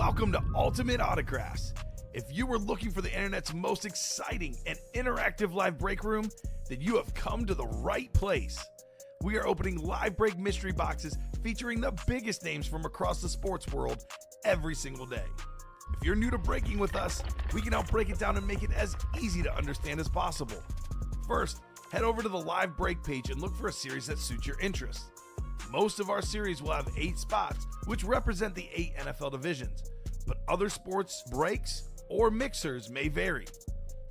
Welcome to Ultimate Autographs. If you were looking for the internet's most exciting and interactive live break room, then you have come to the right place. We are opening live break mystery boxes featuring the biggest names from across the sports world every single day. If you're new to breaking with us, we can help break it down and make it as easy to understand as possible. First, head over to the live break page and look for a series that suits your interests. Most of our series will have 8 spots, which represent the 8 NFL divisions, but other sports breaks or mixers may vary.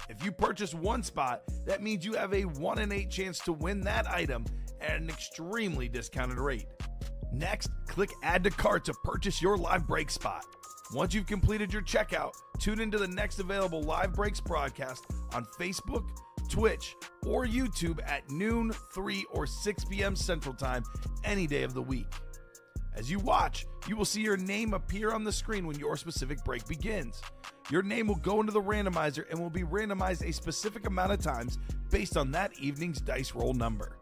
If you purchase one spot, that means you have a 1 in 8 chance to win that item at an extremely discounted rate. Next, click Add to Cart to purchase your live break spot. Once you've completed your checkout, tune into the next available live breaks broadcast on Facebook, Twitch, or YouTube at noon, 3, or 6 p.m. Central Time any day of the week. As you watch, you will see your name appear on the screen when your specific break begins. Your name will go into the randomizer and will be randomized a specific amount of times based on that evening's dice roll number.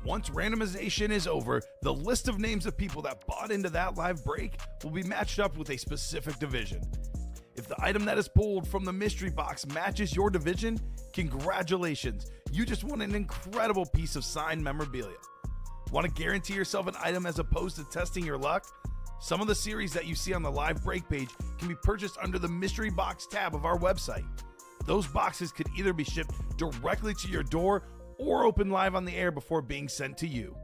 Once randomization is over, the list of names of people that bought into that live break will be matched up with a specific division. If the item that is pulled from the mystery box matches your division, congratulations, you just won an incredible piece of signed memorabilia. Want to guarantee yourself an item as opposed to testing your luck? Some of the series that you see on the live break page can be purchased under the mystery box tab of our website. Those boxes could either be shipped directly to your door or open live on the air before being sent to you.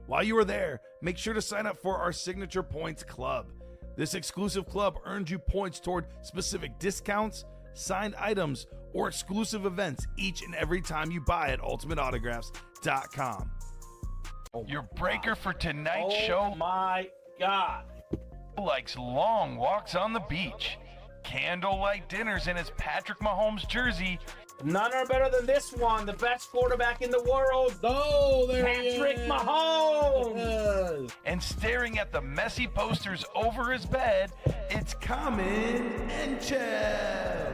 While you are there, make sure to sign up for our Signature Points Club. This exclusive club earns you points toward specific discounts, signed items, or exclusive events each and every time you buy at ultimateautographs.com. Your breaker for tonight's show. Oh my God. Likes long walks on the beach, candlelight dinners in his Patrick Mahomes jersey, None are better than this one. The best quarterback in the world. Oh, there Patrick he is. Mahomes. and staring at the messy posters over his bed, it's Common and Chev.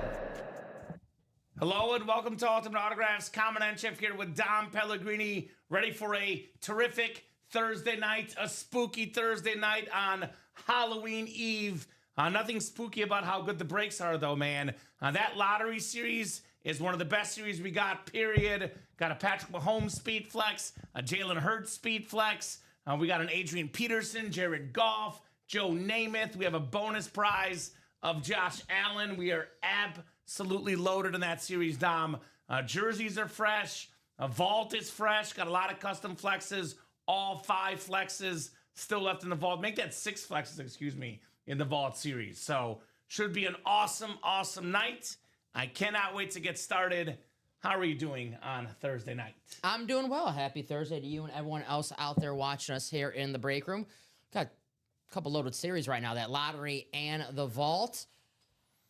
Hello and welcome to Ultimate Autographs. Common and Chef here with Dom Pellegrini, ready for a terrific Thursday night, a spooky Thursday night on Halloween Eve. Nothing spooky about how good the breaks are, though, man. That lottery series is one of the best series we got, period. Got a Patrick Mahomes speed flex, a Jalen Hurts speed flex. We got an Adrian Peterson, Jared Goff, Joe Namath. We have a bonus prize of Josh Allen. We are absolutely loaded in that series, Dom. Jerseys are fresh. A vault is fresh. Got a lot of custom flexes. All 5 flexes still left in the vault. Make that 6 flexes, in the vault series. So should be an awesome, awesome night. I cannot wait to get started. How are you doing on Thursday night? I'm doing well. Happy Thursday to you and everyone else out there watching us here in the break room. Got a couple loaded series right now, that lottery and the vault.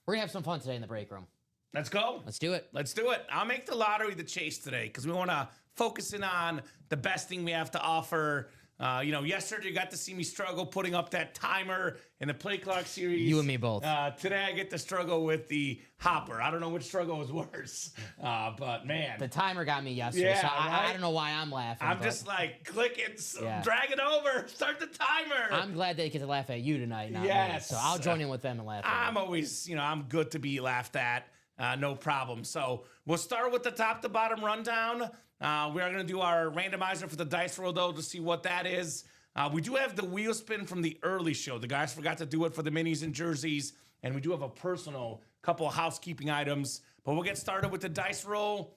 We're going to have some fun today in the break room. Let's go. Let's do it. Let's do it. I'll make the lottery the chase today because we want to focus in on the best thing we have to offer. Yesterday you got to see me struggle putting up that timer in the play clock series. You and me both. Today I get to struggle with the hopper. I don't know which struggle was worse, but man. The timer got me yesterday, Yeah, so right? I don't know why I'm laughing. I'm but just like, click it, Yeah. drag it over, start the timer. I'm glad they get to laugh at you tonight, not me. Yes. So I'll join in with them and laugh at I'm always, I'm good to be laughed at. No problem. So we'll start with the top to bottom rundown. We are going to do our randomizer for the dice roll, though, to see what that is. We do have the wheel spin from the early show. The guys forgot to do it for the minis and jerseys. And we do have a personal couple of housekeeping items. But we'll get started with the dice roll.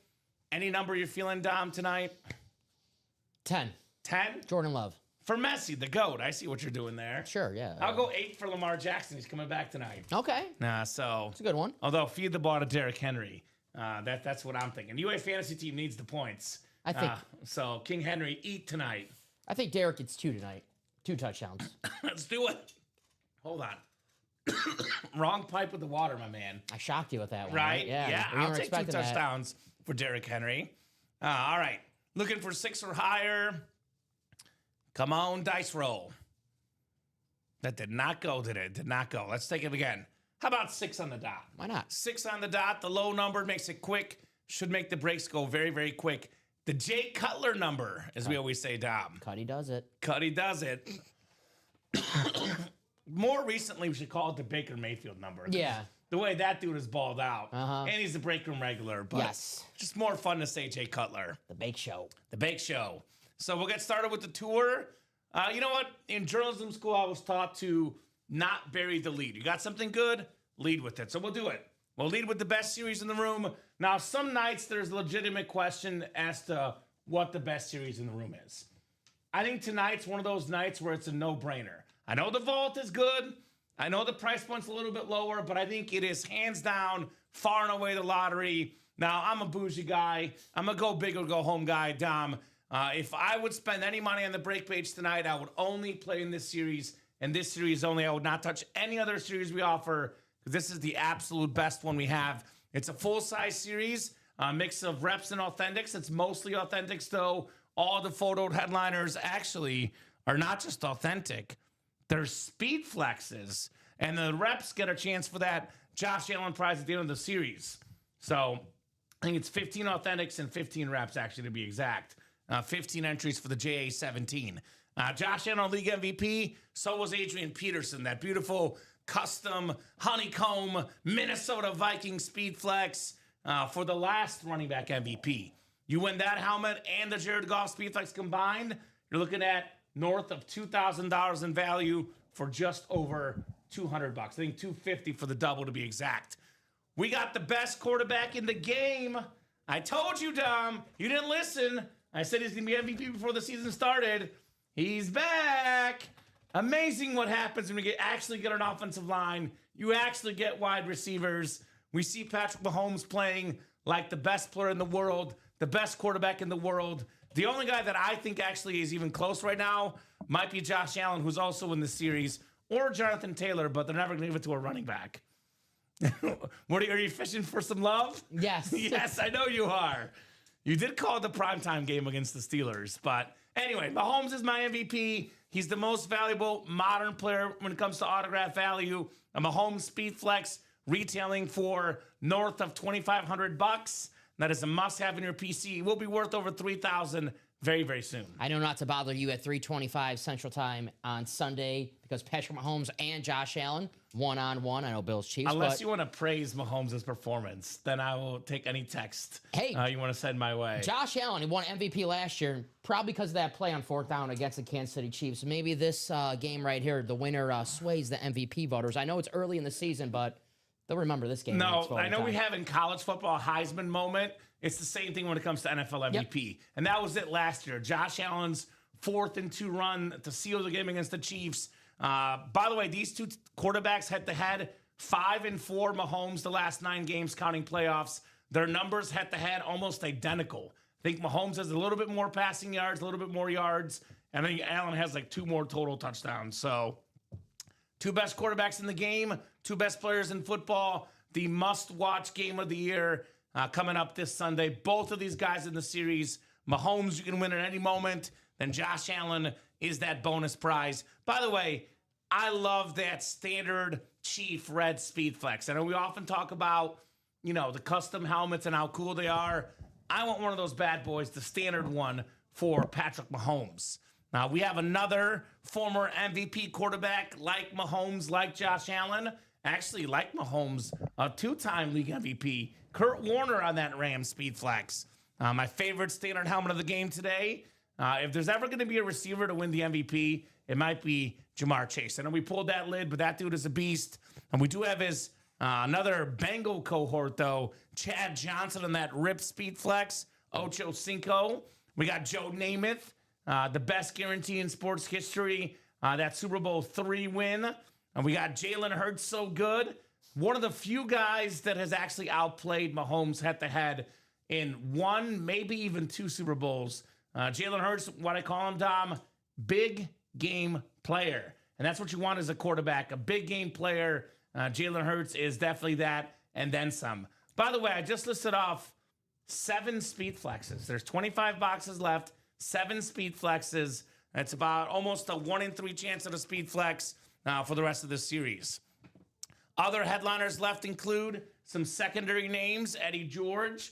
Any number you're feeling, Dom, tonight? 10. 10? Jordan Love. For Messi, the GOAT. I see what you're doing there. Sure, yeah. I'll go 8 for Lamar Jackson. He's coming back tonight. Okay. So It's a good one. although feed the ball to Derrick Henry. That's what I'm thinking. UA fantasy team needs the points. I think So King Henry, eat tonight. I think Derek gets 2 tonight. 2 touchdowns. Let's do it. Hold on. Wrong pipe with the water, my man. I shocked you with that one. Right? Yeah. we I'll weren't take 2 expecting that. touchdowns for Derrick Henry. All right. Looking for 6 or higher. Come on, dice roll. That did not go, did it? Did not go. Let's take it again. How about 6 on the dot? Why not? 6 on the dot. The low number makes it quick. Should make the breaks go very, very quick. The Jay Cutler number, as we always say, Dom. Cuddy does it. Cuddy does it. more recently, we should call it the Baker Mayfield number. Yeah. The way that dude is balled out. Uh-huh. And he's a break room regular. But Yes. just more fun to say Jay Cutler. The Bake Show. The Bake Show. So we'll get started with the tour. You know what? In journalism school, I was taught to not bury the lead. You got something good? Lead with it. So we'll do it. We'll lead with the best series in the room. Now, some nights there's a legitimate question as to what the best series in the room is. I think tonight's one of those nights where it's a no-brainer. I know the vault is good. I know the price point's a little bit lower, but I think it is hands down, far and away the lottery. Now, I'm a bougie guy. I'm a go big or go home guy, Dom. If I would spend any money on the break page tonight, I would only play in this series, and this series only. I would not touch any other series we offer, because this is the absolute best one we have. It's a full-size series, a mix of reps and authentics. It's mostly authentics, though. All the photoed headliners actually are not just authentic. They're speed flexes, and the reps get a chance for that Josh Allen prize at the end of the series. So I think it's 15 authentics and 15 reps, actually, to be exact. 15 entries for the JA-17. Josh Allen, league MVP. So was Adrian Peterson, that beautiful custom honeycomb Minnesota Vikings speed flex for the last running back MVP. You win that helmet and the Jared Goff speed flex combined, you're looking at north of $2,000 in value for just over $200. I think $250 for the double, to be exact. We got the best quarterback in the game. I told you, Dom. You didn't listen. I said he's going to be MVP before the season started. He's back. Amazing what happens when we actually get an offensive line. You actually get wide receivers. We see Patrick Mahomes playing like the best player in the world, the best quarterback in the world. The only guy that I think actually is even close right now might be Josh Allen, who's also in the series, or Jonathan Taylor, but they're never going to give it to a running back. Are you fishing for some love? Yes. Yes, I know you are. You did call it the primetime game against the Steelers, but anyway, Mahomes is my MVP. He's the most valuable modern player when it comes to autograph value. A Mahomes Speed Flex retailing for north of $2,500. That is a must-have in your PC. It will be worth over $3,000 very, very soon. I know not to bother you at 3:25 Central Time on Sunday because Patrick Mahomes and Josh Allen one-on-one. I know Bills Chiefs. Unless you want to praise Mahomes' performance, then I will take any text you want to send my way. Josh Allen, he won MVP last year, probably because of that play on fourth down against the Kansas City Chiefs. Maybe this game right here, the winner sways the MVP voters. I know it's early in the season, but they'll remember this game. No, I know we have in college football a Heisman moment. It's the same thing when it comes to NFL MVP. Yep. And that was it last year. Josh Allen's 4th-and-2 run to seal the game against the Chiefs. By the way, these two quarterbacks head-to-head, 5-4 Mahomes the last 9 games, counting playoffs. Their numbers head-to-head almost identical. I think Mahomes has a little bit more passing yards, a little bit more yards, and I think Allen has like 2 more total touchdowns. So 2 best quarterbacks in the game, 2 best players in football, the must-watch game of the year coming up this Sunday. Both of these guys in the series. Mahomes, you can win at any moment. Then Josh Allen is that bonus prize. By the way, I love that standard Chief Red Speed Flex. I know we often talk about, the custom helmets and how cool they are. I want one of those bad boys, the standard one for Patrick Mahomes. Now, we have another former MVP quarterback like Mahomes, like Josh Allen. Actually, like Mahomes, a 2-time league MVP. Kurt Warner on that Rams Speed Flex. My favorite standard helmet of the game today. If there's ever going to be a receiver to win the MVP, it might be Jamar Chase. I know we pulled that lid, but that dude is a beast. And we do have his another Bengal cohort, though. Chad Johnson on that Rip Speed Flex. Ocho Cinco. We got Joe Namath, the best guarantee in sports history. That Super Bowl III win. And we got Jalen Hurts, so good. One of the few guys that has actually outplayed Mahomes head-to-head in 1, maybe even 2 Super Bowls. Jalen Hurts, what I call him, Dom, big game player. And that's what you want as a quarterback, a big game player. Jalen Hurts is definitely that, and then some. By the way, I just listed off 7 speed flexes. There's 25 boxes left, 7 speed flexes. That's about almost a 1 in 3 chance of a speed flex for the rest of the series. Other headliners left include some secondary names, Eddie George.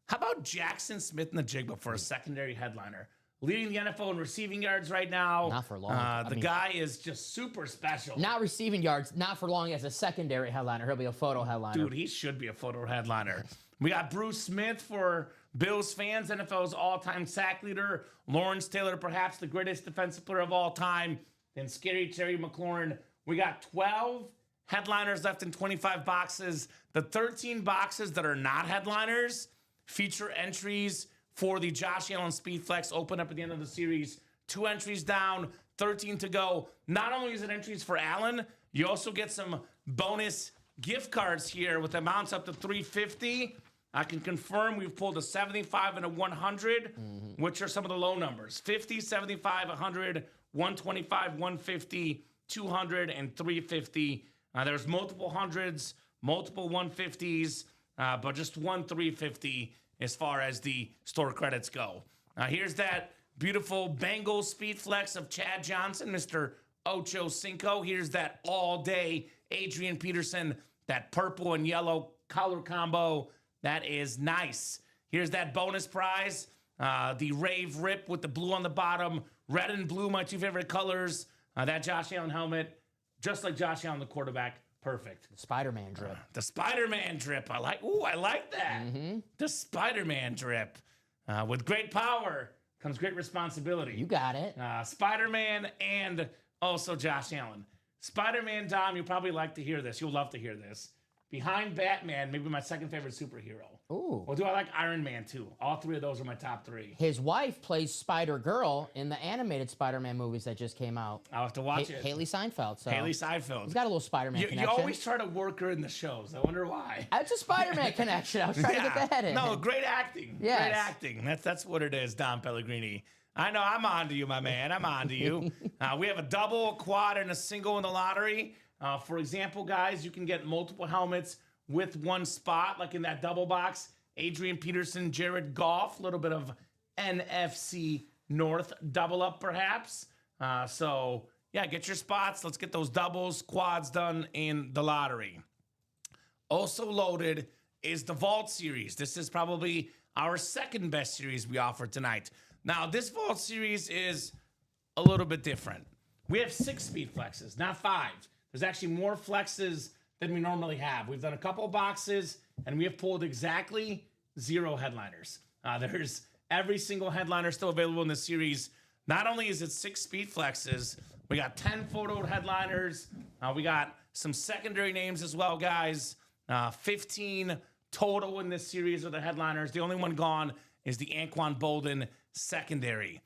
How about Jackson Smith and the Jigba for a secondary headliner? leading the NFL in receiving yards right now. Not for long. The guy is just super special. Not receiving yards, not for long as a secondary headliner. He'll be a photo headliner. Dude, he should be a photo headliner. We got Bruce Smith for Bills fans, NFL's all-time sack leader. Lawrence Taylor, perhaps the greatest defensive player of all time. Then Scary Terry McLaurin. We got 12 headliners left in 25 boxes. The 13 boxes that are not headliners feature entries for the Josh Allen Speed Flex open up at the end of the series. 2 entries down, 13 to go. Not only is it entries for Allen, you also get some bonus gift cards here with amounts up to $350. I can confirm we've pulled a 75 and a 100, which are some of the low numbers. 50, 75, 100, 125, 150, 200, and 350. There's multiple hundreds, multiple 150s, but just one 350 as far as the store credits go. Here's that beautiful Bengals Speed Flex of Chad Johnson, Mr. Ocho Cinco. Here's that all-day Adrian Peterson, that purple and yellow color combo. That is nice. Here's that bonus prize, the Rave Rip with the blue on the bottom, red and blue, my 2 favorite colors. That Josh Allen helmet, just like Josh Allen, the quarterback. Perfect. The Spider-Man drip. The Spider-Man drip. I like that. The Spider-Man drip. With great power comes great responsibility. You got it. Spider-Man and also Josh Allen. Spider-Man, Dom, you'll probably like to hear this. You'll love to hear this. Behind Batman, maybe my second favorite superhero. Ooh. Well, do I like Iron Man too? All 3 of those are my top 3. His wife plays Spider-Girl in the animated Spider-Man movies that just came out. I'll have to watch it. Haley Seinfeld. So Haley Seinfeld. He's got a little Spider-Man You connection. always try to work her in the shows. I wonder why. It's a Spider-Man connection. I was trying to get that in. No, great acting. Yes. Great acting. That's what it is, Dom Pellegrini. I know, I'm on to you, my man. I'm on to you. We have a double, a quad, and a single in the lottery. For example, guys, you can get multiple helmets with one spot, like in that double box. Adrian Peterson, Jared Goff, a little bit of NFC North double up, perhaps. So, yeah, get your spots. Let's get those doubles, quads done in the lottery. Also loaded is the Vault Series. This is probably our second best series we offer tonight. Now, this Vault Series is a little bit different. We have 6 speed flexes, not 5. There's actually more flexes than we normally have. We've done a couple boxes, and we have pulled exactly 0 headliners. There's every single headliner still available in this series. Not only is it 6 speed flexes, we got 10 photoed headliners. We got some secondary names as well, guys. 15 total in this series of the headliners. The only one gone is the Anquan Bolden secondary.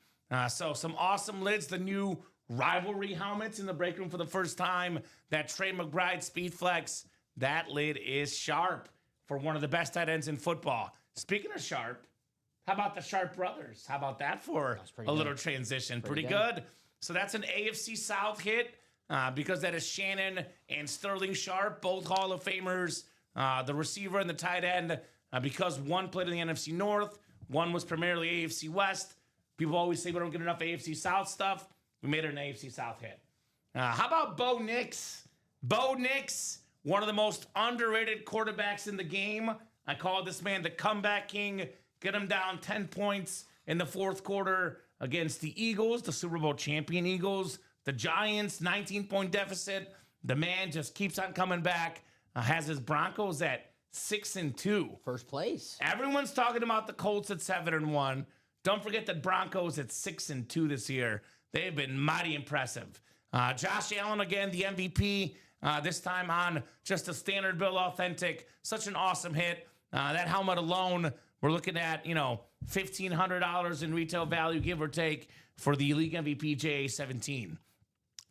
So some awesome lids. The new rivalry helmets in the break room for the first time. That Trey McBride Speed Flex. That lid is sharp for one of the best tight ends in football. Speaking of sharp, how about the Sharp brothers? How about that for a little transition? Pretty good. So that's an AFC South hit because that is Shannon and Sterling Sharp, both Hall of Famers. The receiver and the tight end, because one played in the NFC North, one was primarily AFC West. People always say we don't get enough AFC South stuff. We made it an AFC South hit. How about Bo Nix? Bo Nix, one of the most underrated quarterbacks in the game. I call this man the comeback king. Get him down 10 points in the fourth quarter against the Eagles, the Super Bowl champion Eagles. The Giants, 19-point deficit. The man just keeps on coming back. Has his Broncos at 6-2. First place. Everyone's talking about the Colts at 7-1. Don't forget that Broncos at 6-2 this year. They've been mighty impressive. Josh Allen, again, the MVP, this time on just a standard Bill Authentic. Such an awesome hit. That helmet alone, we're looking at, $1,500 in retail value, give or take, for the league MVP JA-17.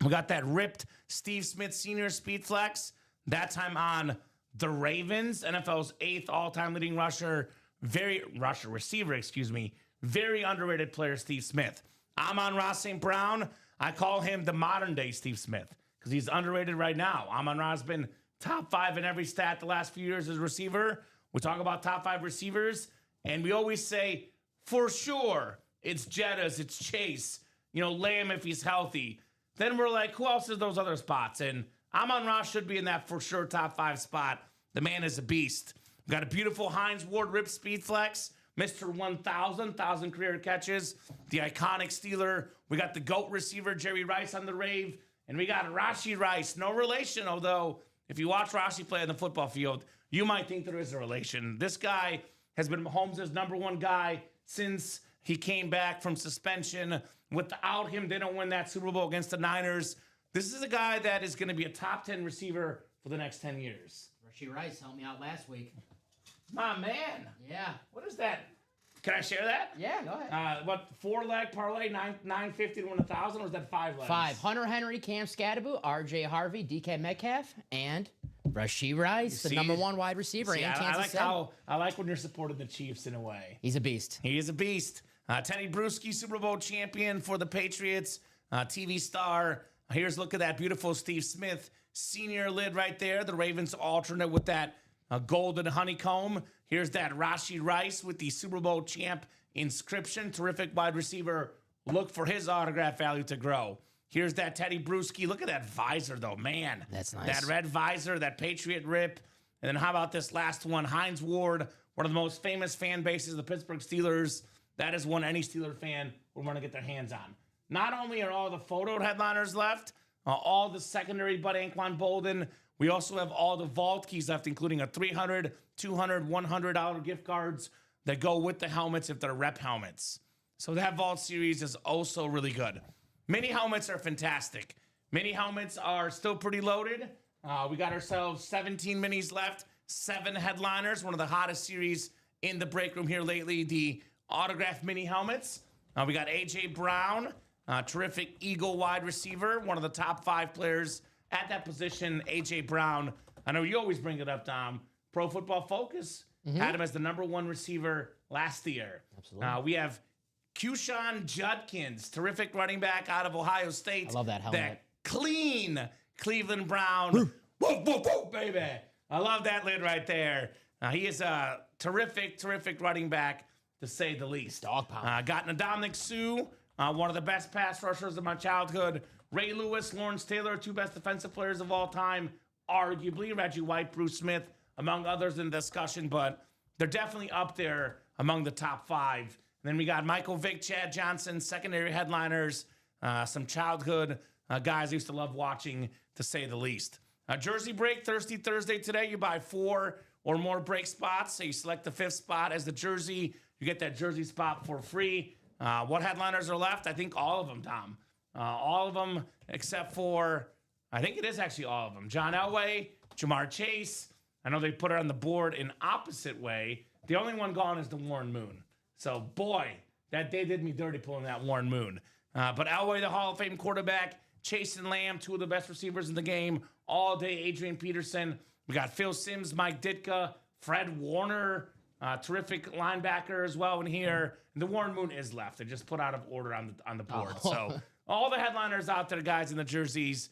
We got that ripped Steve Smith Sr. Speed Flex. That time on the Ravens, NFL's 8th all-time leading receiver, very underrated player, Steve Smith. Amon-Ra St. Brown, I call him the modern-day Steve Smith because he's underrated right now. Amon-Ra's been top 5 in every stat the last few years as a receiver. We talk about top 5 receivers, and we always say, for sure, it's Jettas, it's Chase, Lamb if he's healthy. Then we're like, who else is those other spots? And Amon-Ra should be in that for sure top 5 spot. The man is a beast. We've got a beautiful Hines Ward Rip Speed Flex. Mr. 1,000 career catches, the iconic Steeler. We got the GOAT receiver, Jerry Rice, on the rave. And we got Rashee Rice. No relation, although if you watch Rashee play on the football field, you might think there is a relation. This guy has been Mahomes' number one guy since he came back from suspension. Without him, they don't win that Super Bowl against the Niners. This is a guy that is going to be a top 10 receiver for the next 10 years. Rashee Rice helped me out last week. My man. Yeah. What is that? Can I share that? Yeah, go ahead. What, 4-leg parlay, 950 to win 1,000, or is that 5 legs? 5. Hunter Henry, Cam Scadaboo, R.J. Harvey, DK Metcalf, and Rashee Rice, the number one wide receiver in Kansas City. I like when you're supporting the Chiefs in a way. He's a beast. He is a beast. Teddy Bruschi, Super Bowl champion for the Patriots, TV star. Here's a look at that beautiful Steve Smith senior lid right there. The Ravens alternate with that golden honeycomb. Here's that Rashee Rice with the Super Bowl champ inscription. Terrific wide receiver. Look for his autograph value to grow. Here's that Teddy Bruschi. Look at that visor, though. Man. That's nice. That red visor, that Patriot rip. And then how about this last one? Hines Ward, one of the most famous fan bases of the Pittsburgh Steelers. That is one any Steeler fan would want to get their hands on. Not only are all the photo headliners left, all the secondary Bud Anquan Bolden, we also have all the vault keys left, including a $300, $200, $100 gift cards that go with the helmets if they're rep helmets. So that vault series is also really good. Mini helmets are fantastic. Mini helmets are still pretty loaded. We got ourselves 17 minis left, 7 headliners, one of the hottest series in the break room here lately, the autographed mini helmets. We got A.J. Brown, terrific Eagle wide receiver, one of the top 5 players at that position, A.J. Brown. I know you always bring it up, Dom. Pro Football Focus had him as the number 1 receiver last year. Absolutely. We have Keyshawn Judkins, terrific running back out of Ohio State. I love that helmet. That clean Cleveland Brown. Whoa, whoa, whoa, baby. I love that lid right there. He is a terrific running back, to say the least. Dog pound. Got Ndamukong Suh, one of the best pass rushers of my childhood. Ray Lewis, Lawrence Taylor, 2 best defensive players of all time, arguably. Reggie White, Bruce Smith, among others in the discussion, but they're definitely up there among the top 5. And then we got Michael Vick, Chad Johnson, secondary headliners, some childhood guys I used to love watching, to say the least. Jersey break, Thirsty Thursday today. You buy 4 or more break spots. So you select the 5th spot as the jersey. You get that jersey spot for free. What headliners are left? I think all of them, Tom. All of them except for, I think it is actually all of them. John Elway, Jamar Chase. I know they put it on the board in opposite way. The only one gone is the Warren Moon. So, boy, that day did me dirty pulling that Warren Moon. But Elway, the Hall of Fame quarterback. Chase and Lamb, 2 of the best receivers in the game. All day, Adrian Peterson. We got Phil Simms, Mike Ditka, Fred Warner, terrific linebacker as well in here. And the Warren Moon is left. They just put out of order on the board. So all the headliners out there, guys, in the jerseys,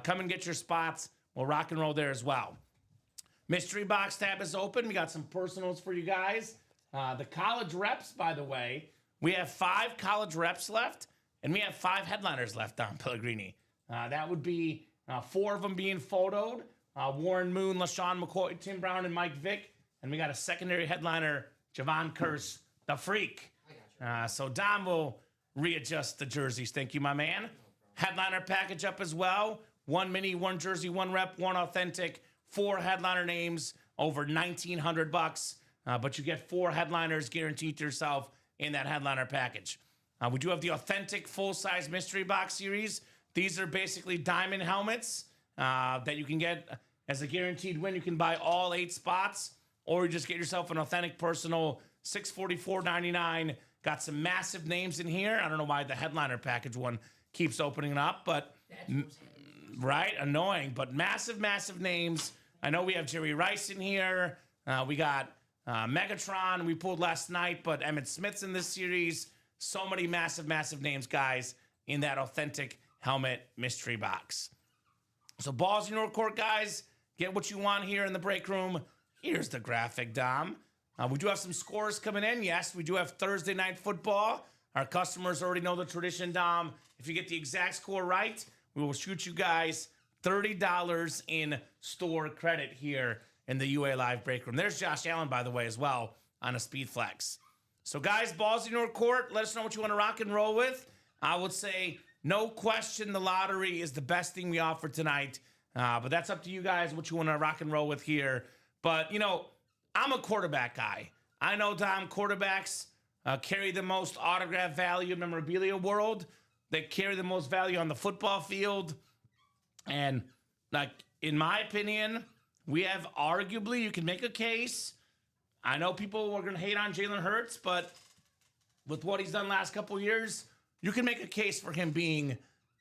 come and get your spots. We'll rock and roll there as well. Mystery box tab is open. We got some personals for you guys. The college reps, by the way, we have 5 college reps left, and we have 5 headliners left, Don Pellegrini. That would be 4 of them being photoed. Warren Moon, LaShawn McCoy, Tim Brown, and Mike Vick. And we got a secondary headliner, Javon Curse, the freak. So Dom will readjust the jerseys. Thank you, my man. Headliner package up as well. 1 mini, 1 jersey, 1 rep, 1 authentic. 4 headliner names, over $1,900. But you get 4 headliners guaranteed to yourself in that headliner package. We do have the authentic full-size mystery box series. These are basically diamond helmets that you can get as a guaranteed win. You can buy all 8 spots, or you just get yourself an authentic personal, $644.99. Got some massive names in here. I don't know why the headliner package one keeps opening up, but right, annoying, but massive names. I know we have Jerry Rice in here. We got Megatron we pulled last night, but Emmitt Smith's in this series. So many massive names, guys, in that authentic helmet mystery box. So balls in your court, guys. Get what you want here in the break room. Here's the graphic, Dom. We do have some scores coming in. Yes, we do have Thursday night football. Our customers already know the tradition, Dom. If you get the exact score right, we will shoot you guys $30 in store credit here in the UA Live break room. There's Josh Allen, by the way, as well, on a speed flex. So, guys, balls in your court. Let us know what you want to rock and roll with. I would say, no question, the lottery is the best thing we offer tonight. But that's up to you guys what you want to rock and roll with here. But, I'm a quarterback guy. I know, Dom, quarterbacks carry the most autograph value in memorabilia world. They carry the most value on the football field. And, in my opinion, we have arguably, you can make a case. I know people are going to hate on Jalen Hurts, but with what he's done last couple of years, you can make a case for him being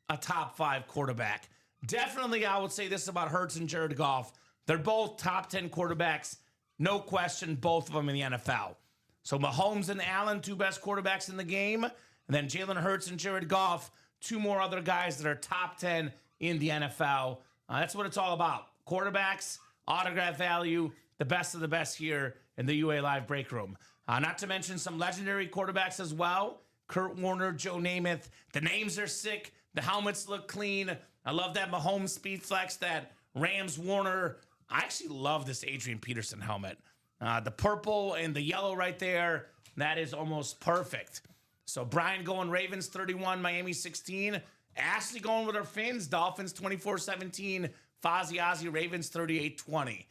a top 5 quarterback. Definitely, I would say this about Hurts and Jared Goff. They're both top 10 quarterbacks. No question, both of them in the NFL. So Mahomes and Allen, 2 best quarterbacks in the game. And then Jalen Hurts and Jared Goff, 2 more other guys that are top 10 in the NFL. That's what it's all about. Quarterbacks, autograph value, the best of the best here in the UA Live break room. Not to mention some legendary quarterbacks as well. Kurt Warner, Joe Namath. The names are sick. The helmets look clean. I love that Mahomes speed flex, that Rams Warner. I actually love this Adrian Peterson helmet. The purple and the yellow right there, that is almost perfect. So Brian going Ravens 31, Miami 16. Ashley going with our Fins, Dolphins 24-17, Fozzie Ozzie Ravens 38-20.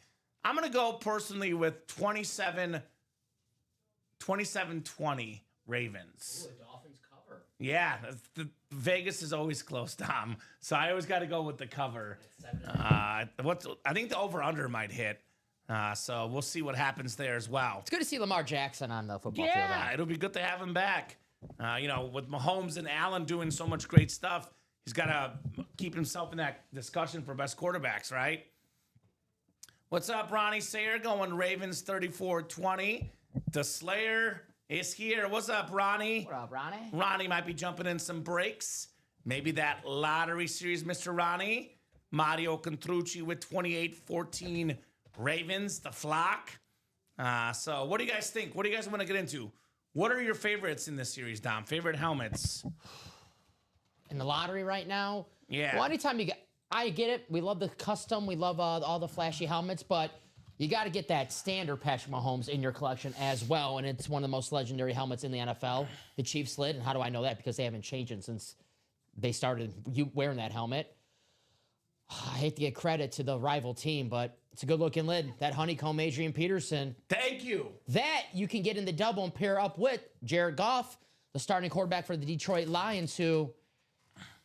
I'm going to go personally with 27-20 Ravens. Ooh, Dolphins cover. Yeah, Vegas is always close, Tom. So I always got to go with the cover. I think the over-under might hit. So we'll see what happens there as well. It's good to see Lamar Jackson on the football field. Yeah, it'll be good to have him back. With Mahomes and Allen doing so much great stuff, he's got to keep himself in that discussion for best quarterbacks, right? What's up, Ronnie Sayer? Going Ravens 34-20. The Slayer is here. What's up, Ronnie? What up, Ronnie? Ronnie might be jumping in some breaks. Maybe that lottery series, Mr. Ronnie. Mario Contrucci with 28-14 Ravens, the flock. So what do you guys think? What do you guys want to get into? What are your favorites in this series, Dom? Favorite helmets? In the lottery right now? Yeah. Well, anytime you get... I get it. We love the custom. We love all the flashy helmets, but you got to get that standard Patrick Mahomes in your collection as well, and it's one of the most legendary helmets in the NFL, the Chiefs lid. And how do I know that? Because they haven't changed it since they started wearing that helmet. I hate to get credit to the rival team, but it's a good-looking lid. That honeycomb Adrian Peterson. Thank you. That you can get in the double and pair up with Jared Goff, the starting quarterback for the Detroit Lions, who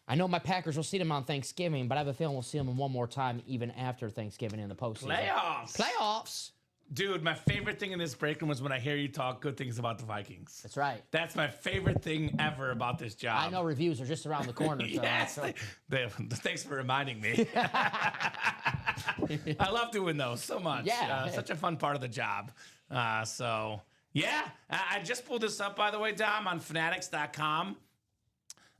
I know my Packers will see them on Thanksgiving, but I have a feeling we'll see them one more time even after Thanksgiving in the postseason. Playoffs. Dude, my favorite thing in this break room was when I hear you talk good things about the Vikings. That's right. That's my favorite thing ever about this job. I know reviews are just around the corner. So yes. Thanks for reminding me. I love doing those so much. Yeah. Such a fun part of the job. I just pulled this up, by the way, Dom, on Fanatics.com.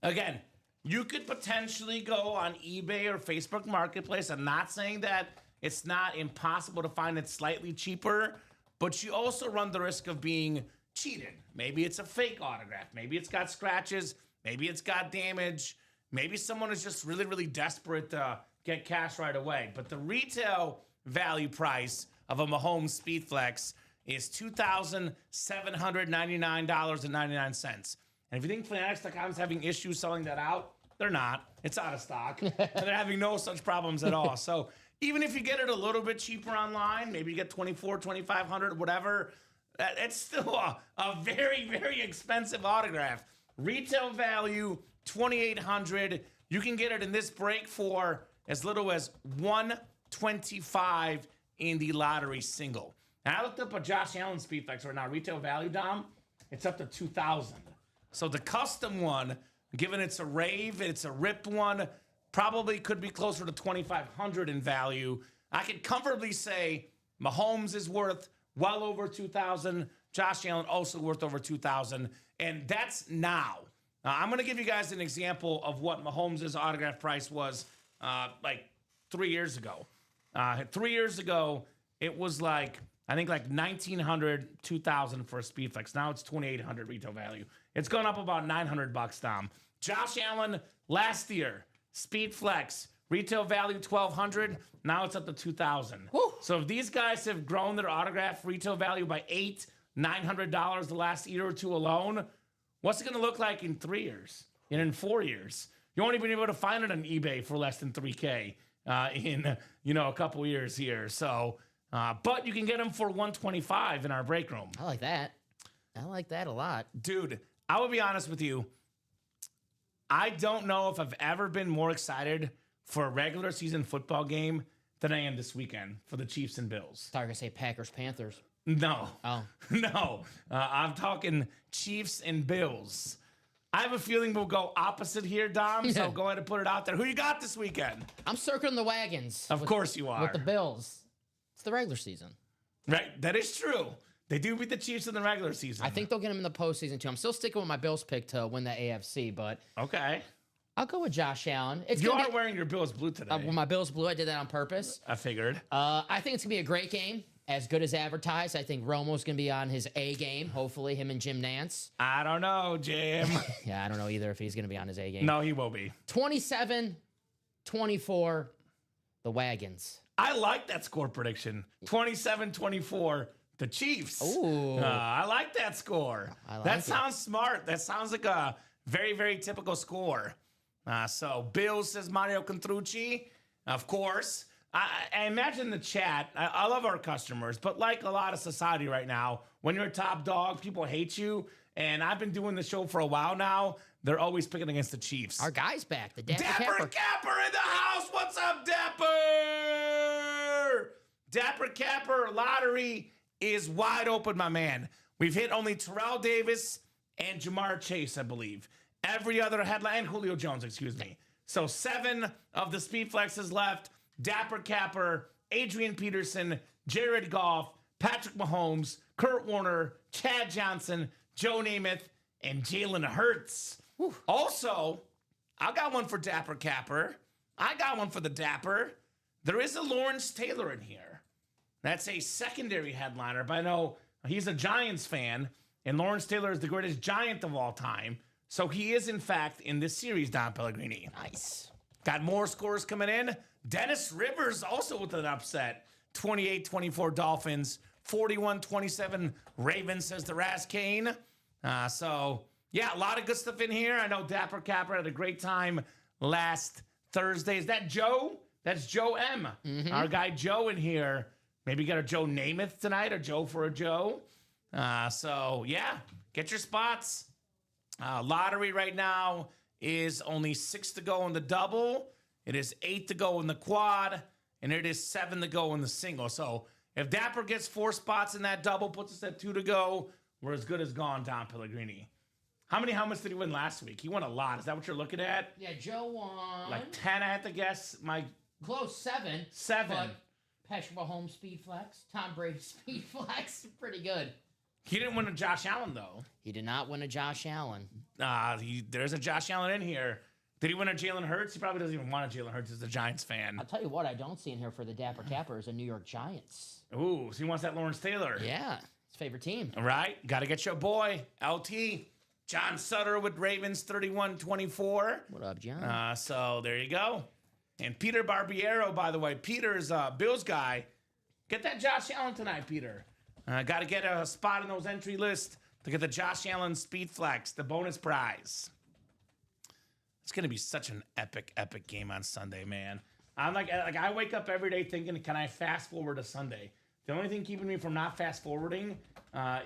Again, you could potentially go on eBay or Facebook Marketplace. I'm not saying that it's not impossible to find it slightly cheaper, but you also run the risk of being cheated. Maybe it's a fake autograph. Maybe it's got scratches. Maybe it's got damage. Maybe someone is just really, really desperate to get cash right away. But the retail value price of a Mahomes Speed Flex is $2,799.99. And if you think Fanatics.com is having issues selling that out, they're not. It's out of stock. And they're having no such problems at all. So even if you get it a little bit cheaper online, maybe you get $2,400, $2,500, whatever, it's still a very, very expensive autograph. Retail value, $2,800. You can get it in this break for as little as $125 in the lottery single. And I looked up a Josh Allen Speed Flex right now. Retail value, Dom, it's up to $2,000. So the custom one, given it's a rave, it's a ripped one, probably could be closer to $2,500 in value. I could comfortably say Mahomes is worth well over $2,000. Josh Allen also worth over $2,000. And that's now. I'm going to give you guys an example of what Mahomes' autograph price was like 3 years ago. 3 years ago, it was like, I think like $1,900, $2,000 for a Speed Flex. Now it's $2,800 retail value. It's gone up about $900, Dom. Josh Allen last year, Speed Flex, retail value $1,200. Now it's up to $2,000. So if these guys have grown their autograph retail value by $8 $900 the last year or two alone. What's it going to look like in 3 years? And in 4 years? You won't even be able to find it on eBay for less than $3K in a couple years here. So, but you can get them for $125 in our break room. I like that. I like that a lot. Dude, I will be honest with you. I don't know if I've ever been more excited for a regular season football game than I am this weekend for the Chiefs and Bills. I thought you were going to say Packers-Panthers. No. Oh. No. I'm talking Chiefs and Bills. I have a feeling we'll go opposite here, Dom, so go ahead and put it out there. Who you got this weekend? I'm circling the wagons. Of course you are. With the Bills. It's the regular season. Right. That is true. They do beat the Chiefs in the regular season. I think they'll get them in the postseason, too. I'm still sticking with my Bills pick to win the AFC, but Okay. I'll go with Josh Allen. You are wearing your Bills blue today. With my Bills blue, I did that on purpose. I figured. I think it's going to be a great game. As good as advertised. I think Romo's going to be on his A game. Hopefully, him and Jim Nance. I don't know, Jim. Yeah, I don't know either if he's going to be on his A game. No, he will be. 27-24, the Wagons. I like that score prediction. 27-24, the Chiefs. Ooh. I like that score. That sounds smart. That sounds like a very, very typical score. So, Bill says Mario Contrucci, of course. I imagine the chat, I love our customers, but like a lot of society right now, when you're a top dog, people hate you. And I've been doing the show for a while now. They're always picking against the Chiefs. Our guy's back, the Dapper Capper in the house. What's up, Dapper? Dapper Capper lottery is wide open, my man. We've hit only Terrell Davis and Jamar Chase, I believe. Every other headline, and Julio Jones, excuse me. So 7 of the speed flexes left. Dapper Capper, Adrian Peterson, Jared Goff, Patrick Mahomes, Kurt Warner, Chad Johnson, Joe Namath, and Jalen Hurts. Whew. Also, I got one for Dapper Capper. I got one for the Dapper. There is a Lawrence Taylor in here. That's a secondary headliner, but I know he's a Giants fan, and Lawrence Taylor is the greatest Giant of all time. So he is, in fact, in this series, Don Pellegrini. Nice. Got more scores coming in. Dennis Rivers also with an upset. 28-24 Dolphins. 41-27 Ravens, says the Ras Kane. So, yeah, a lot of good stuff in here. I know Dapper Capper had a great time last Thursday. Is that Joe? That's Joe M. Mm-hmm. Our guy Joe in here. Maybe got a Joe Namath tonight or Joe for a Joe. So, yeah, get your spots. Lottery right now is only 6 to go in the double. It is 8 to go in the quad, and it is 7 to go in the single. So if Dapper gets 4 spots in that double, puts us at 2 to go, we're as good as gone, Don Pellegrini. How many helmets did he win last week? He won a lot. Is that what you're looking at? Yeah, Joe won. Like 10, I have to guess. Close, 7. 7. But Patrick Mahomes speed flex, Tom Brady speed flex, pretty good. He didn't win a Josh Allen, though. He did not win a Josh Allen. There's a Josh Allen in here. Did he win a Jalen Hurts? He probably doesn't even want a Jalen Hurts as a Giants fan. I'll tell you what, I don't see in here for the Dapper Capper is a New York Giants. Ooh, so he wants that Lawrence Taylor. Yeah, his favorite team. All right, got to get your boy, LT. John Sutter with Ravens, 31-24. What up, John? So there you go. And Peter Barbiero, by the way, Peter's Bills guy. Get that Josh Allen tonight, Peter. Got to get a spot in those entry lists to get the Josh Allen Speed Flex, the bonus prize. It's going to be such an epic, epic game on Sunday, man. I'm like I wake up every day thinking, can I fast forward to Sunday? The only thing keeping me from not fast forwarding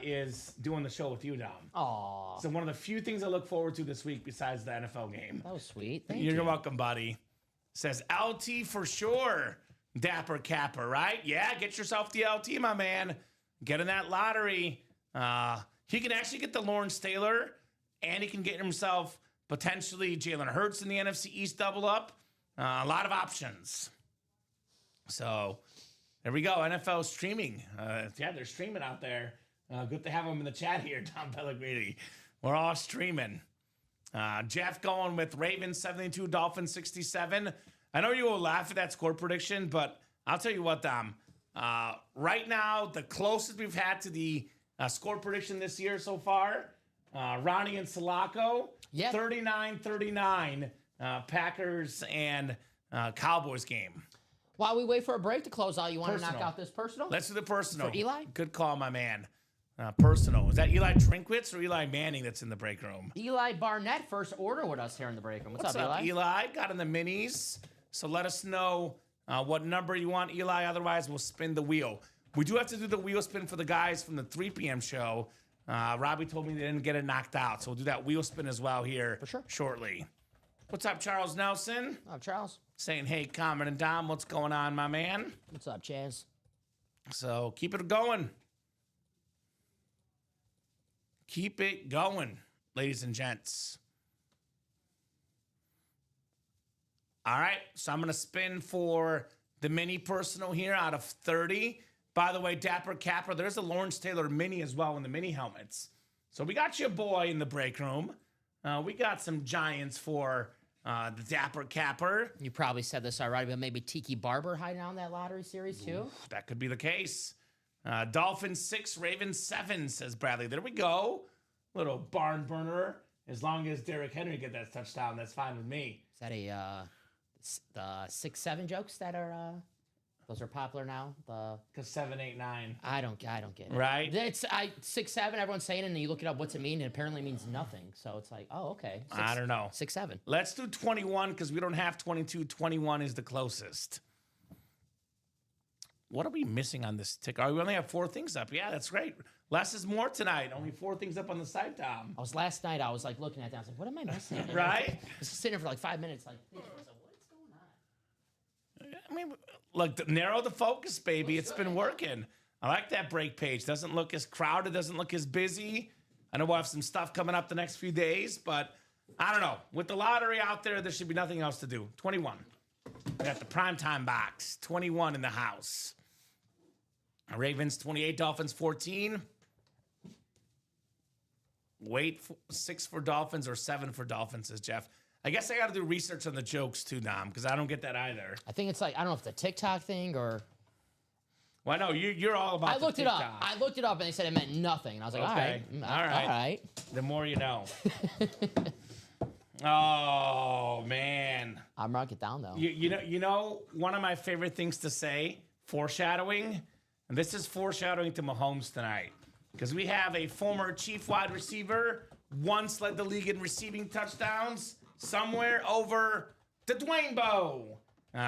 is doing the show with you, Dom. Aww. So one of the few things I look forward to this week besides the NFL game. That was sweet. Thank you. You're welcome, buddy. Says LT for sure. Dapper Capper, right? Yeah, get yourself the LT, my man. Get in that lottery. He can actually get the Lawrence Taylor, and he can get himself potentially Jalen Hurts in the NFC East double up. A lot of options. So there we go. NFL streaming. Yeah, they're streaming out there. Good to have them in the chat here, Tom Pellegrini. We're all streaming. Jeff going with Ravens 72, Dolphins 67. I know you will laugh at that score prediction, but I'll tell you what, Dom. Right now, the closest we've had to the score prediction this year so far, Ronnie and Sulaco, 39-39, Packers and Cowboys game. While we wait for a break to close out, you want to knock out this personal? Let's do the personal. For Eli? Good call, my man. personal. Is that Eli Drinkwitz or Eli Manning that's in the break room? Eli Barnett, first order with us here in the break room. What's up, Eli? Eli? Got in the minis. So let us know what number you want, Eli. Otherwise, we'll spin the wheel. We do have to do the wheel spin for the guys from the 3 p.m. show. Robbie told me they didn't get it knocked out, so we'll do that wheel spin as well here for sure shortly. What's up, Charles Nelson? What's up, Charles? Saying, hey, Common and Dom, what's going on, my man? What's up, Chaz? So keep it going. Keep it going, ladies and gents. All right, so I'm going to spin for the mini personal here out of 30. By the way, Dapper Capper, there's a Lawrence Taylor mini as well in the mini helmets. So we got your boy in the break room. We got some Giants for the Dapper Capper. You probably said this already, but maybe Tiki Barber hiding out in that lottery series too? Oof, that could be the case. Dolphins 6, Ravens 7, says Bradley. There we go. Little barn burner. As long as Derrick Henry get that touchdown, that's fine with me. Is that the 6-7 jokes that are those are popular now? Because 7, 8, 9. I don't get it. Right? It's 6-7. Everyone's saying it, and you look it up. What's it mean? And it apparently means nothing. So it's like, oh, okay. I don't know. 6-7. Let's do 21 because we don't have 22. 21 is the closest. What are we missing on this ticker? Oh, we only have 4 things up. Yeah, that's great. Less is more tonight. Only 4 things up on the site, Tom. Last night, I was like looking at that. I was like, what am I missing? Right? I was sitting there for like 5 minutes, like, thinking, what's going on? I mean, look, narrow the focus, baby. It's been working. I like that break page. Doesn't look as crowded. Doesn't look as busy. I know we'll have some stuff coming up the next few days, but I don't know. With the lottery out there, there should be nothing else to do. 21. We got the primetime box. 21 in the house. Ravens 28, Dolphins 14. Wait, 6 for Dolphins or 7 for Dolphins, says Jeff. I guess I got to do research on the jokes too, Dom, because I don't get that either. I think it's like, I don't know if it's a TikTok thing or... Well, no, you're all about I looked it TikTok. up. I looked it up, and they said it meant nothing. And I was like, Okay. all right. The more you know. Oh, man. I'm marking it down, though. You know, one of my favorite things to say, foreshadowing, and this is foreshadowing to Mahomes tonight, because we have a former chief wide receiver, once led the league in receiving touchdowns, somewhere over the Dwayne Bowe.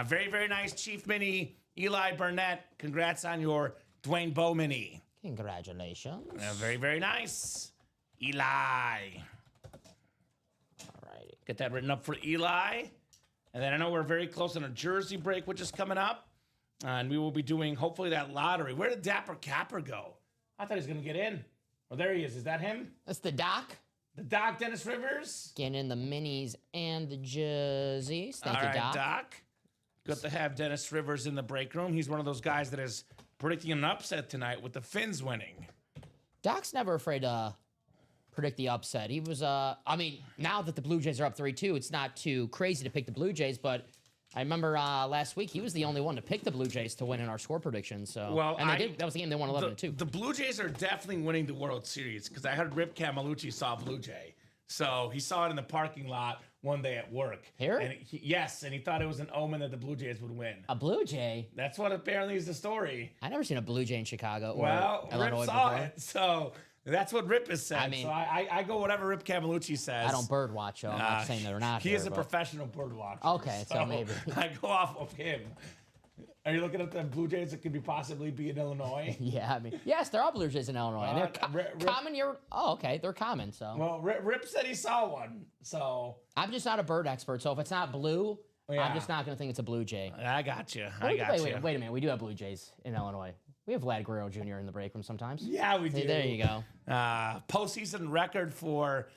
Very, very nice Chief Mini, Eli Burnett. Congrats on your Dwayne Bowe Mini. Congratulations. Very, very nice. Eli. All righty. Get that written up for Eli. And then I know we're very close on a jersey break, which is coming up. And we will be doing, hopefully, that lottery. Where did Dapper Capper go? I thought he was going to get in. Oh, there he is. Is that him? That's the Doc. The Doc, Dennis Rivers. Getting in the minis and the jerseys. Thank All you, right, Doc. Doc. Good to have Dennis Rivers in the break room. He's one of those guys that is predicting an upset tonight with the Finns winning. Doc's never afraid to predict the upset. He was, I mean, now that the Blue Jays are up 3-2, it's not too crazy to pick the Blue Jays, but I remember last week he was the only one to pick the Blue Jays to win in our score prediction. So, well, and they did. That was the game they won 11-2. The Blue Jays are definitely winning the World Series because I heard Rip Camelucci saw Blue Jay. So he saw it in the parking lot one day at work. Here? And yes, and he thought it was an omen that the Blue Jays would win. A Blue Jay? That's what apparently is the story. I never seen a Blue Jay in Chicago or Well, Illinois Rip saw before. it, so that's what Rip has said. I mean, so I go whatever Rip Camelucci says. I don't bird watch, so I'm not saying they're not. He there, is a but... professional bird watcher. Okay, so maybe. I go off of him. Are you looking at the Blue Jays that could possibly be in Illinois? Yeah, I mean, yes, there are Blue Jays in Illinois. And they're common. Okay, they're common. So well, Rip said he saw one. So I'm just not a bird expert. So if it's not blue, yeah. I'm just not going to think it's a Blue Jay. I got you. Wait a minute. We do have Blue Jays in Illinois. We have Vlad Guerrero Jr. in the break room sometimes. Yeah, we do. Hey, there you go. Postseason record for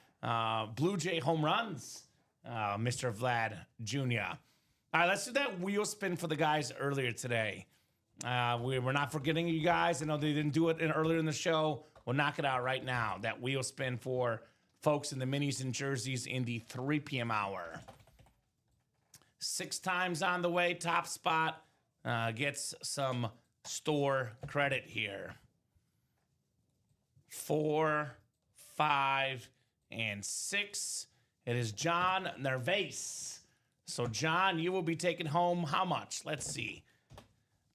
Blue Jay home runs, Mr. Vlad Jr. All right, let's do that wheel spin for the guys earlier today. We're not forgetting you guys. I know they didn't do it earlier in the show. We'll knock it out right now. That wheel spin for folks in the minis and jerseys in the 3 p.m. hour. 6 times on the way. Top spot gets some store credit here. 4, 5, and 6. It is John Nervase. So, John, you will be taking home how much? Let's see.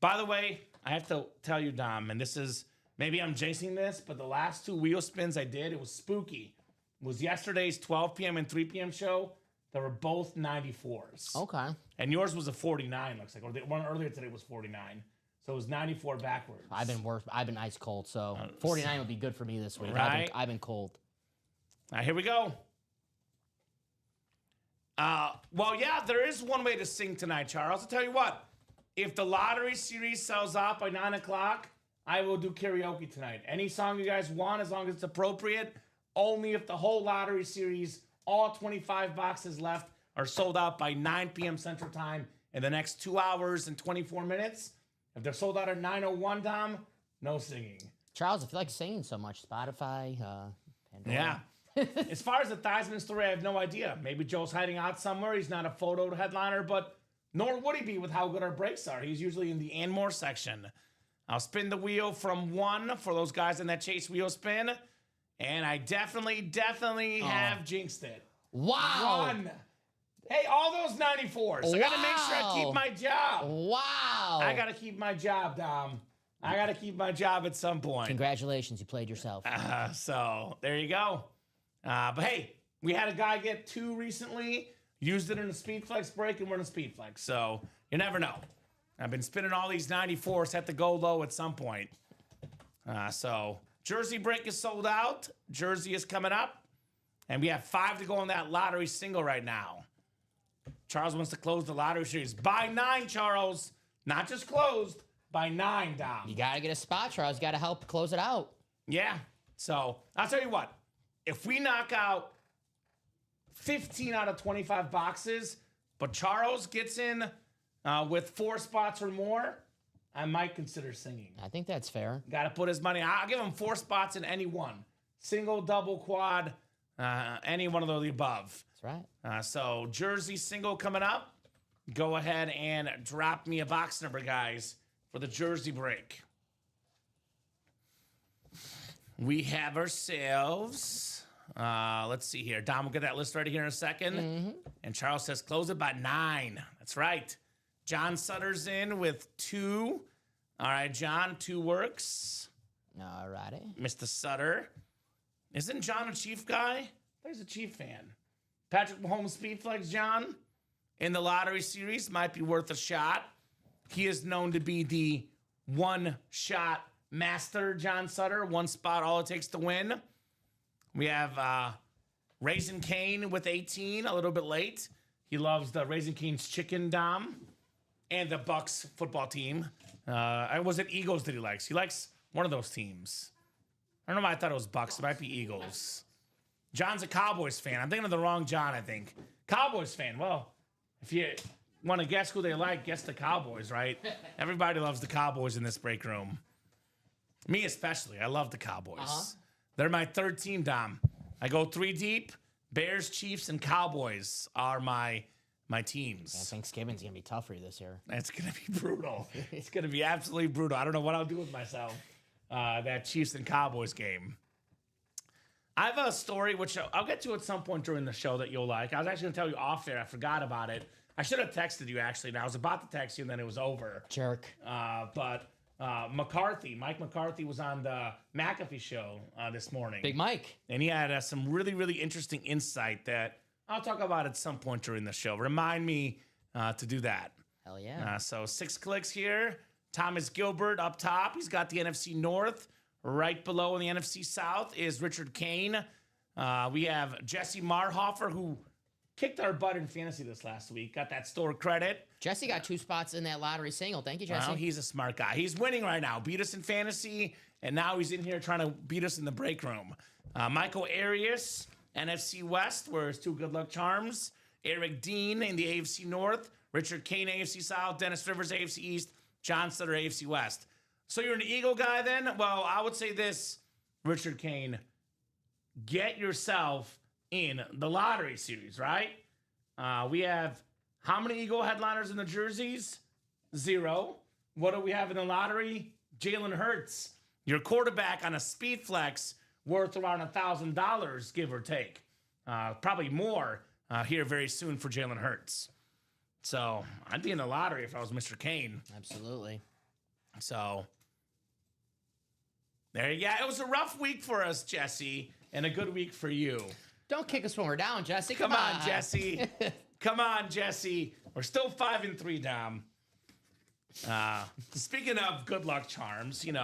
By the way, I have to tell you, Dom, and this is maybe I'm jinxing this, but the last 2 wheel spins I did, it was spooky. It was yesterday's 12 p.m. and 3 p.m. show. They were both 94s. Okay. And yours was a 49, looks like. Or the one earlier today was 49. So it was 94 backwards. I've been worse. I've been ice cold, so 49 would be good for me this week. Right? I've been cold. All right, here we go. Well, yeah, there is one way to sing tonight, Charles. I'll tell you what. If the lottery series sells out by 9 o'clock, I will do karaoke tonight. Any song you guys want, as long as it's appropriate. Only if the whole lottery series, all 25 boxes left, are sold out by 9 p.m. Central Time in the next 2 hours and 24 minutes. If they're sold out at 9:01, Dom, no singing. Charles, if you like singing so much, Spotify, Pandora. Yeah. As far as the Theismann story, I have no idea. Maybe Joe's hiding out somewhere. He's not a photo headliner, but nor would he be with how good our breaks are. He's usually in the and more section. I'll spin the wheel from 1 for those guys in that chase wheel spin. And I definitely have jinxed it. Wow. 1. Hey, all those 94s. I got to make sure I keep my job. Wow. I got to keep my job, Dom. I got to keep my job at some point. Congratulations, you played yourself. So there you go. But hey, we had a guy get 2 recently, used it in a speed flex break, and we're in a speed flex. So you never know. I've been spinning all these 94s, have to go low at some point. So Jersey break is sold out. Jersey is coming up. And we have 5 to go on that lottery single right now. Charles wants to close the lottery series by 9, Charles. Not just closed, by 9, Dom. You got to get a spot, Charles. You got to help close it out. Yeah. So I'll tell you what. If we knock out 15 out of 25 boxes, but Charles gets in with 4 spots or more, I might consider singing. I think that's fair. Got to put his money. I'll give him 4 spots in any one. Single, double, quad, any one of the above. That's right. So Jersey single coming up. Go ahead and drop me a box number, guys, for the Jersey break. We have ourselves, let's see here. Dom will get that list ready here in a second. Mm-hmm. And Charles says close it by 9. That's right. John Sutter's in with 2. All right, John, 2 works. All righty. Mr. Sutter. Isn't John a Chief guy? There's a Chief fan. Patrick Mahomes speed flex, John, in the lottery series might be worth a shot. He is known to be the one-shot master, John Sutter. 1 spot, all it takes to win. We have Raisin Cane with 18, a little bit late. He loves the Raisin Cane's chicken, Dom, and the Bucks football team. Was it Eagles that he likes? He likes one of those teams. I don't know why I thought it was Bucks. It might be Eagles. John's a Cowboys fan. I'm thinking of the wrong John, I think. Cowboys fan. Well, if you want to guess who they like, guess the Cowboys, right? Everybody loves the Cowboys in this break room. Me especially. I love the Cowboys. Uh-huh. They're my 3rd team, Dom. I go 3 deep. Bears, Chiefs, and Cowboys are my teams. Yeah, Thanksgiving's going to be tough for you this year. It's going to be brutal. It's going to be absolutely brutal. I don't know what I'll do with myself. That Chiefs and Cowboys game. I have a story, which I'll get to at some point during the show that you'll like. I was actually going to tell you off there. I forgot about it. I should have texted you, actually. And I was about to text you, and then it was over. Jerk. But Mike McCarthy was on the McAfee show this morning. Big Mike. And he had some really, really interesting insight that I'll talk about at some point during the show. Remind me to do that. Hell yeah. So 6 clicks here. Thomas Gilbert up top. He's got the NFC North. Right below in the NFC South is Richard Kane. We have Jesse Marhofer, who kicked our butt in fantasy this last week. Got that store credit. Jesse got 2 spots in that lottery single. Thank you, Jesse. Well, he's a smart guy. He's winning right now. Beat us in fantasy, and now he's in here trying to beat us in the break room. Michael Arias, NFC West, where his 2 good luck charms. Eric Dean in the AFC North. Richard Kane, AFC South. Dennis Rivers, AFC East. John Sutter, AFC West. So you're an Eagle guy then? Well, I would say this, Richard Kane. Get yourself in the lottery series, right? We have how many Eagle headliners in the jerseys? 0. What do we have in the lottery? Jalen Hurts. Your quarterback on a speed flex worth around $1,000, give or take. Probably more here very soon for Jalen Hurts. So I'd be in the lottery if I was Mr. Kane. Absolutely. So There you go. It was a rough week for us, Jesse, and a good week for you. Don't kick us when we're down, Jesse. Come on, Jesse. Come on, Jesse. We're still 5-3, Dom. Speaking of good luck charms, and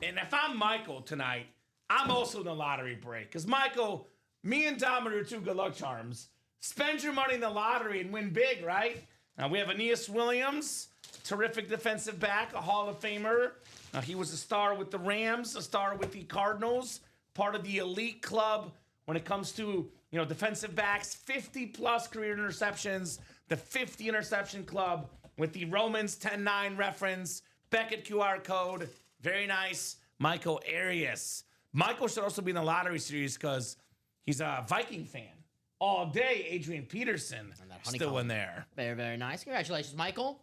if I'm Michael tonight, I'm also in the lottery break. Because, Michael, me and Dom are your two good luck charms. Spend your money in the lottery and win big, right? We have Aeneas Williams, terrific defensive back, a Hall of Famer. He was a star with the Rams, a star with the Cardinals, part of the elite club when it comes to, defensive backs, 50-plus career interceptions, the 50 interception club with the Romans 10-9 reference, Beckett QR code. Very nice. Michael Arias. Michael should also be in the lottery series because he's a Viking fan. All day, Adrian Peterson still in there. Very, very nice. Congratulations, Michael.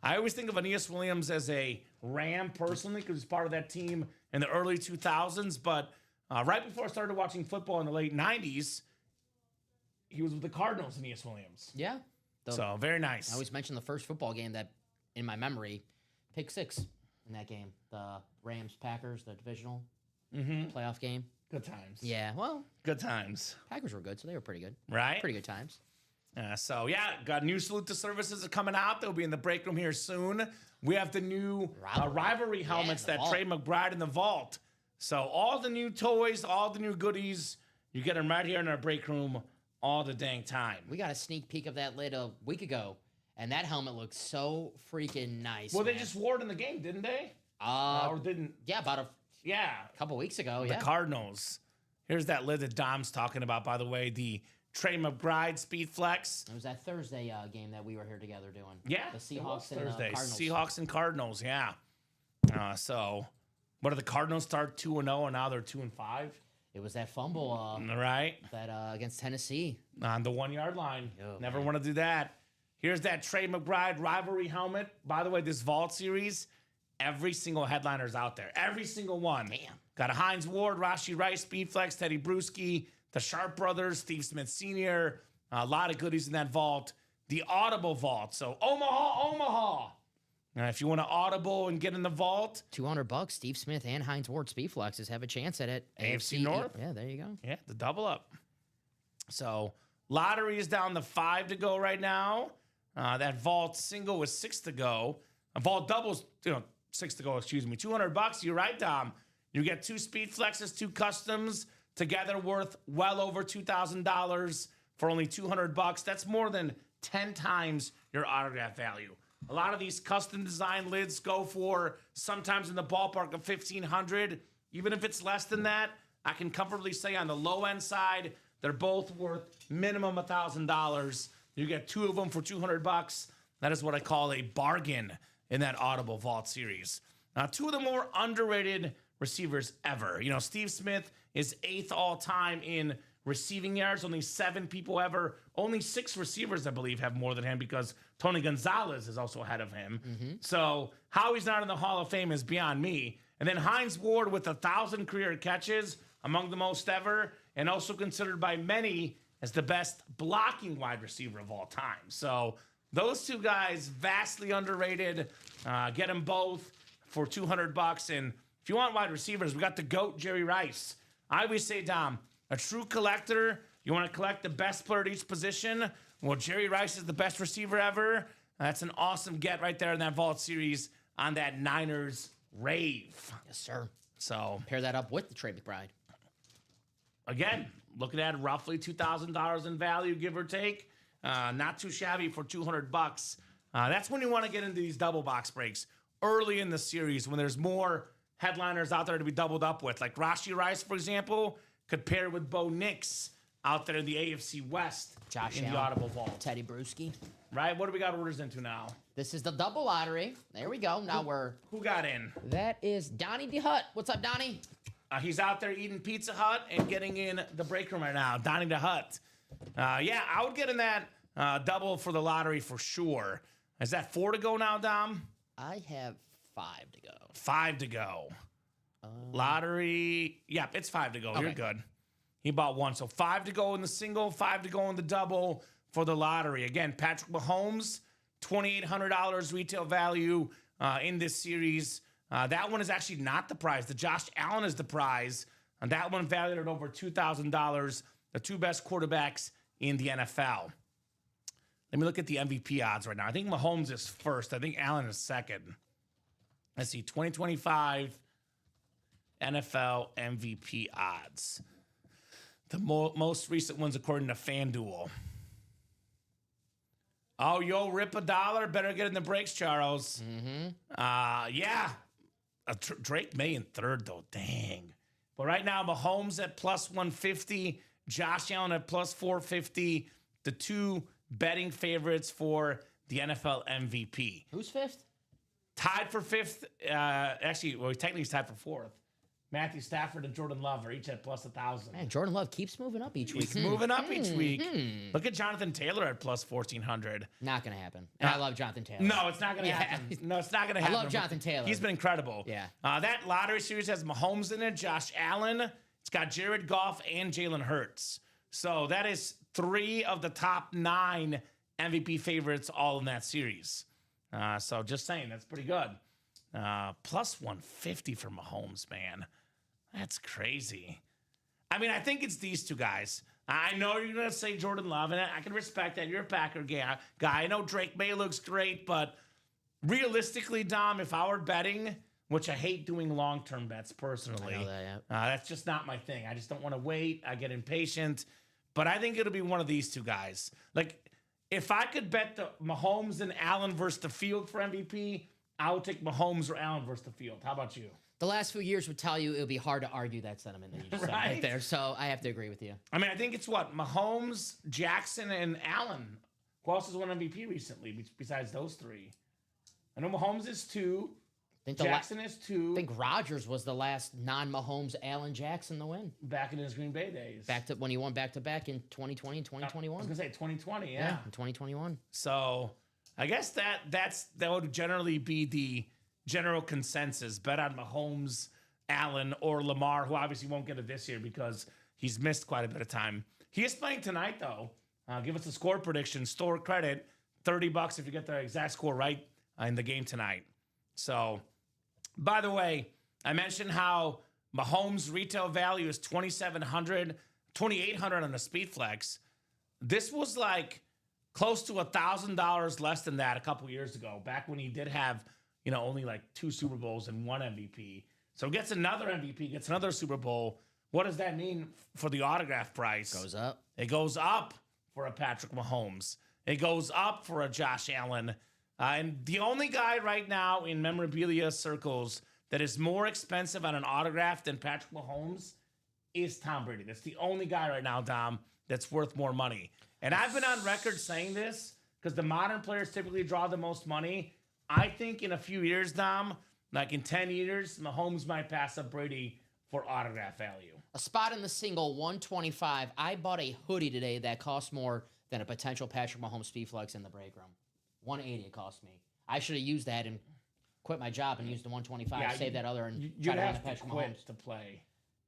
I always think of Aeneas Williams as a Ram personally because he's part of that team in the early 2000s. But right before I started watching football in the late 90s, he was with the Cardinals, Aeneas Williams. Yeah. So, very nice. I always mention the first football game that, in my memory, pick 6 in that game. The Rams-Packers, the divisional playoff game. Good times. Yeah, well. Good times. Packers were good, so they were pretty good. Right? Pretty good times. Got new Salute to Services coming out. They'll be in the break room here soon. We have the new rivalry helmets that Trey McBride in the vault. So all the new toys, all the new goodies, you get them right here in our break room all the dang time. We got a sneak peek of that lid a week ago, and that helmet looked so freaking nice. Well, they just wore it in the game, didn't they? Or didn't? Yeah, about a couple weeks ago. The Cardinals. Here's that lid that Dom's talking about, by the way. The Trey McBride Speed Flex. It was that Thursday game that we were here together doing. Yeah. The Seahawks and Thursday. Cardinals. Seahawks and Cardinals, yeah. So, what did the Cardinals start 2-0 and now they're 2-5? It was that fumble. Right. That against Tennessee. On the 1 yard line. Oh, Never want to do that. Here's that Trey McBride rivalry helmet. By the way, this Vault series, every single headliner's out there. Every single one. Damn. Got a Hines Ward, Rashee Rice, Speedflex, Teddy Bruschi, the Sharp Brothers, Steve Smith Sr. A lot of goodies in that vault. The Audible Vault. So Omaha. Now, if you want to Audible and get in the vault, $200. Steve Smith and Hines Ward Speedflexes have a chance at it. AFC North. Yeah, there you go. Yeah, the double up. So lottery is down to 5 to go right now. That vault single was 6 to go. A vault doubles, 6 to go. Excuse me. $200. You're right, Dom. You get 2 speed flexes, 2 customs together worth well over $2,000 for only $200. That's more than 10 times your autograph value. A lot of these custom design lids go for sometimes in the ballpark of $1,500. Even if it's less than that, I can comfortably say on the low end side, they're both worth minimum $1,000. You get 2 of them for $200. That is what I call a bargain in that Audible Vault series. Now, 2 of the more underrated receivers ever. Steve Smith is 8th all time in receiving yards. Only 7 people ever. Only 6 receivers, I believe, have more than him because Tony Gonzalez is also ahead of him. So how he's not in the Hall of Fame is beyond me. And then Hines Ward with 1,000 career catches, among the most ever, and also considered by many as the best blocking wide receiver of all time. So those 2 guys, vastly underrated. Get them both for $200. And if you want wide receivers, we got the GOAT, Jerry Rice. I always say, Dom, a true collector, you want to collect the best player at each position. Well, Jerry Rice is the best receiver ever. That's an awesome get right there in that Vault series on that Niners rave. Yes, sir. So pair that up with the Trey McBride. Again, looking at roughly $2,000 in value, give or take. Not too shabby for $200. That's when you want to get into these double box breaks early in the series when there's more headliners out there to be doubled up with. Like Rashee Rice, for example, could pair with Bo Nix out there in the AFC West. Josh in Allen, the Audible Vault. Teddy Bruschi. Right? What do we got orders into now? This is the double lottery. There we go. Now Who got in? That is Donnie DeHut. What's up, Donnie? He's out there eating Pizza Hut and getting in the break room right now. Donnie DeHut. Yeah, I would get in that double for the lottery for sure. Is that 4 to go now, Dom? I have 5 to go. 5 to go. Lottery. Yep, it's 5 to go. Okay. You're good. He bought 1. So 5 to go in the single, 5 to go in the double for the lottery. Again, Patrick Mahomes, $2,800 retail value in this series. That one is actually not the prize. The Josh Allen is the prize. And that one valued at over $2,000. The two best quarterbacks in the NFL. Let me look at the MVP odds right now. I think Mahomes is first. I think Allen is second. Let's see, 2025 NFL MVP odds. The most recent ones according to FanDuel. Oh, yo, rip a dollar. Better get in the breaks, Charles. Yeah. Drake May in third, though. Dang. But right now, Mahomes at plus 150. Josh Allen at plus 450. The two betting favorites for the NFL MVP. Who's fifth? Tied for fifth. Actually, well, technically he's tied for fourth. Matthew Stafford and Jordan Love are each at plus 1,000. Man, Jordan Love keeps moving up each week. He's moving up each week. Look at Jonathan Taylor at plus 1,400. Not going to happen. And I love Jonathan Taylor. No, it's not going to happen. No, it's not going to happen. I love Jonathan Taylor. He's been incredible. Yeah. That lottery series has Mahomes in it, Josh Allen. It's got Jared Goff and Jalen Hurts. So that is 3 of the top 9 MVP favorites all in that series. So just saying, that's pretty good. Plus 150 for Mahomes, man. That's crazy. I mean, I think it's these two guys. I know you're going to say Jordan Love, and I can respect that. You're a Packer guy. I know Drake May looks great, but realistically, Dom, if I were betting, which I hate doing long-term bets personally, I know that, yeah. That's just not my thing. I just don't want to wait. I get impatient. But I think it'll be one of these two guys. Like, if I could bet the Mahomes and Allen versus the field for MVP, I would take Mahomes or Allen versus the field. How about you? The last few years would tell you it would be hard to argue that sentiment that you just said right there. So I have to agree with you. I mean, I think it's what? Mahomes, Jackson, and Allen. Who else has won MVP recently besides those three? I know Mahomes is 2. Jackson is 2. I think Rodgers was the last non-Mahomes Allen Jackson to win. Back in his Green Bay days. Back to when he won back-to-back in 2020 and 2021. I was going to say 2020, Yeah, in 2021. So I guess that would generally be the general consensus. Bet on Mahomes, Allen, or Lamar, who obviously won't get it this year because he's missed quite a bit of time. He is playing tonight, though. Give us a score prediction. Store credit, $30 if you get the exact score right in the game tonight. So, by the way, I mentioned how Mahomes' retail value is $2,800 on the Speedflex. This was like close to $1,000 less than that a couple years ago, back when he did have, only like 2 Super Bowls and 1 MVP. So gets another MVP, gets another Super Bowl. What does that mean for the autograph price? Goes up. It goes up for a Patrick Mahomes. It goes up for a Josh Allen. And the only guy right now in memorabilia circles that is more expensive on an autograph than Patrick Mahomes is Tom Brady. That's the only guy right now, Dom, that's worth more money. And I've been on record saying this because the modern players typically draw the most money. I think in a few years, Dom, like in 10 years, Mahomes might pass up Brady for autograph value. A spot in the single, 125. I bought a hoodie today that cost more than a potential Patrick Mahomes Speedflex in the break room. 180 it cost me. I should have used that and quit my job and used the 125. Yeah, save that other and you try to win have the to Patrick quit Mahomes. to play.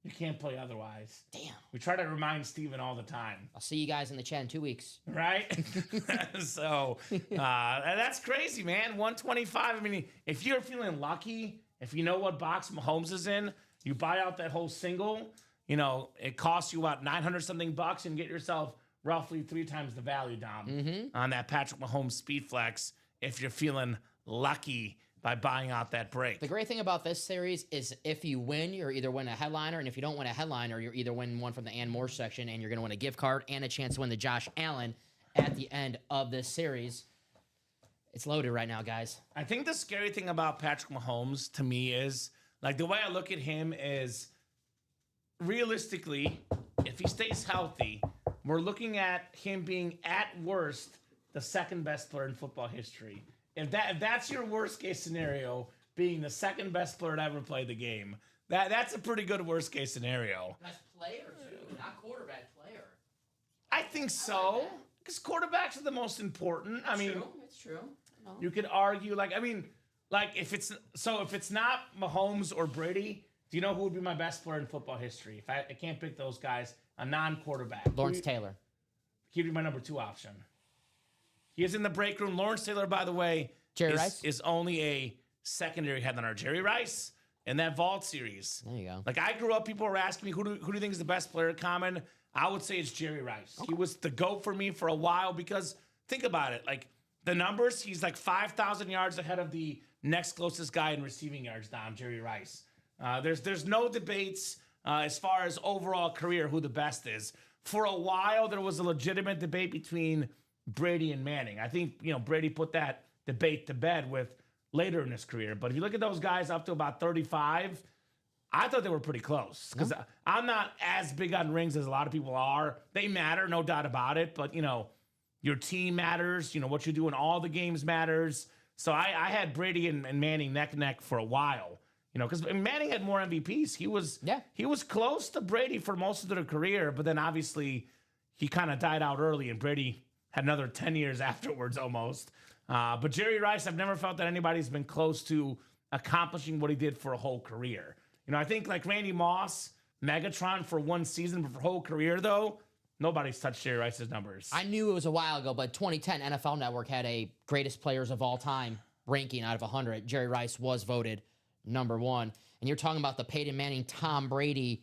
You can't play otherwise. Damn. We try to remind Steven all the time. I'll see you guys in the chat in 2 weeks. Right? So, that's crazy, man. 125. I mean, if you're feeling lucky, if you know what box Mahomes is in, you buy out that whole single, it costs you about $900-something and get yourself roughly 3 times the value, Dom, on that Patrick Mahomes Speedflex if you're feeling lucky by buying out that break. The great thing about this series is if you win, you're either win a headliner, and if you don't win a headliner, you're either winning one from the Ann Moore section, and you're going to win a gift card and a chance to win the Josh Allen at the end of this series. It's loaded right now, guys. I think the scary thing about Patrick Mahomes to me is, like, the way I look at him is, realistically, if he stays healthy, we're looking at him being, at worst, the second best player in football history. If that's your worst case scenario, being the second best player to ever play the game, that's a pretty good worst case scenario. Best player, too, not quarterback player. I think so, because quarterbacks are the most important. It's true. No. You could argue, if it's not Mahomes or Brady, do you know who would be my best player in football history? If I can't pick those guys, a non-quarterback. Lawrence Taylor. He'd be my number 2 option. He is in the break room. Lawrence Taylor, by the way, Jerry Rice? is only a secondary headliner, Jerry Rice, in that vault series. There you go. Like, I grew up, people were asking me, who do you think is the best player common? I would say it's Jerry Rice. Okay. He was the GOAT for me for a while because, think about it, like, the numbers, he's like 5,000 yards ahead of the next closest guy in receiving yards, Jerry Rice. There's no debates as far as overall career who the best is. For a while, there was a legitimate debate between Brady and Manning. I think, Brady put that debate to bed with later in his career. But if you look at those guys up to about 35, I thought they were pretty close. Because I'm not as big on rings as a lot of people are. They matter, no doubt about it. But, your team matters. What you do in all the games matters. So I had Brady and Manning neck and neck for a while. Because Manning had more MVPs. He was close to Brady for most of their career, but then obviously he kind of died out early, and Brady had another 10 years afterwards almost. But Jerry Rice, I've never felt that anybody's been close to accomplishing what he did for a whole career. I think like Randy Moss, Megatron for one season, but for a whole career though, nobody's touched Jerry Rice's numbers. I knew it was a while ago, but 2010 NFL Network had a greatest players of all time ranking out of 100. Jerry Rice was voted number one. And you're talking about the Peyton Manning, Tom Brady,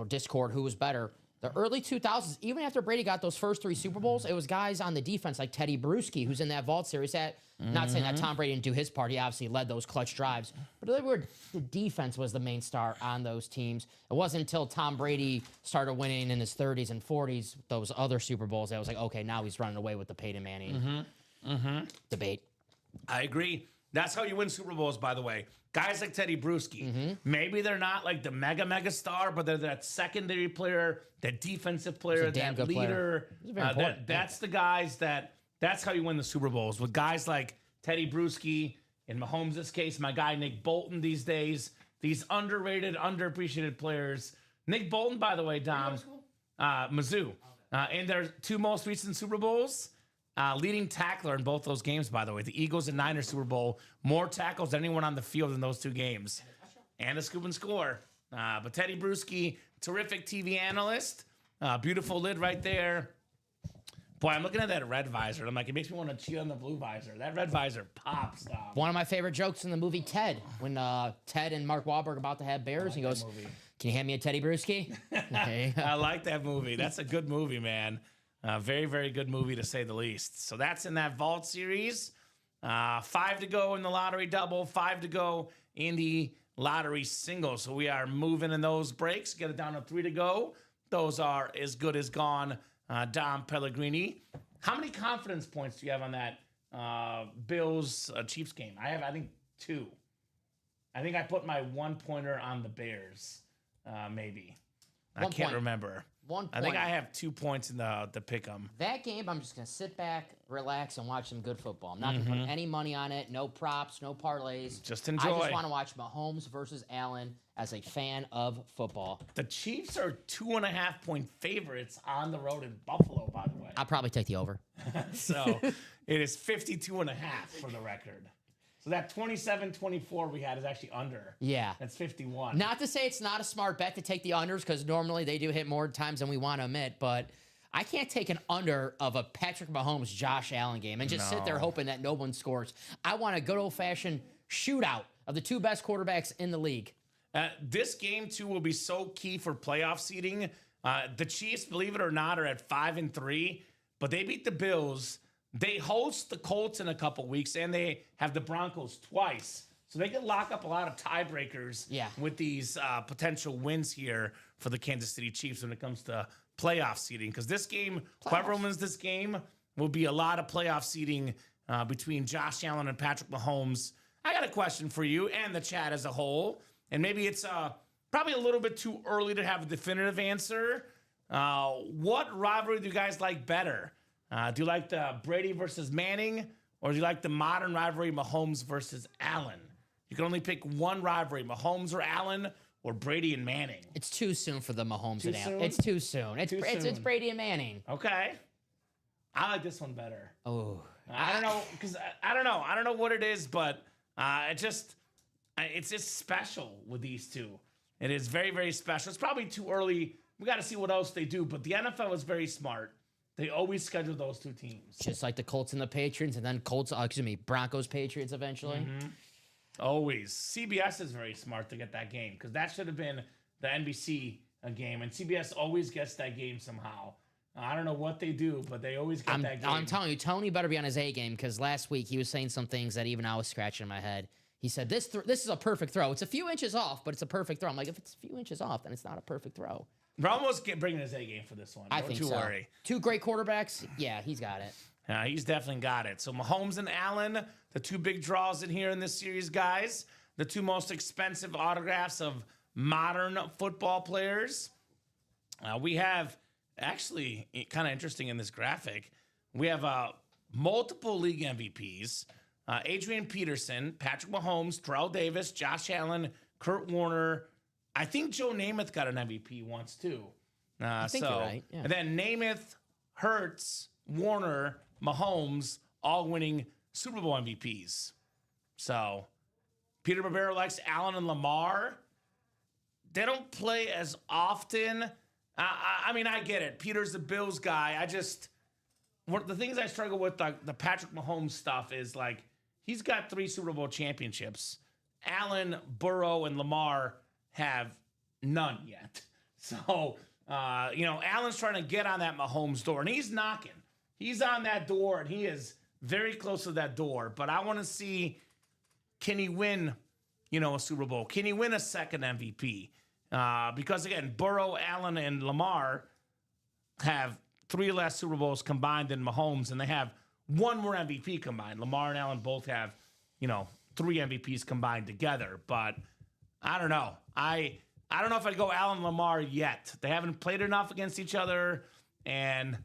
discord, who was better. The early 2000s, even after Brady got those first 3 Super Bowls, it was guys on the defense like Teddy Bruschi, who's in that vault series. Not saying that Tom Brady didn't do his part. He obviously led those clutch drives. But the defense was the main star on those teams. It wasn't until Tom Brady started winning in his 30s and 40s, those other Super Bowls, that was like, okay, now he's running away with the Peyton Manning debate. I agree. That's how you win Super Bowls, by the way. Guys like Teddy Bruschi, maybe they're not like the mega star, but they're that secondary player, that defensive player, that leader. That's the guys that's how you win the Super Bowls, with guys like Teddy Bruschi, in Mahomes' case, my guy Nick Bolton these days, these underrated, underappreciated players. Nick Bolton, by the way, Dom, Mizzou. In their 2 most recent Super Bowls, leading tackler in both those games, by the way. The Eagles and Niners Super Bowl, more tackles than anyone on the field in those 2 games. And a scoop and score. But Teddy Bruschi, terrific TV analyst. Beautiful lid right there. Boy, I'm looking at that red visor. I'm like, it makes me want to cheat on the blue visor. That red visor pops, Dom. One of my favorite jokes in the movie Ted, when Ted and Mark Wahlberg are about to have bears, he goes, "Can you hand me a Teddy Bruschi?" I like that movie. That's a good movie, man. Very, very good movie, to say the least. So that's in that vault series. 5 to go in the lottery double, 5 to go in the lottery single. So we are moving in those breaks. Get it down to 3 to go. Those are as good as gone. Dom Pellegrini. How many confidence points do you have on that Bills-Chiefs game? I have, I think, 2. I think I put my 1-pointer on the Bears, maybe. I can't remember. 1 point. I think I have 2 points in the pick'em. That game, I'm just going to sit back, relax, and watch some good football. I'm not going to put any money on it, no props, no parlays. Just enjoy. I just want to watch Mahomes versus Allen as a fan of football. The Chiefs are 2.5-point favorites on the road in Buffalo, by the way. I'll probably take the over. So it is 52.5 for the record. So that 27-24 we had is actually under. Yeah. That's 51. Not to say it's not a smart bet to take the unders, because normally they do hit more times than we want to admit, but I can't take an under of a Patrick Mahomes, Josh Allen game and just sit there hoping that no one scores. I want a good old-fashioned shootout of the 2 best quarterbacks in the league. This game, too, will be so key for playoff seeding. The Chiefs, believe it or not, are at 5-3, but they beat the Bills. They host the Colts in a couple weeks, and they have the Broncos twice. So they can lock up a lot of tiebreakers with these potential wins here for the Kansas City Chiefs when it comes to playoff seeding. Because this game, whoever wins this game, will be a lot of playoff seeding between Josh Allen and Patrick Mahomes. I got a question for you and the chat as a whole. And maybe it's probably a little bit too early to have a definitive answer. What rivalry do you guys like better? Do you like the Brady versus Manning, or do you like the modern rivalry Mahomes versus Allen? You can only pick one rivalry, Mahomes or Allen, or Brady and Manning. It's too soon for the Mahomes and Allen. It's too soon. It's Brady and Manning. Okay. I like this one better. Oh. I don't know, because I don't know. I don't know what it is, but it's just special with these two. It is very, very special. It's probably too early. We got to see what else they do, but the NFL is very smart. They always schedule those 2 teams. Just like the Colts and the Patriots, and then Broncos, Patriots eventually. Always. CBS is very smart to get that game because that should have been the NBC game, and CBS always gets that game somehow. I don't know what they do, but they always get that game. I'm telling you, Tony better be on his A game because last week he was saying some things that even I was scratching in my head. He said, this is a perfect throw. It's a few inches off, but it's a perfect throw. I'm like, if it's a few inches off, then it's not a perfect throw. Ramos bringing his A game for this one. Don't you worry. Two great quarterbacks. Yeah, he's got it. He's definitely got it. So Mahomes and Allen, the two big draws in here in this series, guys. The two most expensive autographs of modern football players. We have, actually, kind of interesting in this graphic, we have multiple league MVPs. Adrian Peterson, Patrick Mahomes, Terrell Davis, Josh Allen, Kurt Warner. I think Joe Namath got an MVP once, too. I think you're right. Yeah. And then Namath, Hurts, Warner, Mahomes, all winning Super Bowl MVPs. So, Peter Barbero likes Allen and Lamar. They don't play as often. I mean, I get it. Peter's the Bills guy. The things I struggle with, like the Patrick Mahomes stuff, is like he's got 3 Super Bowl championships. Allen, Burrow, and Lamar have none yet. So, Allen's trying to get on that Mahomes door, and he's knocking. He's on that door, and he is very close to that door. But I want to see, can he win, a Super Bowl? Can he win a second MVP? Because, again, Burrow, Allen, and Lamar have 3 less Super Bowls combined than Mahomes, and they have 1 more MVP combined. Lamar and Allen both have, 3 MVPs combined together. But I don't know. I don't know if I'd go Allen Lamar yet. They haven't played enough against each other, and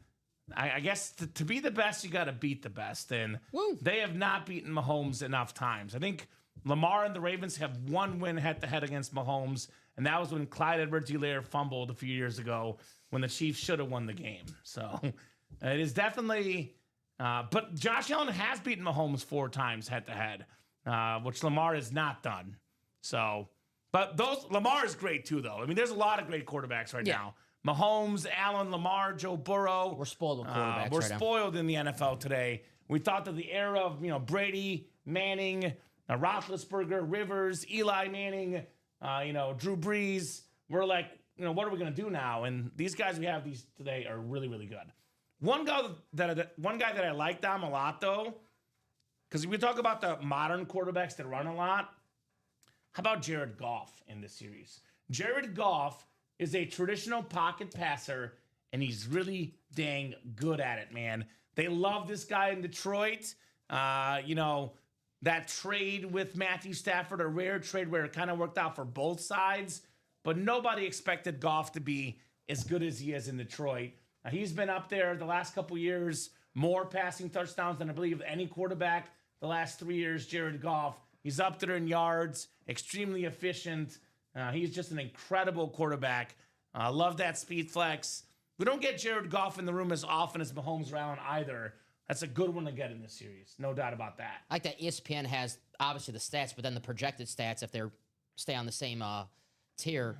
I guess to be the best, you got to beat the best. And they have not beaten Mahomes enough times. I think Lamar and the Ravens have 1 win head-to-head against Mahomes, and that was when Clyde Edwards-Helaire fumbled a few years ago when the Chiefs should have won the game. So it is definitely but Josh Allen has beaten Mahomes 4 times head-to-head, which Lamar has not done. So, but Lamar is great too, though. I mean, there's a lot of great quarterbacks right now. Mahomes, Allen, Lamar, Joe Burrow. We're spoiled with quarterbacks We're spoiled in the NFL today. We thought that the era of, Brady, Manning, Roethlisberger, Rivers, Eli Manning, Drew Brees, we're like, what are we going to do now? And these guys we have these today are really, really good. One guy that I like, Dom, a lot, though, because we talk about the modern quarterbacks that run a lot. How about Jared Goff in this series? Jared Goff is a traditional pocket passer, and he's really dang good at it, man. They love this guy in Detroit. That trade with Matthew Stafford, a rare trade where it kind of worked out for both sides, but nobody expected Goff to be as good as he is in Detroit. He's been up there the last couple years, more passing touchdowns than I believe any quarterback the last 3 years, Jared Goff. He's up there in yards, extremely efficient. He's just an incredible quarterback. I love that speed flex. We don't get Jared Goff in the room as often as Mahomes or Allen either. That's a good one to get in this series. No doubt about that. I like that ESPN has, obviously, the stats, but then the projected stats, if they stay on the same tier.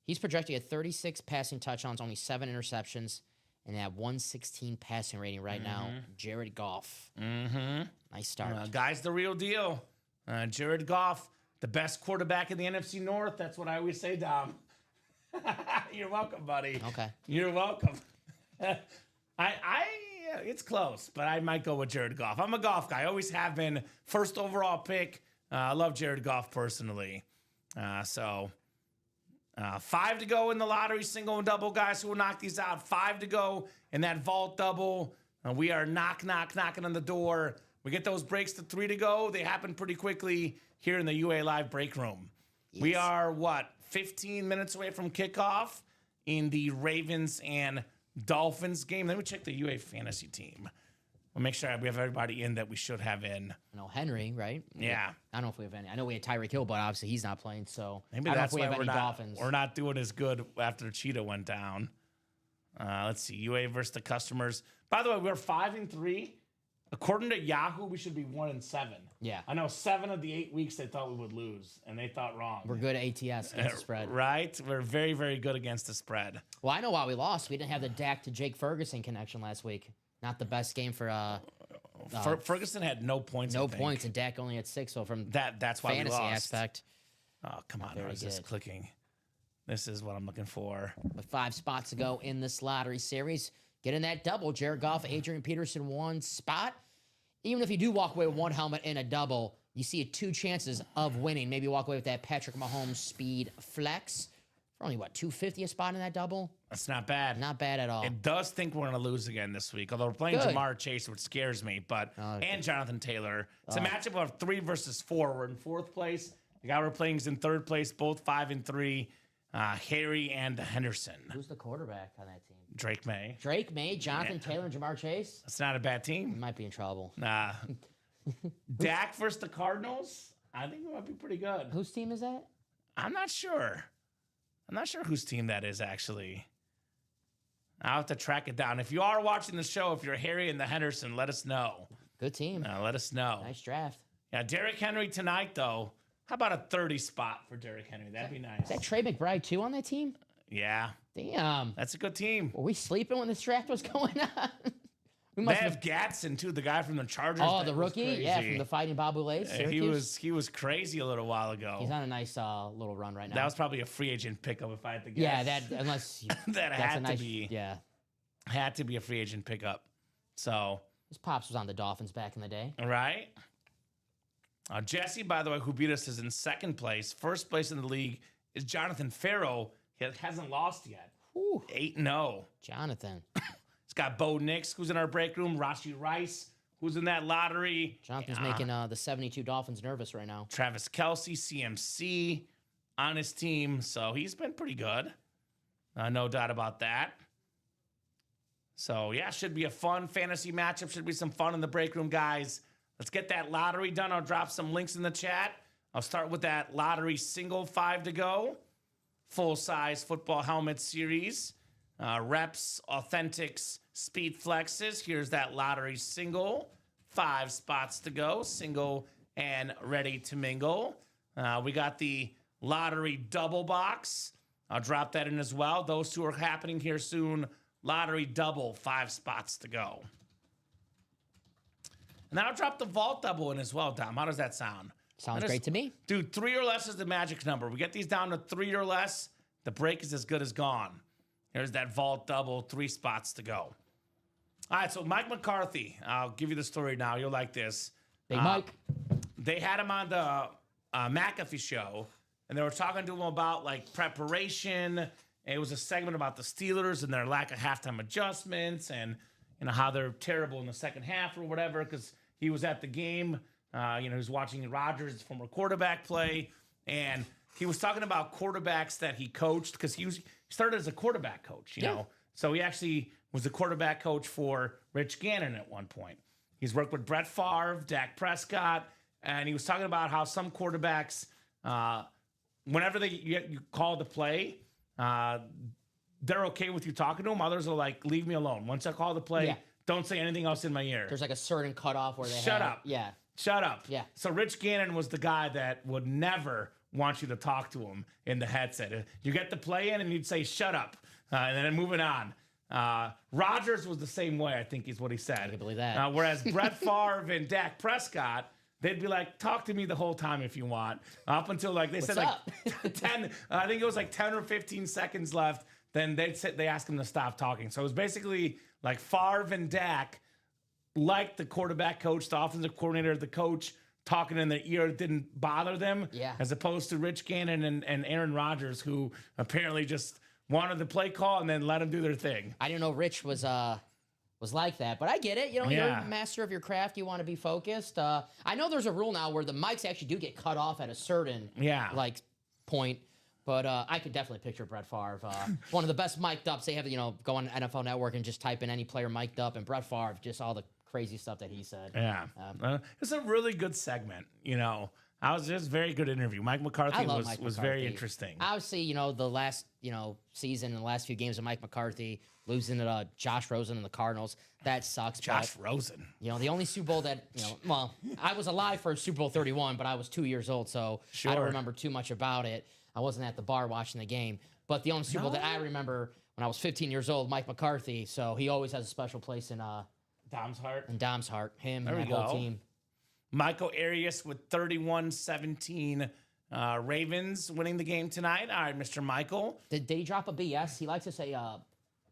He's projecting at 36 passing touchdowns, only 7 interceptions, and that 116 passing rating right now. Jared Goff. Nice start. Guy's the real deal. Jared Goff, the best quarterback in the NFC North. That's what I always say, Dom. You're welcome, buddy. Okay. You're welcome. It's close, but I might go with Jared Goff. I'm a Goff guy. I always have been. First overall pick. I love Jared Goff personally. 5 to go in the lottery, single and double, guys who will knock these out. 5 to go in that vault double. We are knocking on the door. We get those breaks to 3 to go. They happen pretty quickly here in the UA Live break room. Yes. We are, 15 minutes away from kickoff in the Ravens and Dolphins game. Let me check the UA fantasy team. We'll make sure we have everybody in that we should have in. Henry, right? Yeah. I don't know if we have any. I know we had Tyreek Hill, but obviously he's not playing, so maybe I don't that's know if we why have any Dolphins. We're not doing as good after Cheetah went down. Let's see. UA versus the Customers. By the way, we're 5-3. According to Yahoo, we should be 1-7. Yeah. I know 7 of the 8 weeks they thought we would lose, and they thought wrong. We're good at ATS against the spread. Right? We're very, very good against the spread. Well, I know why we lost. We didn't have the Dak to Jake Ferguson connection last week. Not the best game for Ferguson had no points. No points, and Dak only had 6. So from that's why fantasy we lost. aspect, Oh, come on. How is this clicking? This is what I'm looking for. with 5 spots to go in this lottery series, get in that double. Jared Goff, Adrian Peterson, 1 spot. Even if you do walk away with 1 helmet in a double, you see 2 chances of winning. Maybe walk away with that Patrick Mahomes speed flex for only, what, $250 a spot in that double? That's not bad. Not bad at all. It does think we're going to lose again this week, although we're playing Jamar Chase, which scares me, and Jonathan Taylor. It's a matchup of 3 versus 4. We're in 4th place. The guy we're playing is in 3rd place, both 5 and 3. Harry and Henderson. Who's the quarterback on that team? Drake May. Drake May, Jonathan Taylor, and Jamar Chase? That's not a bad We team. might be in trouble. Dak versus the Cardinals. I think it might be pretty good. Whose team is that? I'm not sure. I'm not sure whose team that is, actually. I'll have to track it down. If you are watching the show, if you're Harry and the Henderson, let us know. Good team. Let us know. Nice draft. Yeah, Derrick Henry tonight, though. How about a 30 spot for Derrick Henry? That'd be nice. Is that Trey McBride, too, on that team? Yeah. Damn. That's a good team. Were we sleeping when this draft was going on? We They must have Gatson, too, the guy from the Chargers. Oh, that the was rookie? crazy. Yeah, from the Fighting Bobulays. He was crazy a little while ago. He's on a nice little run right now. That was probably a free agent pickup if I had to guess. Yeah, that unless that had to be. Yeah. Had to be a free agent pickup. So, His pops was on the Dolphins back in the day. right? Jesse, by the way, who beat us, is in 2nd place. 1st place in the league is Jonathan Farrow. He hasn't lost yet. Whew. 8-0. Jonathan. It's got Bo Nix, who's in our break room. Rashi Rice, who's in that lottery. Jonathan's making the 72 Dolphins nervous right now. Travis Kelce, CMC on his team. So he's been pretty good. No doubt about that. So, yeah, should be a fun fantasy matchup. Should be some fun in the break room, guys. Let's get that lottery done. I'll drop some links in the chat. I'll start with that lottery single, 5 to go. Full-size football helmet series. Reps, Authentics, Speed Flexes. Here's that lottery single. 5 spots to go. Single and ready to mingle. We got the lottery double box. I'll drop that in as well. Those 2 are happening here soon. Lottery double, 5 spots to go. And then I'll drop the vault double in as well, Dom. How does that sound? Sounds great to me. Dude, 3 or less is the magic number. We get these down to 3 or less, the break is as good as gone. Here's that vault double, 3 spots to go. All right, so Mike McCarthy. I'll give you the story now. You'll like this. Big Mike. They had him on the McAfee show, and they were talking to him about, like, preparation. And it was a segment about the Steelers and their lack of halftime adjustments and, you know, how they're terrible in the second half or whatever, because he was at the game. He was watching Rodgers' former quarterback play, and he was talking about quarterbacks that he coached because he started as a quarterback coach, you know. So he actually was the quarterback coach for Rich Gannon at one point. He's worked with Brett Favre, Dak Prescott, and he was talking about how some quarterbacks, whenever you call the play, they're okay with you talking to them. Others are like, leave me alone. Once I call the play, don't say anything else in my ear. There's like a certain cutoff where they Shut up. Yeah. Shut up. Yeah. So Rich Gannon was the guy that would never want you to talk to him in the headset. You get the play in and you'd say, shut up. And then moving on. Rodgers was the same way, I think is what he said. I can believe that. Whereas Brett Favre and Dak Prescott, they'd be like, talk to me the whole time if you want. Up until like, they said up? like 10, I think it was like 10 or 15 seconds left. Then they asked him to stop talking. So it was basically like Favre and Dak, like the quarterback coach, the offensive coordinator, the coach, talking in their ear didn't bother them. Yeah. As opposed to Rich Gannon and Aaron Rodgers, who apparently just wanted the play call and then let them do their thing. I didn't know Rich was like that, but I get it. You know, you're a master of your craft. You want to be focused. I know there's a rule now where the mics actually do get cut off at a certain like point. But I could definitely picture Brett Favre, one of the best mic'd ups. They have, go on NFL Network and just type in any player mic'd up, and Brett Favre, just all the crazy stuff that he said. Yeah. It's a really good segment, I was just very good interview. Mike McCarthy was very interesting. Obviously, the last, season and the last few games of Mike McCarthy, losing to Josh Rosen and the Cardinals, that sucks. Josh Rosen. The only Super Bowl that, well, I was alive for Super Bowl 31, but I was 2 years old, so I don't remember too much about it. I wasn't at the bar watching the game. But the only Super Bowl that I remember when I was 15 years old, Mike McCarthy, so he always has a special place in Dom's heart. And Dom's heart. Him There and we that whole go. team. Michael Arias with 31-17. Ravens winning the game tonight. All right, Mr. Michael. Did he drop a BS? He likes to say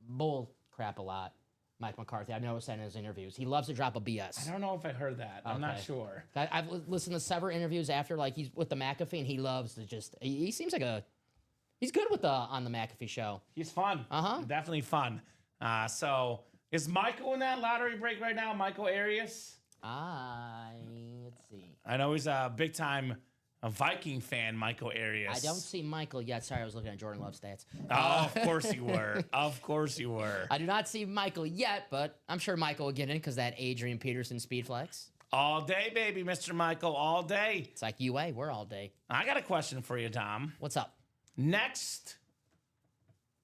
bull crap a lot. Mike McCarthy. I've noticed that in his interviews. He loves to drop a BS. I don't know if I heard that. I'm not Okay. sure. I've listened to several interviews after, like he's with the McAfee, and he loves to just. He seems like he's good with on the McAfee show. He's fun. Definitely fun. So is Michael in that lottery break right now? Michael Arias? Let's see. I know he's a big time Viking fan, Michael Arias. I don't see Michael yet. Sorry, I was looking at Jordan Love stats. Oh, of course you were. Of course you were. I do not see Michael yet, but I'm sure Michael will get in because that Adrian Peterson speed flex. All day, baby, Mr. Michael, all day. It's like UA, we're all day. I got a question for you, Dom. What's up? Next,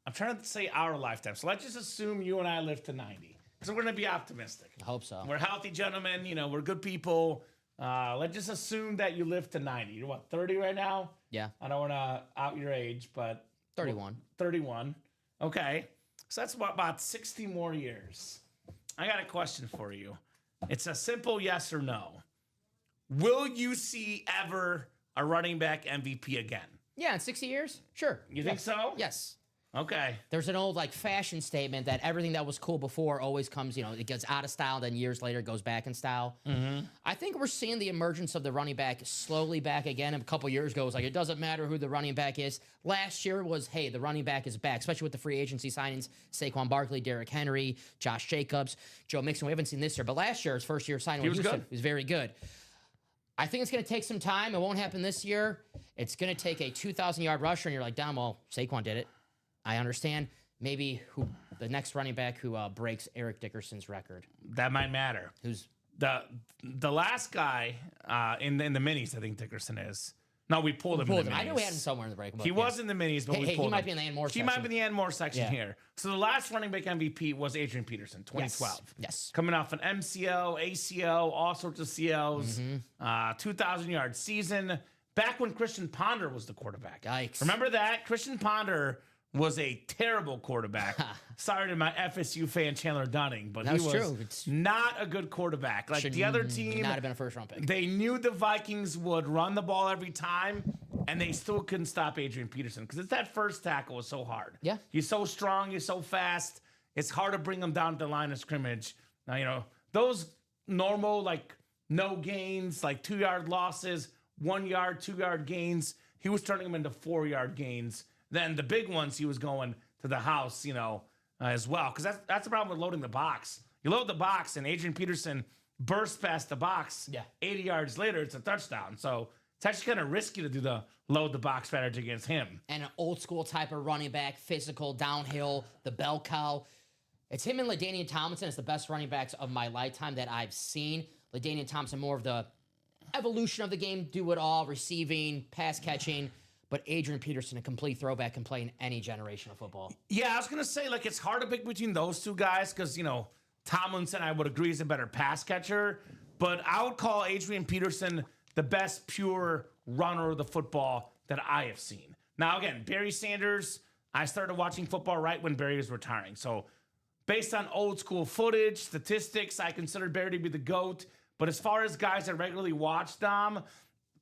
I'm trying to say our lifetime. So let's just assume you and I live to 90. Because we're going to be optimistic. I hope so. We're healthy gentlemen. You know, we're good people. Let's just assume that you live to 90. You're what, 30 right now? Yeah, I don't want to out your age, but 31. 31. Okay. So that's about 60 more years. I got a question for you. It's a simple yes or no. Will you see ever a running back MVP again? Yeah, in 60 years? Sure. You think so? Yes. Okay. There's an old like fashion statement that everything that was cool before always comes, it gets out of style, then years later it goes back in style. Mm-hmm. I think we're seeing the emergence of the running back slowly back again. A couple years ago, it was like, it doesn't matter who the running back is. Last year was, hey, the running back is back, especially with the free agency signings, Saquon Barkley, Derrick Henry, Josh Jacobs, Joe Mixon. We haven't seen this year, but last year, his first year signing with Houston, he was very good. I think it's going to take some time. It won't happen this year. It's going to take a 2,000-yard rusher, and you're like, Dom, well, Saquon did it. I understand. Maybe the next running back who breaks Eric Dickerson's record. That might matter. Who's the last guy in the minis? I think Dickerson is. No, we pulled him. In the minis. I knew we had him somewhere in the break. He was in the minis, but we pulled him. He might be in the Ann Moore section. He might be in the Ann Moore section here. So the last running back MVP was Adrian Peterson, 2012. Yes. Coming off an MCL, ACL, all sorts of CLs, 2,000-yard season. Back when Christian Ponder was the quarterback. Yikes. Remember that? Christian Ponder was a terrible quarterback. Sorry to my FSU fan Chandler Dunning, but he was not a good quarterback. Like the other team, not have been a first-round pick. They knew the Vikings would run the ball every time, and they still couldn't stop Adrian Peterson because that first tackle was so hard. Yeah, he's so strong, he's so fast. It's hard to bring him down to the line of scrimmage. Now those normal like no gains, like 2-yard losses, 1 yard, 2-yard gains. He was turning them into 4-yard gains. Then the big ones, he was going to the house, as well. Because that's the problem with loading the box. You load the box, and Adrian Peterson bursts past the box. Yeah. 80 yards later, it's a touchdown. So it's actually kind of risky to do the load the box strategy against him. And an old school type of running back, physical, downhill, the bell cow. It's him and LaDainian Tomlinson. It's the best running backs of my lifetime that I've seen. LaDainian Tomlinson, more of the evolution of the game, do it all, receiving, pass catching. But Adrian Peterson, a complete throwback, can play in any generation of football. Yeah, I was going to say, it's hard to pick between those two guys because, Tomlinson, I would agree, is a better pass catcher. But I would call Adrian Peterson the best pure runner of the football that I have seen. Now, again, Barry Sanders, I started watching football right when Barry was retiring. So based on old school footage, statistics, I consider Barry to be the GOAT. But as far as guys I regularly watch, Dom,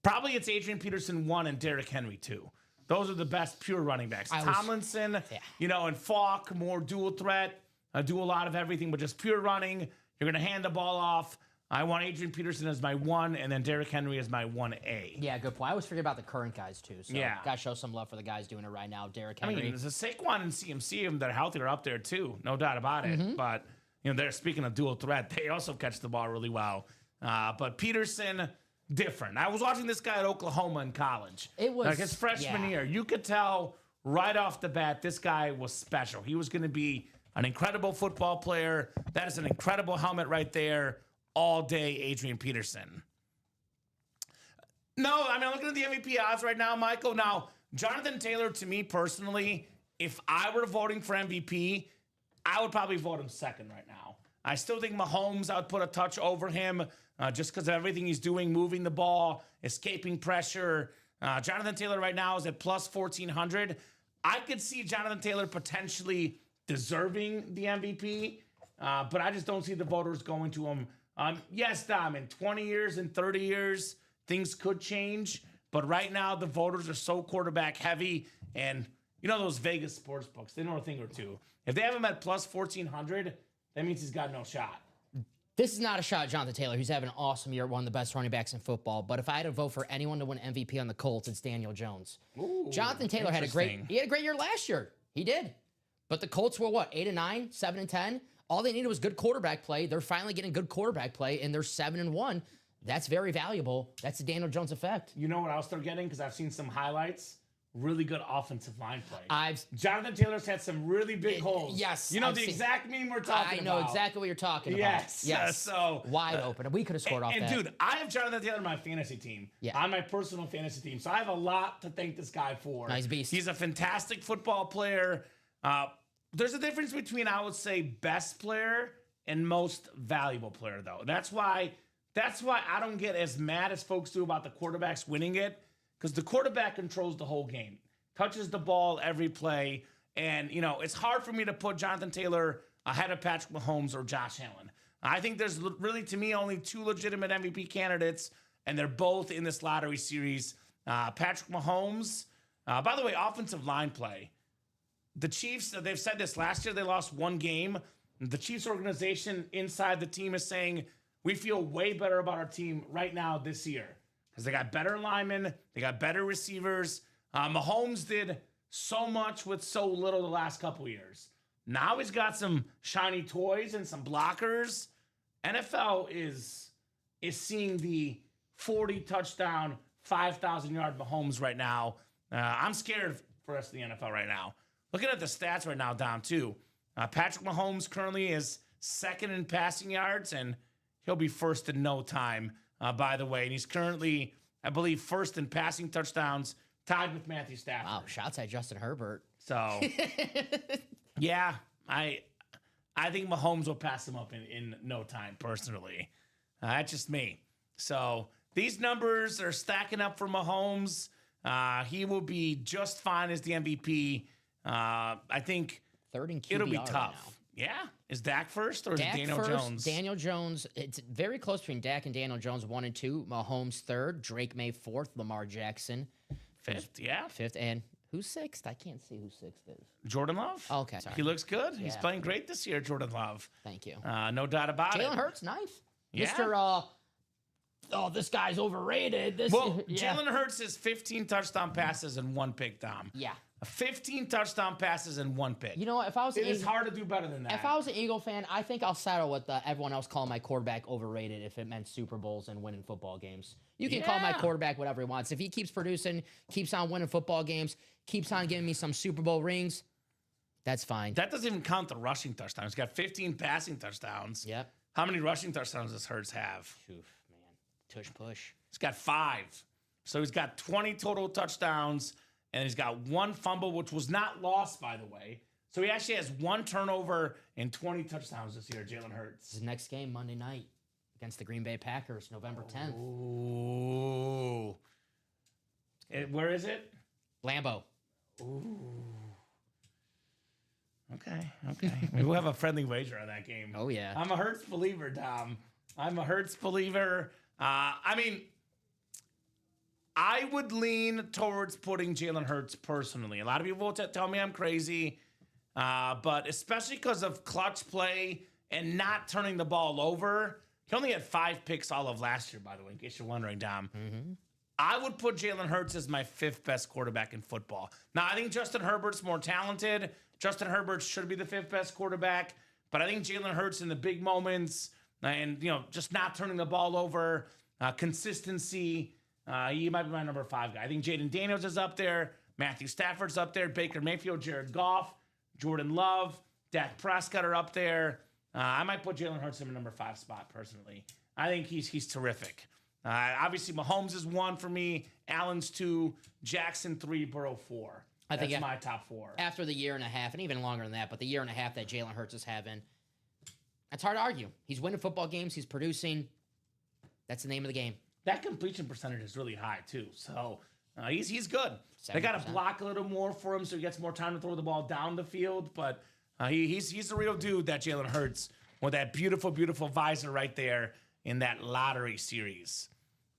probably it's Adrian Peterson 1 and Derrick Henry 2. Those are the best pure running backs. Tomlinson, and Falk, more dual threat, do a lot of everything, but just pure running. You're going to hand the ball off. I want Adrian Peterson as my 1, and then Derrick Henry as my 1A. Yeah, good point. I always forget about the current guys, too. So yeah. Got to show some love for the guys doing it right now. Derrick Henry. I mean, there's a Saquon and CMC that are healthy are up there, too. No doubt about it. But, they're speaking of dual threat. They also catch the ball really well. But Peterson, different. I was watching this guy at Oklahoma in college. It was like his freshman year. You could tell right off the bat this guy was special. He was going to be an incredible football player. That is an incredible helmet right there. All day, Adrian Peterson. No, I mean, I'm looking at the MVP odds right now, Michael. Now, Jonathan Taylor, to me personally, if I were voting for MVP, I would probably vote him second right now. I still think Mahomes, I would put a touch over him just because of everything he's doing, moving the ball, escaping pressure. Jonathan Taylor right now is at plus 1,400. I could see Jonathan Taylor potentially deserving the MVP. but I just don't see the voters going to him. Yes, Dom, in 20 years and 30 years, things could change. But right now, the voters are so quarterback heavy. And you know those Vegas sports books, they know a thing or two. If they have him at plus 1,400, that means he's got no shot. This is not a shot at Jonathan Taylor, who's having an awesome year, one of the best running backs in football. But if I had to vote for anyone to win MVP on the Colts, it's Daniel Jones. Ooh, Jonathan Taylor had a great year last year. He did. But the Colts were what, 8-9, 7-10? All they needed was good quarterback play. They're finally getting good quarterback play, and they're 7-1. That's very valuable. That's the Daniel Jones effect. You know what else they're getting? Because I've seen some highlights. Really good offensive line play. Jonathan Taylor's had some really big holes. Yes. You know the exact meme we're talking about. I know exactly what you're talking about. Yes. So wide open. We could have scored off that. And dude, I have Jonathan Taylor on my fantasy team. Yeah. On my personal fantasy team. So I have a lot to thank this guy for. Nice beast. He's a fantastic football player. There's a difference between, I would say, best player and most valuable player, though. That's why I don't get as mad as folks do about the quarterbacks winning it, because the quarterback controls the whole game, touches the ball every play, and it's hard for me to put Jonathan Taylor ahead of Patrick Mahomes or Josh Allen. I think there's really, to me, only two legitimate MVP candidates, and they're both in this lottery series. Patrick Mahomes, by the way, offensive line play. The Chiefs, they've said this last year, they lost one game. The Chiefs organization inside the team is saying, we feel way better about our team right now this year because they got better linemen, they got better receivers. Mahomes did so much with so little the last couple years. Now he's got some shiny toys and some blockers. NFL is seeing the 40 touchdown, 5,000 yard Mahomes right now. I'm scared for the rest of the NFL right now. Looking at the stats right now, Dom, too. Patrick Mahomes currently is second in passing yards, and he'll be first in no time, by the way. And he's currently, I believe, first in passing touchdowns, tied with Matthew Stafford. Wow, shots at Justin Herbert. So, yeah, I think Mahomes will pass him up in no time, personally. That's just me. So, these numbers are stacking up for Mahomes. He will be just fine as the MVP. I think third in QBR it'll be right tough. now. Yeah. Is Dak first or is Dak it Daniel first, Jones? Daniel Jones. It's very close between Dak and Daniel Jones, 1 and 2. Mahomes third. Drake May fourth. Lamar Jackson fifth. Yeah. fifth. And who's sixth? I can't see who sixth is. Jordan Love. Oh, okay. Sorry. He looks good. He's Yeah. playing great this year, Jordan Love. Thank you. No doubt about it. Jalen Hurts, ninth. Yeah. Mr. This guy's overrated. Jalen Hurts has 15 touchdown passes and 1 pick, Dom. Yeah. 15 touchdown passes and 1 pick. You know what? If I was it is hard to do better than that. If I was an Eagle fan, I think I'll settle with everyone else calling my quarterback overrated if it meant Super Bowls and winning football games. You can call my quarterback whatever he wants. If he keeps producing, keeps on winning football games, keeps on giving me some Super Bowl rings, that's fine. That doesn't even count the rushing touchdowns. He's got 15 passing touchdowns. Yep. How many rushing touchdowns does Hurts have? Oof, man. Tush push. He's got 5. So he's got 20 total touchdowns, and he's got 1 fumble, which was not lost, by the way. So he actually has 1 turnover and 20 touchdowns this year, Jalen Hurts. His next game, Monday night, against the Green Bay Packers, November 10th. Ooh. Where is it? Lambeau. Ooh. Okay. Maybe we'll have a friendly wager on that game. Oh, yeah. I'm a Hurts believer, Dom. I'm a Hurts believer. I would lean towards putting Jalen Hurts personally. A lot of people tell me I'm crazy, but especially because of clutch play and not turning the ball over. He only had 5 picks all of last year, by the way, in case you're wondering, Dom. Mm-hmm. I would put Jalen Hurts as my 5th best quarterback in football. Now, I think Justin Herbert's more talented. Justin Herbert should be the 5th best quarterback, but I think Jalen Hurts in the big moments and, just not turning the ball over, consistency, he might be my number 5 guy. I think Jaden Daniels is up there. Matthew Stafford's up there. Baker Mayfield, Jared Goff, Jordan Love, Dak Prescott are up there. I might put Jalen Hurts in my number 5 spot, personally. I think he's terrific. Obviously, Mahomes is 1 for me. Allen's 2. Jackson 3. Burrow 4. That's my top 4. After the year and a half, and even longer than that, but the year and a half that Jalen Hurts is having, that's hard to argue. He's winning football games. He's producing. That's the name of the game. That completion percentage is really high, too. So he's good. 70%. They got to block a little more for him so he gets more time to throw the ball down the field. But he's a real dude, that Jalen Hurts. with that beautiful, beautiful visor right there in that lottery series.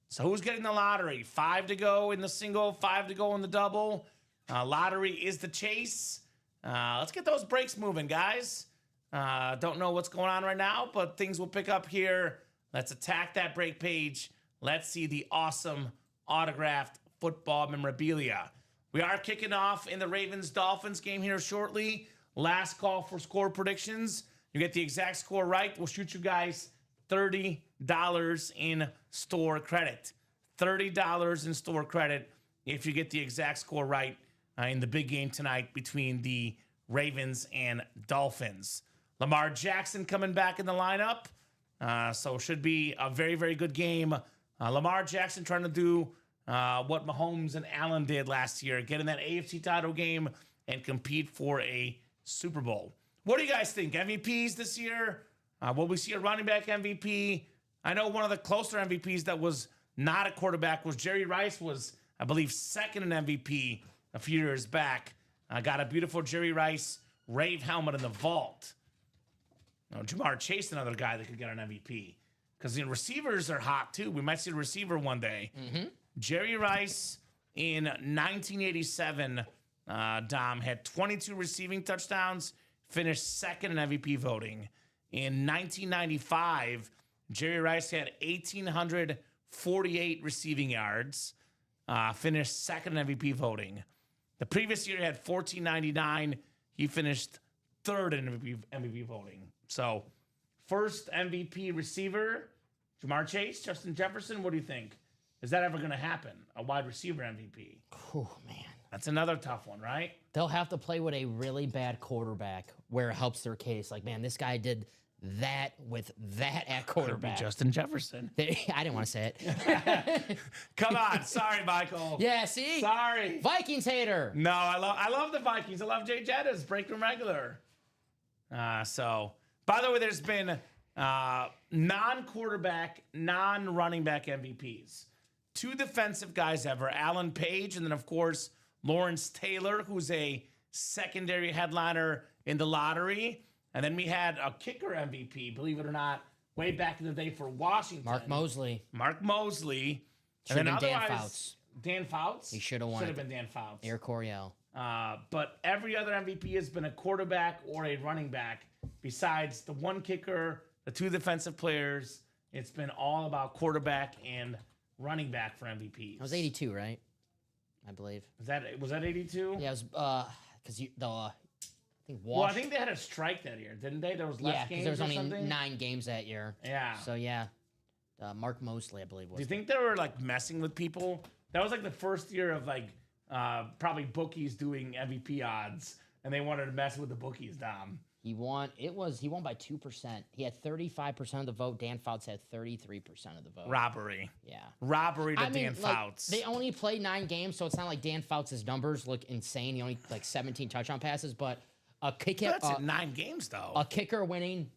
So who's getting the lottery? 5 to go in the single, 5 to go in the double. Lottery is the chase. Let's get those breaks moving, guys. Don't know what's going on right now, but things will pick up here. Let's attack that break page. Let's see the awesome autographed football memorabilia. We are kicking off in the Ravens-Dolphins game here shortly. Last call for score predictions. You get the exact score right, we'll shoot you guys $30 in store credit. $30 in store credit if you get the exact score right in the big game tonight between the Ravens and Dolphins. Lamar Jackson coming back in the lineup. So should be a very, very good game. Lamar Jackson trying to do what Mahomes and Allen did last year, get in that AFC title game and compete for a Super Bowl. What do you guys think? MVPs this year? Will we see a running back MVP? I know one of the closer MVPs that was not a quarterback was Jerry Rice, was, I believe, second in MVP a few years back. Got a beautiful Jerry Rice Rave helmet in the vault. Jamar Chase, another guy that could get an MVP. Because the receivers are hot, too. We might see a receiver one day. Mm-hmm. Jerry Rice in 1987, Dom, had 22 receiving touchdowns, finished second in MVP voting. In 1995, Jerry Rice had 1,848 receiving yards, finished second in MVP voting. The previous year, he had 1,499. He finished third in MVP voting. So, first MVP receiver, Jamar Chase, Justin Jefferson. What do you think? Is that ever going to happen? A wide receiver MVP? Oh, man. That's another tough one, right? They'll have to play with a really bad quarterback where it helps their case. Like, man, this guy did that with that at quarterback. Justin Jefferson. I didn't want to say it. Come on. Sorry, Michael. Yeah, see? Sorry. Vikings hater. No, I love the Vikings. I love Jay Jettis, break room regular. By the way, there's been non-quarterback, non-running back MVPs. 2 defensive guys ever, Alan Page, and then, of course, Lawrence Taylor, who's a secondary headliner in the lottery. And then we had a kicker MVP, believe it or not, way back in the day for Washington. Mark Mosley. Should have been Dan Fouts. Dan Fouts? He should have won. Should have been Dan Fouts. Air Coryell. But every other MVP has been a quarterback or a running back. Besides the one kicker, the 2 defensive players, it's been all about quarterback and running back for MVPs. It was 82, right? I believe. Was that 82? Yeah, it was because I think Well, I think they had a strike that year, didn't they? There was less games. There was only something? 9 games that year. Yeah. So yeah, Mark Mosley, I believe, was. Do you think they were like messing with people? That was like the first year of like probably bookies doing MVP odds, and they wanted to mess with the bookies, Dom. He won by 2%. He had 35% of the vote. Dan Fouts had 33% of the vote. Robbery. Yeah. Robbery to Dan Fouts. They only played 9 games, so it's not like Dan Fouts' numbers look insane. He only like 17 touchdown passes, but a kicker. That's in 9 games though. A kicker winning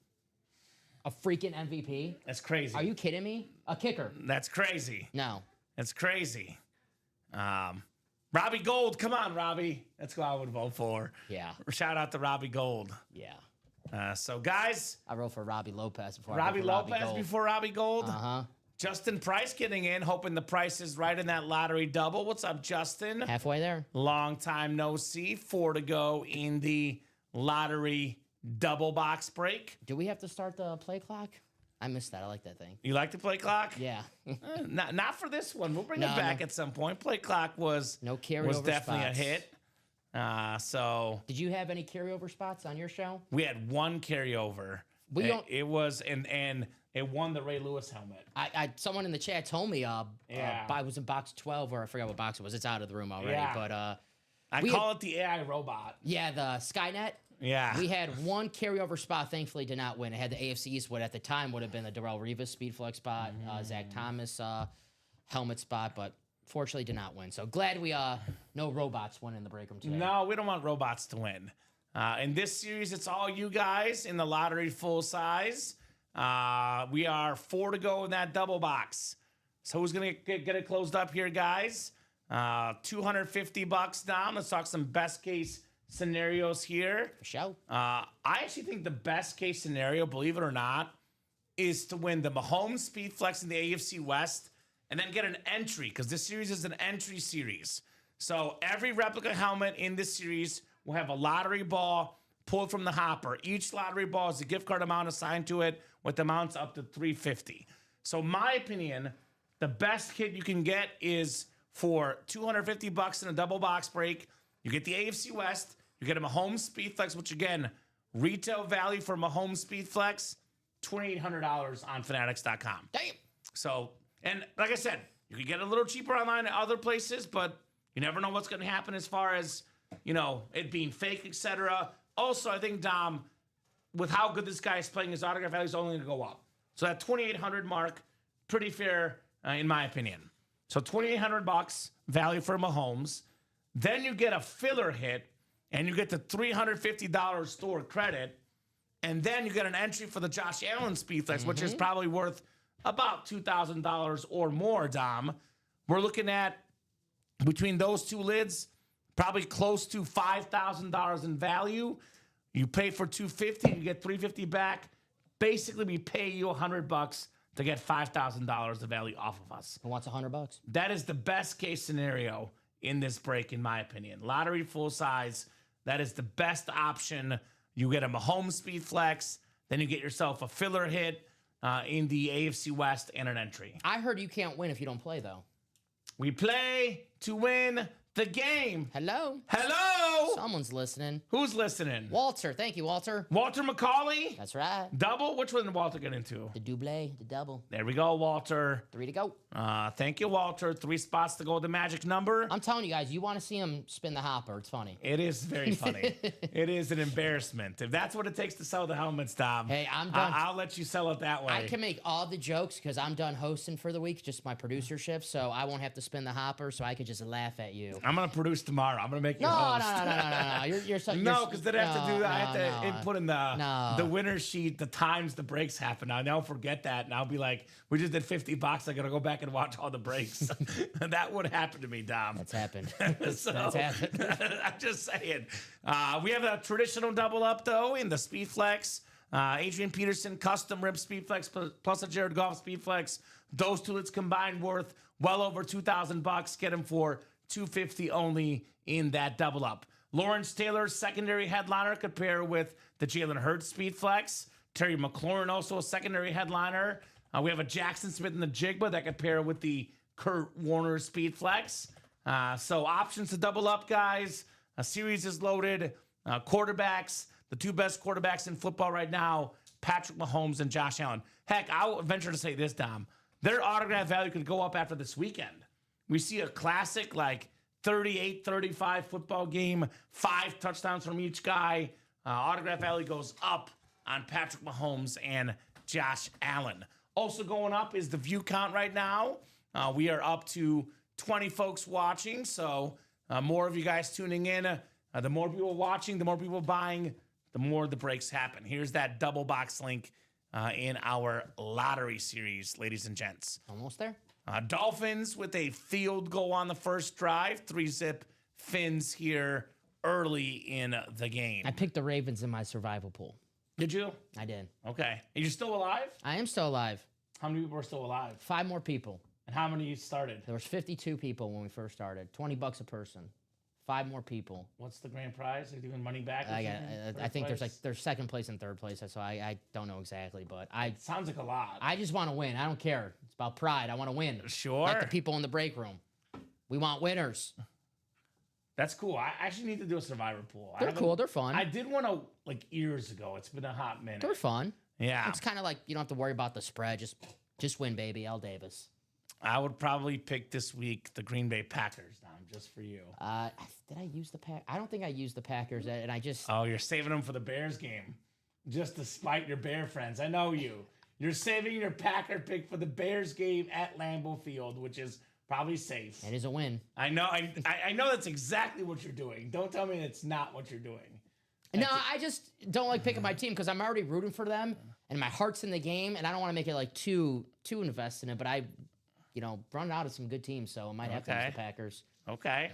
a freaking MVP. That's crazy. Are you kidding me? A kicker. That's crazy. No. That's crazy. Robbie Gold, come on, Robbie. That's who I would vote for. Yeah. Shout out to Robbie Gold. Yeah. So, guys. I wrote for Robbie Lopez before Robbie Lopez before Robbie Gold? Uh-huh. Justin Price getting in, hoping the price is right in that lottery double. What's up, Justin? Halfway there. Long time no see. 4 to go in the lottery double box break. Do we have to start the play clock? I missed that. I like that thing. You like the play clock? Yeah. Not for this one. We'll bring it back at some point. Play clock was definitely a hit. So did you have any carryover spots on your show? We had 1 carryover. It was and it won the Ray Lewis helmet. Someone in the chat told me I was in box 12, or I forgot what box it was. It's out of the room already. Yeah. But I call it the AI robot. Yeah, the Skynet. Yeah. We had 1 carryover spot, thankfully did not win. It had the AFC East, what at the time would have been the Darrelle Revis speed flex spot, Zach Thomas helmet spot, but fortunately did not win. So glad we no robots won in the break room today. No, we don't want robots to win. In this series, it's all you guys in the lottery full size. We are 4 to go in that double box. So who's going to get it closed up here, guys? $250 down. Let's talk some best case scenarios here. For sure. I actually think the best case scenario, believe it or not, is to win the Mahomes Speed Flex in the AFC West and then get an entry, because this series is an entry series. So every replica helmet in this series will have a lottery ball pulled from the hopper. Each lottery ball is a gift card amount assigned to it with amounts up to $350. So my opinion, the best kit you can get is for $250 in a double box break. You get the AFC West, you get a Mahomes Speed Flex, which again, retail value for Mahomes Speed Flex, $2,800 on Fanatics.com. Damn. So, and like I said, you can get it a little cheaper online at other places, but you never know what's going to happen as far as, it being fake, etc. Also, I think, Dom, with how good this guy is playing, his autograph value is only going to go up. So that 2,800 mark, pretty fair in my opinion. So $2,800 value for Mahomes. Then you get a filler hit, and you get the $350 store credit. And then you get an entry for the Josh Allen Speed Flex, which is probably worth about $2,000 or more, Dom. We're looking at, between those two lids, probably close to $5,000 in value. You pay for $250, you get $350 back. Basically, we pay you $100 to get $5,000 of value off of us. Who wants $100? That is the best case scenario in this break, in my opinion. Lottery full size, that is the best option. You get a Mahomes Speed Flex, then you get yourself a filler hit in the AFC West and an entry. I heard you can't win if you don't play, though. We play to win the game. Hello? Hello? Someone's listening. Who's listening? Walter. Thank you, Walter. Walter McCauley? That's right. Double? Which one did Walter get into? The double, the double. There we go, Walter. 3 to go. Thank you, Walter. 3 spots to go, the magic number. I'm telling you guys, you want to see him spin the hopper. It's funny. It is very funny. It is an embarrassment. If that's what it takes to sell the helmets, Dom, hey, I'm done. I'll let you sell it that way. I can make all the jokes because I'm done hosting for the week, just my producership, so I won't have to spin the hopper, so I could just laugh at you. I'm going to produce tomorrow. I'm going to make you No. host. You're so, No, because then I have to do that. I have to input in the winner sheet the times the breaks happen. Now they'll forget that, and I'll be like, we just did $50. I got to go back and watch all the breaks. That would happen to me, Dom. That's happened. So, That's happened. I'm just saying. We have a traditional double up, though, in the Speed Flex. Adrian Peterson custom rib Speed Flex plus a Jared Goff Speed Flex. Those two lids combined worth well over $2,000. Get them for $250 only in that double up. Lawrence Taylor, secondary headliner, could pair with the Jalen Hurts Speed Flex. Terry McLaurin, also a secondary headliner. We have a Jackson Smith in the Jigba that could pair with the Kurt Warner Speed Flex. So options to double up, guys. A series is loaded. Quarterbacks, the 2 best quarterbacks in football right now, Patrick Mahomes and Josh Allen. Heck, I'll venture to say this, Dom. Their autograph value could go up after this weekend. We see a classic, like 38-35 football game, 5 touchdowns from each guy. Autograph value goes up on Patrick Mahomes and Josh Allen. Also going up is the view count right now. We are up to 20 folks watching, so more of you guys tuning in. The more people watching, the more people buying, the more the breaks happen. Here's that double box link in our lottery series, ladies and gents. Almost there. Dolphins with a field goal on the first drive. 3-zip Fins here early in the game. I picked the Ravens in my survival pool. Did you? I did. Okay. Are you still alive? I am still alive. How many people are still alive? 5 more people. And how many started? There was 52 people when we first started. $20 a person. 5 more people. What's the grand prize? Are you doing money back? I think there's second place and third place, so I don't know exactly, but It sounds like a lot. I just want to win. I don't care. It's about pride. I want to win. Sure. Like the people in the break room. We want winners. That's cool. I actually need to do a survivor pool. They're cool. They're fun. I did one years ago. It's been a hot minute. They're fun. Yeah. It's kind of like you don't have to worry about the spread. Just win, baby. L. Davis. I would probably pick this week the Green Bay Packers, Dom, just for you. Did I use the Pack? I don't think I used the Packers, and I just. Oh, you're saving them for the Bears game, just to spite your Bear friends. I know you. You're saving your Packer pick for the Bears game at Lambeau Field, which is probably safe. It is a win. I know. I know that's exactly what you're doing. Don't tell me it's not what you're doing. No, I just don't like picking my team because I'm already rooting for them, and my heart's in the game, and I don't want to make it too invested in it. But I run out of some good teams, so I might have to use the Packers. Okay.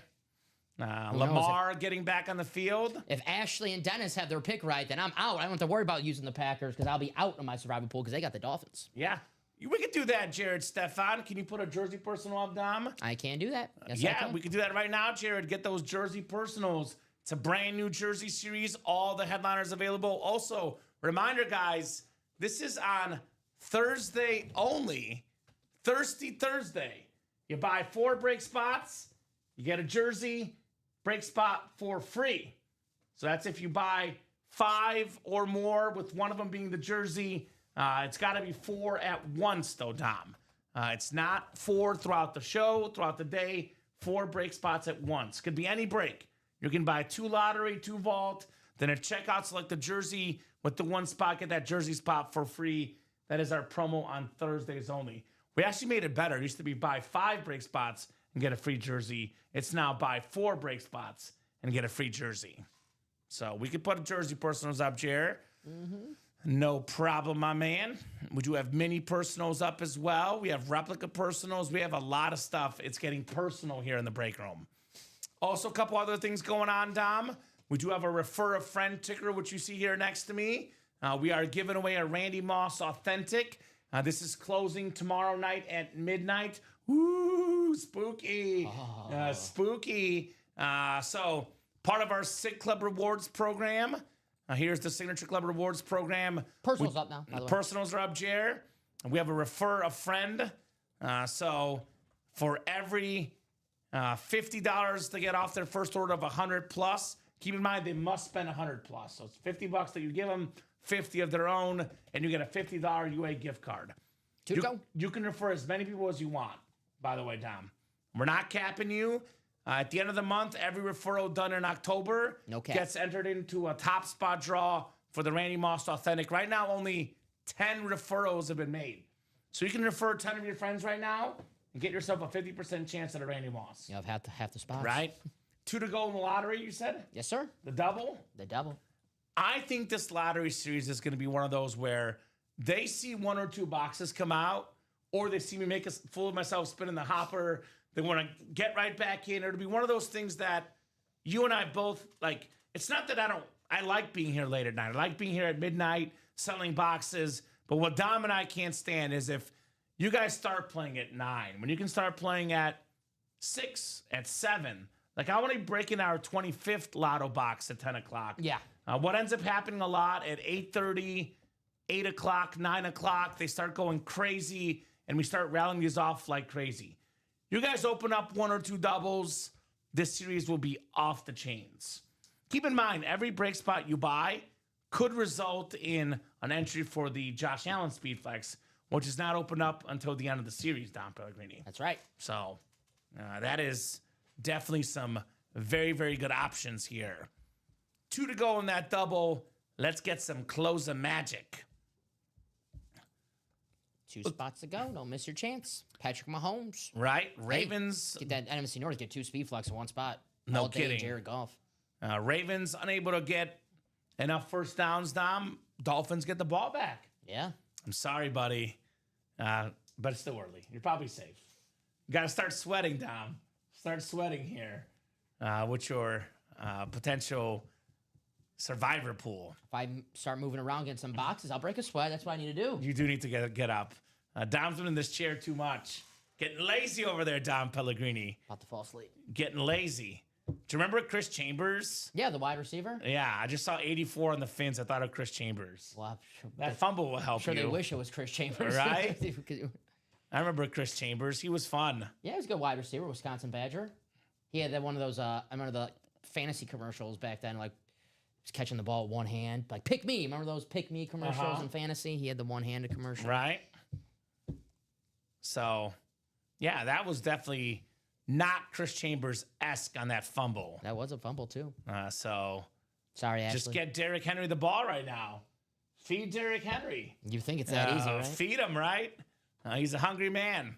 Lamar getting back on the field. If Ashley and Dennis have their pick right, then I'm out. I don't have to worry about using the Packers because I'll be out in my survivor pool because they got the Dolphins. Yeah. We could do that, Jared Stefan. Can you put a jersey personal up, Dom? I can do that. Yes, yeah, we can do that right now, Jared. Get those jersey personals. It's a brand new jersey series. All the headliners available. Also, reminder, guys, this is on Thursday only. Thirsty Thursday. You buy 4 break spots, you get a jersey break spot for free. So that's if you buy 5 or more, with one of them being the jersey. It's got to be 4 at once, though, Dom. It's not 4 throughout the show, throughout the day. 4 break spots at once. Could be any break. You can buy 2 lottery, 2 vault. Then at checkout, select the jersey with the 1 spot. Get that jersey spot for free. That is our promo on Thursdays only. We actually made it better. It used to be buy 5 break spots and get a free jersey. It's now buy 4 break spots and get a free jersey. So we could put a jersey personals up, Jer. Mm-hmm. No problem, my man. We do have mini personals up as well. We have replica personals. We have a lot of stuff. It's getting personal here in the break room. Also, a couple other things going on, Dom. We do have a refer a friend ticker, which you see here next to me. We are giving away a Randy Moss Authentic. This is closing tomorrow night at midnight. Woo, spooky. Spooky. So, part of our Sig Club Rewards program. Here's the Signature Club Rewards program. Personals up now, by the way. Personals are up, Jer. We have a refer a friend. So for every $50 to get off their first order of $100 plus, keep in mind they must spend $100 plus. So it's $50 that you give them, 50 of their own, and you get a $50 UA gift card. You can refer as many people as you want, by the way, Dom. We're not capping you. At the end of the month, every referral done in October gets entered into a top spot draw for the Randy Moss Authentic. Right now, only 10 referrals have been made. So you can refer 10 of your friends right now and get yourself a 50% chance at a Randy Moss. You have half the spots. Right? 2 to go in the lottery, you said? Yes, sir. The double? The double. I think this lottery series is going to be one of those where they see 1 or 2 boxes come out, or they see me make a fool of myself spinning the hopper. They want to get right back in. It'll be one of those things that you and I both like. It's not that I like being here late at night. I like being here at midnight selling boxes. But what Dom and I can't stand is if you guys start playing at 9, when you can start playing at 6, at 7. Like, I want to be breaking our 25th lotto box at 10 o'clock. Yeah. What ends up happening a lot at 8:30, 8 o'clock, 9 o'clock, they start going crazy, and we start rallying these off like crazy. You guys open up 1 or 2 doubles, this series will be off the chains. Keep in mind, every break spot you buy could result in an entry for the Josh Allen Speed Flex, which is not open up until the end of the series, Don Pellegrini. That's right. So that is definitely some very, very good options here. 2 to go in that double. Let's get some closer magic. 2 spots to go. Don't miss your chance. Patrick Mahomes. Right. Ravens. Get that NFC North. Get 2 speed flex in 1 spot. No all day kidding. Jared Goff. Ravens unable to get enough first downs, Dom. Dolphins get the ball back. Yeah. I'm sorry, buddy. But it's still early. You're probably safe. You got to start sweating, Dom. Start sweating here with your potential survivor pool. If I start moving around, getting some boxes, I'll break a sweat. That's what I need to do. You do need to get up. Dom's been in this chair too much. Getting lazy over there, Dom Pellegrini. About to fall asleep. Getting lazy. Do you remember Chris Chambers? Yeah, the wide receiver. Yeah, I just saw 84 on the fins. I thought of Chris Chambers. Well, that fumble will help you. you. They wish it was Chris Chambers. Right? I remember Chris Chambers. He was fun. Yeah, he was a good wide receiver, Wisconsin Badger. He had one of those, I remember the fantasy commercials back then, like, he was catching the ball with one hand. Like, pick me. Remember those pick me commercials in fantasy? He had the one-handed commercial. Right. So, yeah, that was definitely not Chris Chambers-esque on that fumble. That was a fumble, too. Sorry, Ashley. Just get Derrick Henry the ball right now. Feed Derrick Henry. You think it's that easy, right? Feed him, right? He's a hungry man.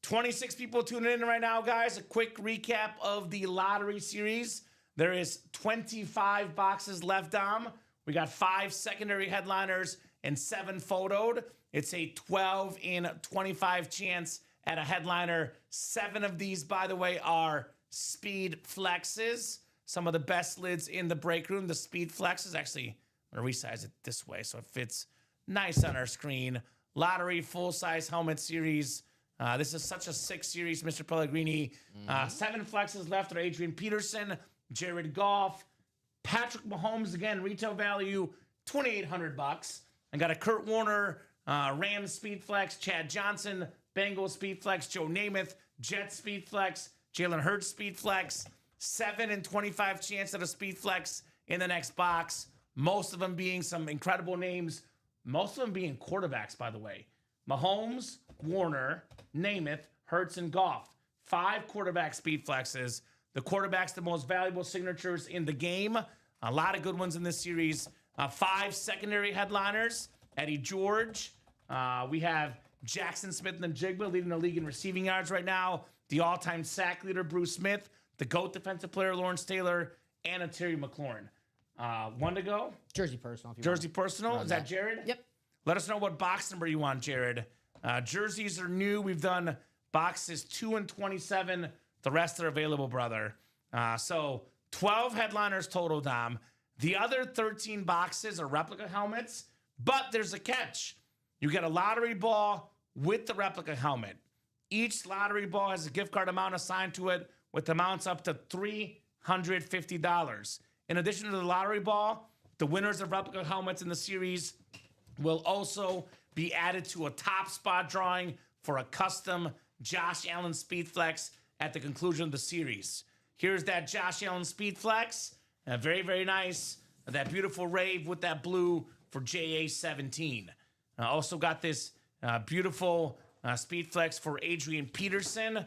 26 people tuning in right now, guys. A quick recap of the lottery series. There is 25 boxes left, Dom. We got 5 secondary headliners and 7 photoed. It's a 12 in 25 chance at a headliner. 7 of these, by the way, are Speed Flexes. Some of the best lids in the break room. The Speed Flexes. Actually, I'm going to resize it this way so it fits nice on our screen. Lottery full-size helmet series. This is such a sick series, Mr. Pellegrini. 7 flexes left are Adrian Peterson, Jared Goff, Patrick Mahomes, again, retail value, $2,800. I got a Kurt Warner, Rams Speed Flex, Chad Johnson, Bengals Speed Flex, Joe Namath, Jets Speed Flex, Jalen Hurts Speed Flex, 7 in 25 chance at a Speed Flex in the next box. Most of them being some incredible names. Most of them being quarterbacks, by the way. Mahomes, Warner, Namath, Hurts, and Goff. 5 quarterback Speed Flexes. The quarterback's the most valuable signatures in the game. A lot of good ones in this series. 5 secondary headliners. Eddie George. We have Jackson Smith and Jigba leading the league in receiving yards right now. The all-time sack leader, Bruce Smith. The GOAT defensive player, Lawrence Taylor. And a Terry McLaurin. One to go. Jersey personal. If you Jersey personal. Is that Jared? Yep. Let us know what box number you want, Jared. Jerseys are new. We've done boxes 2 and 27. The rest are available, brother. So 12 headliners total, Dom. The other 13 boxes are replica helmets, but there's a catch. You get a lottery ball with the replica helmet. Each lottery ball has a gift card amount assigned to it with amounts up to $350. In addition to the lottery ball, the winners of replica helmets in the series will also be added to a top spot drawing for a custom Josh Allen Speed Flex at the conclusion of the series. Here's that Josh Allen Speed Flex. Very, very nice. That beautiful rave with that blue for JA17. Also got this beautiful Speed Flex for Adrian Peterson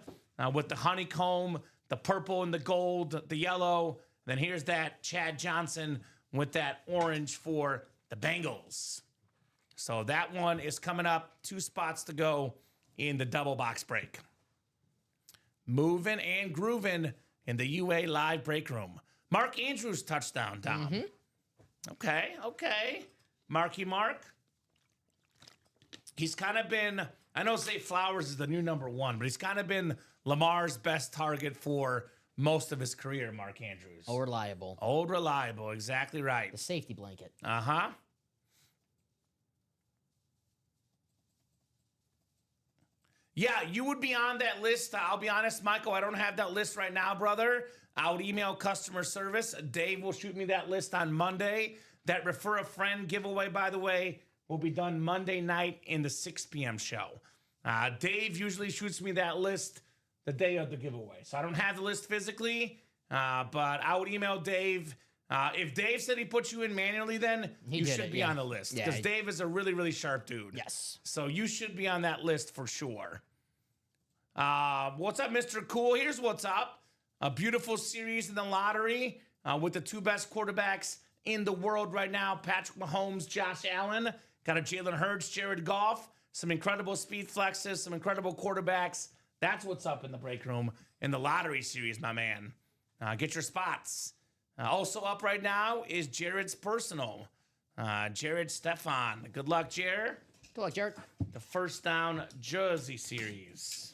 with the honeycomb, the purple and the gold, the yellow. Then here's that Chad Johnson with that orange for the Bengals. So that one is coming up. 2 spots to go in the double box break. Moving and grooving in the UA live break room. Mark Andrews touchdown, Dom. Okay. Marky Mark. He's kind of been, I know Zay Flowers is the new number 1, but he's kind of been Lamar's best target for most of his career, Mark Andrews. Old reliable. Old reliable, exactly right. The safety blanket. Uh-huh. Yeah, you would be on that list. I'll be honest, Michael, I don't have that list right now, brother. I would email customer service. Dave will shoot me that list on Monday. That refer a friend giveaway, by the way, will be done Monday night in the 6 p.m. show. Dave usually shoots me that list the day of the giveaway. So I don't have the list physically, but I would email Dave. If Dave said he put you in manually, then you should be on the list. Because Dave is a really, really sharp dude. Yes. So you should be on that list for sure. What's up, Mr. Cool? Here's what's up. A beautiful series in the lottery with the 2 best quarterbacks in the world right now, Patrick Mahomes, Josh Allen. Got a Jalen Hurts, Jared Goff. Some incredible speed flexes, some incredible quarterbacks. That's what's up in the break room in the lottery series, my man. Get your spots. Also up right now is Jared's personal. Jared Stefan. Good luck, Jared. Good luck, Jared. The first down jersey series.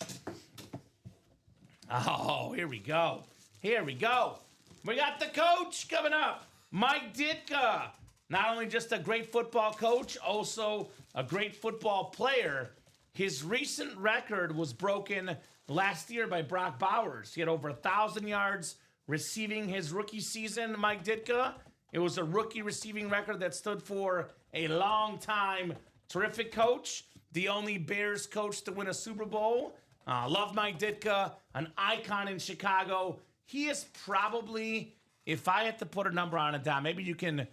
Oh, here we go. We got the coach coming up. Mike Ditka. Not only just a great football coach, also a great football player. His recent record was broken last year by Brock Bowers. He had over 1,000 yards receiving his rookie season, Mike Ditka. It was a rookie receiving record that stood for a long time. Terrific coach. The only Bears coach to win a Super Bowl. Love Mike Ditka, an icon in Chicago. He is probably, if I had to put a number on it, Dom, maybe you can,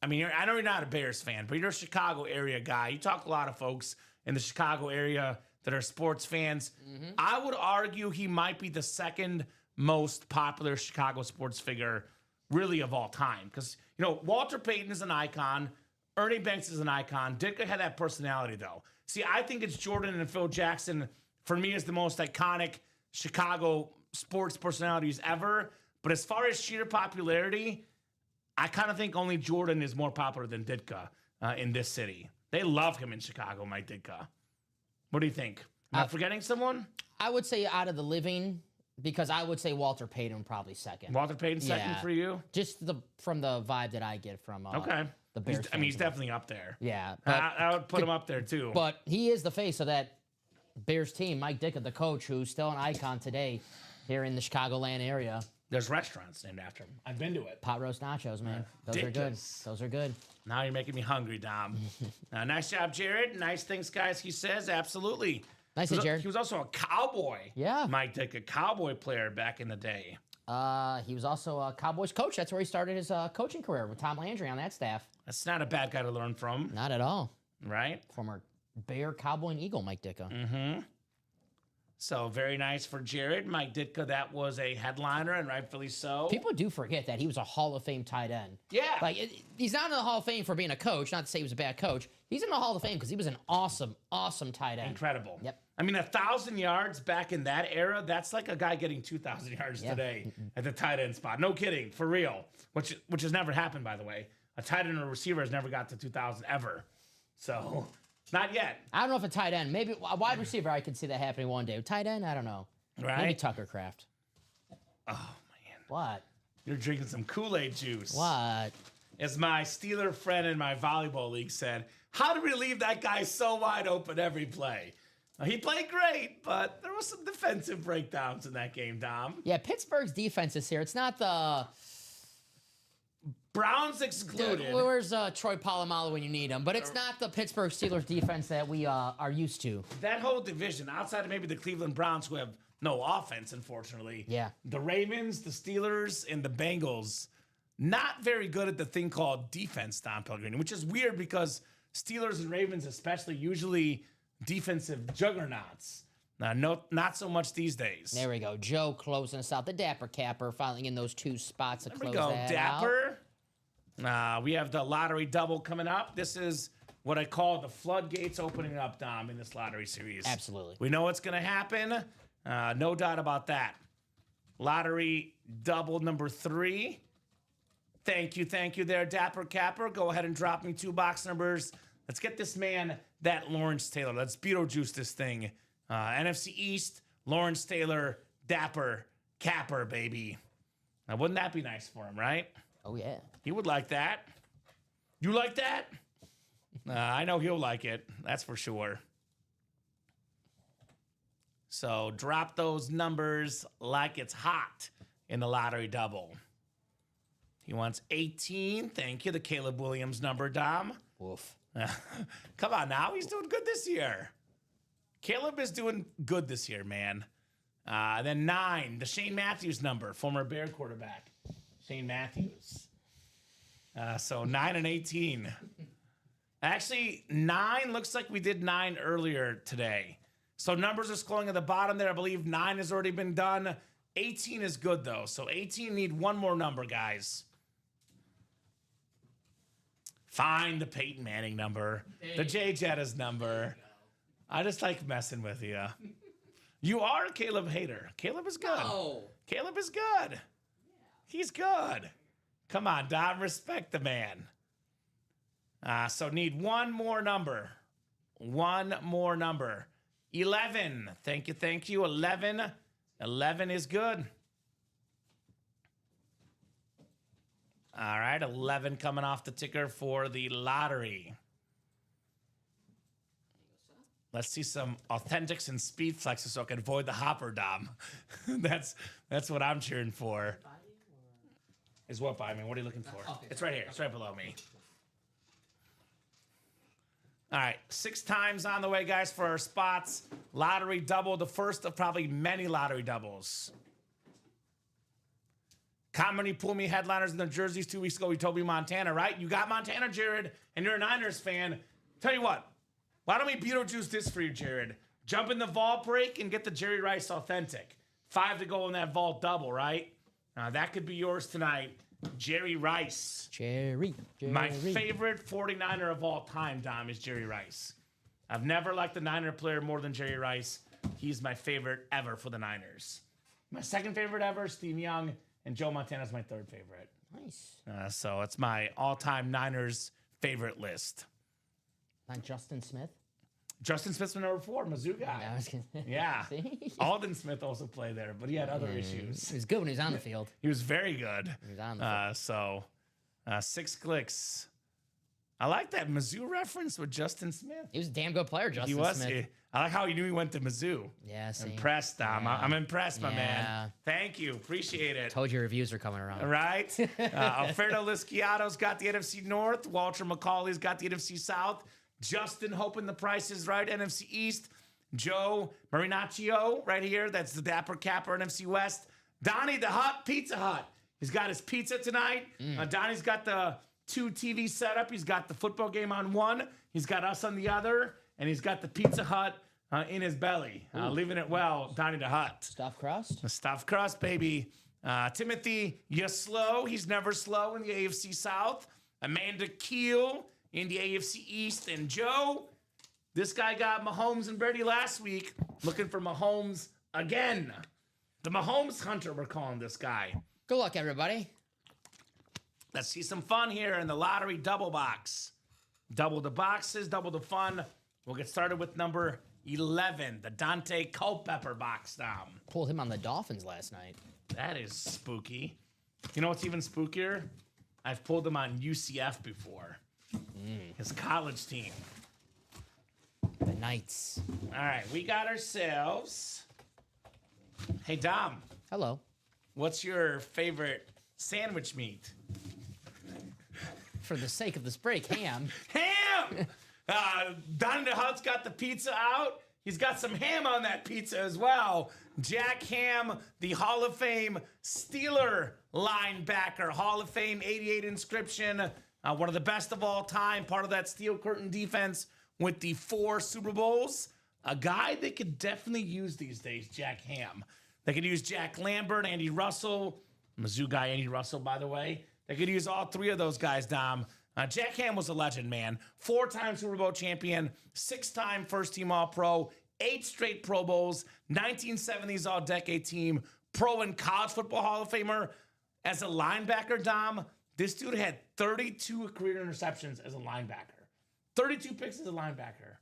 I mean, I know you're not a Bears fan, but you're a Chicago area guy. You talk to a lot of folks in the Chicago area that are sports fans. Mm-hmm. I would argue he might be the second most popular Chicago sports figure really of all time. Because, you know, Walter Payton is an icon. Ernie Banks is an icon. Ditka had that personality, though. See, I think it's Jordan and Phil Jackson, for me, is the most iconic Chicago sports personalities ever. But as far as sheer popularity, I kind of think only Jordan is more popular than Ditka in this city. They love him in Chicago, Mike Ditka. What do you think? Am I forgetting someone? I would say out of the living, because I would say Walter Payton probably second. Walter Payton second for you? Just from the vibe that I get from the Bears. He's definitely up there. Yeah. I would put him up there too. But he is the face of that Bears team. Mike Ditka, the coach, who's still an icon today here in the Chicagoland area. There's restaurants named after him. I've been to it. Pot roast nachos, man. Those are good. Those are good. Now you're making me hungry, Dom. Nice job, Jared. Nice things, guys, he says. Absolutely. Nice, Jared. He was also a cowboy. Yeah. Mike Dick, a cowboy player back in the day. He was also a Cowboys coach. That's where he started his coaching career with Tom Landry on that staff. That's not a bad guy to learn from. Not at all. Right? Former Bear, Cowboy, and Eagle, Mike Ditka. Mm-hmm. So very nice for Jared. Mike Ditka, that was a headliner, and rightfully so. People do forget that he was a Hall of Fame tight end. Yeah. Like, he's not in the Hall of Fame for being a coach. Not to say he was a bad coach. He's in the Hall of Fame because he was an awesome, awesome tight end. Incredible. Yep. I mean, 1,000 yards back in that era, that's like a guy getting 2,000 yards today at the tight end spot. No kidding, for real. Which has never happened, by the way. A tight end or a receiver has never got to 2,000 ever. So... Not yet. I don't know if a tight end, maybe a wide receiver, I could see that happening one day. Tight end, I don't know. Right? Maybe Tucker Kraft. Oh, man. What? You're drinking some Kool-Aid juice. What? As my Steeler friend in my volleyball league said, how did we leave that guy so wide open every play? He played great, but there was some defensive breakdowns in that game, Dom. Yeah, Pittsburgh's defense is here. It's not the... Browns excluded. Where's Troy Polamalu when you need him? But it's not the Pittsburgh Steelers defense that we are used to. That whole division, outside of maybe the Cleveland Browns, who have no offense, unfortunately. Yeah. The Ravens, the Steelers, and the Bengals, not very good at the thing called defense, Don Pellegrini, which is weird because Steelers and Ravens especially usually defensive juggernauts. No, not so much these days. There we go. Joe closing us out. The Dapper Capper filing in those two spots to close There we go, that Dapper. out. We have the lottery double coming up. This is what I call the floodgates opening up, Dom, in this lottery series. Absolutely. We know what's going to happen. No doubt about that. Lottery double number 3. Thank you there, Dapper Capper. Go ahead and drop me 2 box numbers. Let's get this man that Lawrence Taylor. Let's Beetlejuice this thing. NFC East, Lawrence Taylor, Dapper Capper, baby. Now, wouldn't that be nice for him, right? Oh, yeah. He would like that. You like that? I know he'll like it. That's for sure. So drop those numbers like it's hot in the lottery double. He wants 18. Thank you. The Caleb Williams number, Dom. Woof. Come on now. He's doing good this year. Caleb is doing good this year, man. Then 9, the Shane Matthews number, former Bear quarterback. Shane Matthews. So 9 and 18. Actually, 9 looks like we did 9 earlier today. So numbers are scrolling at the bottom there. I believe 9 has already been done. 18 is good, though. So 18 need one more number, guys. Find the Peyton Manning number. The Jay Jettas number. I just like messing with you. You are a Caleb hater. Caleb is good. No. Caleb is good. He's good. Come on, Dom. Respect the man. So need one more number. One more number. 11. Thank you. 11. 11 is good. All right, 11 coming off the ticker for the lottery. Let's see some authentics and speed flexes so I can avoid the hopper, Dom. That's what I'm cheering for. Is what by me? What are you looking for? Okay. It's right here. It's right below me. All right, 6 times on the way, guys, for our spots. Lottery double, the first of probably many lottery doubles. Comedy Pull Me headliners in the jerseys 2 weeks ago. You told me Montana, right? You got Montana, Jared, and you're a Niners fan. Tell you what, why don't we Beetlejuice this for you, Jared? Jump in the vault break and get the Jerry Rice authentic. 5 to go in that vault double, right? That could be yours tonight. Jerry Rice. Jerry. My favorite 49er of all time, Dom, is Jerry Rice. I've never liked the Niner player more than Jerry Rice. He's my favorite ever for the Niners. My second favorite ever, Steve Young, and Joe Montana's my third favorite. Nice. So it's my all-time Niners favorite list. Not Justin Smith? Justin Smith's number 4, Mizzou guy. I was gonna, Yeah. See? Alden Smith also played there, but he had other issues. He was good when he was on the field. He was very good. He was on the field. 6 clicks. I like that Mizzou reference with Justin Smith. He was a damn good player, Justin Smith. I like how you knew he went to Mizzou. Yeah, see. Impressed, Dom. Yeah. I'm impressed, my Yeah. man. Thank you. Appreciate it. Told you reviews are coming around. Right? Alfredo Lisciato's got the NFC North. Walter McCauley's got the NFC South. Justin hoping the price is right, NFC East. Joe Marinaccio right here. That's the Dapper Capper, NFC West. Donnie the Hut, Pizza Hut. He's got his pizza tonight. Donnie's got the 2 TV setup. He's got the football game on one. He's got us on the other. And he's got the Pizza Hut in his belly. Leaving it well, Donnie the Hut. Stuffed crust? The stuffed crust, baby. Timothy, you slow. He's never slow in the AFC South. Amanda Keel in the AFC East. And Joe, this guy got Mahomes and Brady last week. Looking for Mahomes again. The Mahomes Hunter, we're calling this guy. Good luck, everybody. Let's see some fun here in the lottery double box. Double the boxes, double the fun. We'll get started with number 11, the Dante Culpepper box, Dom. Pulled him on the Dolphins last night. That is spooky. You know what's even spookier? I've pulled him on UCF before. His college team. The Knights. All right, we got ourselves. Hey, Dom, Hello. what's your favorite sandwich meat? For the sake of this break, ham. Ham! Donnie the Hut's got the pizza out. He's got some ham on that pizza as well. Jack Ham, the Hall of Fame Steeler linebacker. Hall of Fame 88 inscription. One of the best of all time. Part of that steel curtain defense with the 4 Super Bowls. A guy they could definitely use these days, Jack Ham. They could use Jack Lambert, Andy Russell. Mizzou guy, Andy Russell, by the way. They could use all 3 of those guys, Dom. Jack Ham was a legend, man. 4-time Super Bowl champion, 6-time first-team All-Pro, 8 straight Pro Bowls, 1970s All-Decade team, Pro and College Football Hall of Famer. As a linebacker, Dom, this dude had 32 career interceptions as a linebacker. 32 picks as a linebacker.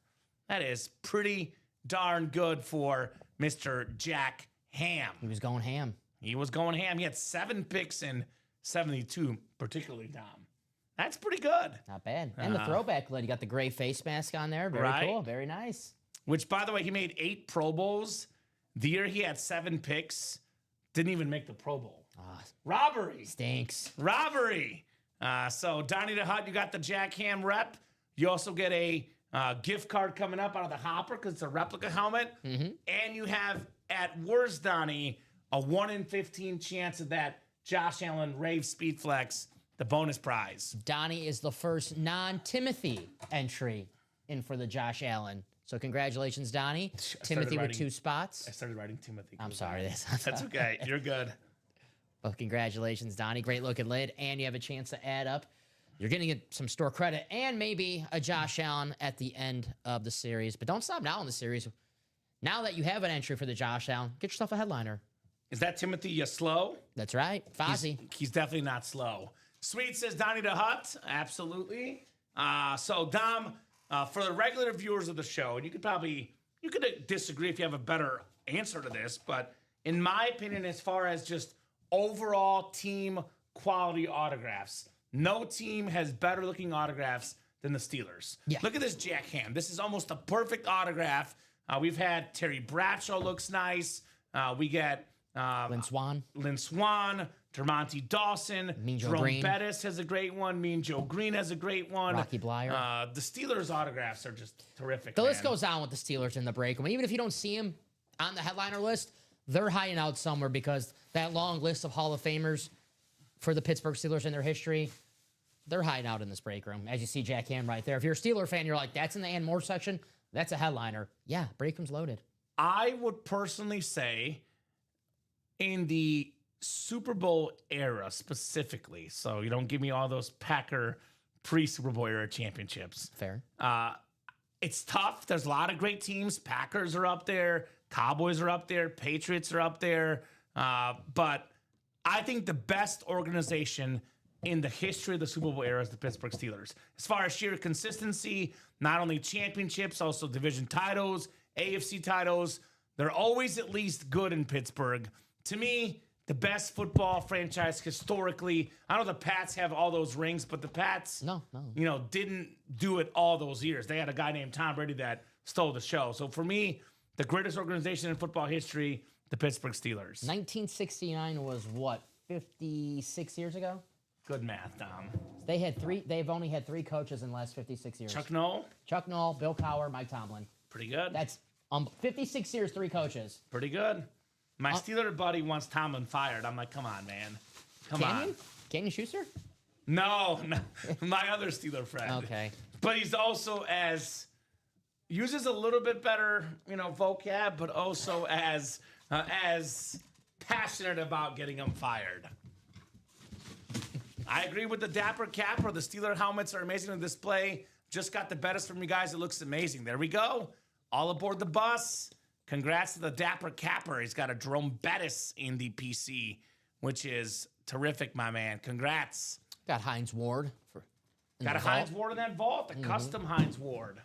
That is pretty darn good for Mr. Jack Ham. He was going ham. He was going ham. He had 7 picks in 72, particularly, Dom. That's pretty good. Not bad. And the throwback lid. You got the gray face mask on there. Very Right. cool. Very nice. Which, by the way, he made 8 Pro Bowls. The year he had 7 picks, didn't even make the Pro Bowl. Robbery. Stinks. Robbery. So, Donnie the Hut, you got the Jack Ham rep. You also get a gift card coming up out of the hopper because it's a replica helmet. And you have, at worst, Donnie, a 1 in 15 chance of that Josh Allen Rave Speed Flex, the bonus prize. Donnie is the first non-Timothy entry in for the Josh Allen. So congratulations, Donnie. Timothy with 2 spots. I started writing Timothy. I'm sorry. That's okay. You're good. Well, congratulations, Donnie. Great looking lid. And you have a chance to add up. You're going to get some store credit and maybe a Josh Allen at the end of the series. But don't stop now in the series. Now that you have an entry for the Josh Allen, get yourself a headliner. Is that Timothy you slow? That's right. Fozzie. He's definitely not slow. Sweet says Donnie the Hut. Absolutely. So, Dom, for the regular viewers of the show, and you could disagree if you have a better answer to this, but in my opinion, as far as just overall team quality autographs, no team has better looking autographs than the Steelers. Yeah. Look at this Jack Ham. This is almost a perfect autograph. We've had Terry Bradshaw looks nice. We get Lynn Swan. Dermonte Dawson. Mean Joe Jerome Green. Bettis has a great one. Mean Joe Green has a great one. Rocky Blyer. The Steelers autographs are just terrific. The list goes on with the Steelers in the break. I mean, even if you don't see them on the headliner list, they're hiding out somewhere because that long list of Hall of Famers for the Pittsburgh Steelers in their history, they're hiding out in this break room. As you see Jack Ham right there. If you're a Steeler fan, you're like, that's in the and more section. That's a headliner. Yeah, break room's loaded. I would personally say in the Super Bowl era specifically, so you don't give me all those Packer pre-Super Bowl era championships. Fair. It's tough. There's a lot of great teams. Packers are up there. Cowboys are up there. Patriots are up there. But I think the best organization in the history of the Super Bowl era is the Pittsburgh Steelers. As far as sheer consistency, not only championships, also division titles, AFC titles. They're always at least good in Pittsburgh. To me, the best football franchise historically. I know the Pats have all those rings, but the Pats, didn't do it all those years. They had a guy named Tom Brady that stole the show. So for me, the greatest organization in football history, the Pittsburgh Steelers. 1969 was what, 56 years ago? Good math, Dom. They've only had 3 coaches in the last 56 years. Chuck Noll, Bill Cowher, Mike Tomlin. Pretty good. That's 56 years, 3 coaches. Pretty good. My Steeler buddy wants Tomlin fired. I'm like, come on, man. Come on. Canyon Schuster? No, my other Steeler friend. Okay. But he's also uses a little bit better, vocab, but also as passionate about getting him fired. I agree with the Dapper Capper. The Steeler helmets are amazing on display. Just got the best from you guys. It looks amazing. There we go. All aboard the bus. Congrats to the Dapper Capper. He's got a Jerome Bettis in the PC, which is terrific, my man. Congrats. Got Hines Ward. Got a Hines Ward in that vault, a custom Hines Ward.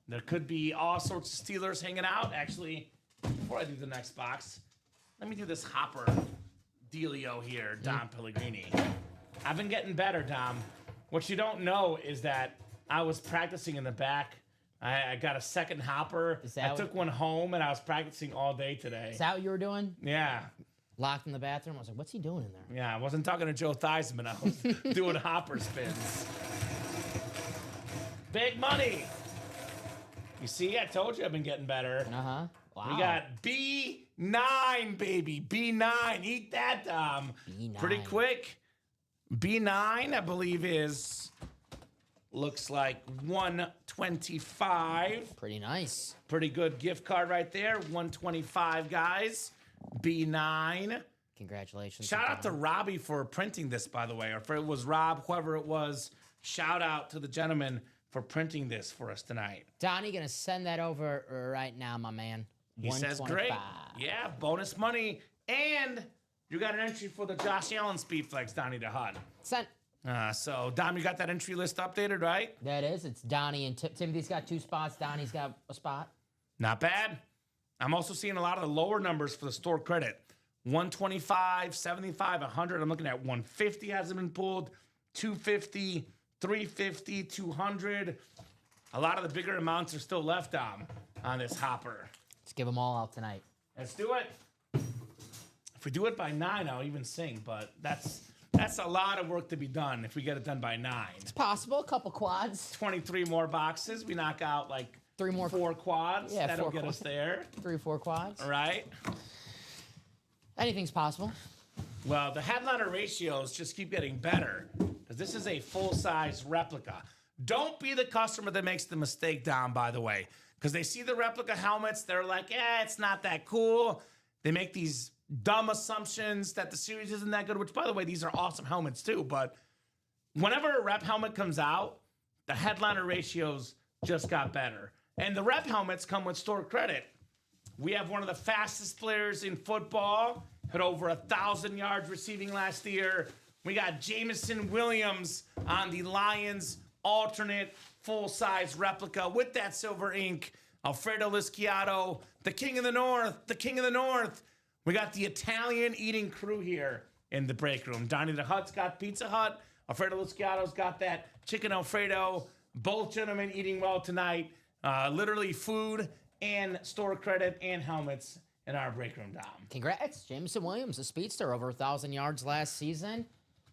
There could be all sorts of Steelers hanging out. Actually, before I do the next box, let me do this Hopper dealio here, Dom Pellegrini. I've been getting better, Dom. What you don't know is that I was practicing in the back. I got a second hopper. I took one home, and I was practicing all day today. Is that what you were doing? Yeah. Locked in the bathroom? I was like, what's he doing in there? Yeah, I wasn't talking to Joe Theismann. I was doing hopper spins. Big money. You see, I told you I've been getting better. Uh-huh. Wow. We got B9, baby. B9. Eat that, Dom. B9. Pretty quick. B9, I believe, looks like 125. Pretty nice. Pretty good gift card right there. 125, guys. B9. Congratulations. Shout out to Robbie for printing this, by the way. Or if it was Rob, whoever it was, shout out to the gentleman for printing this for us tonight. Donnie gonna send that over right now, my man. He says great. Yeah, bonus money. And you got an entry for the Josh Allen Speed Flex, Donnie DeHutt. Sent. So, Dom, you got that entry list updated, right? That is. It's Donnie and Timothy's got 2 spots. Donnie's got a spot. Not bad. I'm also seeing a lot of the lower numbers for the store credit. 125, 75, 100. I'm looking at 150 hasn't been pulled. 250, 350, 200. A lot of the bigger amounts are still left on this hopper. Let's give them all out tonight. Let's do it. If we do it by 9, I'll even sing, but that's a lot of work to be done if we get it done by 9. It's possible. A couple quads. 23 more boxes. We knock out like 4 quads. Yeah, that'll 4 get us there. 3 or 4 quads. All right. Anything's possible. Well, the headliner ratios just keep getting better because this is a full-size replica. Don't be the customer that makes the mistake, Dom, by the way, because they see the replica helmets. They're like, it's not that cool. They make these dumb assumptions that the series isn't that good, which, by the way, these are awesome helmets too. But whenever a rep helmet comes out, the headliner ratios just got better. And the rep helmets come with store credit. We have one of the fastest players in football, hit over 1,000 yards receiving last year. We got Jameson Williams on the Lions alternate full-size replica with that silver ink. Alfredo Lisciato, the king of the north, the king of the north. We got the Italian eating crew here in the break room. Donnie the Hut's got Pizza Hut. Alfredo Lisciato's got that chicken Alfredo. Both gentlemen eating well tonight. Literally food and store credit and helmets in our break room, Dom. Congrats, Jameson Williams, a speedster, over 1,000 yards last season.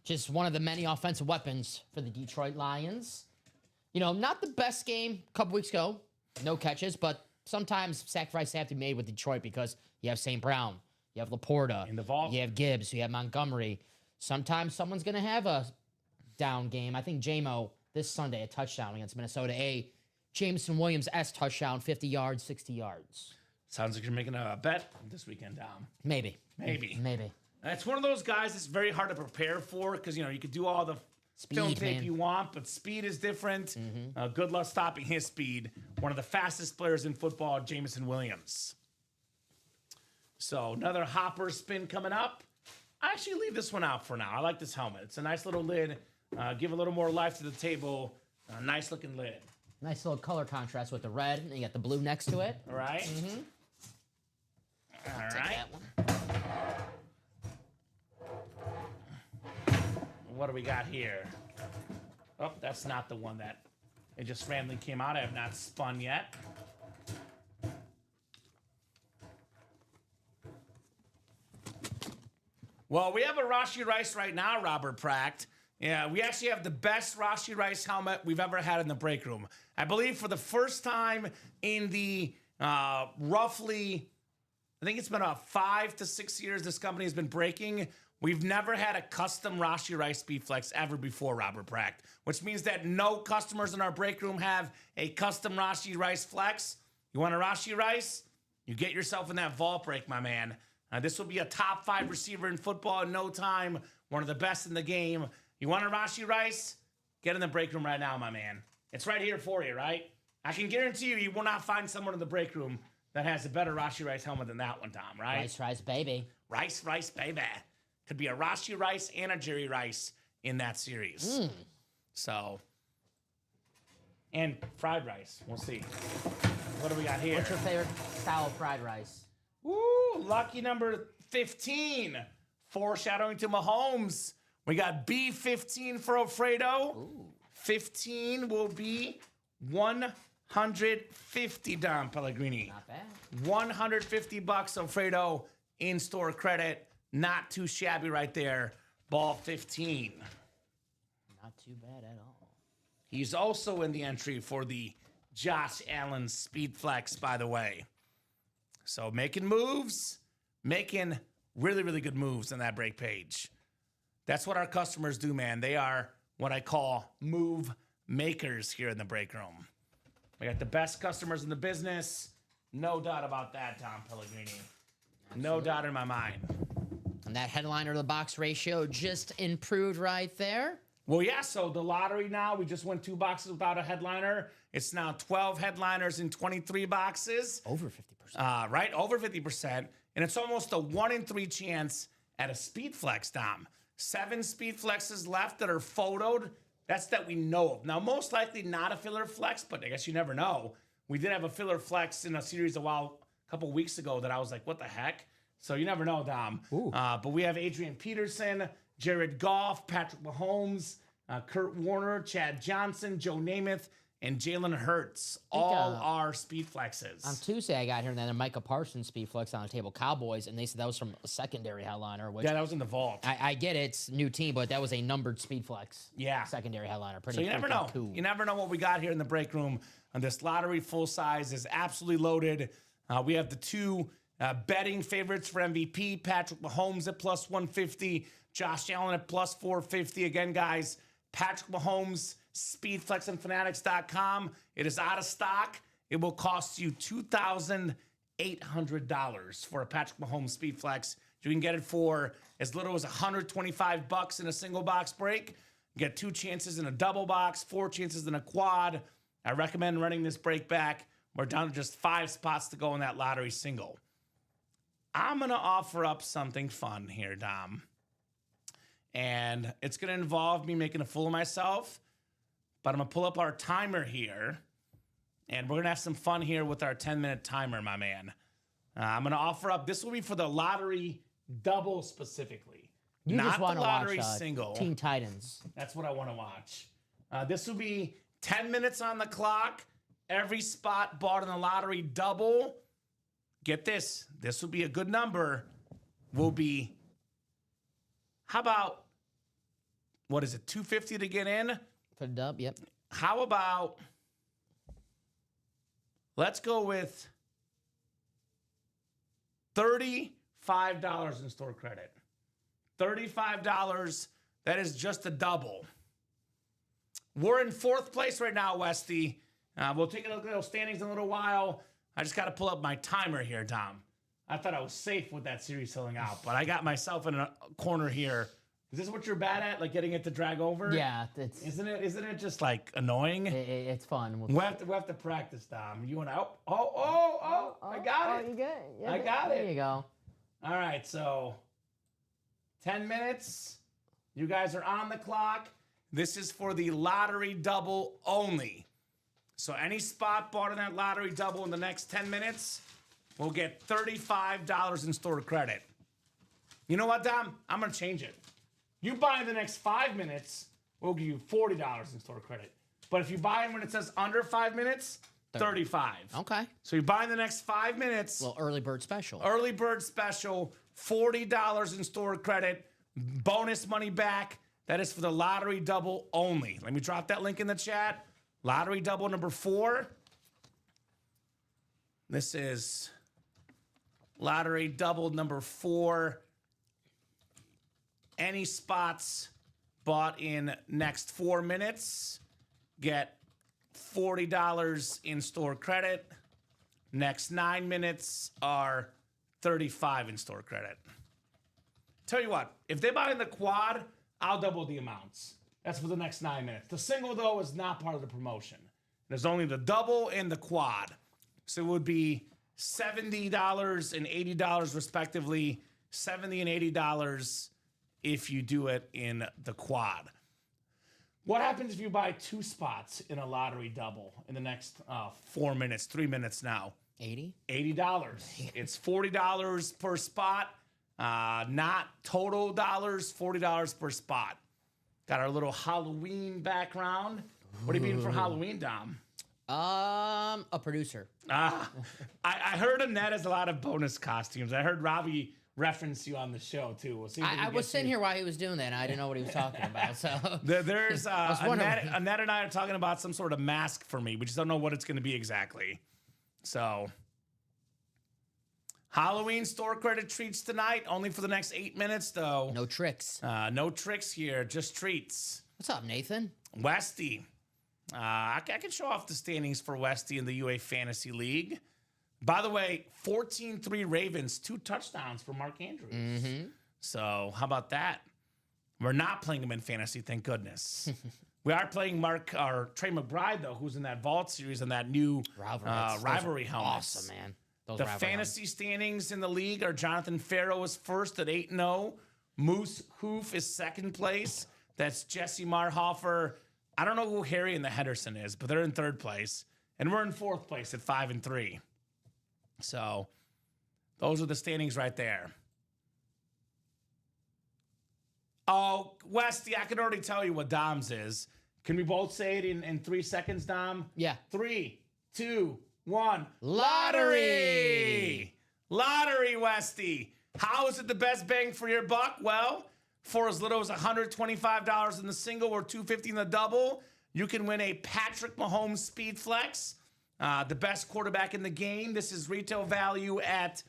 Just one of the many offensive weapons for the Detroit Lions. You know, not the best game a couple weeks ago. No catches, but sometimes sacrifices have to be made with Detroit because you have St. Brown, you have Laporta, in the vault. You have Gibbs, you have Montgomery. Sometimes someone's going to have a down game. I think J-Mo this Sunday, a touchdown against Minnesota. Jameson Williams S touchdown, 50 yards, 60 yards. Sounds like you're making a bet this weekend, Dom. Maybe. It's one of those guys that's very hard to prepare for because, you could do all the film tape you want, but speed is different. Good luck stopping his speed. One of the fastest players in football, Jameson Williams. So another hopper spin coming up. I actually leave this one out for now. I like this helmet. It's a nice little lid. Give a little more life to the table. Nice looking lid. Nice little color contrast with the red, and you got the blue next to it. All right. Mm-hmm. All Take right. that one. What do we got here? Oh, that's not the one that it just randomly came out. I have not spun yet. Well, we have a Rashee Rice right now, Robert Pracht. Yeah, we actually have the best Rashee Rice helmet we've ever had in the break room. I believe for the first time in the roughly, I think it's been about 5 to 6 years this company has been breaking. We've never had a custom Rashee Rice Speedflex ever before, Robert Pracht, which means that no customers in our break room have a custom Rashee Rice Flex. You want a Rashee Rice? You get yourself in that vault break, my man. This will be a top 5 receiver in football in no time. One of the best in the game. You want a Rashee Rice? Get in the break room right now, my man. It's right here for you, right? I can guarantee you will not find someone in the break room that has a better Rashee Rice helmet than that one, Tom, right? Rice, baby. Rice, baby. Could be a Rashee Rice and a Jerry Rice in that series. So, and fried rice. We'll see. What do we got here? What's your favorite style of fried rice? Ooh, lucky number 15. Foreshadowing to Mahomes. We got B15 for Alfredo. Ooh. 15 will be 150, Dom Pellegrini. Not bad. 150 bucks, Alfredo, in-store credit. Not too shabby right there. Ball 15. Not too bad at all. He's also in the entry for the Josh Allen Speed Flex, by the way. So making moves, making really, really good moves on that break page. That's what our customers do, man. They are what I call move makers here in the break room. We got the best customers in the business. No doubt about that, Tom Pellegrini. Absolutely. No doubt in my mind. And that headliner to the box ratio just improved right there. Well, yeah, so the lottery now, we just went 2 boxes without a headliner. It's now 12 headliners in 23 boxes. Over 50%. Right, over 50%. And it's almost a 1 in 3 chance at a Speed Flex, Dom. 7 Speed Flexes left that are photoed. That's that we know of. Now, most likely not a filler flex, but I guess you never know. We did have a filler flex in a series a couple weeks ago that I was like, what the heck? So you never know, Dom. But we have Adrian Peterson, Jared Goff, Patrick Mahomes, Kurt Warner, Chad Johnson, Joe Namath, and Jalen Hurts. All are Speed Flexes. On Tuesday, I got here and then a Micah Parsons Speed Flex on the table, Cowboys, and they said that was from a secondary headliner. Which Yeah, that was in the vault. I get it, it's new team, but that was a numbered Speed Flex. Yeah. Secondary headliner. Pretty So you never know. Cool. You never know what we got here in the break room. And this lottery full size is absolutely loaded. We have the 2 betting favorites for MVP, Patrick Mahomes at plus 150, Josh Allen at plus 450. Again, guys, Patrick Mahomes, SpeedFlex on Fanatics.com. It is out of stock. It will cost you $2,800 for a Patrick Mahomes SpeedFlex. You can get it for as little as $125 in a single box break. You get 2 chances in a double box, 4 chances in a quad. I recommend running this break back. We're down to just 5 spots to go in that lottery single. I'm going to offer up something fun here, Dom. And it's going to involve me making a fool of myself. But I'm going to pull up our timer here. And we're going to have some fun here with our 10-minute timer, my man. I'm going to offer up, this will be for the lottery double specifically. You not just want the to lottery watch single. Teen Titans. That's what I want to watch. This will be 10 minutes on the clock. Every spot bought in the lottery double. Get this. This will be a good number. Will be, how about, what is it, $250 to get in? For the dub, yep. How about, let's go with $35 in store credit. $35. That is just a double. We're in 4th place right now, Westy. We'll take a look at those standings in a little while. I just got to pull up my timer here, Tom. I thought I was safe with that series filling out, but I got myself in a corner here. Is this what you're bad at, like getting it to drag over? Yeah, it's Isn't it just like annoying? it's fun. We have to practice, Dom. You want to? I got it. You get it. Yeah, I got there it. you go. All right, so 10 minutes. You guys are on the clock. This is for the lottery double only. So any spot bought in that lottery double in the next 10 minutes will get $35 in store credit. You know what, Dom? I'm going to change it. You buy in the next 5 minutes, we'll give you $40 in store credit. But if you buy in when it says under 5 minutes, 35. Okay. So you buy in the next 5 minutes. Well, early bird special. Early bird special, $40 in store credit, bonus money back. That is for the lottery double only. Let me drop that link in the chat. Lottery double number 4. This is lottery double number 4. Any spots bought in next 4 minutes get $40 in store credit. Next 9 minutes are $35 in store credit. Tell you what, if they buy in the quad, I'll double the amounts. That's for the next 9 minutes. The single, though, is not part of the promotion. There's only the double and the quad. So it would be $70 and $80 respectively. $70 and $80 if you do it in the quad. What happens if you buy 2 spots in a lottery double in the next 4 minutes, 3 minutes now? 80? $80. It's $40 per spot. Not total dollars, $40 per spot. Got our little Halloween background. What are you being for Halloween, Dom? A producer. I heard Annette has a lot of bonus costumes. I heard Robbie reference you on the show too. We'll see. I was sitting here while he was doing that, and I didn't know what he was talking about. So there's Annette and I are talking about some sort of mask for me. We just don't know what it's going to be exactly. So Halloween store credit treats tonight, only for the next 8 minutes though. no tricks. No tricks here, just treats. What's up, Nathan? Westy. I can show off the standings for Westy in the UA Fantasy League. By the way, 14-3 Ravens, 2 touchdowns for Mark Andrews. Mm-hmm. So how about that? We're not playing him in fantasy, thank goodness. We are playing Trey McBride, though, who's in that Vault series and that new rivalry helmet. Awesome, man. Those The fantasy standings in the league are Jonathan Farrow is first at 8-0. Moose Hoof is second place. That's Jesse Marhofer. I don't know who Harry and the Henderson is, but they're in third place. And we're in fourth place at 5-3. So those are the standings right there. Oh, Westy, I can already tell you what Dom's is. Can we both say it in 3 seconds, Dom? Yeah. 3, 2, 1. Lottery! Lottery, Westy. How is it the best bang for your buck? Well, for as little as $125 in the single or $250 in the double, you can win a Patrick Mahomes Speed Flex, the best quarterback in the game. This is retail value at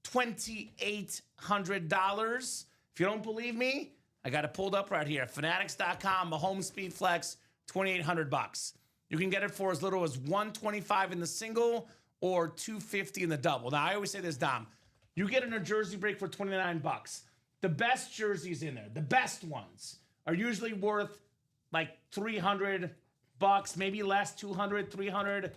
$2,800. If you don't believe me, I got it pulled up right here. Fanatics.com, Mahomes Speed Flex, $2,800. You can get it for as little as $125 in the single or $250 in the double. Now, I always say this, Dom. You get in a jersey break for $29. The best jerseys in there, the best ones, are usually worth like $300, maybe less, $200, $300,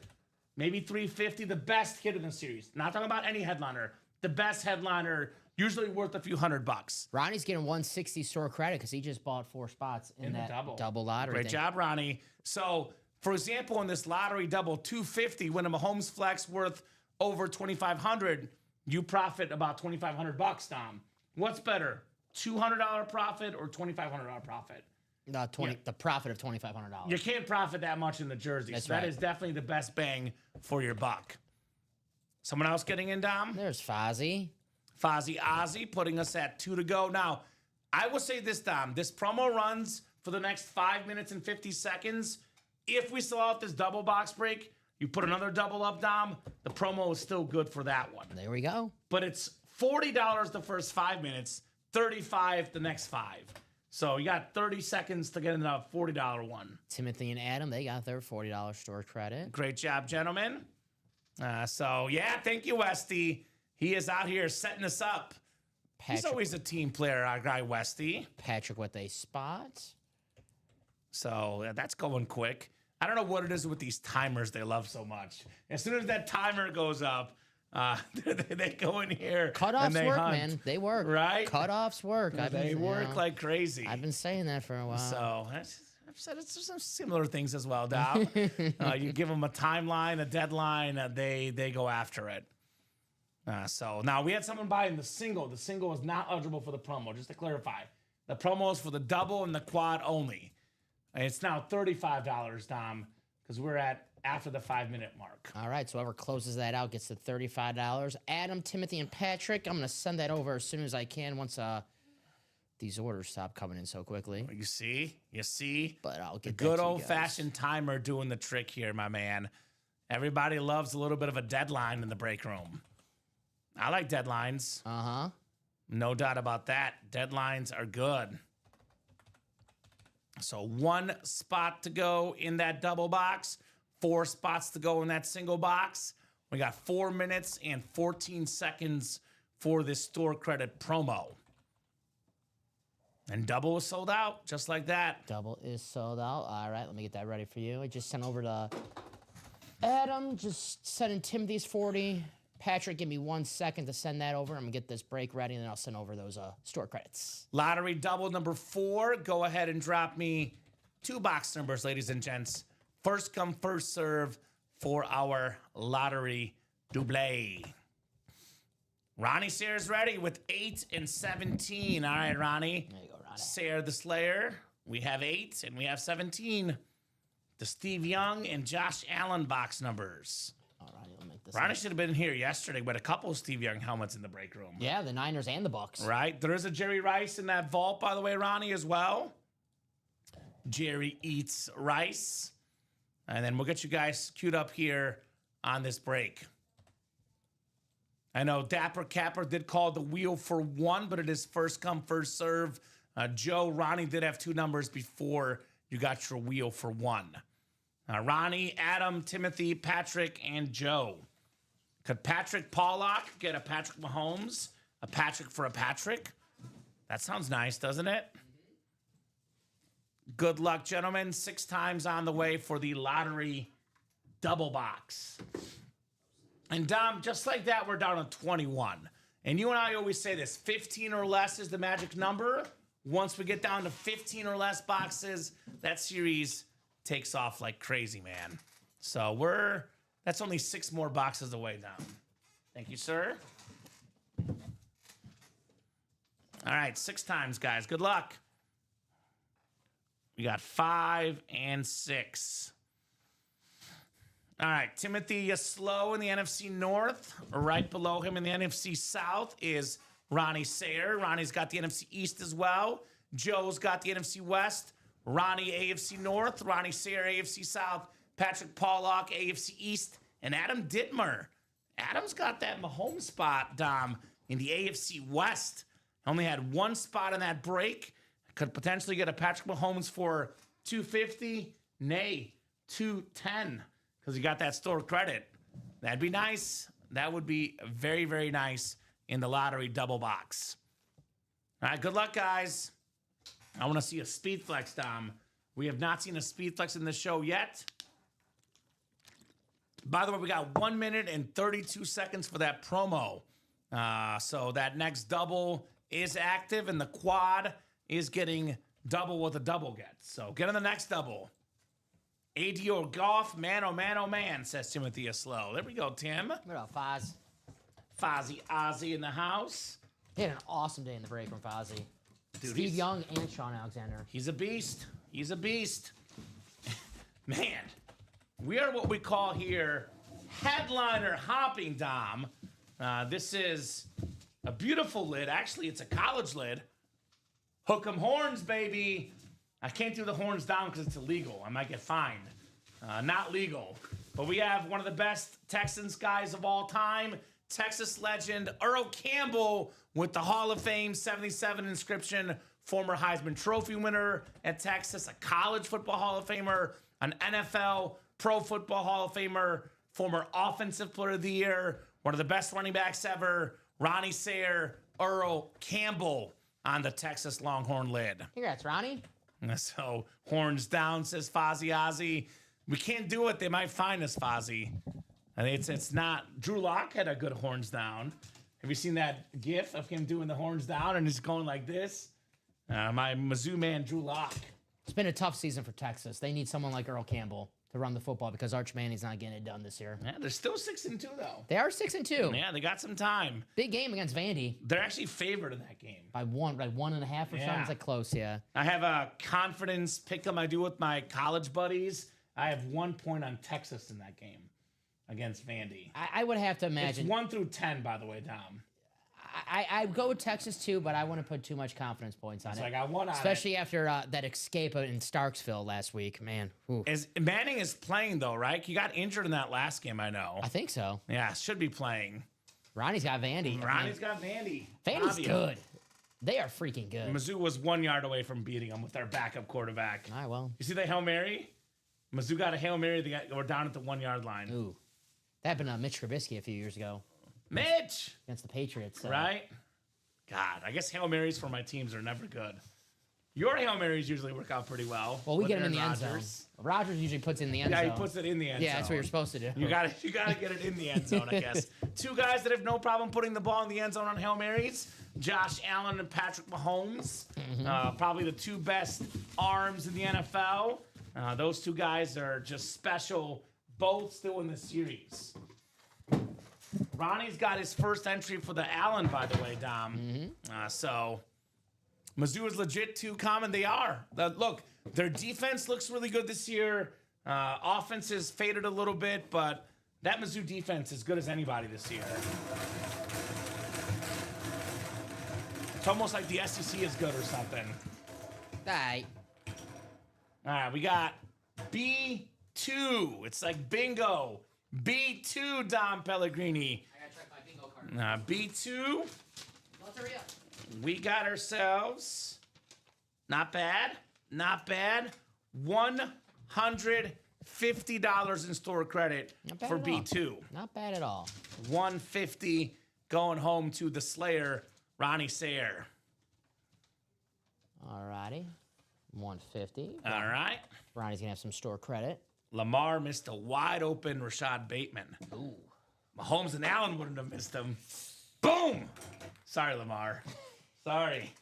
maybe $350. The best hit in the series. Not talking about any headliner. The best headliner, usually worth a few $100. Ronnie's getting 160 store credit because he just bought 4 spots in that double lottery. Great job, Ronnie. So, for example, in this lottery double, $250, when a Mahomes Flex worth over $2,500, you profit about $2,500, Dom. What's better, $200 profit or $2,500 profit? The profit of $2,500. You can't profit that much in the jersey. That's so right. That is definitely the best bang for your buck. Someone else getting in, Dom? There's Fozzie. Fozzie Ozzy putting us at 2 to go. Now, I will say this, Dom. This promo runs for the next 5 minutes and 50 seconds. If we still have this double box break, you put another double up, Dom, the promo is still good for that one. There we go. But it's $40 the first 5 minutes, $35 the next 5. So you got 30 seconds to get in a $40 one. Timothy and Adam, they got their $40 store credit. Great job, gentlemen. Thank you, Westy. He is out here setting us up. He's always a team player, our guy Westy. Patrick with a spot. So that's going quick. I don't know what it is with these timers they love so much. As soon as that timer goes up, They go in here. Cutoffs and they work, hunt, man. They work. Right? Cutoffs work. They work like crazy. I've been saying that for a while. So I've said it's some similar things as well, Dom. You give them a timeline, a deadline, they go after it. So now we had someone buy in the single. The single is not eligible for the promo, just to clarify. The promo is for the double and the quad only. And it's now $35, Dom, because we're at after the 5-minute mark. All right, so whoever closes that out gets the $35. Adam, Timothy, and Patrick. I'm going to send that over as soon as I can once these orders stop coming in so quickly. You see? But I'll The get good old-fashioned timer doing the trick here, my man. Everybody loves a little bit of a deadline in the break room. I like deadlines. Uh-huh. No doubt about that. Deadlines are good. So 1 spot to go in that double box, 4 spots to go in that single box. We got 4 minutes and 14 seconds for this store credit promo. And double is sold out, just like that. Double is sold out. All right, let me get that ready for you. I just sent over to Adam, just sending Timothy's 40. Patrick, give me 1 second to send that over. I'm going to get this break ready, and then I'll send over those store credits. Lottery double number 4. Go ahead and drop me 2 box numbers, ladies and gents. First come, first serve for our lottery double. Ronnie Sayre's ready with 8 and 17. All right, Ronnie. There you go, Ronnie. Sayre the Slayer. We have 8 and we have 17. The Steve Young and Josh Allen box numbers. All right, I'll make this. Ronnie should have been here yesterday with a couple of Steve Young helmets in the break room. Yeah, the Niners and the Bucks. Right. There is a Jerry Rice in that vault, by the way, Ronnie, as well. Jerry eats rice. And then we'll get you guys queued up here on this break. I know Dapper Capper did call the wheel for 1, but it is first come, first serve. Joe, Ronnie did have 2 numbers before you got your wheel for 1. Ronnie, Adam, Timothy, Patrick, and Joe. Could Patrick Pollock get a Patrick Mahomes? A Patrick for a Patrick? That sounds nice, doesn't it? Good luck, gentlemen. 6 times on the way for the lottery double box. And Dom, just like that, we're down to 21. And you and I always say this, 15 or less is the magic number. Once we get down to 15 or less boxes, that series takes off like crazy, man. So that's only 6 more boxes away, Dom. Thank you, sir. All right, 6 times, guys. Good luck. We got 5 and 6. All right, Timothy slow in the NFC North. Right below him in the NFC South is Ronnie Sayre. Ronnie's got the NFC East as well. Joe's got the NFC West. Ronnie, AFC North. Ronnie Sayre, AFC South. Patrick Pollock, AFC East. And Adam Dittmer. Adam's got that Mahomes spot, Dom, in the AFC West. Only had 1 spot in that break. Could potentially get a Patrick Mahomes for $250, nay, $210, because he got that store credit. That'd be nice. That would be very, very nice in the lottery double box. All right, good luck, guys. I want to see a speed flex, Dom. We have not seen a speed flex in the show yet. By the way, we got 1 minute and 32 seconds for that promo. So that next double is active, and the quad is getting double what the double gets. So get on the next double. AD or golf, man, oh man, oh man, says Timothy Slow. There we go, Tim. What up, Foz? Fozzie Ozzy in the house. He had an awesome day in the break from Fozzie. Dude, Steve Young and Sean Alexander. He's a beast. He's a beast. Man, we are what we call here headliner hopping, Dom. This is a beautiful lid. Actually, it's a college lid. Hook 'em horns, baby. I can't do the horns down because it's illegal. I might get fined. Not legal. But we have one of the best Texans guys of all time, Texas legend Earl Campbell with the Hall of Fame 77 inscription, former Heisman Trophy winner at Texas, a college football Hall of Famer, an NFL Pro Football Hall of Famer, former Offensive Player of the Year, one of the best running backs ever, Ronnie Sayre, Earl Campbell on the Texas Longhorn lid. Congrats, Ronnie. So, horns down, says Fozzie Ozzy. We can't do it. They might find us, Fozzie. I think it's not. Drew Lock had a good horns down. Have you seen that gif of him doing the horns down and he's going like this? My Mizzou man, Drew Lock. It's been a tough season for Texas. They need someone like Earl Campbell to run the football because Arch Manning's not getting it done this year. Yeah, they're still 6-2 though. They are 6-2. Yeah, they got some time. Big game against Vandy. They're actually favored in that game. By 1.5 or something. It's like close, yeah. I have a confidence pick 'em I do with my college buddies. I have 1 point on Texas in that game against Vandy. I would have to imagine. It's 1 through 10, by the way, Dom. I go with Texas too, but I wouldn't put too much confidence points on it. So I got 1 on Especially after that escape in Starksville last week, man. Ooh. Manning is playing though, right? He got injured in that last game, I know. I think so. Yeah, should be playing. Ronnie's got Vandy. Ronnie's got Vandy. Vandy's good. They are freaking good. Mizzou was 1 yard away from beating them with their backup quarterback. All right, well. You see the Hail Mary? Mizzou got a Hail Mary. They were down at the 1 yard line. Ooh. That happened to Mitch Trubisky a few years ago. Mitch! Against the Patriots. Right? God, I guess Hail Marys for my teams are never good. Your Hail Marys usually work out pretty well. Well, we with get them in the Aaron end zone. Rodgers. Rodgers usually puts it in the end zone. Yeah, he puts it in the end zone. Yeah, that's what you're supposed to do. You gotta get it in the end zone, I guess. 2 guys that have no problem putting the ball in the end zone on Hail Marys: Josh Allen and Patrick Mahomes. Probably the 2 best arms in the NFL. Those 2 guys are just special, both still in the series. Ronnie's got his first entry for the Allen, by the way, Dom. So Mizzou is legit too common. They are. Look, their defense looks really good this year. Offense has faded a little bit, but that Mizzou defense is good as anybody this year. It's almost like the SEC is good or something. All right. All right, we got B2. It's like bingo. B2, Dom Pellegrini. I gotta check my bingo card. B2. Let's hurry up. We got ourselves, not bad, $150 in store credit for B2. Not bad at all. $150 going home to the Slayer, Ronnie Sayer. All righty. 150. All right. Ronnie's gonna have some store credit. Lamar missed a wide open Rashad Bateman. Ooh. Mahomes and Allen wouldn't have missed him. Boom! Sorry, Lamar. Sorry.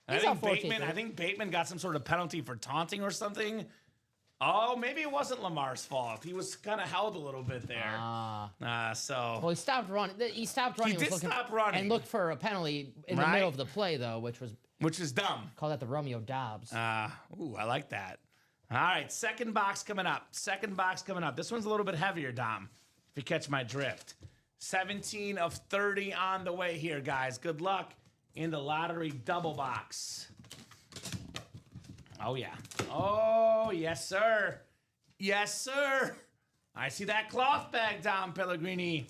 I think Bateman got some sort of penalty for taunting or something. Oh, maybe it wasn't Lamar's fault. He was kind of held a little bit there. Well, he stopped running. He stopped running. He did stop running and looked for a penalty in the middle of the play, though, which is dumb. Call that the Romeo Dobbs. I like that. All right, second box coming up. This one's a little bit heavier, Dom, if you catch my drift. 17 of 30 on the way here, guys. Good luck in the lottery double box. Oh, yeah. Oh, yes, sir. Yes, sir. I see that cloth bag, Dom Pellegrini.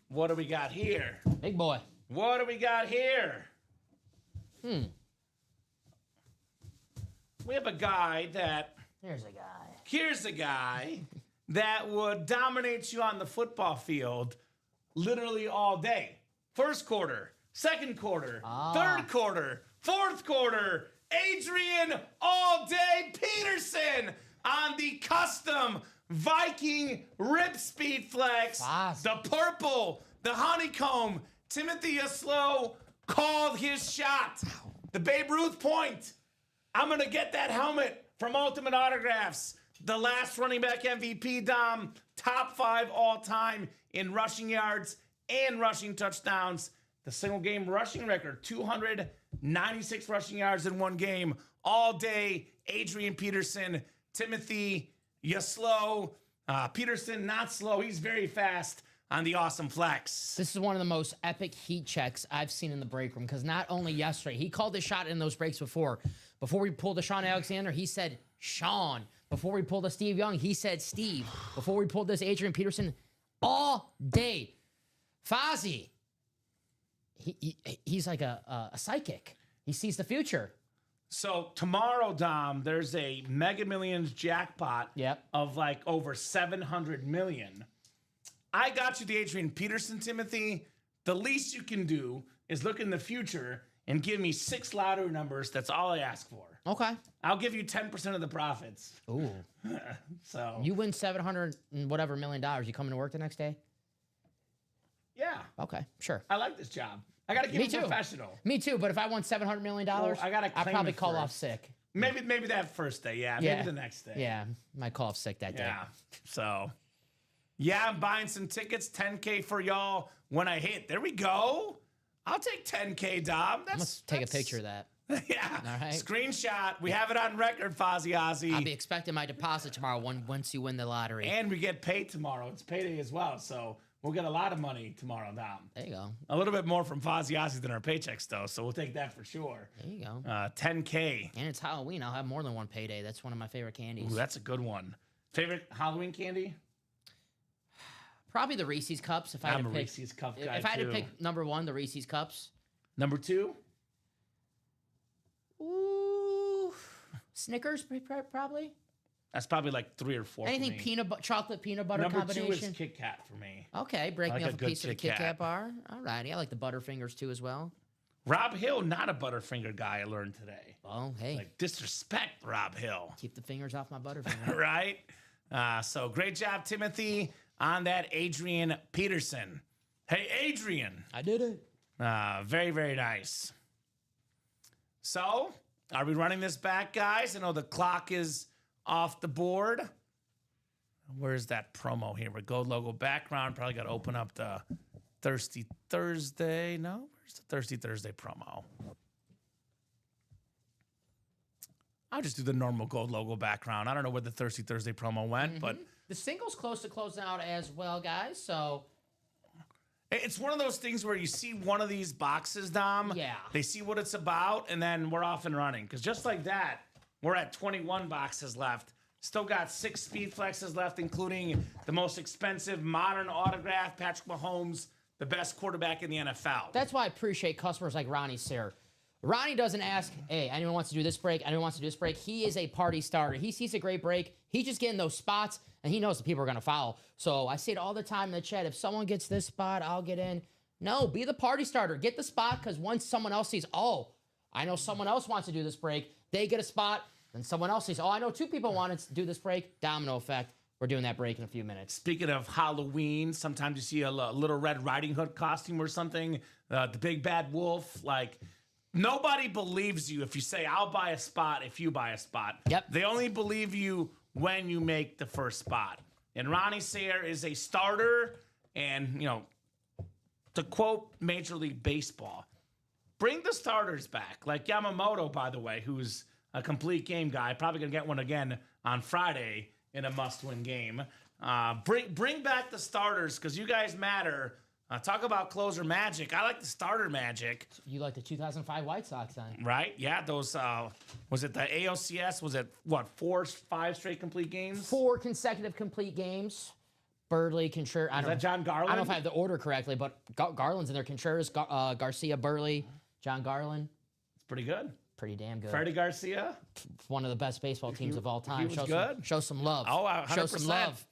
What do we got here? Big boy. What do we got here? We have a guy that... Here's a guy that would dominate you on the football field literally all day. First quarter, second quarter, third quarter, fourth quarter. Adrian All-Day Peterson on the custom Viking Rip Speed Flex. Awesome. The purple, the honeycomb. Timothy Yaslow called his shot. The Babe Ruth point. I'm going to get that helmet from Ultimate Autographs. The last running back MVP, Dom. Top 5 all-time in rushing yards and rushing touchdowns. The single game rushing record, 296 rushing yards in one game. All day, Adrian Peterson, Timothy Yaslow. Peterson, not slow. He's very fast on the awesome flex. This is one of the most epic heat checks I've seen in the break room because not only yesterday, he called the shot in those breaks before. Before we pulled a Sean Alexander, he said Sean. Before we pulled a Steve Young, he said Steve. Before we pulled this Adrian Peterson, all day. Fozzie. He's like a psychic. He sees the future. So tomorrow, Dom, there's a Mega Millions jackpot of like over 700 million. I got you the Adrian Peterson, Timothy. The least you can do is look in the future and give me 6 lottery numbers. That's all I ask for. Okay. I'll give you 10% of the profits. Ooh. So You win $700 and whatever $1 million. You coming to work the next day? yeah, Okay, sure. I like this job. I gotta Me keep it too. professional. Me too, but if I won $700 million, Well, I gotta I'd claim probably it call off first. sick. Maybe that first day. Yeah. Yeah. Maybe the next day. Yeah, might call off sick that day. Yeah. So, yeah, I'm buying some tickets. 10K for y'all when I hit. There we go. I'll take 10K, Dom. I'm gonna take a picture of that. Yeah. All right. Screenshot. We have it on record, Fozzie Ozzy. I'll be expecting my deposit tomorrow once you win the lottery. And we get paid tomorrow. It's payday as well. So we'll get a lot of money tomorrow, Dom. There you go. A little bit more from Fozzie Ozzy than our paychecks, though. So we'll take that for sure. There you go. 10K. And it's Halloween. I'll have more than one payday. That's one of my favorite candies. Ooh, that's a good one. Favorite Halloween candy? Probably the Reese's Cups. If I had I'm to a pick, Reese's Cup guy, if I had to too. pick number one, the Reese's Cups. Number 2? Ooh, Snickers probably. That's probably like 3 or 4 Anything for me. chocolate peanut butter Number 2 combination. is Kit Kat for me. Okay, break I me like off a a good piece of the Kit Kit Kat. Kat bar. All righty, I like the Butterfingers too as well. Rob Hill, not a Butterfinger guy, I learned today. Oh, hey, Like, disrespect Rob Hill, keep the fingers off my Butterfinger. right? So great job, Timothy, on that, Adrian Peterson. Hey, Adrian. I did it. Very, very nice. So, are we running this back, guys? I know the clock is off the board. Where's that promo here? With Gold logo background. Probably got to open up the Thirsty Thursday. No? Where's the Thirsty Thursday promo? I'll just do the normal Gold logo background. I don't know where the Thirsty Thursday promo went, but The single's close to closing out as well, guys. So it's one of those things where you see one of these boxes, Dom. Yeah. They see what it's about, and then we're off and running. Because just like that, we're at 21 boxes left. Still got 6 speed flexes left, including the most expensive modern autograph, Patrick Mahomes, the best quarterback in the NFL. that's why I appreciate customers like Ronnie Sayre. Ronnie doesn't ask, hey, anyone wants to do this break? Anyone wants to do this break? He is a party starter. He sees a great break. He's just getting those spots, and he knows the people are going to follow. So I say it all the time in the chat. If someone gets this spot, I'll get in. No, be the party starter. Get the spot, because once someone else sees, oh, I know someone else wants to do this break, they get a spot. Then someone else says, oh, I know 2 people want to do this break. Domino effect. We're doing that break in a few minutes. Speaking of Halloween, sometimes you see a little Red Riding Hood costume or something, the big bad wolf. Like, nobody believes you if you say, I'll buy a spot if you buy a spot. Yep. They only believe you when you make the first spot. And Ronnie Sayre is a starter. And, you know, to quote Major League Baseball, bring the starters back. Like Yamamoto, by the way, who's a complete game guy. Probably going to get one again on Friday in a must-win game. Bring back the starters, because you guys matter. Talk about closer magic. I like the starter magic. You like the 2005 White Sox then? Right? Yeah, those, was it the ALCS? Was it, 5 straight complete games? 4 consecutive complete games. Burley, Contreras. Is that John Garland? I don't know if I have the order correctly, but Garland's in there. Contreras, Garcia, Burley, John Garland. It's pretty good. Pretty damn good. Freddie Garcia? One of the best baseball teams of all time. was good. Show some love. Oh, 100%. Show some love.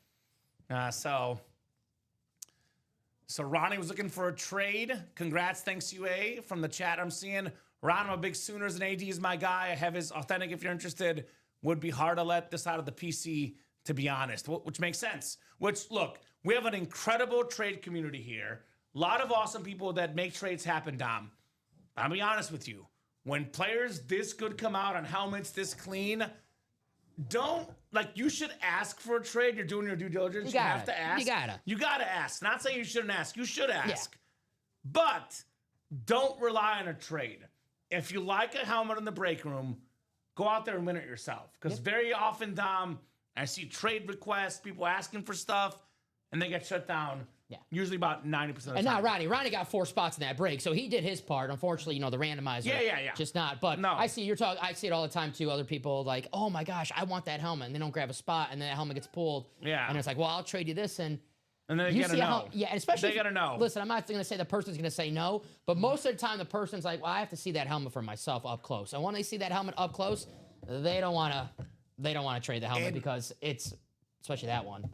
So Ronnie was looking for a trade. Congrats, thanks UA from the chat I'm seeing. Ron, I'm a big Sooners and AD is my guy. I have his authentic if you're interested. Would be hard to let this out of the PC, to be honest, which makes sense. Which, look, we have an incredible trade community here. A lot of awesome people that make trades happen, Dom. I'll be honest with you. When players this good come out on helmets this clean, you should ask for a trade. You're doing your due diligence. You have to ask. You gotta ask. Not saying you shouldn't ask. You should ask. Yeah. But don't rely on a trade. If you like a helmet in the break room, go out there and win it yourself. Because very often, Dom, I see trade requests, people asking for stuff, and they get shut down. Yeah. Usually about 90% of the time. And now Ronnie got 4 spots in that break, so he did his part. Unfortunately, the randomizer. Yeah. Just not. But no. I see I see it all the time too. Other people like, oh my gosh, I want that helmet, and they don't grab a spot, and then that helmet gets pulled. Yeah. And it's like, well, I'll trade you this, and then they gotta know. And especially they gotta know. Listen, I'm not going to say the person's going to say no, but most of the time the person's like, well, I have to see that helmet for myself up close. And when they see that helmet up close, they don't want to trade the helmet because it's, especially that one,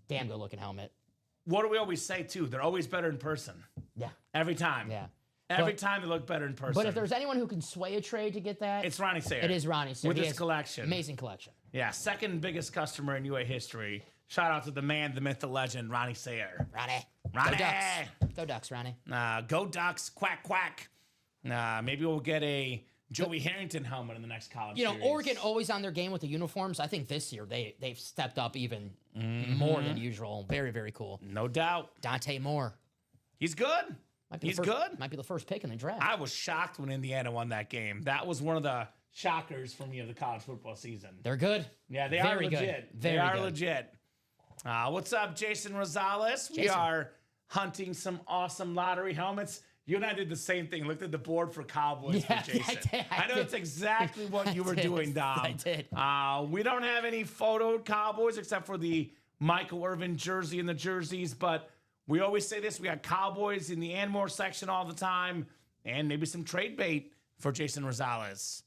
damn good looking helmet. What do we always say too? They're always better in person. Yeah. Every time. Yeah. Every time they look better in person. But if there's anyone who can sway a trade to get that, it's Ronnie Sayer. It is Ronnie Sayer. With He his has collection. Amazing collection. Yeah, second biggest customer in UA history. Shout out to the man, the myth, the legend, Ronnie Sayer. Ronnie. Ronnie. Go Ducks. Go Ducks, Ronnie. Go Ducks. Quack, quack. Maybe we'll get a Joey Harrington helmet in the next college series. Oregon always on their game with the uniforms. I think this year they've stepped up even more than usual. Very, very cool. No doubt. Dante Moore. He's good. He's good. Might be the first pick in the draft. I was shocked when Indiana won that game. That was one of the shockers for me of the college football season. They're good. Yeah, they Very are legit. Good. They are legit. What's up, Jason Rosales? We are hunting some awesome lottery helmets. You and I did the same thing. Looked at the board for Cowboys for Jason. I know it's exactly what you were doing, Dom. I did. We don't have any photoed Cowboys except for the Michael Irvin jersey and the jerseys, but we always say this. We got Cowboys in the Anmore section all the time, and maybe some trade bait for Jason Rosales.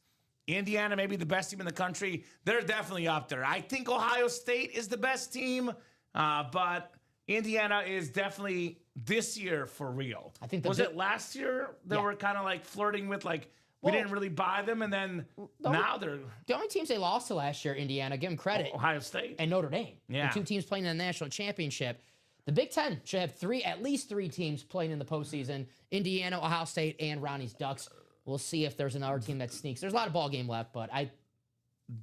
Indiana may be the best team in the country. They're definitely up there. I think Ohio State is the best team, but Indiana is definitely this year for real. I think was it last year they were kind of like flirting with we didn't really buy them, and then now they're the only teams they lost to last year. Indiana, give them credit. Ohio State and Notre Dame. Yeah, the two teams playing in the national championship. The Big Ten should have at least three teams playing in the postseason: Indiana, Ohio State, and Ronnie's Ducks. We'll see if there's another team that sneaks. There's a lot of ball game left, but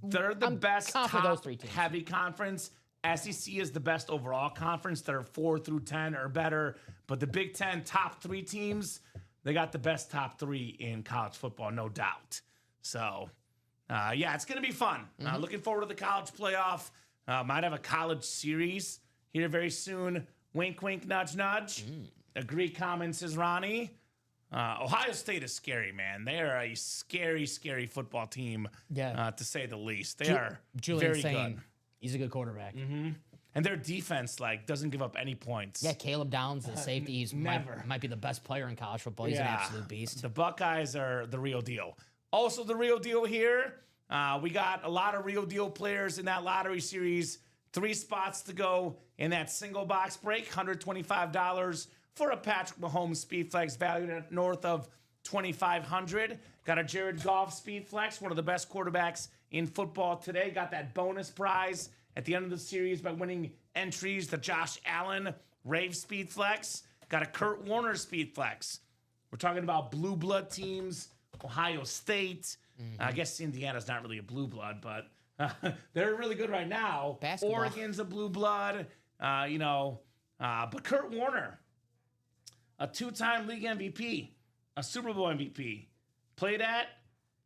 they're the best top those three teams. Heavy conference. SEC is the best overall conference. They're 4 through 10 or better. But the Big Ten top 3 teams, they got the best top 3 in college football, no doubt. So, it's going to be fun. Looking forward to the college playoff. Might have a college series here very soon. Wink, wink, nudge, nudge. Agree, comment, says Ronnie. Ohio State is scary, man. They are a scary, scary football team, to say the least. They are very good. He's a good quarterback. And their defense, doesn't give up any points. Yeah, Caleb Downs, the safety, he's might be the best player in college football. He's an absolute beast. The Buckeyes are the real deal. Also, the real deal here, we got a lot of real deal players in that lottery series. 3 spots to go in that single box break, $125 for a Patrick Mahomes Speed Flex valued at north of $2,500. Got a Jared Goff Speed Flex, one of the best quarterbacks in football today. Got that bonus prize at the end of the series by winning entries. The Josh Allen Rave Speed Flex. Got a Kurt Warner Speed Flex. We're talking about blue blood teams. Ohio State. I guess Indiana's not really a blue blood, but they're really good right now. Basketball. Oregon's a blue blood. But Kurt Warner, a 2-time league MVP, a Super Bowl MVP, played at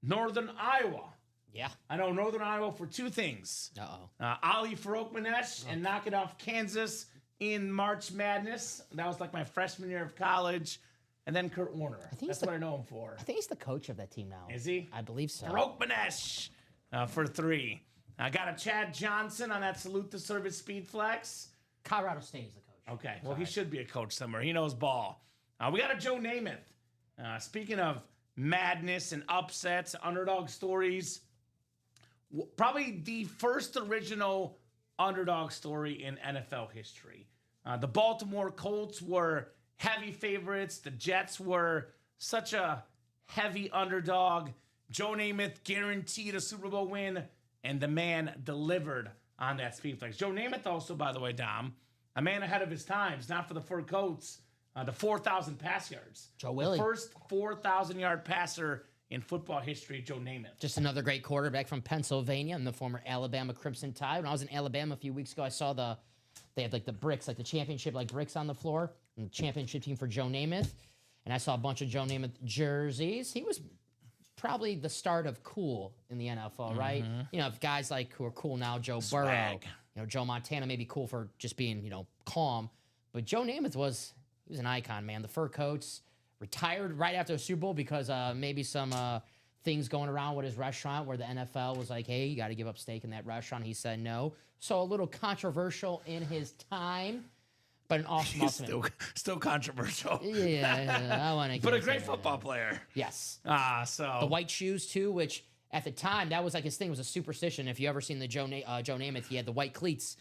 Northern Iowa. Yeah. I know Northern Iowa for 2 things. Ali Farokhmanesh and knocking off Kansas in March Madness. That was my freshman year of college. And then Kurt Warner. That's what I know him for. I think he's the coach of that team now. Is he? I believe so. Farokhmanesh for 3. I got a Chad Johnson on that Salute the Service Speed Flex. Colorado State is the coach. Okay. Well, he should be a coach somewhere. He knows ball. We got a Joe Namath. Speaking of madness and upsets, underdog stories, probably the first original underdog story in NFL history. The Baltimore Colts were heavy favorites. The Jets were such a heavy underdog. Joe Namath guaranteed a Super Bowl win, and the man delivered on that speed flex. Joe Namath also, by the way, Dom, a man ahead of his times, not for the fur coats, the 4,000 pass yards. Joe Willie. The first 4,000-yard passer in football history, Joe Namath. Just another great quarterback from Pennsylvania and the former Alabama Crimson Tide. When I was in Alabama a few weeks ago, I saw they had the bricks, the championship bricks on the floor, and the championship team for Joe Namath. And I saw a bunch of Joe Namath jerseys. He was probably the start of cool in the NFL, right? If guys who are cool now, Joe Burrow, Joe Montana may be cool for just being, calm. But Joe Namath he was an icon, man. The fur coats, retired right after the Super Bowl because maybe some things going around with his restaurant where the NFL was like, hey, you got to give up steak in that restaurant. He said no. So a little controversial in his time, but an awesome still controversial. Yeah, I want to. But a great football player. Yes. So the white shoes too, which at the time that was his thing, was a superstition. If you ever seen the Joe Namath, he had the white cleats,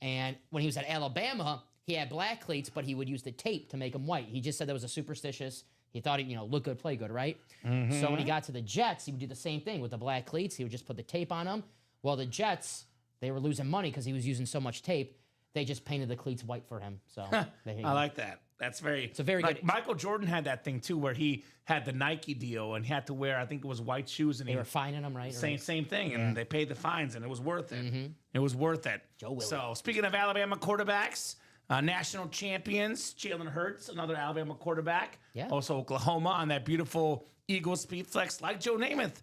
and when he was at Alabama, he had black cleats, but he would use the tape to make them white. He just said that was a superstitious. He thought he'd, look good, play good, right? So when he got to the Jets, he would do the same thing with the black cleats. He would just put the tape on them. Well, the Jets, they were losing money because he was using so much tape. They just painted the cleats white for him. So there you go. I like that. It's a very good. Michael Jordan had that thing too, where he had the Nike deal and he had to wear, I think it was white shoes, and they were fining him, right? Same thing, and they paid the fines, and it was worth it. It was worth it. Joe Willie. So speaking of Alabama quarterbacks, national champions, Jalen Hurts, another Alabama quarterback. Yeah. Also Oklahoma on that beautiful Eagle speed flex, like Joe Namath,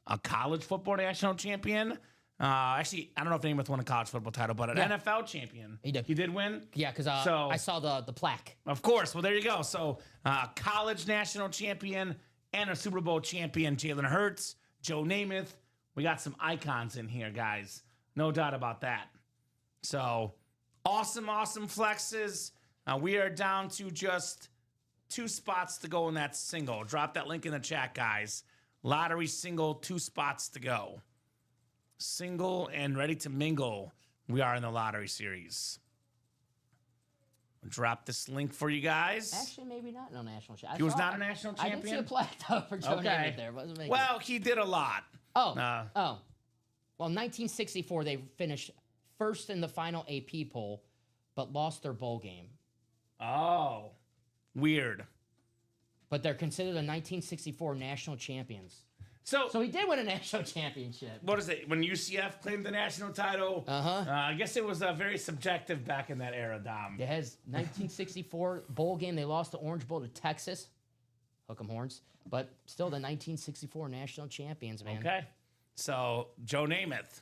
a college football national champion. Actually, I don't know if Namath won a college football title, but an NFL champion. He did. He did win? Yeah, because I saw the plaque. Of course. Well, there you go. So, college national champion and a Super Bowl champion, Jalen Hurts, Joe Namath. We got some icons in here, guys. No doubt about that. So, awesome flexes. We are down to just 2 spots to go in that single. Drop that link in the chat, guys. Lottery single, 2 spots to go. Single and ready to mingle. We are in the lottery series. Drop this link for you guys. Actually, maybe not no national champion. He was not a national champion? I didn't see a plaque though for Joe Namath there. Well, he did a lot. Well, 1964, they finished first in the final AP poll, but lost their bowl game. Oh, weird. But they're considered the 1964 national champions. So he did win a national championship. What is it? When UCF claimed the national title, I guess it was very subjective back in that era, Dom. It has 1964 bowl game. They lost the Orange Bowl to Texas. Hook 'em horns. But still the 1964 national champions, man. Okay. So, Joe Namath.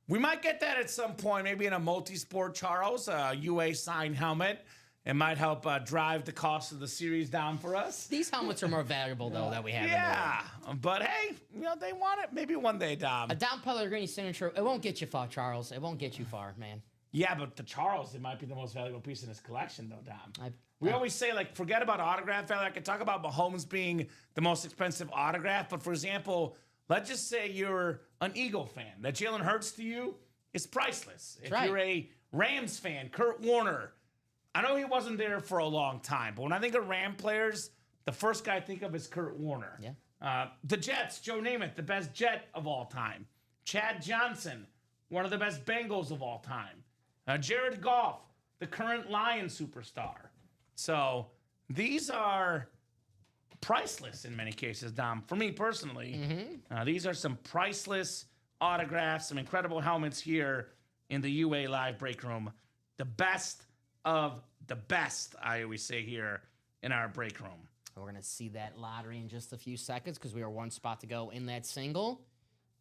We might get that at some point, maybe in a multi-sport, Charles, UA signed helmet. It might help drive the cost of the series down for us. These helmets are more valuable, though, that we have. Yeah, but hey, they want it. Maybe one day, Dom. A Dom Pellegrini signature, it won't get you far, Charles. It won't get you far, man. Yeah, but the Charles, it might be the most valuable piece in his collection, though, Dom. We always say, forget about autograph value. I could talk about Mahomes being the most expensive autograph, but for example, let's just say you're an Eagle fan. That Jalen Hurts to you is priceless. If you're a Rams fan, Kurt Warner, I know he wasn't there for a long time, but when I think of Ram players, the first guy I think of is Kurt Warner. Yeah. The Jets, Joe Namath, the best Jet of all time. Chad Johnson, one of the best Bengals of all time. Jared Goff, the current Lion superstar. So these are priceless in many cases, Dom. For me personally, these are some priceless autographs, some incredible helmets here in the UA Live Break Room. The best of the best, I always say here in our break room. We're going to see that lottery in just a few seconds because we are 1 spot to go in that single.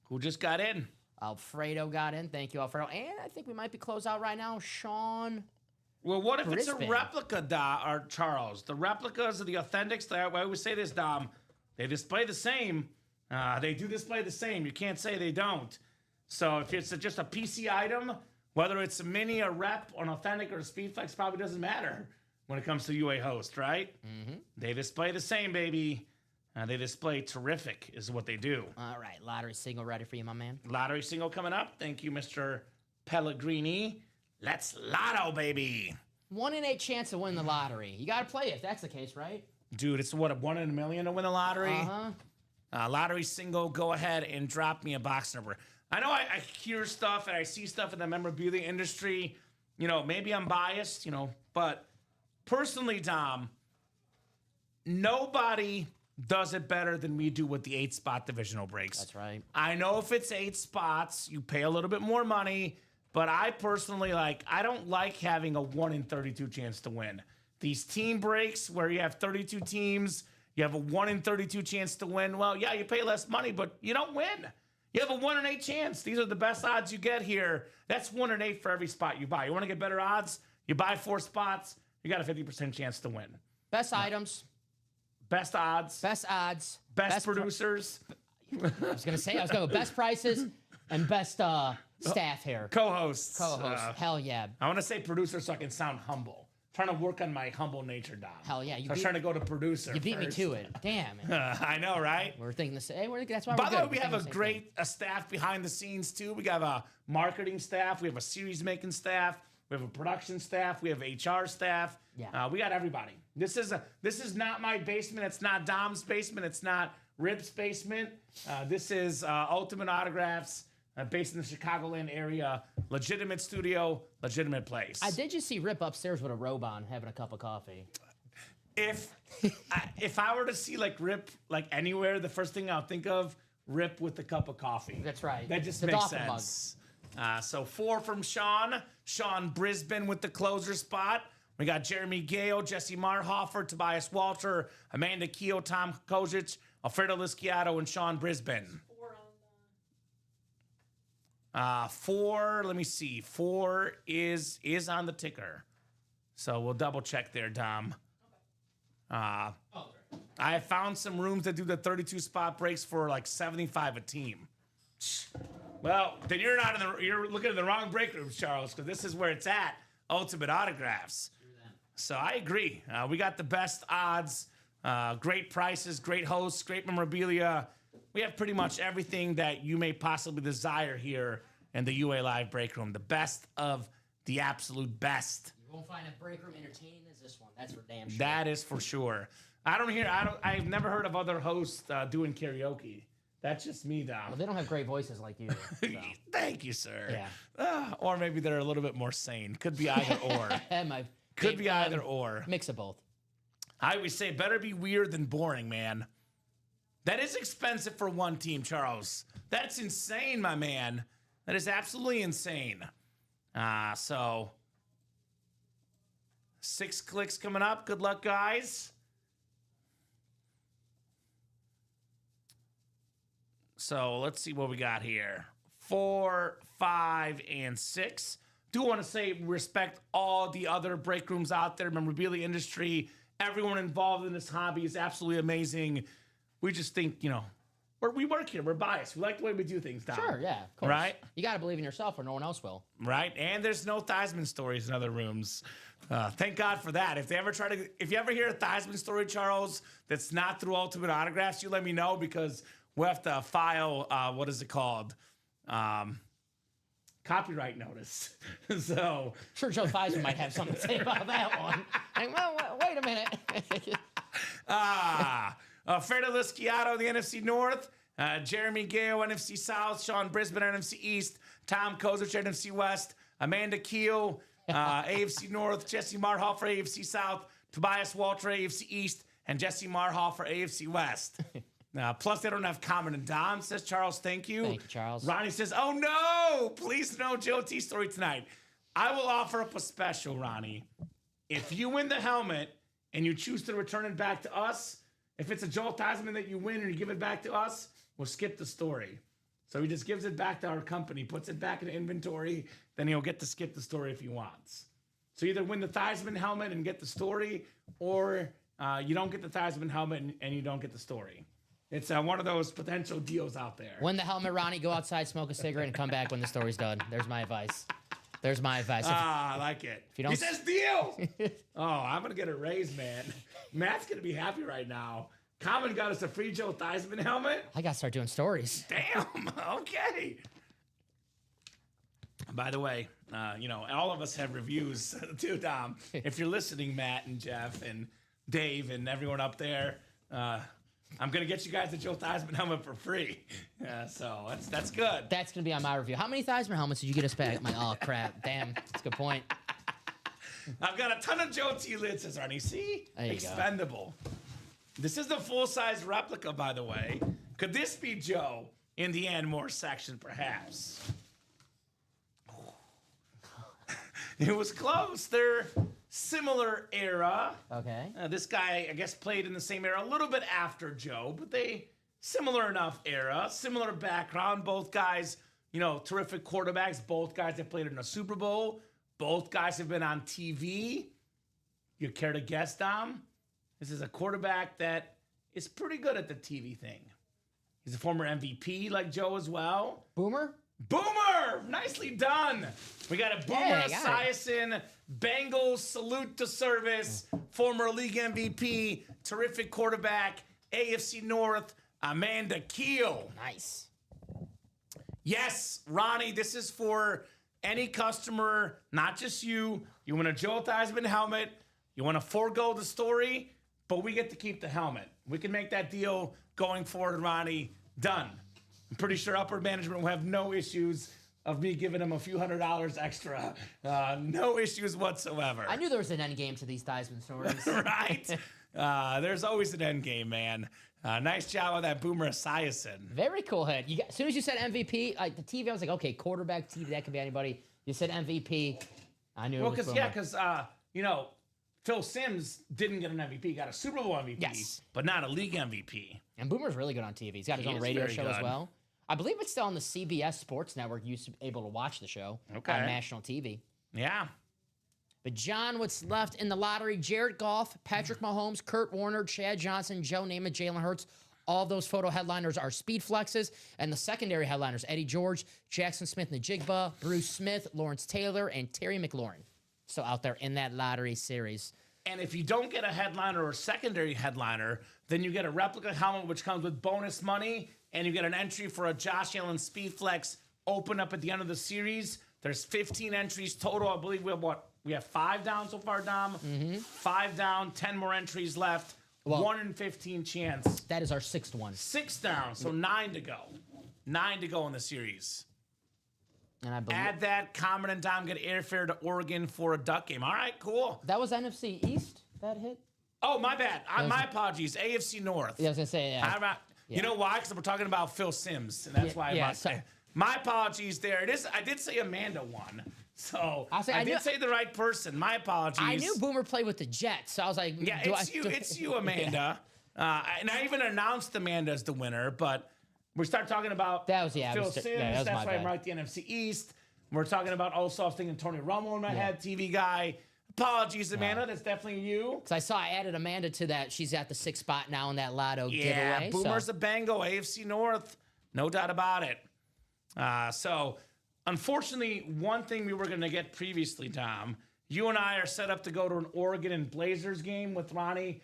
Who just got in? Alfredo got in. Thank you, Alfredo. And I think we might be closed out right now. Sean. Well, what if Brisbane. it's a replica, or Charles? The replicas are the authentics. I always say this, Dom. They display the same. They do display the same. You can't say they don't. So if it's just a PC item, whether it's a mini, a rep, an authentic, or a speedflex, probably doesn't matter when it comes to UA host, right? They display the same, baby. They display terrific is what they do. All right, lottery single ready for you, my man. Lottery single coming up. Thank you, Mr. Pellegrini. Let's lotto, baby. 1 in 8 chance to win the lottery. You got to play if that's the case, right? Dude, it's what, a 1 in a million to win the lottery? Lottery single, go ahead and drop me a box number. I know I hear stuff and I see stuff in the memorabilia industry. Maybe I'm biased, but personally, Dom, nobody does it better than we do with the 8-spot divisional breaks. That's right. I know if it's 8 spots, you pay a little bit more money, but I personally I don't like having a 1 in 32 chance to win. These team breaks where you have 32 teams, you have a 1 in 32 chance to win. Well, yeah, you pay less money, but you don't win. You have a 1 in 8 chance. These are the best odds you get here. That's 1 in 8 for every spot you buy. You want to get better odds? You buy 4 spots, you got a 50% chance to win. Best items. Best odds. Best odds. Best producers. I was going to go best prices and best staff here. Co-hosts. Hell yeah. I want to say producer so I can sound humble. Trying to work on my humble nature, Dom. Hell yeah. I was trying to go to producer. You beat first. me to it. Damn. I know, right? We're thinking the same. That's why By we're the good. way, we have a great staff behind the scenes, too. We have a marketing staff. We have a series-making staff. We have a production staff. We have HR staff. Yeah. We got everybody. This is not my basement. It's not Dom's basement. It's not Rip's basement. This is Ultimate Autographs, based in the Chicagoland area. Legitimate studio, legitimate place. I did just see Rip upstairs with a robe on, having a cup of coffee. If I were to see like Rip like anywhere, the first thing I'll think of, Rip with a cup of coffee. That's right. That just The makes Dolphin mug. sense. So 4 from Sean Brisbane with the closer spot. We got Jeremy Gale, Jesse Marhofer, Tobias Walter, Amanda Keough, Tom Kojic, Alfredo Lisciato, and Sean Brisbane. 4, let me see. 4 is on the ticker. So we'll double check there, Dom. I have found some rooms that do the 32 spot breaks for like $75 a team. Well, then you're looking at the wrong break rooms, Charles, because this is where it's at. Ultimate Autographs. So I agree. We got the best odds, great prices, great hosts, great memorabilia. We have pretty much everything that you may possibly desire here in the UA Live break room. The best of the absolute best. You won't find a break room entertaining as this one. That's for damn sure. That is for sure. I've never heard of other hosts doing karaoke. That's just me, Dom. Well, they don't have great voices like you. So. Thank you, sir. Yeah. Or maybe they're a little bit more sane. Could be either or. Could be either or. Mix of both. I always say better be weird than boring, man. That is expensive for one team, Charles. That's insane, my man. That is absolutely insane. So 6 clicks coming up. Good luck, guys. So let's see what we got here. 4, 5, and 6. Do want to say respect all the other break rooms out there, memorabilia industry, everyone involved in this hobby is absolutely amazing. We just think, we work here. We're biased. We like the way we do things, Dom. Sure, yeah, of course. Right? You got to believe in yourself or no one else will. Right? And there's no Theismann stories in other rooms. Thank God for that. If you ever hear a Theismann story, Charles, that's not through Ultimate Autographs, you let me know because we'll have to file, what is it called? Copyright notice. So Sure, Joe Theismann might have something to say about that one. Well, wait a minute. Alfredo Lisciato, the NFC North. Jeremy Gale, NFC South. Sean Brisbane, NFC East. Tom Kozic, NFC West. Amanda Keough, AFC North. Jesse Marhofer, AFC South. Tobias Walter, AFC East. And Jesse Marhofer, AFC West. Plus, they don't have Common and Dom, says Charles. Thank you. Thank you, Charles. Ronnie says, oh, no, please no Joe T story tonight. I will offer up a special, Ronnie. If you win the helmet and you choose to return it back to us, if it's a Joel Theismann that you win and you give it back to us, we'll skip the story. So he just gives it back to our company, puts it back in inventory, then he'll get to skip the story if he wants. So either win the Theismann helmet and get the story, or you don't get the Theismann helmet and you don't get the story. It's one of those potential deals out there. Win the helmet, Ronnie. Go outside, smoke a cigarette, and come back when the story's done. There's my advice. I like it. If you don't, he says deal. Oh, I'm going to get a raise, man. Matt's going to be happy right now. Common got us a free Joe Theismann helmet. I got to start doing stories. Damn. Okay. By the way, all of us have reviews too, Dom. If you're listening, Matt and Jeff and Dave and everyone up there, I'm going to get you guys a Joe Theismann helmet for free. So that's good. That's going to be on my review. How many Theismann helmets did you get us back? Oh, crap. Damn. That's a good point. I've got a ton of Joe T lids, says Arnie. See? There you Expendable. Go. This is the full-size replica, by the way. Could this be Joe in the Anmore section, perhaps? It was close. They're similar era. Okay. This guy, I guess, played in the same era, a little bit after Joe, but they similar enough era, similar background. Both guys, terrific quarterbacks. Both guys have played in a Super Bowl. Both guys have been on TV. You care to guess, Dom? This is a quarterback that is pretty good at the TV thing. He's a former MVP like Joe as well. Boomer? Boomer! Nicely done. We got a Boomer Esiason, Bengals salute to service, former league MVP, terrific quarterback, AFC North, Amanda Keough. Nice. Yes, Ronnie, this is for any customer, not just you. You win a Joe Theismann helmet, You want to forego the story, but we get to keep the helmet. We can make that deal going forward, Ronnie. Done. I'm pretty sure upper management will have no issues of me giving him a few $100 extra. No issues whatsoever. I knew there was an end game to these Theismann stories. Right? There's always an end game, man. Nice job on that Boomer Esiason. Very cool hit. As soon as you said MVP, like the TV, I was like, okay, quarterback, TV, that could be anybody. You said MVP. I knew it was Boomer. Because Phil Simms didn't get an MVP. He got a Super Bowl MVP, but not a league MVP. And Boomer's really good on TV. He's got his own radio show as well. I believe it's still on the CBS Sports Network. You used to be able to watch the show on national TV. Yeah. But John, what's left in the lottery? Jared Goff, Patrick Mahomes, Kurt Warner, Chad Johnson, Joe Namath, Jalen Hurts. All those photo headliners are speed flexes. And the secondary headliners, Eddie George, Jackson Smith-Njigba, Bruce Smith, Lawrence Taylor, and Terry McLaurin. So out there in that lottery series. And if you don't get a headliner or a secondary headliner, then you get a replica helmet, which comes with bonus money, and you get an entry for a Josh Allen Speed Flex open up at the end of the series. There's 15 entries total. I believe we have 5 down so far, Dom. 5 down, 10 more entries left. 1 in 15 chance. That is our 6th one. 6 down, so 9 to go. 9 to go in the series. And I believe Add that, Common and Dom get airfare to Oregon for a Duck game. All right, cool. that was NFC East, that hit? Oh, my bad. My apologies. AFC North. Yeah, I was going to say, yeah. You know why? Because we're talking about Phil Simms, and that's why my apologies there. It is. I did say Amanda won, so I did say the right person. My apologies. I knew Boomer played with the Jets, so I was like, yeah, it's you, Amanda. And I even announced Amanda as the winner, but we start talking about Phil Simms. That's why I'm right, the NFC East. We're talking about also, I was thinking Tony Romo in my head, TV guy. Apologies, Amanda. That's definitely you. Because I added Amanda to that. She's at the 6th spot now in that lotto giveaway. Yeah, Boomer's a Bengal, AFC North. No doubt about it. So, unfortunately, one thing we were going to get previously, Dom, you and I are set up to go to an Oregon and Blazers game with Ronnie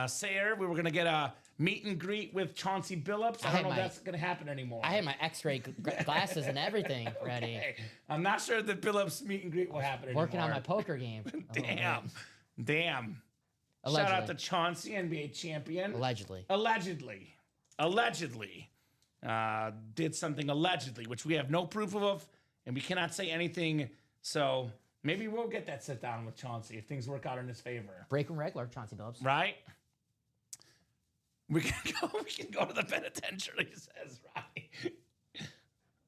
Sayer. We were going to get a meet and greet with Chauncey Billups. I don't know if that's going to happen anymore. I had my X-ray glasses and everything ready. Okay. I'm not sure that Billups meet and greet will happen anymore. Working on my poker game. Damn. Allegedly. Shout out to Chauncey, NBA champion. Allegedly. Did something allegedly, which we have no proof of, and we cannot say anything. So maybe we'll get that sit down with Chauncey if things work out in his favor. Breaking regular, Chauncey Billups. Right? We can go to the penitentiary, says Ronnie.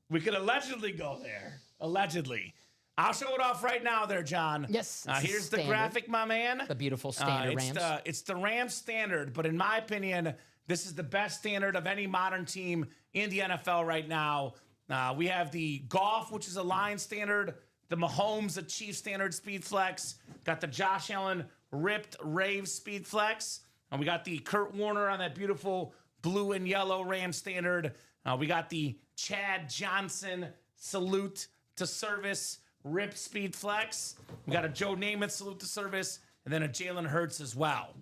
We could allegedly go there. Allegedly. I'll show it off right now there, John. Yes. Here's the graphic, my man. The beautiful standard Rams. It's the Rams standard, but in my opinion, this is the best standard of any modern team in the NFL right now. We have the Goff, which is a line standard, the Mahomes, a Chief standard speed flex, got the Josh Allen ripped rave speed flex, and we got the Kurt Warner on that beautiful blue and yellow Rams standard. We got the Chad Johnson salute to service rip speed flex. We got a Joe Namath salute to service, and then a Jalen Hurts as well.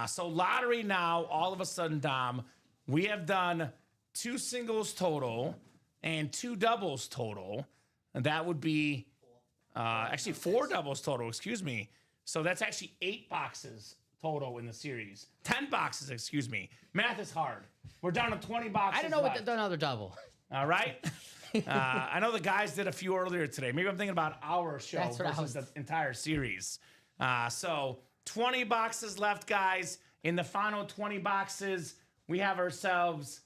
So lottery now, all of a sudden, Dom, we have done 2 singles total and 2 doubles total. And that would be actually 4 doubles total, excuse me. So that's actually 8 boxes total in the series. 10 boxes, excuse me. Math is hard. We're down to 20 boxes. I didn't know what another double. All right. I know the guys did a few earlier today. Maybe I'm thinking about our show versus the entire series. So 20 boxes left, guys. In the final 20 boxes, we have ourselves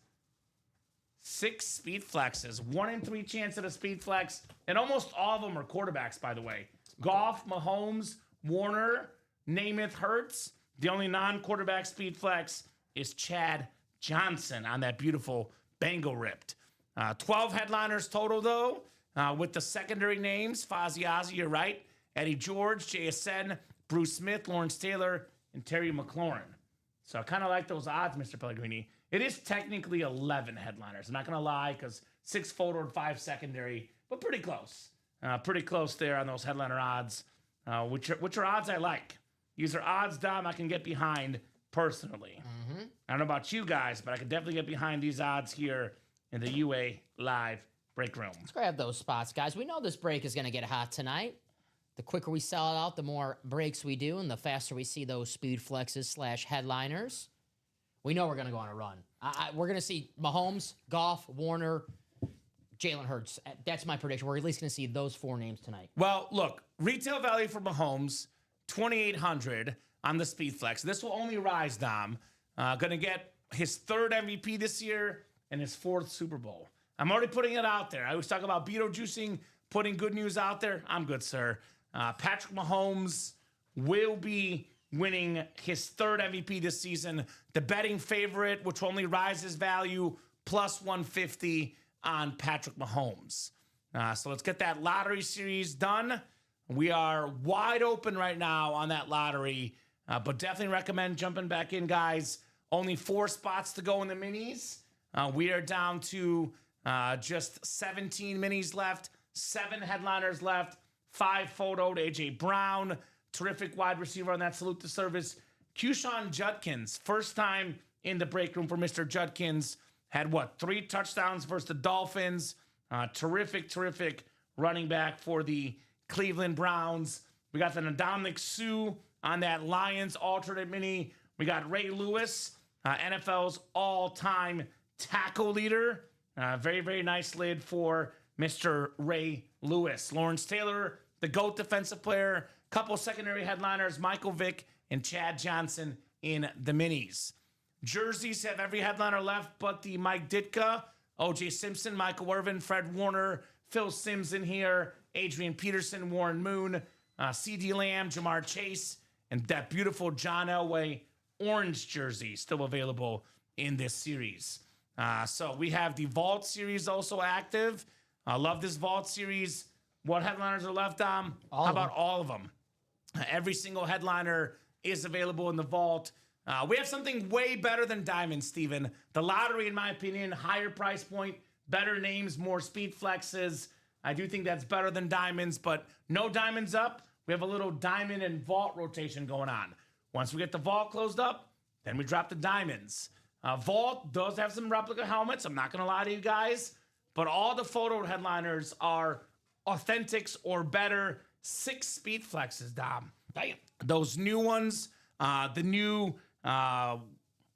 6 speed flexes. 1 in 3 chance at a speed flex. And almost all of them are quarterbacks, by the way. Goff, Mahomes, Warner, Namath, Hurts. The only non-quarterback speed flex is Chad Johnson on that beautiful Bengal ripped. 12 headliners total, though, with the secondary names. Fozzie Ozzie, you're right. Eddie George, JSN, Bruce Smith, Lawrence Taylor, and Terry McLaurin. So I kind of like those odds, Mr. Pellegrini. It is technically 11 headliners. I'm not going to lie, because 6 photo and 5 secondary, but pretty close. Pretty close there on those headliner odds, which are odds I like. These are odds, Dom, I can get behind personally. Mm-hmm. I don't know about you guys, but I can definitely get behind these odds here in the UA Live break room. Let's grab those spots, guys. We know this break is going to get hot tonight. The quicker we sell it out, the more breaks we do, and the faster we see those speed flexes / headliners. We know we're going to go on a run. We're going to see Mahomes, Goff, Warner, Jalen Hurts. That's my prediction. We're at least going to see those 4 names tonight. Well, look, retail value for Mahomes, $2,800 on the speed flex. This will only rise, Dom. Going to get his 3rd MVP this year and his 4th Super Bowl. I'm already putting it out there. I always talk about Beetlejuicing, putting good news out there. I'm good, sir. Patrick Mahomes will be winning his 3rd MVP this season. The betting favorite, which only rises value, plus 150 on Patrick Mahomes. So let's get that lottery series done. We are wide open right now on that lottery, but definitely recommend jumping back in, guys. Only 4 spots to go in the minis. We are down to just 17 minis left, 7 headliners left, 5 photo to A.J. Brown. Terrific wide receiver on that. Salute to service. Keyshawn Judkins, first time in the break room for Mr. Judkins. Had 3 touchdowns versus the Dolphins. Terrific running back for the Cleveland Browns. We got the Ndamukong Suh on that Lions alternate mini. We got Ray Lewis, NFL's all-time tackle leader. Very nice lid for Mr. Ray Lewis. Lawrence Taylor, the GOAT defensive player. Couple secondary headliners, Michael Vick and Chad Johnson in the minis. Jerseys have every headliner left but the Mike Ditka, O.J. Simpson, Michael Irvin, Fred Warner, Phil Simms in here, Adrian Peterson, Warren Moon, C.D. Lamb, Jamar Chase, and that beautiful John Elway orange jersey still available in this series. So we have the Vault series also active. I love this Vault series. What headliners are left, Dom? How about all of them? Every single headliner is available in the Vault. We have something way better than Diamonds, Steven. The lottery, in my opinion, higher price point, better names, more speed flexes. I do think that's better than Diamonds, but no Diamonds up. We have a little Diamond and Vault rotation going on. Once we get the Vault closed up, then we drop the Diamonds. Vault does have some replica helmets. I'm not going to lie to you guys, but all the photo headliners are authentics or better. 6 speed flexes, Dom. Damn. Those new ones, the new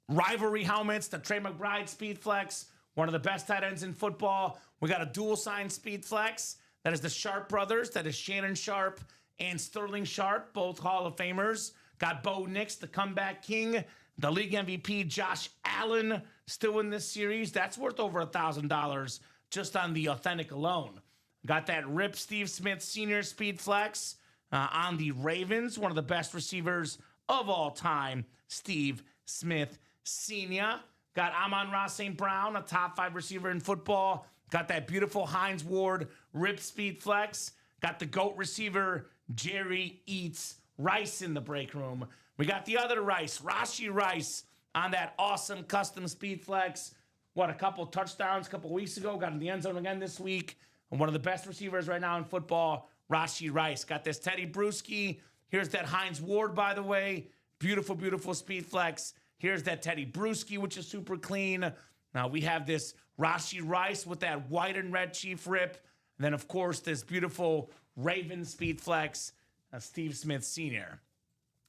rivalry helmets, the Trey McBride speed flex, one of the best tight ends in football. We got a dual sign speed flex. That is the Sharp brothers. That is Shannon Sharp and Sterling Sharp, both Hall of Famers. Got Bo Nix, the comeback king. The league MVP, Josh Allen, still in this series. That's worth over $1,000 just on the authentic alone. Got that Rip Steve Smith Sr. speed flex on the Ravens, one of the best receivers of all time, Steve Smith Sr. Got Amon-Ra St. Brown, a top 5 receiver in football. Got that beautiful Hines Ward Rip speed flex. Got the GOAT receiver, Jerry Eats Rice in the break room. We got the other Rice, Rashee Rice, on that awesome custom speed flex. A couple touchdowns a couple weeks ago. Got in the end zone again this week. And one of the best receivers right now in football, Rashee Rice. Got this Teddy Bruschi. Here's that Hines Ward, by the way. Beautiful speed flex. Here's that Teddy Bruschi, which is super clean. Now we have this Rashee Rice with that white and red Chief Rip. And then, of course, this beautiful Raven speed flex, Steve Smith Sr.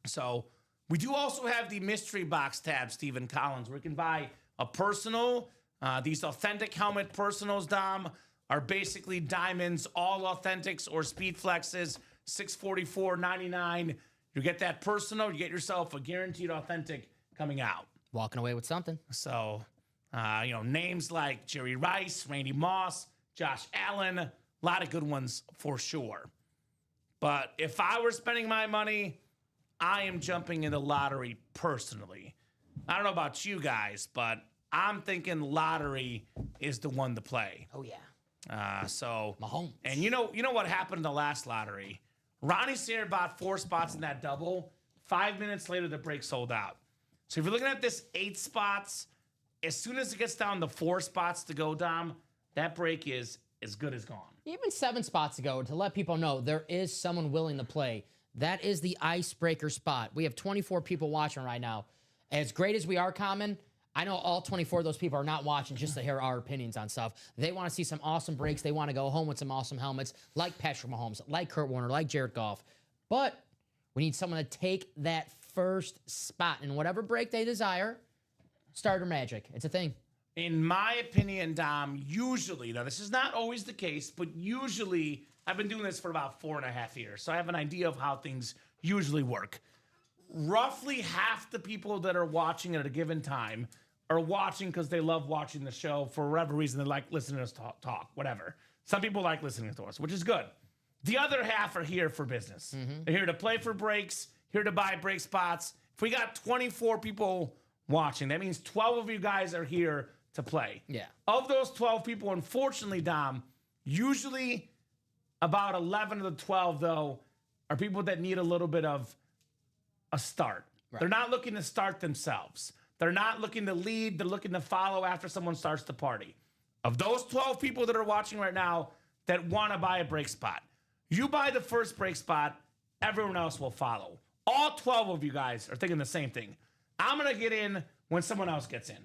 So we do also have the mystery box tab, Stephen Collins, where you can buy a personal. These authentic helmet personals, Dom, are basically diamonds, all authentics or speed flexes, $644.99. You get that personal, you get yourself a guaranteed authentic coming out. Walking away with something. So, names like Jerry Rice, Randy Moss, Josh Allen, a lot of good ones for sure. But if I were spending my money, I am jumping in the lottery personally. I don't know about you guys, but I'm thinking lottery is the one to play. Oh, yeah. So Mahomes. And you know what happened in the last lottery? Ronnie Sayre bought 4 spots in that double. 5 minutes later, the break sold out. So if you're looking at this 8 spots, as soon as it gets down to 4 spots to go, Dom, that break is as good as gone. Even 7 spots ago, to let people know there is someone willing to play. That is the icebreaker spot. We have 24 people watching right now. As great as we are, Common, I know all 24 of those people are not watching just to hear our opinions on stuff. They want to see some awesome breaks. They want to go home with some awesome helmets like Patrick Mahomes, like Kurt Warner, like Jared Goff. But we need someone to take that first spot in whatever break they desire. Starter magic. It's a thing. In my opinion, Dom, usually, now this is not always the case, but usually, I've been doing this for about 4.5 years, so I have an idea of how things usually work. Roughly half the people that are watching at a given time are watching because they love watching the show. For whatever reason, they like listening to us talk, whatever. Some people like listening to us, which is good. The other half are here for business. They're here to play for breaks, here to buy break spots. If we got 24 people watching, that means 12 of you guys are here to play. Yeah. Of those 12 people, unfortunately, Dom, usually about 11 of the 12, though, are people that need a little bit of a start. Right. They're not looking to start themselves. They're not looking to lead. They're looking to follow after someone starts the party. Of those 12 people that are watching right now that want to buy a break spot, you buy the first break spot, everyone else will follow. All 12 of you guys are thinking the same thing. I'm going to get in when someone else gets in.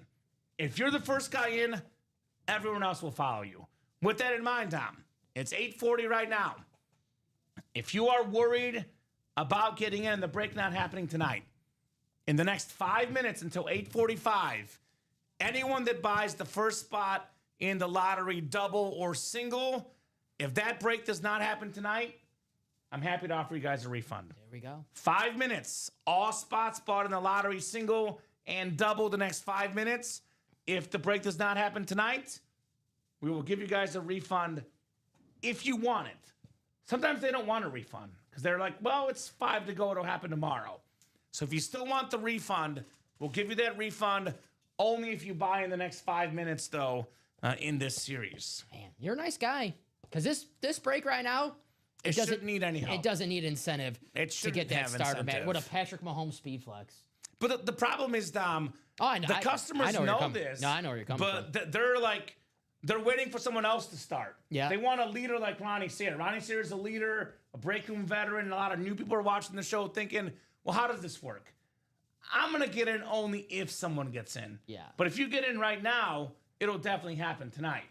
If you're the first guy in, everyone else will follow you. With that in mind, Tom, it's 8:40 right now. If you are worried about getting in and the break not happening tonight, in the next 5 minutes until 8:45, anyone that buys the first spot in the lottery, double or single, if that break does not happen tonight, I'm happy to offer you guys a refund. There we go. 5 minutes. All spots bought in the lottery, single and double the next 5 minutes. If the break does not happen tonight, we will give you guys a refund if you want it. Sometimes they don't want a refund because they're like, well, it's 5 to go. It'll happen tomorrow. So if you still want the refund, we'll give you that refund only if you buy in the next 5 minutes, though, in this series. Man, you're a nice guy. Because this break right now, It doesn't need any help. It doesn't need incentive to get that starter match. What a Patrick Mahomes speed flex. But the problem is, Dom, the customers know this. No, I know where you're coming from. But they're waiting for someone else to start. Yeah. They want a leader like Ronnie Sayre. Ronnie Sayre is a leader, a break room veteran, and a lot of new people are watching the show thinking, well, how does this work? I'm going to get in only if someone gets in. Yeah. But if you get in right now, it'll definitely happen tonight.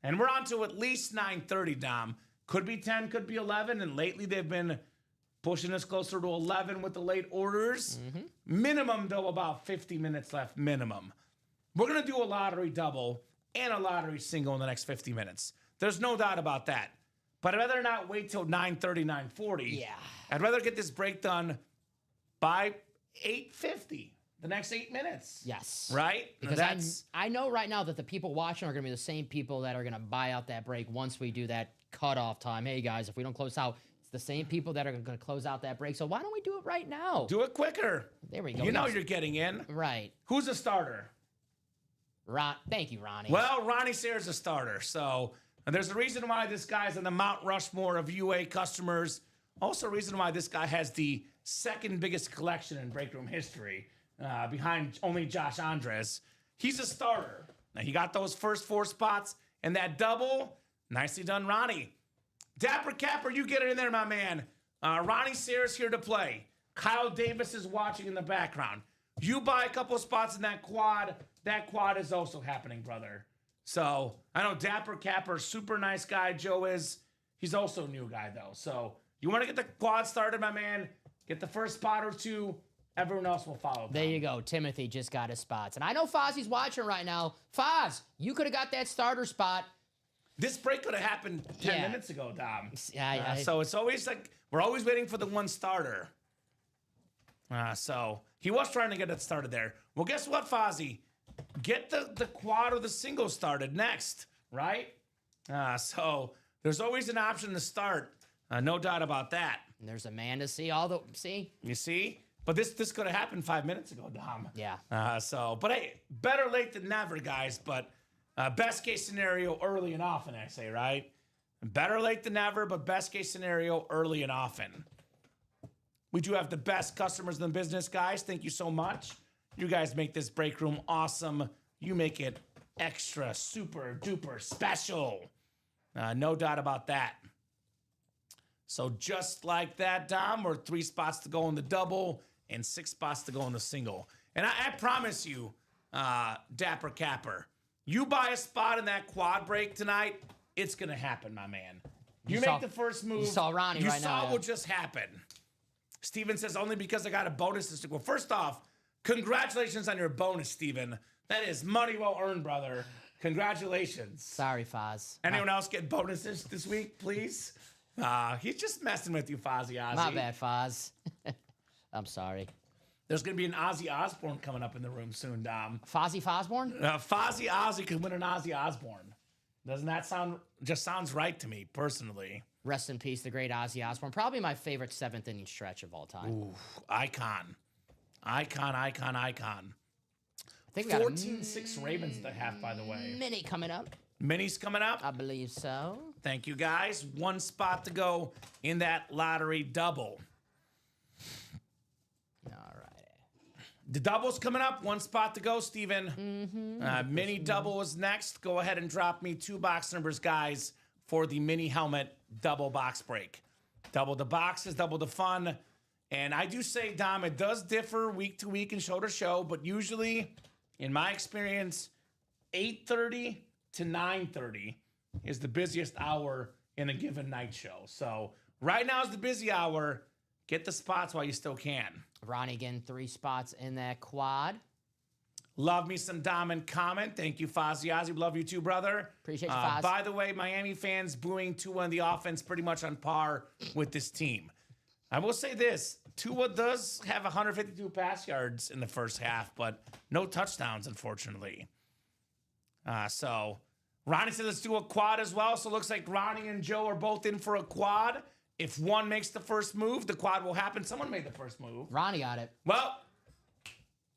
And we're on to at least 9:30, Dom. Could be 10, could be 11, and lately they've been pushing us closer to 11 with the late orders. Minimum, though, about 50 minutes left, minimum. We're going to do a lottery double and a lottery single in the next 50 minutes. There's no doubt about that. But I'd rather not wait till 9:30, 9:40. Yeah. I'd rather get this break done by 8:50, the next 8 minutes. Yes. Right? Because I know right now that the people watching are going to be the same people that are going to buy out that break once we do that cutoff time. Hey, guys, if we don't close out, it's the same people that are going to close out that break. So why don't we do it right now? Do it quicker. There we go. You know you're getting in. Right. Who's a starter? Thank you, Ronnie. Well, Ronnie Sayre's a starter. So there's a reason why this guy's on the Mount Rushmore of UA customers. Also a reason why this guy has the second biggest collection in break room history, behind only Josh Andres. He's a starter. Now, he got those first 4 spots and that double. Nicely done, Ronnie. Dapper Capper, you get it in there, my man. Ronnie Sayre's here to play. Kyle Davis is watching in the background. You buy a couple spots in that quad is also happening, brother. So, I know Dapper Capper, super nice guy, Joe is. He's also a new guy, though. So, you want to get the quad started, my man, get the first spot or 2. Everyone else will follow. There you go. Timothy just got his spots. And I know Fozzie's watching right now. Foz, you could have got that starter spot. This break could have happened 10 minutes ago, Dom. Yeah, so it's always like, we're always waiting for the one starter. So he was trying to get it started there. Well, guess what, Fozzie? Get the quad or the single started next, right? So there's always an option to start. No doubt about that. And there's a man to see see? You see? But this could have happened 5 minutes ago, Dom. Yeah. But hey, better late than never, guys. But best case scenario, early and often, I say, right? Better late than never, but best case scenario, early and often. We do have the best customers in the business, guys. Thank you so much. You guys make this break room awesome. You make it extra, super duper special. No doubt about that. So just like that, Dom, we're 3 spots to go in the double and 6 spots to go in the single. And I promise you, Dapper Capper. You buy a spot in that quad break tonight, it's going to happen, my man. You make the first move. You saw Ronnie right now. You saw what just happened. Steven says, only because I got a bonus this week. Well, first off, congratulations on your bonus, Steven. That is money well earned, brother. Congratulations. Sorry, Foz. Anyone else get bonuses this week, please? He's just messing with you, Fozzie Ozzy. My bad, Foz. I'm sorry. There's going to be an Ozzy Osbourne coming up in the room soon, Dom. Fozzie Fosborn? Fozzie Ozzy could win an Ozzy Osbourne. Doesn't that sounds right to me, personally. Rest in peace, the great Ozzy Osbourne. Probably my favorite 7th inning stretch of all time. Ooh, icon. I think we got 14-6 Ravens at the half, by the way. Mini coming up. Mini's coming up? I believe so. Thank you, guys. One spot to go in that lottery double. All right. The double's coming up. One spot to go, Steven. Mini double is next. Go ahead and drop me 2 box numbers, guys, for the mini helmet double box break. Double the boxes, double the fun. And I do say, Dom, it does differ week to week and show to show, but usually, in my experience, 8:30 to 9:30 is the busiest hour in a given night show. So right now is the busy hour. Get the spots while you still can. Ronnie again, 3 spots in that quad. Love me some Dom and comment. Thank you, Fozzie Ozzy. Love you too, brother. Appreciate you, Foz. By the way, Miami fans booing Tua in the offense pretty much on par with this team. I will say this. Tua does have 152 pass yards in the first half, but no touchdowns, unfortunately. So Ronnie said let's do a quad as well. So it looks like Ronnie and Joe are both in for a quad. If one makes the first move, the quad will happen. Someone made the first move. Ronnie got it. Well,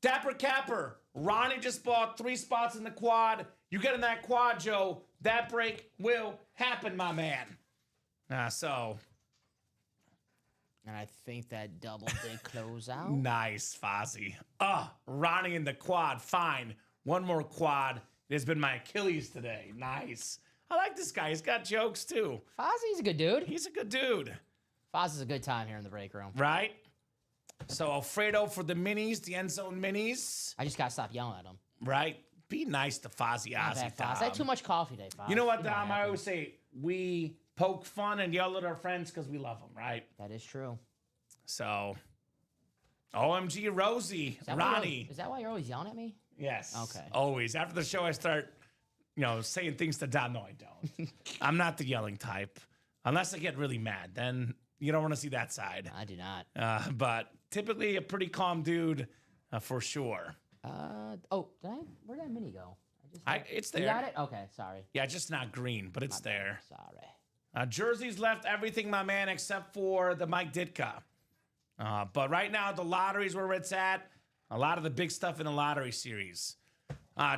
Dapper Capper. Ronnie just bought 3 spots in the quad. You get in that quad, Joe. That break will happen, my man. And I think that double did close out. Nice, Fozzie. Ronnie in the quad. Fine. One more quad. It has been my Achilles today. Nice. I like this guy. He's got jokes, too. Fozzie's a good dude. He's a good dude. Foz is a good time here in the break room. Right? So Alfredo for the minis, the end zone minis. I just got to stop yelling at him. Right? Be nice to Fozzie Not Ozzy, bad, Dom. Foz. I had too much coffee today, Foz. You know what, Dom? I always say we poke fun and yell at our friends because we love them, right? That is true. So, OMG Rosie, Ronnie. Is that why you're always yelling at me? Yes. Okay. Always. After the show, I start, saying things to Dom. No, I don't. I'm not the yelling type. Unless I get really mad. Then you don't want to see that side. I do not. But typically a pretty calm dude for sure. Where did that mini go? It's there. You got it? Okay, sorry. Yeah, just not green, but it's there. Sorry. Jerseys left everything, my man, except for the Mike Ditka. But right now, the lottery's where it's at. A lot of the big stuff in the lottery series.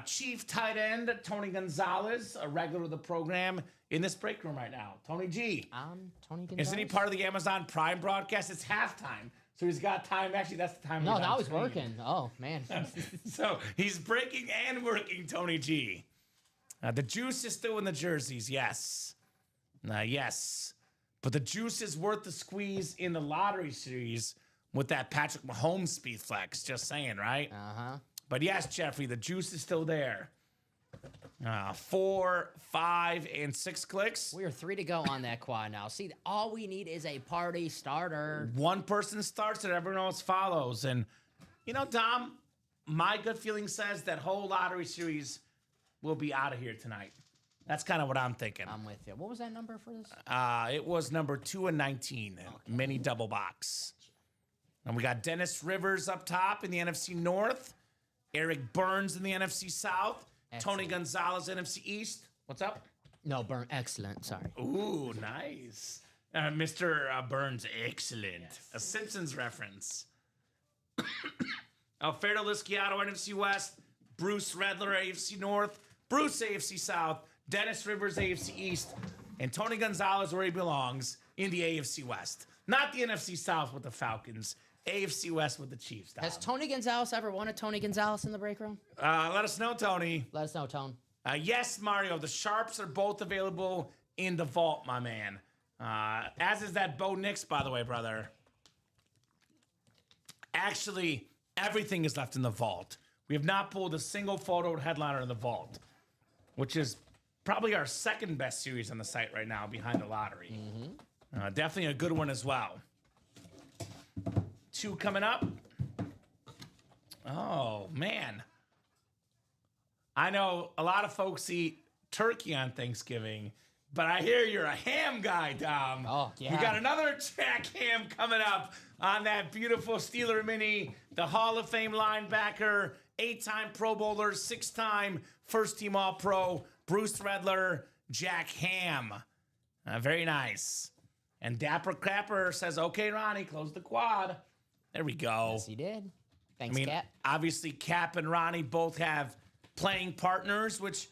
Chief tight end, Tony Gonzalez, a regular of the program in this break room right now. Tony G. Tony Gonzalez. Isn't he part of the Amazon Prime broadcast? It's halftime. So he's got time. Actually, that's the time. No, now he's working. Oh, man. So he's breaking and working, Tony G. The juice is still in the jerseys, yes. Yes. But the juice is worth the squeeze in the lottery series with that Patrick Mahomes speed flex. Just saying, right? Uh-huh. But yes, Jeffrey, the juice is still there. 4, 5, and 6 clicks. We are 3 to go on that quad now. See, all we need is a party starter. One person starts it, everyone else follows. And, Dom, my gut feeling says that whole lottery series will be out of here tonight. That's kind of what I'm thinking. I'm with you. What was that number for this? It was number 2 and 19, mini double box. And we got Dennis Rivers up top in the NFC North, Eric Burns in the NFC South, excellent. Tony Gonzalez, NFC East. What's up? No, Burns, excellent. Sorry. Ooh, nice. Mr. Burns, excellent. Yes. A Simpsons reference. Alfredo Lisciato, NFC West, Bruce Redler, AFC North, Bruce, AFC South, Dennis Rivers, AFC East, and Tony Gonzalez where he belongs in the AFC West. Not the NFC South with the Falcons, AFC West with the Chiefs. Has Tony Gonzalez ever won a Tony Gonzalez in the break room? Let us know, Tony. Let us know, Tone. Yes, Mario, the Sharps are both available in the vault, my man. As is that Bo Nix, by the way, brother. Actually, everything is left in the vault. we have not pulled a single photo headliner in the vault, which is probably our second best series on the site right now behind the lottery. Definitely a good one as well. 2 coming up. Oh, man. I know a lot of folks eat turkey on Thanksgiving, but I hear you're a ham guy, Dom. Oh, yeah. We got another Jack Ham coming up on that beautiful Steeler mini, the Hall of Fame linebacker, 8-time Pro Bowler, 6-time first-team All-Pro, Bruce Redler, Jack Ham. Very nice. And Dapper Crapper says, okay, Ronnie, close the quad. There we go. Yes, he did. Thanks, Cap. Obviously, Cap and Ronnie both have playing partners, which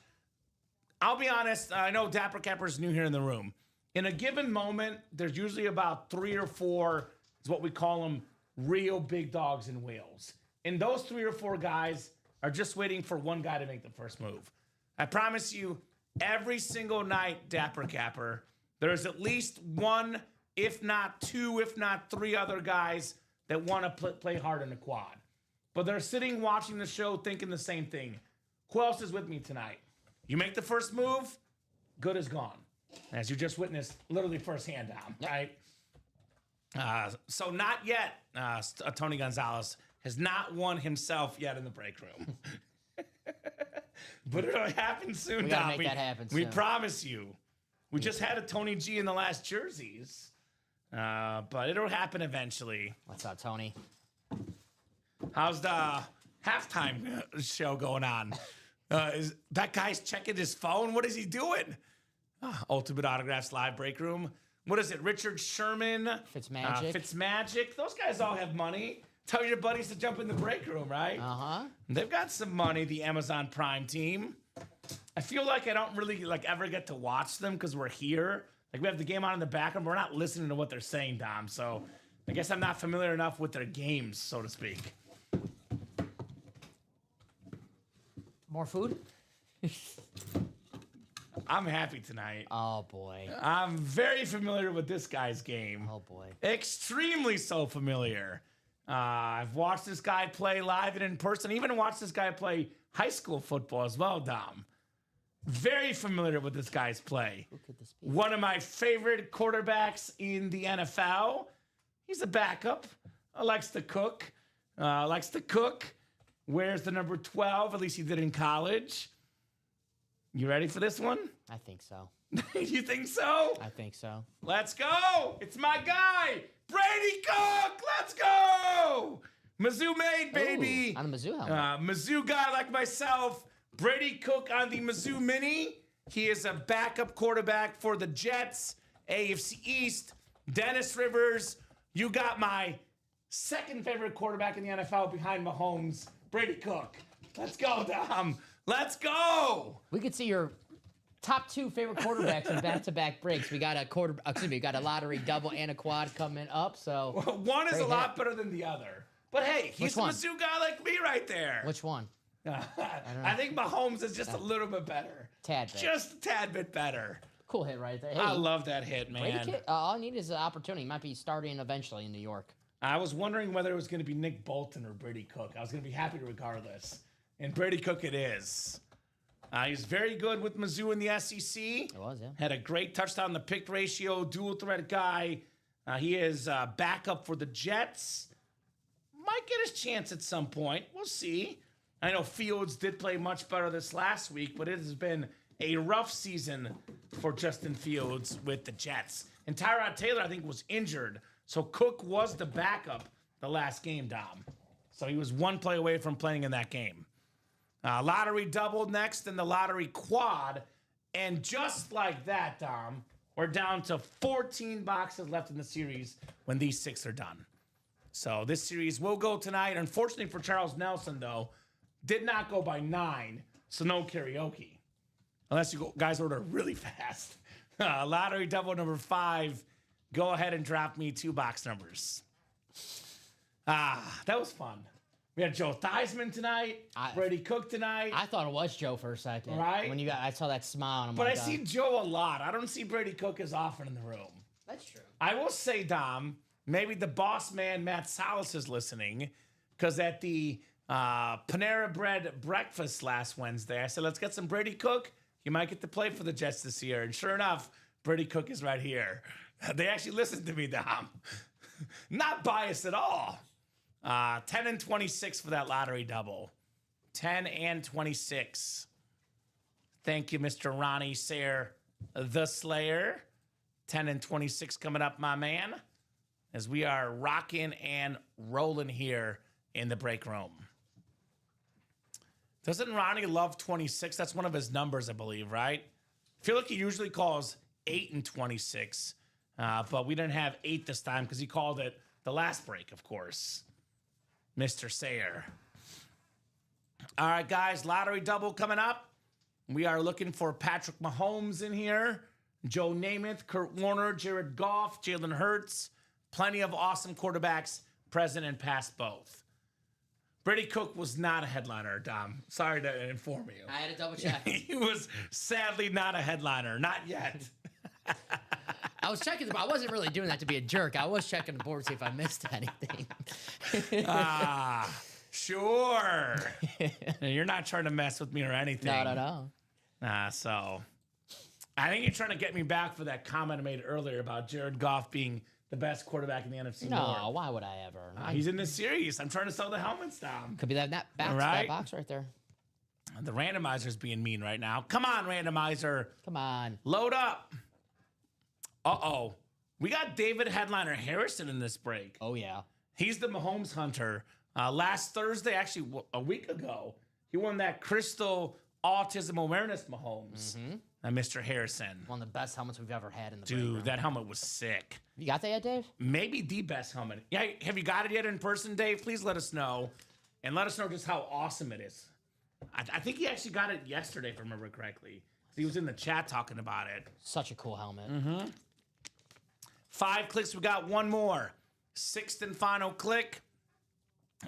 I'll be honest, I know Dapper Capper's new here in the room. In a given moment, there's usually about 3 or 4, is what we call them, real big dogs in wheels. And those 3 or 4 guys are just waiting for one guy to make the first move. I promise you, every single night, Dapper Capper, there's at least 1, if not 2, if not 3 other guys that want to play hard in the quad. But they're sitting watching the show thinking the same thing. Who else is with me tonight? You make the first move, good is gone. As you just witnessed, literally firsthand down, right? So not yet, Tony Gonzalez has not won himself yet in the break room. But it'll happen soon, We gotta make that happen We soon. promise you. We just had a Tony G in the last jerseys. But it'll happen eventually. What's up, Tony? How's the halftime show going on? Is that guy's checking his phone? What is he doing? Ultimate Autographs live break room. What is it? Richard Sherman, Fitzmagic. Fitzmagic. Those guys all have money. Tell your buddies to jump in the break room, right? They've got some money. The Amazon Prime team. I feel like I don't really ever get to watch them because we're here. Like we have the game on in the background. We're not listening to what they're saying, Dom. So I guess I'm not familiar enough with their games, so to speak. More food? I'm happy tonight. Oh, boy. I'm very familiar with this guy's game. Oh, boy. Extremely so familiar. I've watched this guy play live and in person. Even watched this guy play high school football as well, Dom. Very familiar with this guy's play. Who could this be? One of my favorite quarterbacks in the NFL. He's a backup. Likes to cook. Wears the number 12. At least he did in college. You ready for this one? I think so. You think so? I think so. Let's go. It's my guy, Brady Cook. Let's go. Mizzou made, baby. Ooh, on a Mizzou helmet. Mizzou guy like myself. Brady Cook on the Mizzou Mini. He is a backup quarterback for the Jets, AFC East. Dennis Rivers. You got my second favorite quarterback in the NFL behind Mahomes, Brady Cook. Let's go, Dom. Let's go. We could see your top 2 favorite quarterbacks in back-to-back breaks. We got we got a lottery double and a quad coming up. So one is Great a lot hit. better than the other. But hey, he's Which a one? Mizzou guy like me right there. Which one? I think Mahomes is just a little bit better. Tad bit. Just a tad bit better. Cool hit right there. Hey, I love that hit, Brady man. Kid, all I need is an opportunity. He might be starting eventually in New York. I was wondering whether it was going to be Nick Bolton or Brady Cook. I was going to be happy regardless. And Brady Cook it is. He's very good with Mizzou in the SEC. It was, yeah. Had a great touchdown, the pick ratio, dual threat guy. He is backup for the Jets. Might get his chance at some point. We'll see. I know Fields did play much better this last week, but it has been a rough season for Justin Fields with the Jets. And Tyrod Taylor, I think, was injured. So Cook was the backup the last game, Dom. So he was one play away from playing in that game. Lottery doubled next and the lottery quad. And just like that, Dom, we're down to 14 boxes left in the series when these 6 are done. So this series will go tonight. Unfortunately for Charles Nelson, though, did not go by 9, so no karaoke. Unless you guys order really fast. Lottery double number 5. Go ahead and drop me 2 box numbers. That was fun. We had Joe Theismann tonight, Brady Cook tonight. I thought it was Joe for a second. Right? When I saw that smile on him. But I see Joe a lot. I don't see Brady Cook as often in the room. That's true. I will say, Dom, maybe the boss man, Matt Salas, is listening, because at the Panera Bread breakfast last Wednesday. I said, let's get some Brady Cook. You might get to play for the Jets this year. And sure enough, Brady Cook is right here. They actually listened to me, Dom. Not biased at all. 10 and 26 for that lottery double. 10 and 26. Thank you, Mr. Ronnie Sayre, the Slayer. 10 and 26 coming up, my man, as we are rocking and rolling here in the break room. Doesn't Ronnie love 26? That's one of his numbers, I believe, right? I feel like he usually calls 8 and 26, but we didn't have 8 this time because he called it the last break, of course. Mr. Sayre. All right, guys, lottery double coming up. We are looking for Patrick Mahomes in here, Joe Namath, Kurt Warner, Jared Goff, Jalen Hurts. Plenty of awesome quarterbacks present and past both. Brady Cook was not a headliner, Dom. Sorry to inform you. I had to double check. He was sadly not a headliner. Not yet. I was checking, but I wasn't really doing that to be a jerk. I was checking the board to see if I missed anything. Sure. You're not trying to mess with me or anything. No. So I think you're trying to get me back for that comment I made earlier about Jared Goff being the best quarterback in the NFC North. No, why would I ever? He's in this series. I'm trying to sell the helmets, Dom. Could be that box right there. The randomizer's being mean right now. Come on, randomizer. Come on. Load up. Uh-oh. We got David Headliner Harrison in this break. Oh, yeah. He's the Mahomes hunter. Last Thursday, actually a week ago, he won that Crystal Autism Awareness Mahomes. Mr. Harrison. One of the best helmets we've ever had in the break Dude, room. that helmet was sick. You got that yet, Dave? Maybe the best helmet. Yeah, have you got it yet in person, Dave? Please let us know. And let us know just how awesome it is. I think he actually got it yesterday, if I remember correctly. He was in the chat talking about it. Such a cool helmet. 5 clicks. We got one more. 6th and final click.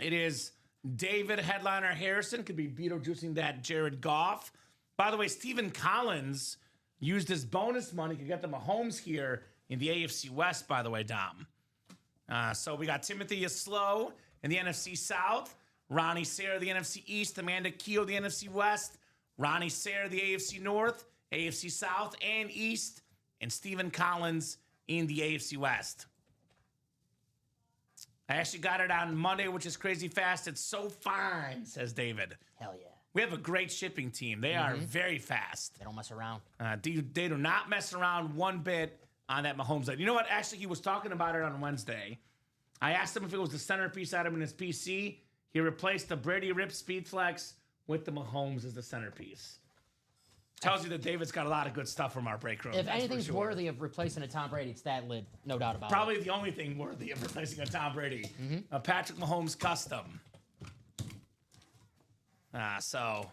It is David Headliner Harrison. Could be Beetlejuicing that Jared Goff. By the way, Stephen Collins used his bonus money to get the Mahomes here in the AFC West, by the way, Dom. So we got Timothy Slow in the NFC South, Ronnie Sayre, the NFC East, Amanda Keogh, the NFC West, Ronnie Sayre, the AFC North, AFC South and East, and Stephen Collins in the AFC West. I actually got it on Monday, which is crazy fast. It's so fine, says David. Hell yeah. We have a great shipping team. They are very fast. They don't mess around. They do not mess around one bit on that Mahomes side. You know what? Actually, he was talking about it on Wednesday. I asked him if it was the centerpiece item in his PC. He replaced the Brady Rip Speed Flex with the Mahomes as the centerpiece. Tells you that David's got a lot of good stuff from our break room. If anything's worthy of replacing a Tom Brady, it's that lid. No doubt about Probably the only thing worthy of replacing a Tom Brady. A Patrick Mahomes custom. So,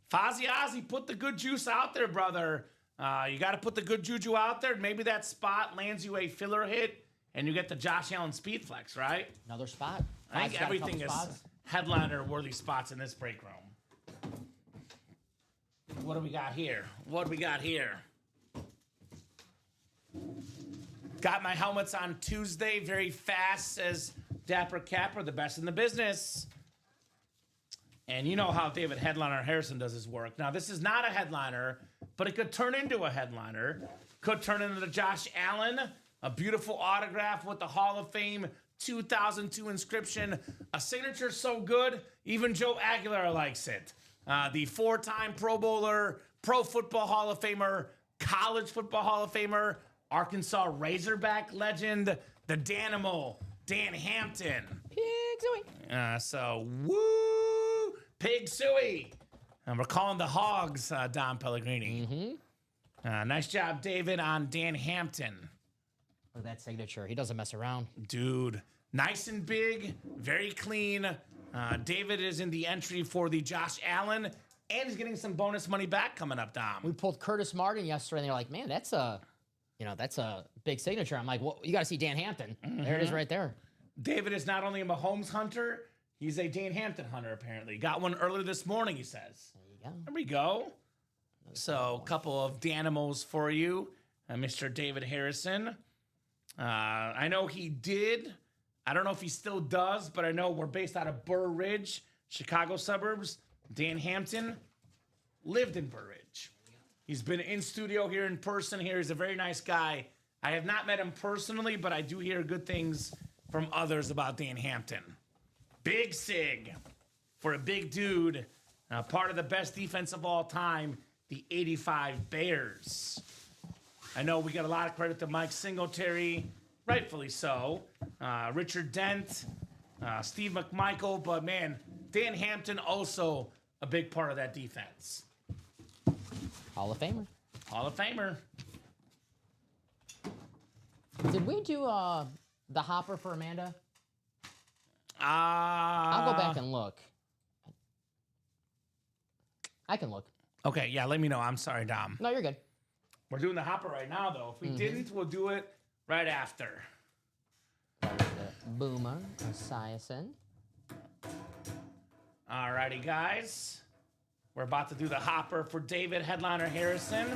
Fozzie Ozzie, put the good juice out there, brother. You got to put the good juju out there. Maybe that spot lands you a filler hit, and you get the Josh Allen Speed Flex, right? Another spot. I think everything is headliner-worthy spots in this break room. What do we got here? Got my helmets on Tuesday. Very fast, says Dapper Capper, the best in the business. And you know how David Headliner Harrison does his work. Now, this is not a headliner, but it could turn into a headliner. Could turn into the Josh Allen. A beautiful autograph with the Hall of Fame 2002 inscription. A signature so good, even Joe Aguilar likes it. The 4-time Pro Bowler, Pro Football Hall of Famer, College Football Hall of Famer, Arkansas Razorback legend, the Danimal, Dan Hampton. Pig Zoe. Woo! Pig Suey. And we're calling the Hogs Don Pellegrini. Nice job, David, on Dan Hampton. Look at that signature. He doesn't mess around. Dude, nice and big, very clean. David is in the entry for the Josh Allen, and he's getting some bonus money back coming up, Dom. We pulled Curtis Martin yesterday, and they're like, man, that's a big signature. I'm like, well, you got to see Dan Hampton. There it is right there. David is not only a Mahomes hunter, he's a Dan Hampton hunter, apparently. Got one earlier this morning, he says. There you go. There we go. So, a couple of Danimals for you, Mr. David Harrison. I know he did. I don't know if he still does, but I know we're based out of Burr Ridge. Chicago suburbs. Dan Hampton lived in Burridge. He's been in studio here in person here. He's a very nice guy. I have not met him personally, but I do hear good things from others about Dan Hampton. Big Sig for a big dude. Part of the best defense of all time, the 85 Bears. I know we got a lot of credit to Mike Singletary, rightfully so. Richard Dent, Steve McMichael, but man, Dan Hampton also a big part of that defense. Hall of Famer. Hall of Famer. Did we do the hopper for Amanda? I'll go back and look. I can look. Okay, yeah, let me know. I'm sorry, Dom. No, you're good. We're doing the hopper right now, though. If we didn't, we'll do it right after. Boomer Esiason. Alrighty, guys. We're about to do the hopper for David Headliner Harrison.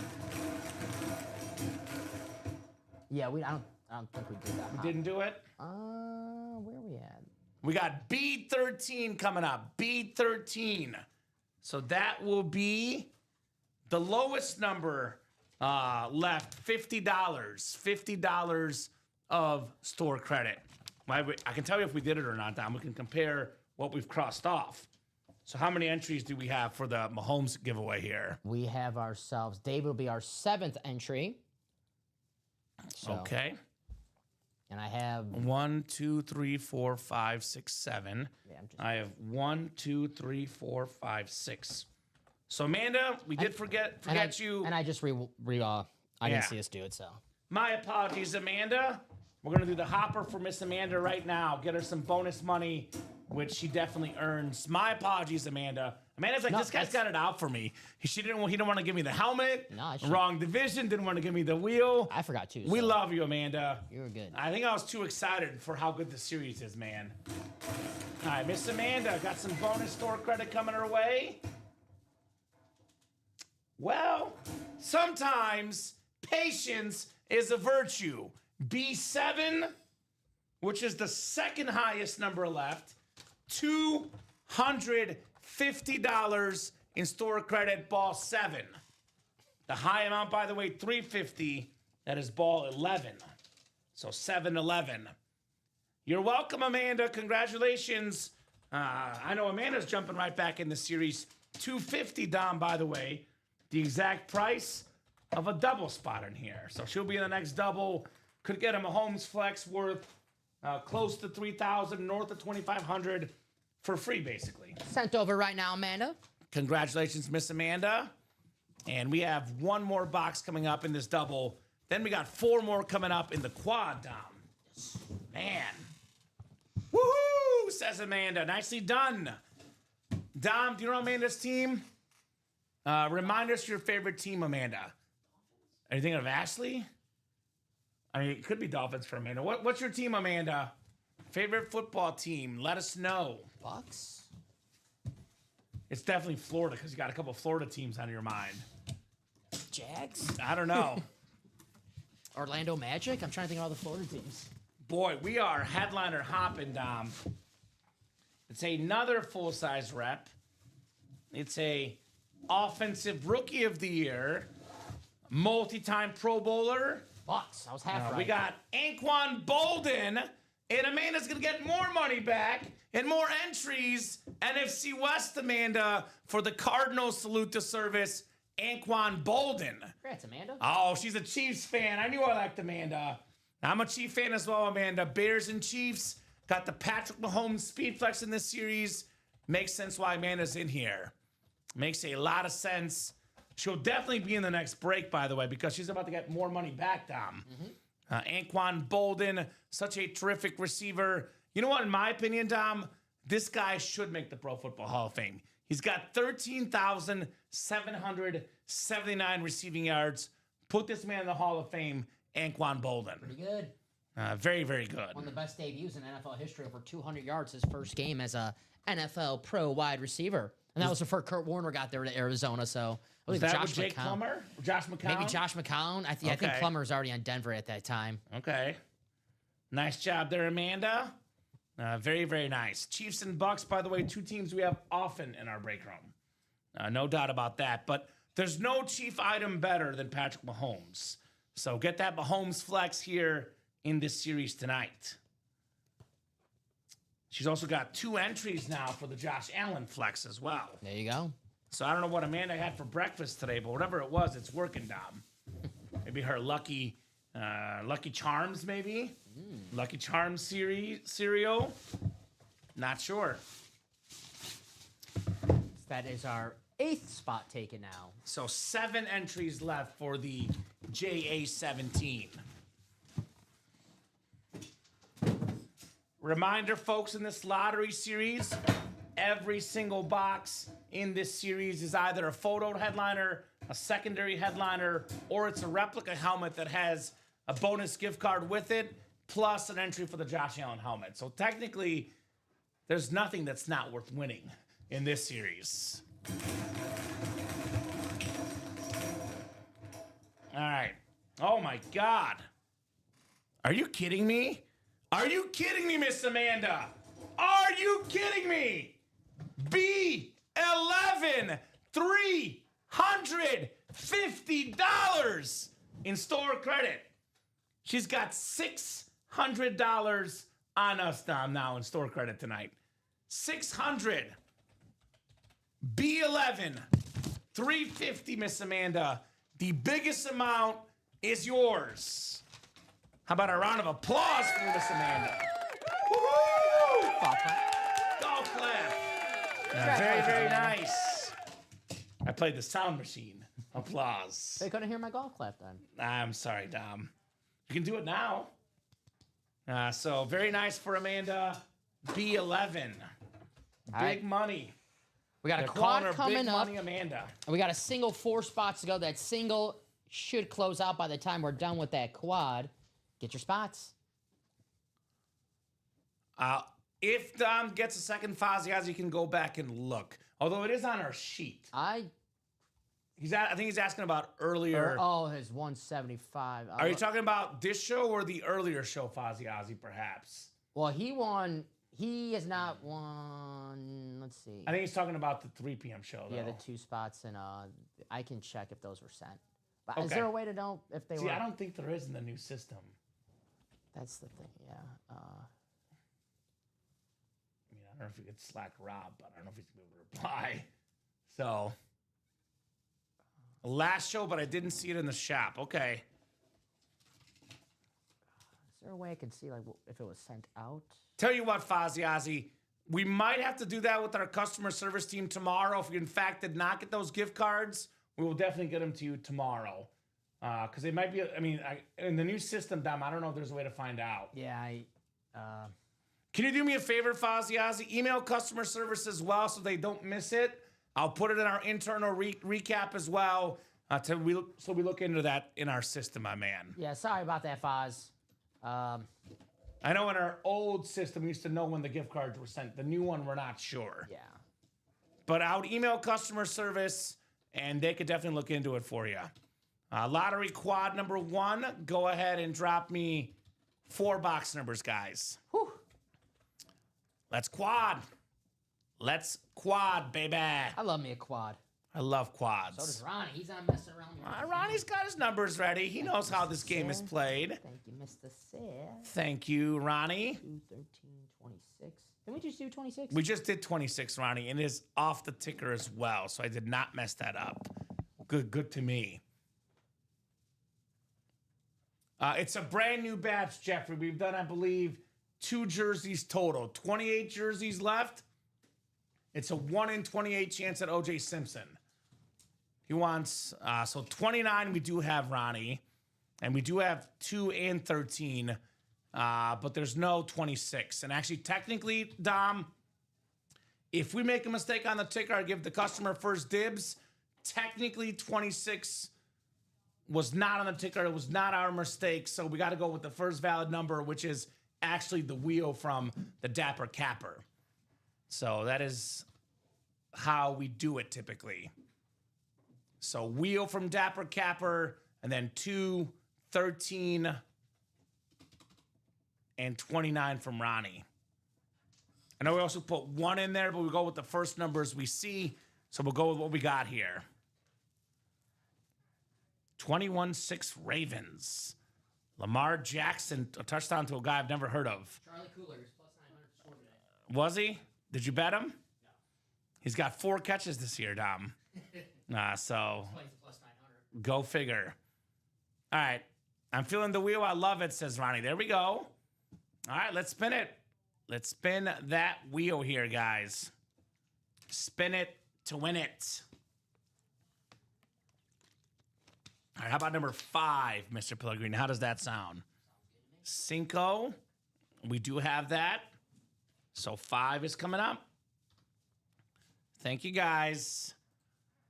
Yeah, I don't think we did that. We didn't do it? Where are we at? We got B13 coming up. B13. So that will be the lowest number left, $50. $50 of store credit. I can tell you if we did it or not, Dom. We can compare what we've crossed off. So how many entries do we have for the Mahomes giveaway here? We have ourselves, David will be our 7th entry. So, Okay. And I have 1, 2, 3, 4, 5, 6, 7. Yeah, I have 1, 2, 3, 4, 5, 6. So Amanda, we did forget you. And I just I didn't see us do it, so. My apologies, Amanda. We're gonna do the hopper for Miss Amanda right now. Get her some bonus money, which she definitely earns. My apologies, Amanda. Amanda's like, this guy's got it out for me. He didn't want to give me the helmet. No, wrong division. Didn't want to give me the wheel. I forgot too. We love you, Amanda. You were good. I think I was too excited for how good the series is, man. All right, Miss Amanda, got some bonus store credit coming her way. Well, sometimes patience is a virtue. B7, which is the second highest number left, $250 in store credit, ball 7. The high amount, by the way, $350. That is ball 11. So 7-11. You're welcome, Amanda. Congratulations. I know Amanda's jumping right back in the series. $250, Dom, by the way. The exact price of a double spot in here. So she'll be in the next double. Could get a Mahomes flex worth close to $3,000, north of $2,500 for free, basically. Sent over right now, Amanda. Congratulations, Miss Amanda. And we have one more box coming up in this double. Then we got 4 more coming up in the quad, Dom. Man. Woohoo, says Amanda. Nicely done. Dom, do you know Amanda's team? Remind us your favorite team, Amanda. Are you thinking of Ashley? I mean, it could be Dolphins for Amanda. What's your team, Amanda? Favorite football team? Let us know. Bucks? It's definitely Florida because you got a couple of Florida teams on your mind. Jags? I don't know. Orlando Magic? I'm trying to think of all the Florida teams. Boy, we are headliner hopping, Dom. It's another full-size rep. It's a offensive rookie of the year, multi-time Pro Bowler. Bucks. I was half right. We got Anquan Bolden, and Amanda's going to get more money back and more entries. NFC West, Amanda, for the Cardinals salute to service, Anquan Bolden. Congrats, Amanda. Oh, she's a Chiefs fan. I knew I liked Amanda. I'm a Chief fan as well, Amanda. Bears and Chiefs. Got the Patrick Mahomes speed flex in this series. Makes sense why Amanda's in here. Makes a lot of sense. She'll definitely be in the next break, by the way, because she's about to get more money back, Dom. Anquan Bolden, such a terrific receiver. You know what, in my opinion, Dom, this guy should make the Pro Football Hall of Fame. He's got 13,779 receiving yards. Put this man in the Hall of Fame, Anquan Bolden. Pretty good. Very, very good. One of the best debuts in NFL history, over 200 yards his first game as a NFL pro wide receiver. And that was before Kurt Warner got there to Arizona, so... Was that with Jake Plummer? Josh McCown? Maybe Josh McCown. I think Plummer was already on Denver at that time. Okay. Nice job there, Amanda. Very, very nice. Chiefs and Bucks, by the way, two teams we have often in our break room. No doubt about that. But there's no Chief item better than Patrick Mahomes. So get that Mahomes flex here in this series tonight. She's also got 2 entries now for the Josh Allen flex as well. There you go. So I don't know what Amanda had for breakfast today, but whatever it was, it's working, Dom. Maybe her Lucky Charms, maybe? Lucky Charms cereal? Not sure. That is our 8th spot taken now. So 7 entries left for the JA17. Reminder, folks, in this lottery series, every single box in this series is either a photo headliner, a secondary headliner, or it's a replica helmet that has a bonus gift card with it, plus an entry for the Josh Allen helmet. So technically, there's nothing that's not worth winning in this series. All right. Oh, my God. Are you kidding me? Are you kidding me, Miss Amanda? Are you kidding me? B11, $350 in store credit. She's got $600 on us, Dom, now in store credit tonight. 600. B11, 350, Miss Amanda. The biggest amount is yours. How about a round of applause for Miss Amanda? Woo-hoo! Golf clap. Very, very nice. I played the sound machine. Applause. They couldn't hear my golf clap then. I'm sorry, Dom. You can do it now. So very nice for Amanda. B11. Big right. money. We got a They're quad calling her coming Big up. Money Amanda. And we got a single 4 spots to go. That single should close out by the time we're done with that quad. Get your spots. If Dom gets a second Faziaz, you can go back and look. Although it is on our sheet. I think he's asking about earlier. his 175. Are you talking about this show or the earlier show, Faziazi, perhaps? Well, he won. He has not won. Let's see. I think he's talking about the 3 p.m. show, though. Yeah, the 2 spots, and I can check if those were sent. But is Okay. there a way to know if they were? See, I don't think there is in the new system. That's the thing. Yeah. I don't know if we could Slack Rob, but I don't know if he's going to be able to reply. So, last show, but I didn't see it in the shop. Okay. Is there a way I can see if it was sent out? Tell you what, Faziazi, we might have to do that with our customer service team tomorrow. If we, in fact, did not get those gift cards, we will definitely get them to you tomorrow. Because they might be, in the new system, Dom, I don't know if there's a way to find out. Yeah, Can you do me a favor, Faziazi? Email customer service as well so they don't miss it. I'll put it in our internal recap as well. So we look into that in our system, my man. yeah. Sorry about that, Foz. I know in our old system, we used to know when the gift cards were sent. The new one, we're not sure. Yeah. But I would email customer service, and they could definitely look into it for you. Lottery quad number 1. Go ahead and drop me 4 box numbers, guys. Whew. Let's quad. Let's quad, baby. I love me a quad. I love quads. So does Ronnie. He's not messing around. Ronnie's got his numbers ready. He knows how this game is played. Thank you, Mr. Seth. Thank you, Ronnie. 2, 13, 26. Did we just do 26? We just did 26, Ronnie, and it is off the ticker as well, so I did not mess that up. Good to me. It's a brand new batch, Jeffrey. We've done, I believe, 2 jerseys total. 28 jerseys left. It's a 1 in 28 chance at O.J. Simpson. He wants, so 29 we do have Ronnie, and we do have 2 and 13, but there's no 26. And actually, technically, Dom, if we make a mistake on the ticker, I give the customer first dibs. Technically, 26 was not on the ticker. It was not our mistake, so we got to go with the first valid number, which is actually the wheel from the Dapper Capper. So that is how we do it typically. So wheel from Dapper Capper, and then 2, 13, and 29 from Ronnie. I know we also put 1 in there, but we go with the first numbers we see. So we'll go with what we got here. 21-6 Ravens. Lamar Jackson, a touchdown to a guy I've never heard of. Charlie Coolers, plus 900 score today. Was he? Did you bet him? No. He's got 4 catches this year, Dom. So Plus 900. go figure. All right. I'm feeling the wheel. I love it, says Ronnie. There we go. All right, let's spin it. Let's spin that wheel here, guys. Spin it to win it. All right, how about number 5, Mr. Pellegrini? How does that sound? Cinco. We do have that. So 5 is coming up. Thank you, guys.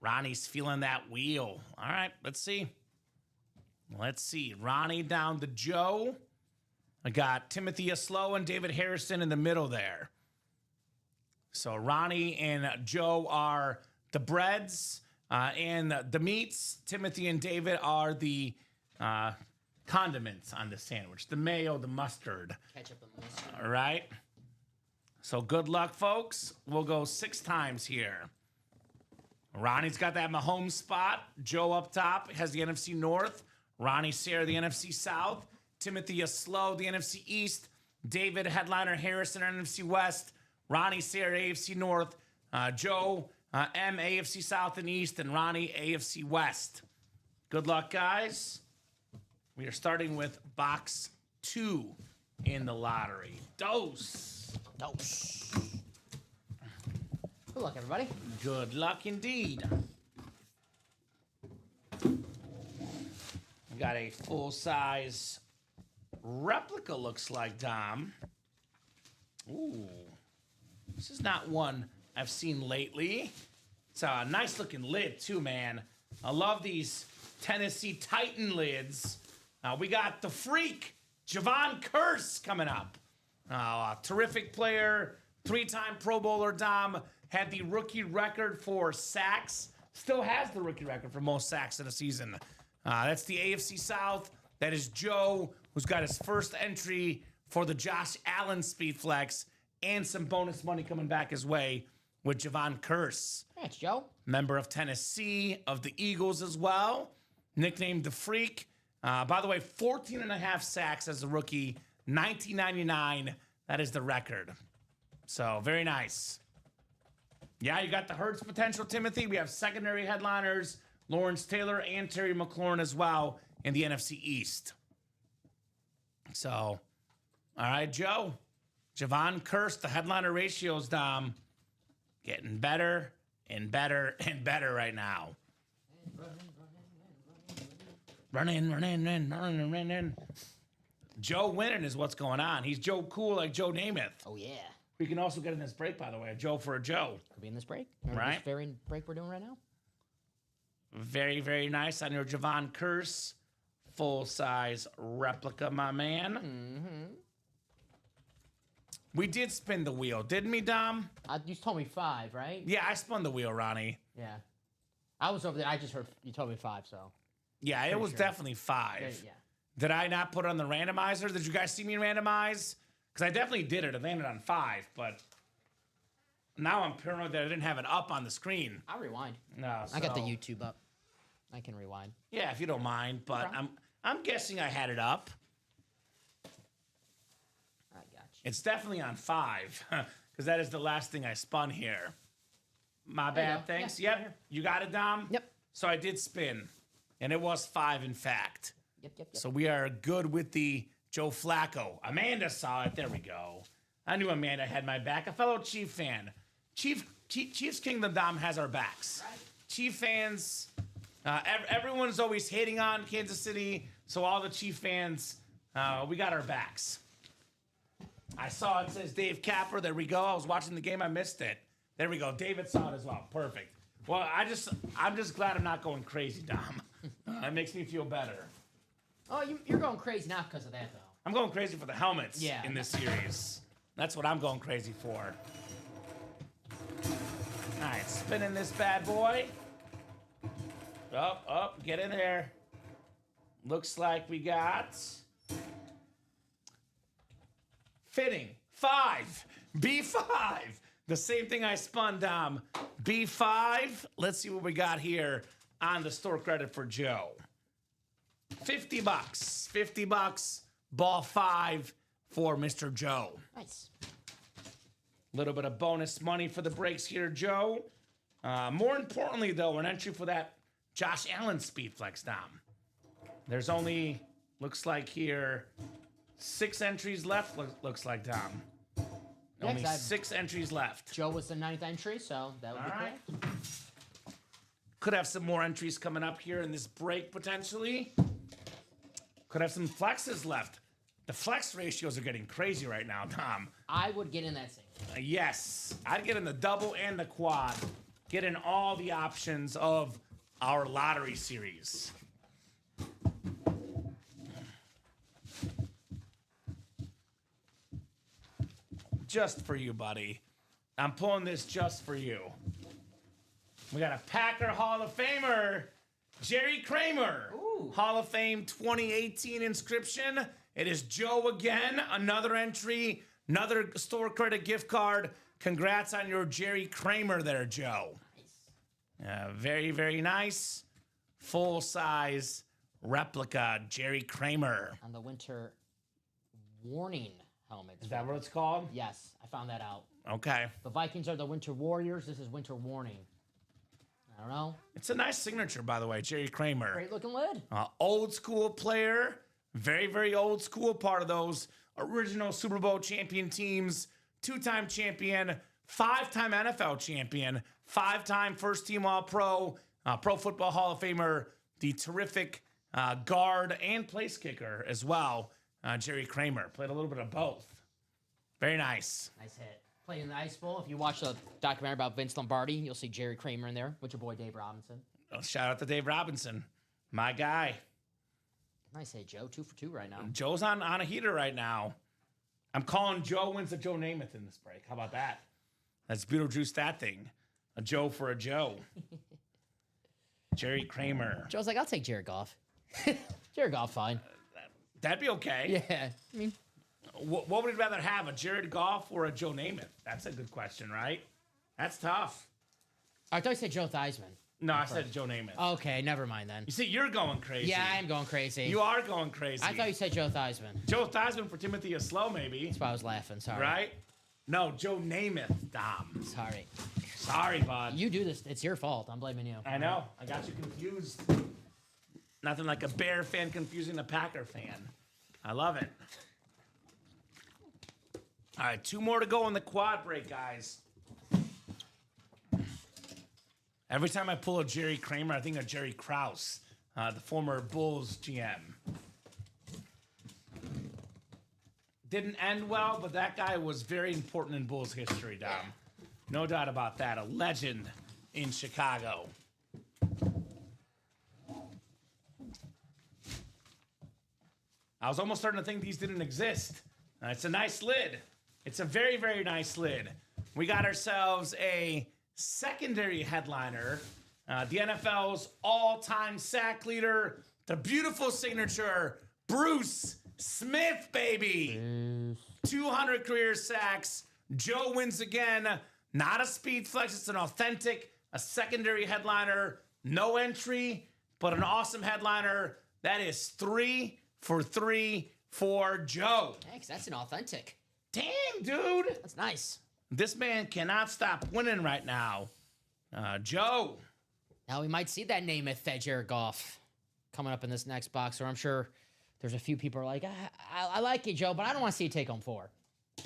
Ronnie's feeling that wheel. All right, let's see. Let's see. Ronnie down to Joe. I got Timothy Aslow and David Harrison in the middle there. So Ronnie and Joe are the breads and the meats. Timothy and David are the condiments on the sandwich. The mayo, the mustard. Ketchup and mustard. All right. So good luck, folks. We'll go 6 times here. Ronnie's got that Mahomes spot. Joe up top has the NFC North. Ronnie Sayre, the NFC South. Timothy Aslow, the NFC East. David Headliner Harrison, NFC West. Ronnie Sayre, AFC North. Joe M, AFC South and East. And Ronnie, AFC West. Good luck, guys. We are starting with box 2 in the lottery. Dose. Good luck, everybody. Good luck indeed. We got a full-size replica, looks like, Dom. Ooh. This is not one I've seen lately. It's a nice-looking lid, too, man. I love these Tennessee Titan lids. We got the freak, Javon Curse, coming up. A terrific player, 3-time Pro Bowler, Dom. Had the rookie record for sacks. Still has the rookie record for most sacks in a season. That's the AFC South. That is Joe, who's got his first entry for the Josh Allen Speed Flex and some bonus money coming back his way with Javon Curse. Thanks, Joe. Member of Tennessee, of the Eagles as well. Nicknamed the Freak. By the way, 14 and a half sacks as a rookie. 1999. That is the record. So, very nice. Yeah, you got the Hurts potential, Timothy. We have secondary headliners, Lawrence Taylor and Terry McLaurin as well in the NFC East. So, all right, Joe. Javon Curse, the headliner ratios, Dom, getting better and better and better right now. Run in. Joe winning is what's going on. He's Joe Cool like Joe Namath. Oh, yeah. We can also get in this break, by the way. A Joe for a Joe. Could be in this break. Remember Right. this very break we're doing right now? Very, very nice on your Javon Curse. Full-size replica, my man. Mm-hmm. We did spin the wheel, didn't we, Dom? You told me 5, right? Yeah, I spun the wheel, Ronnie. Yeah. I was over there. I just heard you told me 5, so. Yeah, it was sure. definitely 5. Yeah. Did I not put it on the randomizer? Did you guys see me randomize? Because I definitely did it. It landed on 5, but now I'm paranoid that I didn't have it up on the screen. I'll rewind. No, I got the so- YouTube up. I can rewind. Yeah, if you don't mind, but Okay. I'm guessing I had it up. I got you. It's definitely on 5 because that is the last thing I spun here. My There you bad. go. Thanks. Yeah, Yep. right here. You got it, Dom? Yep. So I did spin, and it was 5, in fact. Yep. So we are good with the Joe Flacco. Amanda saw it. There we go. I knew Amanda had my back. A fellow Chief fan. Chiefs Kingdom, Dom, has our backs. Right. Chief fans, everyone's always hating on Kansas City, so all the Chief fans, we got our backs. I saw it says Dave Capper. There we go. I was watching the game. I missed it. There we go. David saw it as well. Perfect. Well, I'm just glad I'm not going crazy, Dom. It makes me feel better. Oh, you're going crazy now because of that, though. I'm going crazy for the helmets Yeah. in this series. That's what I'm going crazy for. All right, spinning this bad boy. Up, get in there. Looks like we got fitting B5. The same thing I spun, Dom. B5. Let's see what we got here on the store credit for Joe. $50. $50. Ball 5 for Mr. Joe. Nice. A little bit of bonus money for the breaks here, Joe. More importantly, though, an entry for that Josh Allen speed flex, Dom. There's only, looks like here, 6 entries left, looks like, Dom. Yeah, Only 6 entries left. Joe was the 9th entry, so that would be right. correct. Could have some more entries coming up here in this break, potentially. Could have some flexes left. The flex ratios are getting crazy right now, Tom. I would get in that single. Yes. I'd get in the double and the quad. Get in all the options of our lottery series. Just for you, buddy. I'm pulling this just for you. We got a Packer Hall of Famer, Jerry Kramer. Ooh. Hall of Fame 2018 inscription. It is Joe again. Another entry, another store credit gift card. Congrats on your Jerry Kramer there, Joe. Nice. Very, very nice. Full-size replica Jerry Kramer. On the winter warning helmet. Is that what it's called? Yes, I found that out. Okay. The Vikings are the winter warriors. This is winter warning. I don't know. It's a nice signature, by the way, Jerry Kramer. Great looking lid. Old school player. Very, very old school. Part of those original Super Bowl champion teams. 2-time champion. 5-time NFL champion. 5-time first team All-Pro. Pro Football Hall of Famer. The terrific guard and place kicker as well. Jerry Kramer. Played a little bit of both. Very nice. Nice hit. Played in the Ice Bowl. If you watch the documentary about Vince Lombardi, you'll see Jerry Kramer in there with your boy Dave Robinson. Oh, shout out to Dave Robinson. My guy. Nice hit, Joe. 2 for 2 right now. Joe's on a heater right now. I'm calling Joe wins a Joe Namath in this break. How about that? Let's Beetlejuice that thing. A Joe for a Joe. Jerry Kramer. Joe's like, I'll take Jared Goff. Jared Goff, fine. That'd be okay. Yeah. I mean, What would you rather have, a Jared Goff or a Joe Namath? That's a good question, right? That's tough. I thought you said Joe Theismann. No, I said Joe Namath. Okay, never mind then. You see, you're going crazy. Yeah, I am going crazy. You are going crazy. I thought you said Joe Theismann. Joe Theismann for Timothy is slow, maybe. That's why I was laughing. Sorry. Right? No, Joe Namath, Dom. Sorry. Sorry, bud. You do this. It's your fault. I'm blaming you. I know. I got you confused. Nothing like a Bear fan confusing a Packer fan. I love it. All right, 2 more to go in the quad break, guys. Every time I pull a Jerry Kramer, I think of Jerry Krause, the former Bulls GM. Didn't end well, but that guy was very important in Bulls history, Dom. No doubt about that. A legend in Chicago. I was almost starting to think these didn't exist. It's a nice lid. It's a very, very nice lid. We got ourselves a secondary headliner. The NFL's all-time sack leader. The beautiful signature, Bruce Smith, baby. 200 career sacks. Joe wins again. Not a speed flex. It's an authentic, a secondary headliner. No entry, but an awesome headliner. That is 3 for 3 for Joe. Thanks. That's an authentic. Damn, dude. That's nice. This man cannot stop winning right now. Joe. Now we might see that Namath, that Jared Goff, coming up in this next box, or I'm sure there's a few people who are like, I like you, Joe, but I don't want to see you take home 4.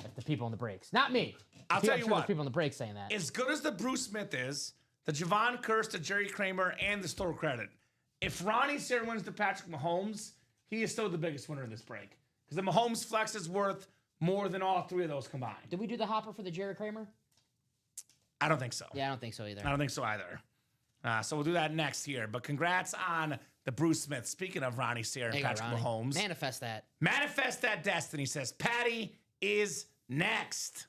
Like the people in the breaks. Not me. I'll tell you There's what. people in the breaks saying that. As good as the Bruce Smith is, the Javon Curse, the Jerry Kramer, and the store credit, if Ronnie Sayre wins to Patrick Mahomes, he is still the biggest winner in this break. Because the Mahomes flex is worth more than all 3 of those combined. Did we do the hopper for the Jared Kramer? I don't think so. Yeah, I don't think so either. I don't think so either. So we'll do that next here. But congrats on the Bruce Smith. Speaking of Ronnie Sayre and There you go, Patrick Ronnie. Mahomes. Manifest that. Manifest that destiny, says Patty is next.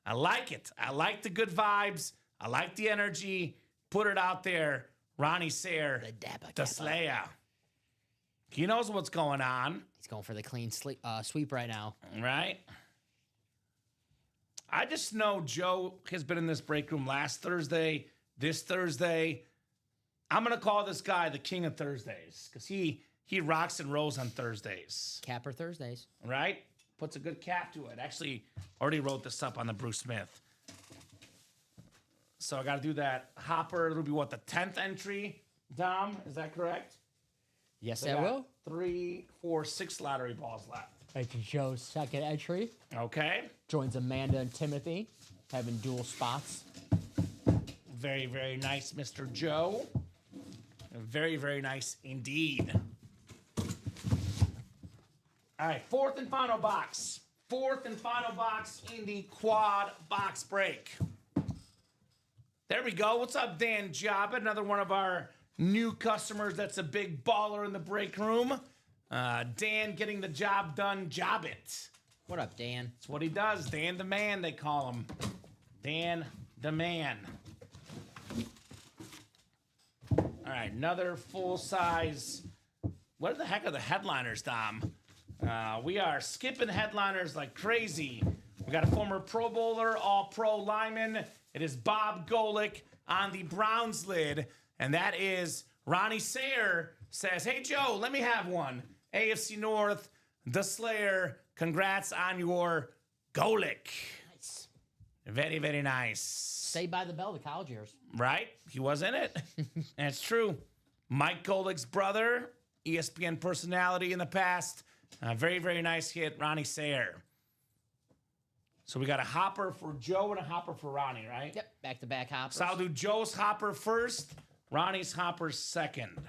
I like it. I like the good vibes. I like the energy. Put it out there. Ronnie Sayre, The Dabba the Dabba. Slayer. He knows what's going on, He's going for the clean sweep right now. right? I just know Joe has been in this break room last Thursday, this Thursday. I'm going to call this guy the king of Thursdays because he rocks and rolls on Thursdays. Capper Thursdays. Right? Puts a good cap to it. Actually, already wrote this up on the Bruce Smith. So I got to do that. Hopper, it'll be what, the 10th entry, Dom? Is that correct? Yes, They I got will. 3, 4, 6 lottery balls left. Right to Joe's second entry. Okay. Joins Amanda and Timothy, having dual spots. Very, very nice, Mr. Joe. Very, very nice indeed. All right, fourth and final box. Fourth and final box in the quad box break. There we go. What's up, Dan Jobba? Another one of our new customers that's a big baller in the break room. Dan getting the job done, job it. What up, Dan? That's what he does. Dan the man, they call him. Dan the man. All right, another full-size. What the heck are the headliners, Dom? We are skipping headliners like crazy. We got a former Pro Bowler, All-Pro lineman. It is Bob Golick on the Browns lid, and that is Ronnie Sayer says, "Hey, Joe, let me have one. AFC North, the Slayer, congrats on your Golick." Nice. Very, very nice. Saved by the bell, the college years. Right? He was in it. That's true. Mike Golick's brother, ESPN personality in the past. Very, very nice hit, Ronnie Sayer. So we got a hopper for Joe and a hopper for Ronnie, right? Yep, back-to-back hoppers. So I'll do Joe's hopper first, Ronnie's hopper second.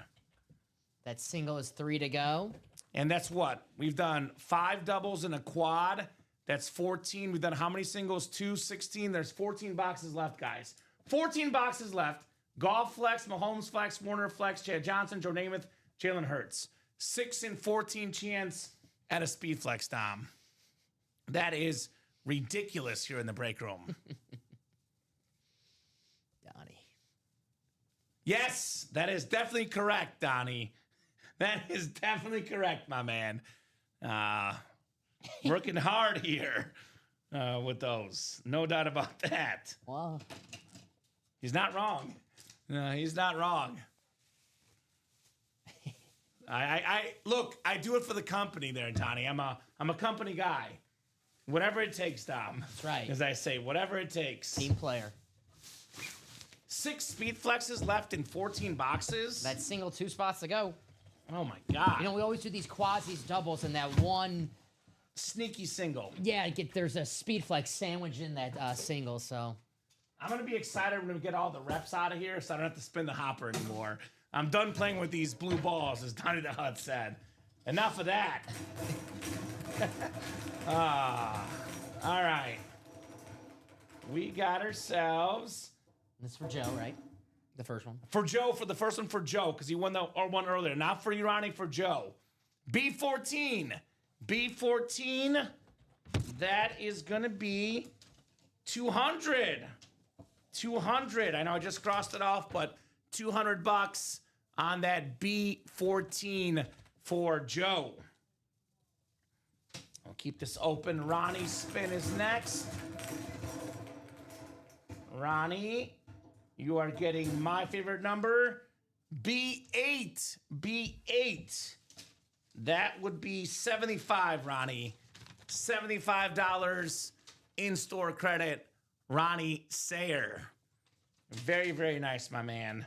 That single is 3 to go. And that's what? We've done 5 doubles and a quad. That's 14. We've done how many singles? 2, 16. There's 14 boxes left, guys. 14 boxes left. Golf flex, Mahomes flex, Warner flex, Chad Johnson, Joe Namath, Jalen Hurts. 6 and 14 chance at a speed flex, Dom. That is ridiculous here in the break room. Donnie. Yes, that is definitely correct, Donnie. That is definitely correct, my man. Working hard here with those. No doubt about that. Well, He's not wrong. No, he's not wrong. I look, I do it for the company there, Donnie. I'm a company guy. Whatever it takes, Dom. that's right. As I say, whatever it takes. Team player. 6 speed flexes left in 14 boxes. That single 2 spots to go. Oh my God. You know, we always do these quads, these doubles, and that one, Sneaky single. yeah, there's a speed flex sandwich in that single, so. I'm going to be excited when we get all the reps out of here so I don't have to spin the hopper anymore. I'm done playing with these blue balls, as Donnie the Hut said. Enough of that. All right. We got ourselves... This is for Joe, right? The first one. For Joe, for the first one for Joe, because he won one earlier. Not for you, Ronnie, for Joe. B14. B14. That is going to be 200. 200. I know I just crossed it off, but $200 on that B14 for Joe. I'll keep this open. Ronnie's spin is next. Ronnie, you are getting my favorite number, B8. B8. That would be $75, Ronnie. $75 in-store credit, Ronnie Sayer. Very, very nice, my man.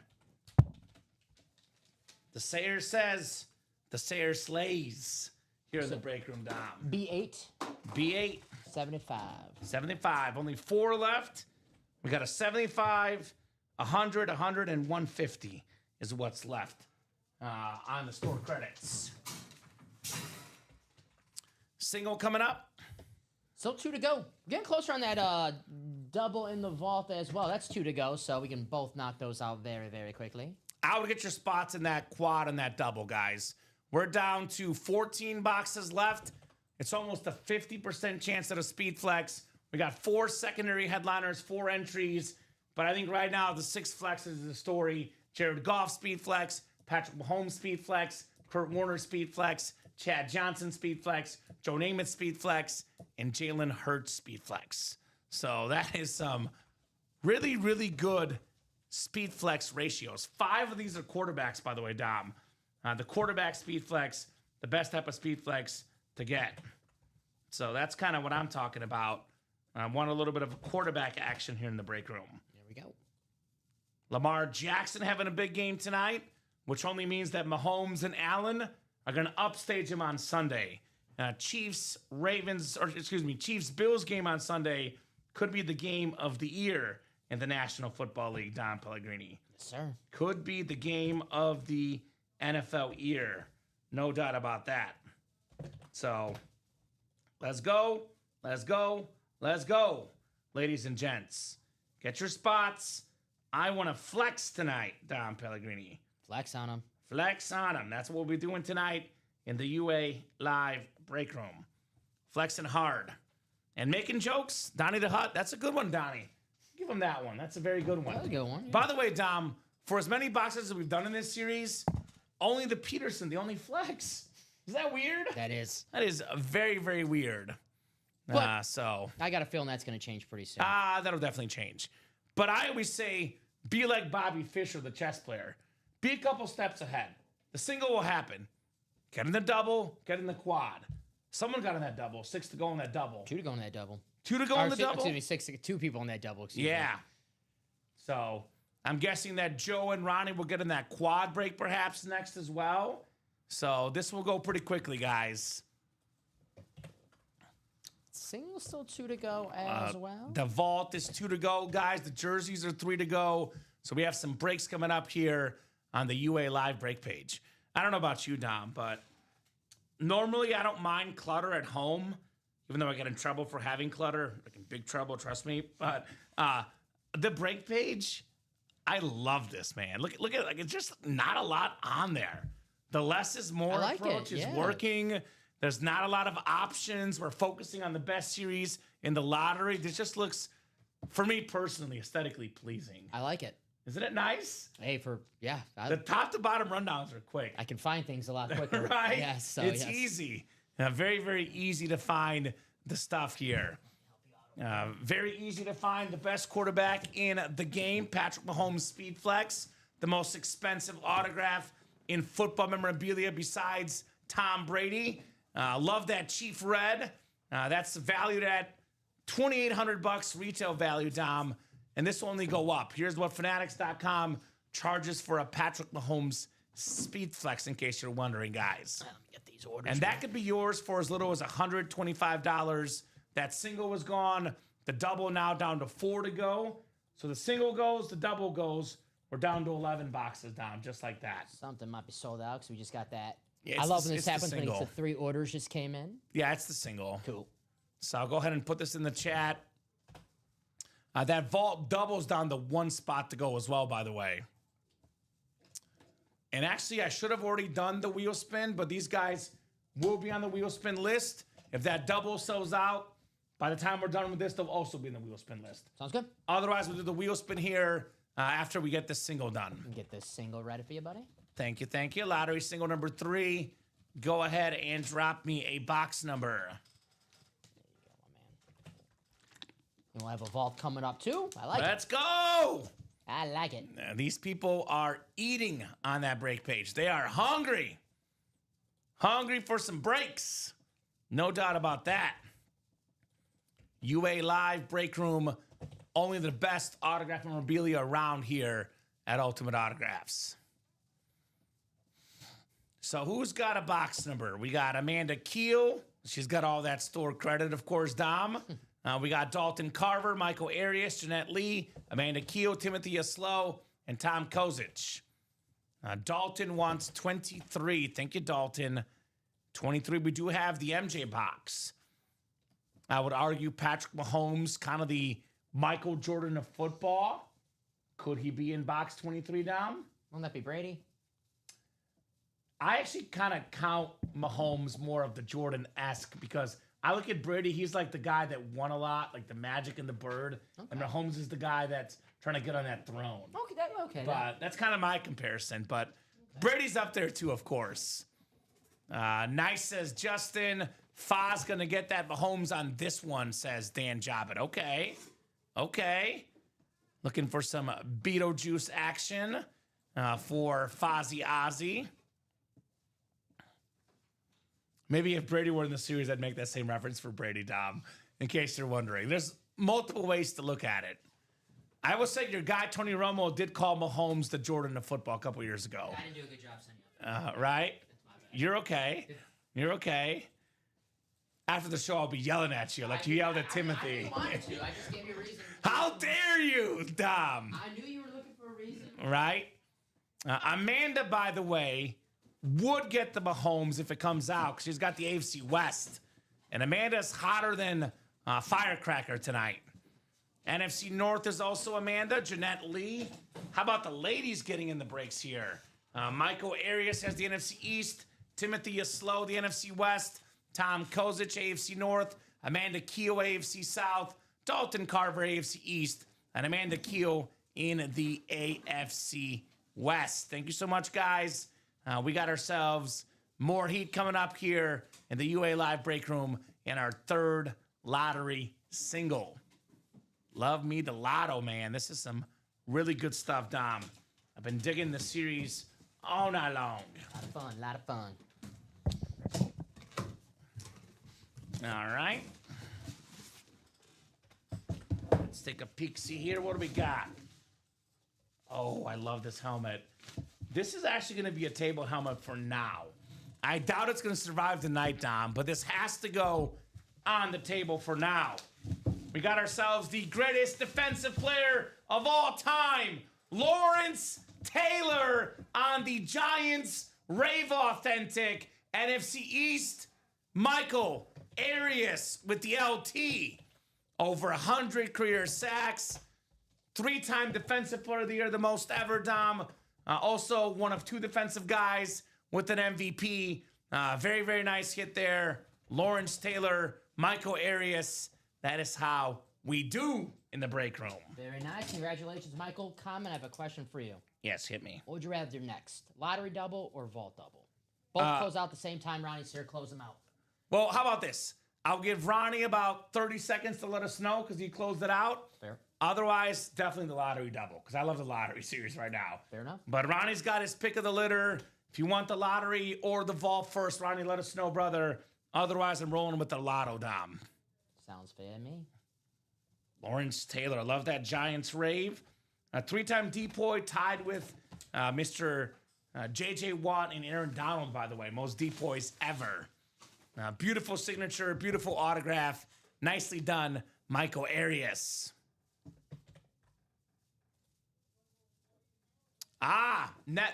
The Sayer says, the Sayer slays here in the break room, Dom. B8. B8. 75. 75. Only 4 left. We got a 75, 100, 100, and 150 is what's left on the store credits. Single coming up. So 2 to go. Getting closer on that double in the vault as well. That's 2 to go, so we can both knock those out very, very quickly. I would get your spots in that quad and that double, guys. We're down to 14 boxes left. It's almost a 50% chance at a speed flex. We got 4 secondary headliners, 4 entries. But I think right now the 6 flexes is the story. Jared Goff speed flex, Patrick Mahomes speed flex, Kurt Warner speed flex, Chad Johnson speed flex, Joe Namath speed flex, and Jalen Hurts speed flex. So that is some really, really good speed flex ratios. 5 of these are quarterbacks, by the way, Dom. The quarterback speed flex, the best type of speed flex to get. So that's kind of what I'm talking about. I want a little bit of quarterback action here in the break room. There we go. Lamar Jackson having a big game tonight, which only means that Mahomes and Allen are going to upstage him on Sunday. Chiefs Bills game on Sunday could be the game of the year in the National Football League, Don Pellegrini. Yes, sir. Could be the game of the NFL year. No doubt about that. So let's go. Let's go. Let's go. Ladies and gents, get your spots. I want to flex tonight, Don Pellegrini. Flex on him. Flex on him. That's what we'll be doing tonight in the UA Live break room. Flexing hard. And making jokes. Donnie the Hut. That's a good one, Donnie. Give him that one. That's a very good one. That's a good one. Yeah. By the way, Dom, for as many boxes as we've done in this series, only the Peterson, the only flex. Is that weird? That is. That is very, very weird. But so I got a feeling that's going to change pretty soon. that'll definitely change. But I always say, be like Bobby Fischer, the chess player. Be a couple steps ahead. The single will happen. Get in the double, get in the quad. Someone got in that double. 6 to go in that double. 2 to go in that double. 2 to go in the double? Excuse me, 6 to 2 people in that double. Excuse me. Yeah. So I'm guessing that Joe and Ronnie will get in that quad break perhaps next as well. So this will go pretty quickly, guys. Single still 2 to go as well. The vault is 2 to go, guys. The jerseys are 3 to go. So we have some breaks coming up here on the UA Live break page. I don't know about you, Dom, but normally I don't mind clutter at home, even though I get in trouble for having clutter. Like in big trouble, trust me. But the break page, I love this, man. Look at it. Like, it's just not a lot on there. The less is more approach is working. There's not a lot of options. We're focusing on the best series in the lottery. This just looks, for me personally, aesthetically pleasing. I like it. Isn't it nice? Hey, The top to bottom rundowns are quick. I can find things a lot quicker. Right? Yes. So, it's easy. Very, very easy to find the stuff here. Very easy to find the best quarterback in the game, Patrick Mahomes Speed Flex, the most expensive autograph in football memorabilia besides Tom Brady. Love that Chief Red. That's valued at $2,800 retail value, Dom. And this will only go up. Here's what Fanatics.com charges for a Patrick Mahomes Speed Flex, in case you're wondering, guys. Let me get these orders. And that could be yours for as little as $125. That single was gone. The double now down to 4 to go. So the single goes, the double goes. We're down to 11 boxes, Dom, just like that. Something might be sold out because we just got that. Yeah, I love when this happens when it's the 3 orders just came in. Yeah, it's the single. Cool. So I'll go ahead and put this in the chat. That vault doubles down to 1 spot to go as well, by the way. And actually, I should have already done the wheel spin, but these guys will be on the wheel spin list. If that double sells out, by the time we're done with this, they'll also be in the wheel spin list. Sounds good. Otherwise, we'll do the wheel spin here after we get this single done. Get this single ready for you, buddy. Thank you, thank you. Lottery single number 3. Go ahead and drop me a box number. We'll have a vault coming up too. I like it. Let's go. I like it. Now, these people are eating on that break page. They are hungry. Hungry for some breaks. No doubt about that. UA Live break room. Only the best autograph memorabilia around here at Ultimate Autographs. So who's got a box number? We got Amanda Keel. She's got all that store credit, of course, Dom. We got Dalton Carver, Michael Arias, Jeanette Lee, Amanda Keel, Timothy Aslow, and Tom Kozic. Dalton wants 23. Thank you, Dalton. 23. We do have the MJ box. I would argue Patrick Mahomes, kind of the Michael Jordan of football. Could he be in box 23, Dom? Won't that be Brady? I actually kind of count Mahomes more of the Jordan-esque because I look at Brady, he's like the guy that won a lot, like the Magic and the Bird. Okay. And Mahomes is the guy that's trying to get on that throne. Okay. But that's kind of my comparison. But Brady's up there too, of course. Nice says Justin. Foz going to get that Mahomes on this one, says Dan Jobbitt. Okay. Looking for some Beetlejuice action for Fozzie Ozzy. Maybe if Brady were in the series, I'd make that same reference for Brady, Dom, in case you're wondering. There's multiple ways to look at it. I will say your guy, Tony Romo, did call Mahomes the Jordan of football a couple years ago. I didn't do a good job sending up. Right? You're okay. After the show, I'll be yelling at you like you yelled at Timothy. I didn't want to. I just gave you a reason. How dare you, Dom? I knew you were looking for a reason. Right? Amanda, by the way, would get the Mahomes if it comes out because she's got the AFC West. And Amanda's hotter than firecracker tonight. NFC North is also Amanda. Jeanette Lee. How about the ladies getting in the breaks here? Michael Arias has the NFC East. Timothy Yaslow, the NFC West. Tom Kozic, AFC North. Amanda Keel, AFC South. Dalton Carver, AFC East. And Amanda Keel in the AFC West. Thank you so much, guys. We got ourselves more heat coming up here in the UA Live Break Room in our third lottery single. Love me the lotto, man. This is some really good stuff, Dom. I've been digging the series all night long. A lot of fun. All right. Let's take a peek-see here. What do we got? Oh, I love this helmet. This is actually going to be a table helmet for now. I doubt it's going to survive the night, Dom, but this has to go on the table for now. We got ourselves the greatest defensive player of all time, Lawrence Taylor, on the Giants Rave Authentic NFC East. Michael Arias with the LT. Over 100 career sacks. 3-time Defensive Player of the Year, the most ever, Dom. Also, one of 2 defensive guys with an MVP. Very, very nice hit there. Lawrence Taylor, Michael Arias. That is how we do in the break room. Very nice. Congratulations, Michael. Comment, I have a question for you. Yes, hit me. What would you rather do next? Lottery double or vault double? Both close out the same time. Ronnie's here. Close them out. Well, how about this? I'll give Ronnie about 30 seconds to let us know because he closed it out. Fair. Otherwise, definitely the lottery double because I love the lottery series right now. Fair enough. But Ronnie's got his pick of the litter. If you want the lottery or the vault first, Ronnie, let us know, brother. Otherwise, I'm rolling with the lotto, Dom. Sounds fair to me. Lawrence Taylor. I love that Giants rave. A 3-time depoy tied with Mr. J.J. Watt and Aaron Donald, by the way. Most depoys ever. Beautiful signature, beautiful autograph. Nicely done, Michael Arias.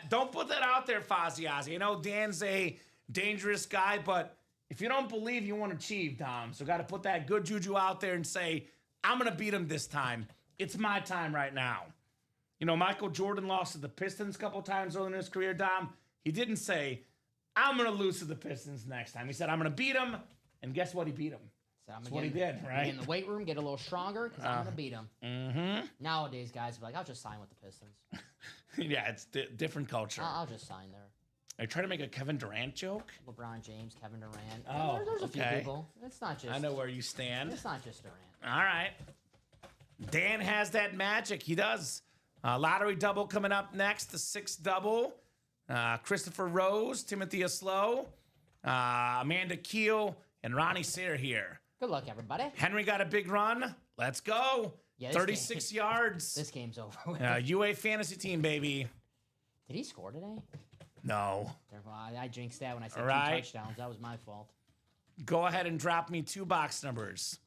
Don't put that out there, Fozzie Ozzy. I know Dan's a dangerous guy, but if you don't believe, you won't achieve, Dom. So got to put that good juju out there and say, I'm going to beat him this time. It's my time right now. You know, Michael Jordan lost to the Pistons a couple times early in his career, Dom. He didn't say, I'm going to lose to the Pistons next time. He said, I'm going to beat him. And guess what? He beat him. So That's what he did, right? In the weight room, get a little stronger because I'm going to beat him. Mm-hmm. Nowadays, guys are like, I'll just sign with the Pistons. Yeah, it's different culture. I'll just sign there. Are you trying to make a Kevin Durant joke? LeBron James, Kevin Durant. Oh, There's a okay. few people. It's not just. I know where you stand. It's not just Durant. All right. Dan has that magic. He does. Lottery double coming up next. The 6th double. Christopher Rose, Timothy Yaslow, Amanda Keel, and Ronnie Sayre here. Good luck, everybody. Henry got a big run. Let's go. Yeah, 36 yards. This game's over with. UA fantasy team, baby. Did he score today? No. I jinxed that when I said All right. 2 touchdowns. That was my fault. Go ahead and drop me 2 box numbers.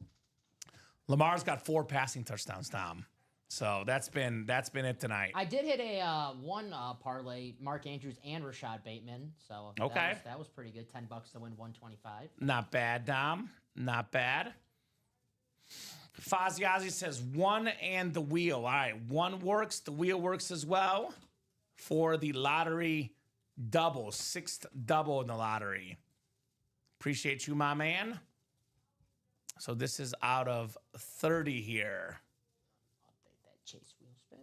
Lamar's got 4 passing touchdowns, Tom. So that's been it tonight. I did hit a one parlay, Mark Andrews and Rashad Bateman. So okay, that was pretty good. $10 to win 125. Not bad, Dom. Not bad. Fozzie Ozzy says 1 and the wheel. All right, 1 works. The wheel works as well for the lottery double. 6th double in the lottery. Appreciate you, my man. So this is out of 30 here. Update that chase wheel spin.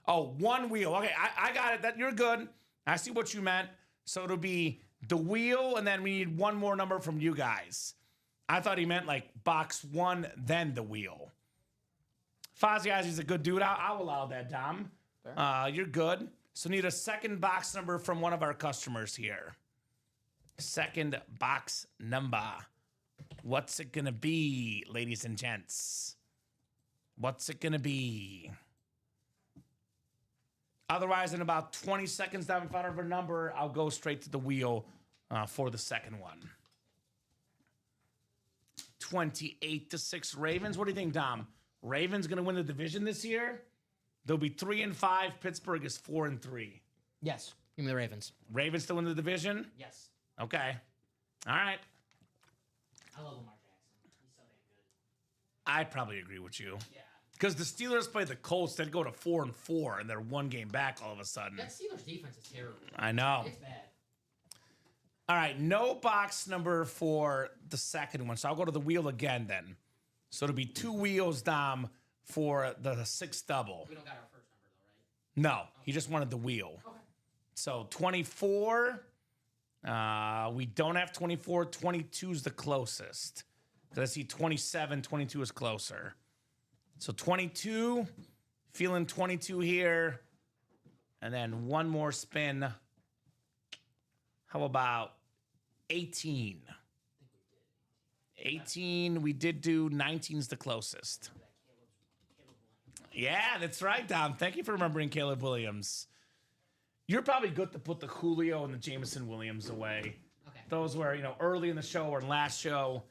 Oh, 1 wheel. Okay, I got it. You're good. I see what you meant. So it'll be the wheel, and then we need one more number from you guys. I thought he meant like box 1, then the wheel. Fozzie is a good dude. I'll allow that, Dom. You're good. So need a second box number from one of our customers here. Second box number. What's it going to be, ladies and gents? What's it going to be? Otherwise, in about 20 seconds down in front of her number, I'll go straight to the wheel for the second one. 28-6 Ravens. What do you think, Dom? Ravens going to win the division this year? They'll be 3-5. Pittsburgh is 4-3. Yes. Give me the Ravens. Ravens to win the division? Yes. Okay. All right. I love Lamar Jackson. He's so damn good. I probably agree with you. Yeah. Because the Steelers play the Colts, they'd go to 4-4, and they're one game back all of a sudden. That Steelers defense is terrible. I know. It's bad. All right, no box number for the second one. So I'll go to the wheel again then. So it'll be 2 wheels, Dom, for the 6 double. We don't got our first number, though, right? No, he just wanted the wheel. Okay. So 24. We don't have 24. 22 is the closest. Because I see 27, 22 is closer. So 22, feeling 22 here. And then one more spin. How about 18? 18, we did do 19's the closest. Yeah, that's right, Dom. Thank you for remembering Caleb Williams. You're probably good to put the Julio and the Jameson Williams away. Okay. Those were, early in the show or last show.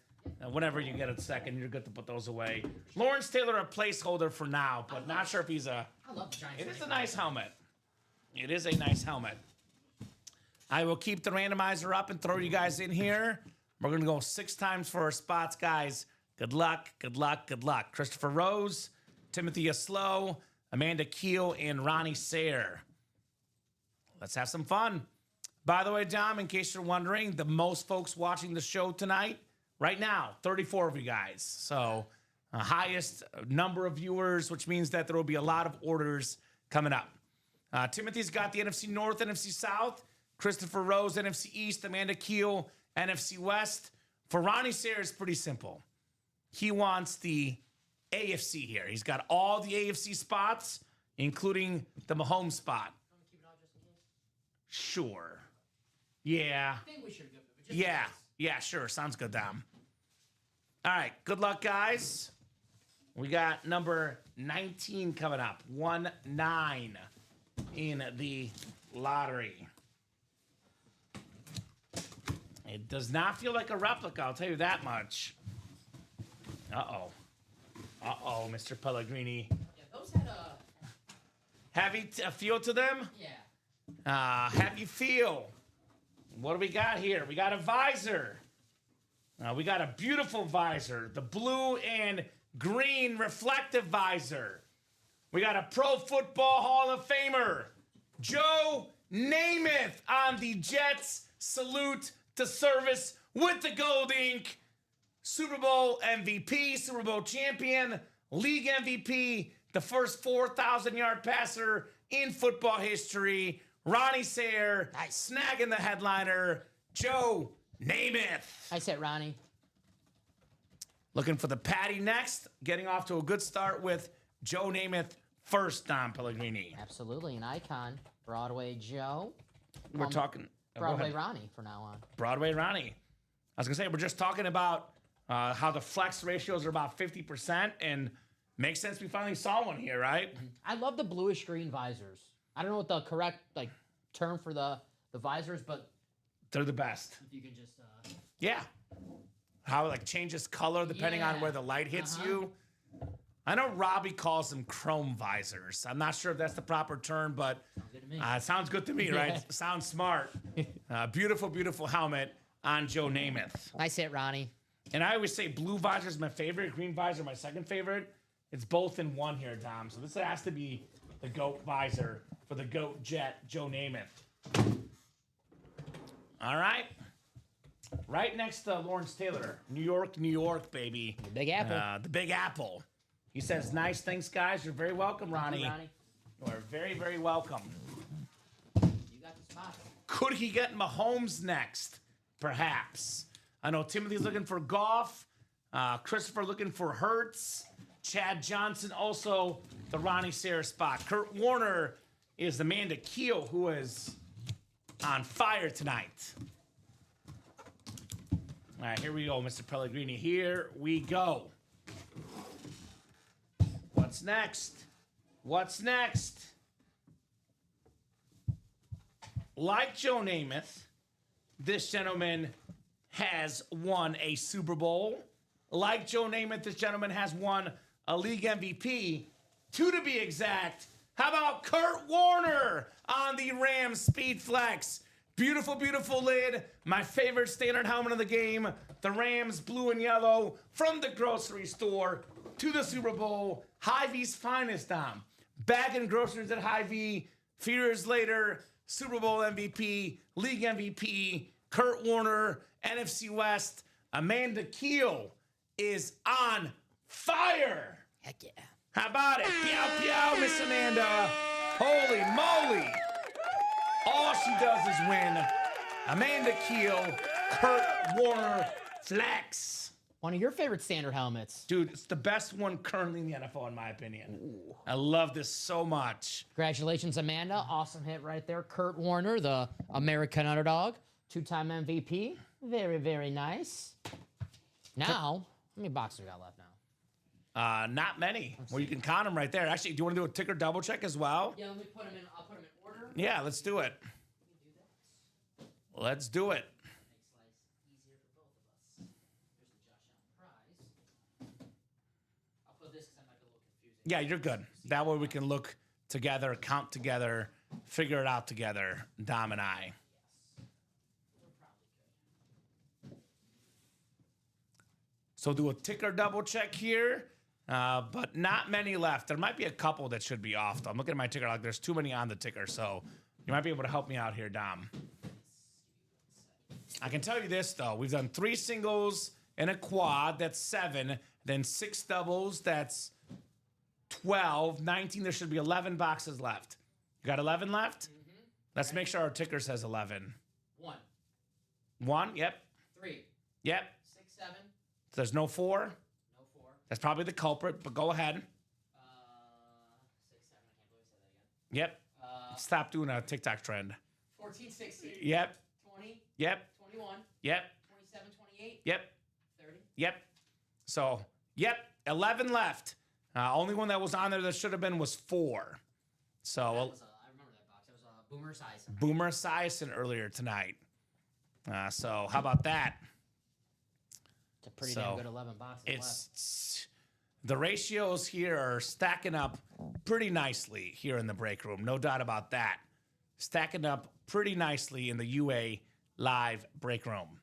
Whenever you get a second, you're good to put those away. Lawrence Taylor, a placeholder for now, but not sure if he's a... I love the Giants. It is a nice helmet. It is a nice helmet. I will keep the randomizer up and throw you guys in here. We're going to go 6 times for our spots, guys. Good luck, good luck, good luck. Christopher Rose, Timothy Aslow, Amanda Keel, and Ronnie Sayre. Let's have some fun. By the way, Dom, in case you're wondering, the most folks watching the show tonight, right now, 34 of you guys. So highest number of viewers, which means that there will be a lot of orders coming up. Timothy's got the NFC North, NFC South. Christopher Rose, NFC East. Amanda Keel, NFC West. For Ronnie Sayre, it's pretty simple. He wants the AFC here. He's got all the AFC spots, including the Mahomes spot. Sure. Yeah. I think we should go. Yeah. Yeah, sure. Sounds good, Dom. All right. Good luck, guys. We got number 19 coming up. 1-9 in the lottery. It does not feel like a replica, I'll tell you that much. Uh-oh. Uh-oh, Mr. Pellegrini. Yeah, those had a... Heavy feel to them? Yeah. Heavy feel. What do we got here? We got a visor. We got a beautiful visor. The blue and green reflective visor. We got a Pro Football Hall of Famer, Joe Namath, on the Jets salute to service with the gold ink. Super Bowl MVP, Super Bowl champion, league MVP, the first 4,000-yard passer in football history. Ronnie Sayre, Nice. snagging the headliner, Joe Namath. I said Ronnie. Looking for the Patty next, getting off to a good start with Joe Namath first, Don Pellegrini. Absolutely, an icon. Broadway Joe. We're talking... go Broadway ahead. Ronnie from now on. Broadway Ronnie. I was going to say, we're just talking about how the flex ratios are about 50%, and makes sense we finally saw one here, right? I love the bluish green visors. I don't know what the correct term for the visors, but They're the best. if you can just Yeah. How it changes color depending on Yeah. where the light hits you. I know Robbie calls them chrome visors. I'm not sure if that's the proper term, but good to me. it sounds good to me, right? Sounds smart. Beautiful, beautiful helmet on Joe Namath. I said Ronnie. And I always say blue visor is my favorite, green visor my second favorite. It's both in one here, Dom. So this has to be the GOAT visor for the GOAT Jet, Joe Namath. All right. Right next to Lawrence Taylor. New York, baby. The Big Apple. The Big Apple. He says, nice, thanks, guys. You're very welcome, Ronnie. Ronnie. You are very, very welcome. You got the spot. Could he get Mahomes next? Perhaps. I know Timothy's looking for Goff. Christopher looking for Hurts. Chad Johnson also the Ronnie Sayre spot. Kurt Warner is the man to kill, who is on fire tonight. All right, here we go, Mr. Pellegrini. Here we go. What's next? What's next? Like Joe Namath, this gentleman has won a Super Bowl. Like Joe Namath, this gentleman has won a league MVP. 2 to be exact. How about Kurt Warner on the Rams Speed Flex? Beautiful, beautiful lid. My favorite standard helmet of the game. The Rams blue and yellow from the grocery store to the Super Bowl. Hy-Vee's finest, Dom. Bagging groceries at Hy-Vee. Few years later, Super Bowl MVP, league MVP, Kurt Warner, NFC West. Amanda Keel is on fire. Heck yeah. How about it? Pew, pew, Miss Amanda. Holy moly. All she does is win. Amanda Keel, Kurt Warner, Flex. One of your favorite standard helmets. Dude, it's the best one currently in the NFL, in my opinion. Ooh. I love this so much. Congratulations, Amanda. Awesome hit right there. Kurt Warner, the American underdog. 2-time MVP. Very, very nice. Now, how many boxes we got left now? Not many. Well, you can count them right there. Actually, do you want to do a ticker double check as well? Yeah, let me put them in. I'll put them in order. Yeah, let's do it. Let's do it. Makes life easier for both of us. Here's the Josh Allen prize. I'll put this because I might be a little confusing. Yeah, you're good. That way we can look together, count together, figure it out together, Dom and I. So do a ticker double check here, but not many left. There might be a couple that should be off, though. I'm looking at my ticker like there's too many on the ticker, so you might be able to help me out here, Dom. I can tell you this, though. We've done 3 singles and a quad. That's 7. Then 6 doubles. That's 12. 19. There should be 11 boxes left. You got 11 left? Mm-hmm. Let's make sure our ticker says 11. 1. 1? Yep. 3. Yep. 6, 7. There's no 4? No 4. That's probably the culprit, but go ahead. 6, 7. I can't believe I said that again. Yep. Stop doing a TikTok trend. 14, 16. Yep. 20. Yep. 21. Yep. 27, 28. Yep. 30. Yep. So, yep. 11 left. Only one that was on there that should have been was 4. So, That was, I remember that box. That was Boomer Esiason. Boomer Esiason earlier tonight. So, how about that? It's a pretty damn good 11 boxes left. The ratios here are stacking up pretty nicely here in the break room. No doubt about that. Stacking up pretty nicely in the UA live break room.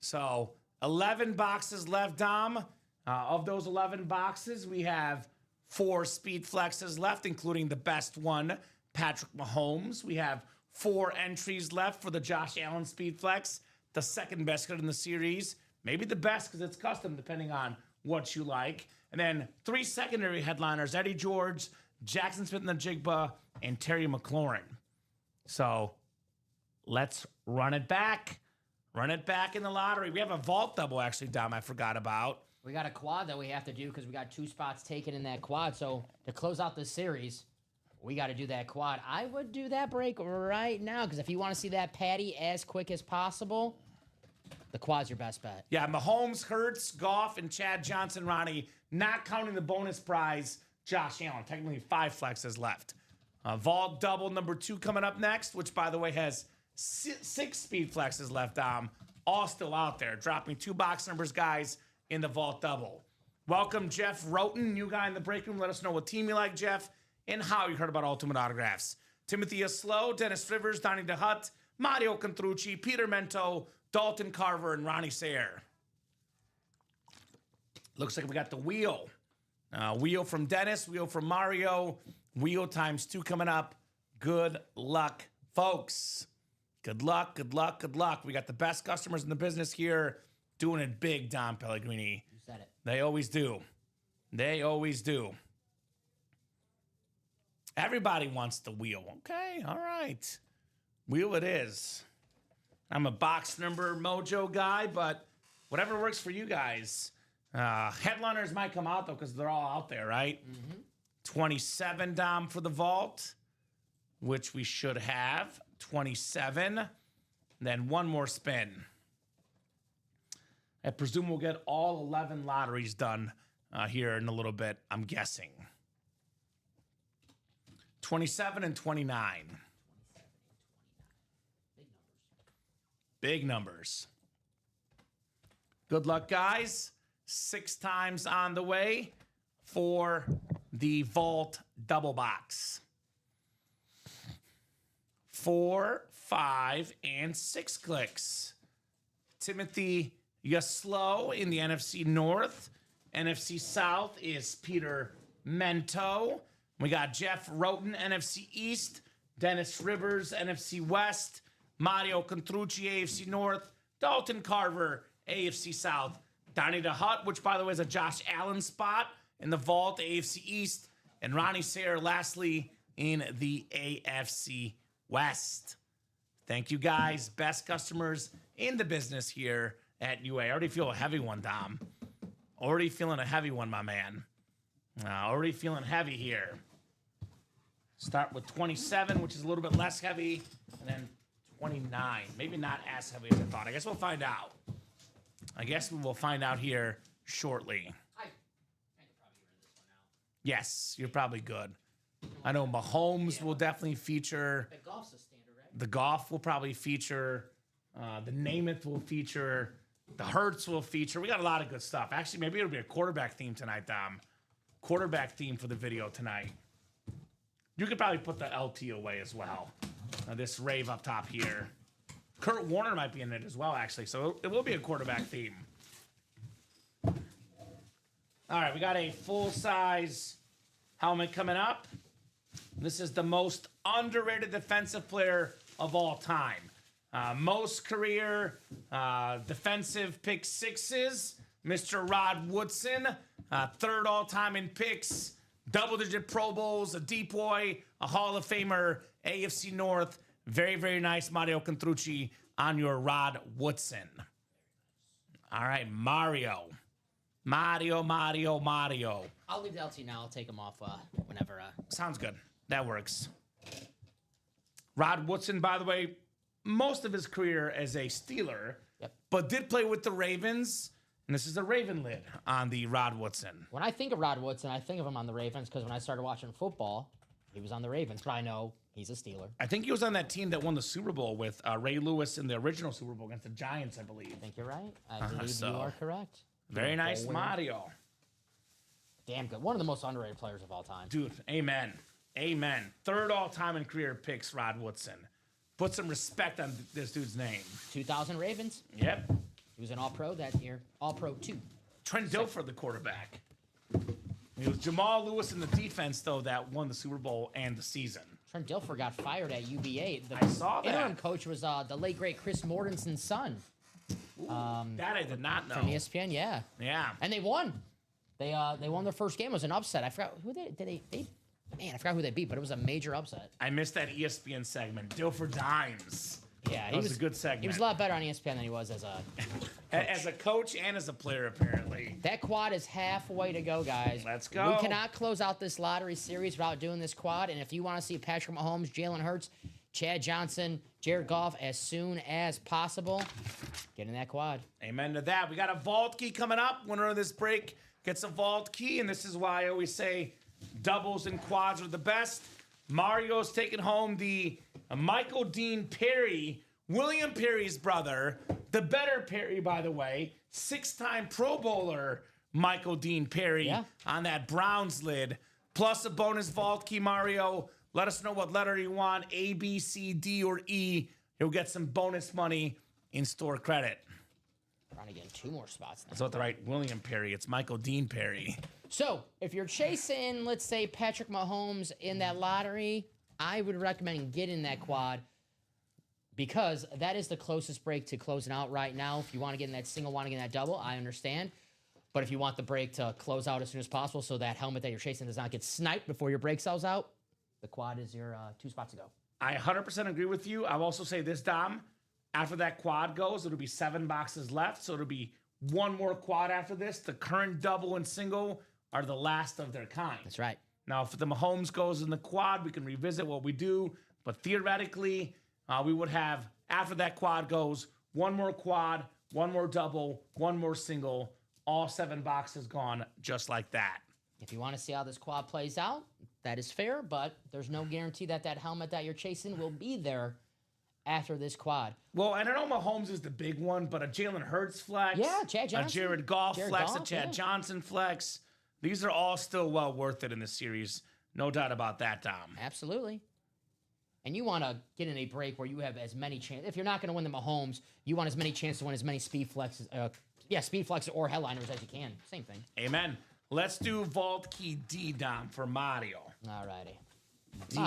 So 11 boxes left, Dom. Of those 11 boxes, we have 4 speed flexes left, including the best one, Patrick Mahomes. We have 4 entries left for the Josh Allen speed flex, the second best card in the series. Maybe the best because it's custom, depending on what you like. And then 3 secondary headliners, Eddie George, Jackson Smith-Njigba, and Terry McLaurin. So let's run it back. Run it back in the lottery. We have a vault double, actually, Dom, I forgot about. We got a quad that we have to do because we got 2 spots taken in that quad. So to close out this series, we got to do that quad. I would do that break right now because if you want to see that patty as quick as possible, the quad's your best bet. Yeah, Mahomes, Hurts, Goff, and Chad Johnson, Ronnie, not counting the bonus prize, Josh Allen. Technically 5 flexes left. Vault double number 2 coming up next, which, by the way, has 6 speed flexes left, Dom. All still out there. Dropping 2 box numbers, guys, in the vault double. Welcome, Jeff Roten, new guy in the break room. Let us know what team you like, Jeff, and how you heard about Ultimate Autographs. Timothy Aslow, Dennis Rivers, Donnie DeHutt, Mario Contrucci, Peter Mento, Dalton Carver, and Ronnie Sayre. Looks like we got the wheel. Wheel from Dennis, wheel from Mario, wheel times 2 coming up. Good luck, folks. Good luck, good luck, good luck. We got the best customers in the business here doing it big, Dom Pellegrini. You said it. They always do. They always do. Everybody wants the wheel. Okay, all right. Wheel it is. I'm a box number mojo guy, but whatever works for you guys. Headliners might come out, though, because they're all out there, right? 27, Dom, for the vault, which we should have. 27. Then one more spin. I presume we'll get all 11 lotteries done here in a little bit, I'm guessing. 27 and 29. Big numbers. Good luck, guys. 6 times on the way for the vault double box. 4, 5, and 6 clicks. Timothy Yaslow in the NFC North. NFC South is Peter Mento. We got Jeff Roten, NFC East. Dennis Rivers, NFC West. Mario Contrucci, AFC North. Dalton Carver, AFC South. Donnie the Hut, which, by the way, is a Josh Allen spot in the vault, AFC East. And Ronnie Sayre, lastly, in the AFC West. Thank you, guys. Best customers in the business here at UA. I already feel a heavy one, Dom. Already feeling a heavy one, my man. Already feeling heavy here. Start with 27, which is a little bit less heavy, and then 29. Maybe not as heavy as I thought. I guess we'll find out. I guess we will find out here shortly. I could probably run this one out. Yes, you're probably good. I know Mahomes will definitely feature. The golf's a standard, right? The golf will probably feature. The Namath will feature. The Hertz will feature. We got a lot of good stuff. Actually, maybe it'll be a quarterback theme tonight, Dom. Quarterback theme for the video tonight. You could probably put the LT away as well. This rave up top here. Kurt Warner might be in it as well, actually. So it will be a quarterback theme. All right, we got a full-size helmet coming up. This is the most underrated defensive player of all time. Most career defensive pick sixes, Mr. Rod Woodson. Third all-time in picks, double-digit Pro Bowls, a deep boy, a Hall of Famer, AFC North. Very, very nice Mario Contrucci on your Rod Woodson. All right, Mario. Mario. I'll leave the LT now. I'll take him off whenever. Sounds good. That works. Rod Woodson, by the way, most of his career as a Steeler, but did play with the Ravens. And this is a Raven lid on the Rod Woodson. When I think of Rod Woodson, I think of him on the Ravens because when I started watching football, he was on the Ravens. But I know he's a Steeler. I think he was on that team that won the Super Bowl with Ray Lewis in the original Super Bowl against the Giants, I believe. I think you're right. I believe you are correct. Very nice, Mario. Damn good. One of the most underrated players of all time. Dude, amen. Third all-time in career picks, Rod Woodson. Put some respect on this dude's name. 2000 Ravens. Yep. He was an All-Pro that year. All-Pro 2. Trent Dilfer, the quarterback. It was Jamal Lewis in the defense, though, that won the Super Bowl and the season. Trent Dilfer got fired at UVA. I saw that. Interim coach was the late, great Chris Mortensen's son. That I did not know. From ESPN, yeah. Yeah. And they won. They won their first game. It was an upset. I forgot who they I forgot who they beat, but it was a major upset. I missed that ESPN segment. Dilfer Dimes. Yeah, That was a good segment. He was a lot better on ESPN than he was as a as a coach and as a player, apparently. That quad is halfway to go, guys. Let's go. We cannot close out this lottery series without doing this quad. And if you want to see Patrick Mahomes, Jalen Hurts, Chad Johnson, Jared Goff as soon as possible, get in that quad. Amen to that. We got a vault key coming up. Winner of this break gets a vault key, and this is why I always say doubles and quads are the best. Mario's taking home the Michael Dean Perry, William Perry's brother, the better Perry, by the way, 6-time Pro Bowler Michael Dean Perry on that Browns lid, plus a bonus vault key, Mario. Let us know what letter you want, A, B, C, D, or E. You'll get some bonus money in store credit. Trying to get 2 more spots now. That's not the right William Perry. It's Michael Dean Perry. So, if you're chasing, let's say, Patrick Mahomes in that lottery, I would recommend getting that quad because that is the closest break to closing out right now. If you want to get in that single, want to get in that double, I understand. But if you want the break to close out as soon as possible so that helmet that you're chasing does not get sniped before your break sells out, the quad is your 2 spots to go. I 100% agree with you. I'll also say this, Dom. After that quad goes, it'll be 7 boxes left. So it'll be one more quad after this. The current double and single are the last of their kind. That's right. Now, if the Mahomes goes in the quad, we can revisit what we do. But theoretically, we would have, after that quad goes, one more quad, one more double, one more single, all 7 boxes gone just like that. If you want to see how this quad plays out, that is fair, but there's no guarantee that that helmet that you're chasing will be there after this quad. Well, and I know Mahomes is the big one, but a Jalen Hurts flex, Yeah, Chad Johnson. a Jared Goff flex, a Goff, Chad yeah. Johnson flex. These are all still well worth it in this series. No doubt about that, Dom. Absolutely. And you want to get in a break where you have as many chances. If you're not going to win the Mahomes, you want as many chances to win as many speed flexes, speed flexes or headliners as you can. Same thing. Amen. Let's do Vault Key D, Dom, for Mario. All righty. D,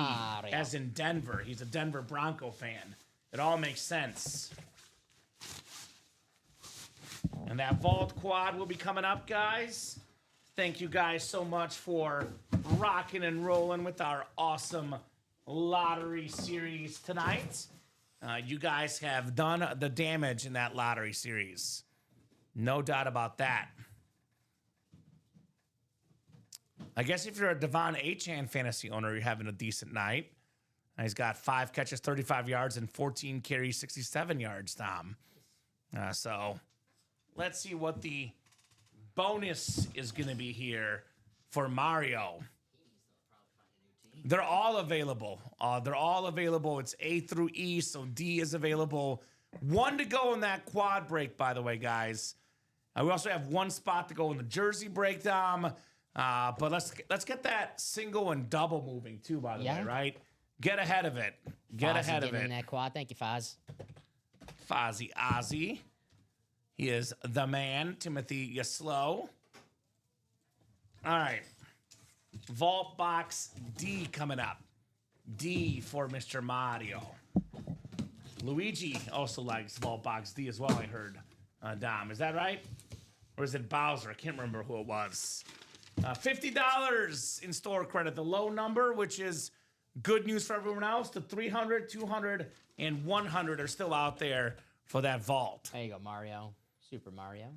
as in Denver. He's a Denver Bronco fan. It all makes sense. And that Vault Quad will be coming up, guys. Thank you guys so much for rocking and rolling with our awesome lottery series tonight. You guys have done the damage in that lottery series. No doubt about that. I guess if you're a Devon Achane fantasy owner, you're having a decent night. He's got 5 catches, 35 yards, and 14 carries, 67 yards, Tom. So let's see what the bonus is going to be here for Mario. They're all available. It's A through E, so D is available. 1 to go in that quad break, by the way, guys. We also have 1 spot to go in the jersey break, Dom. But let's get that single and double moving too, by the way, right? Get ahead of it. Get ahead of it. In that quad. Thank you, Foz. Fozzie Ozzy. He is the man. Timothy Yaslow. All right. Vault Box D coming up. D for Mr. Mario. Luigi also likes Vault Box D as well, I heard. Dom, is that right? Or is it Bowser? I can't remember who it was. $50 in store credit. The low number, which is good news for everyone else. The 300, 200, and 100 are still out there for that vault. There you go, Mario. Super Mario.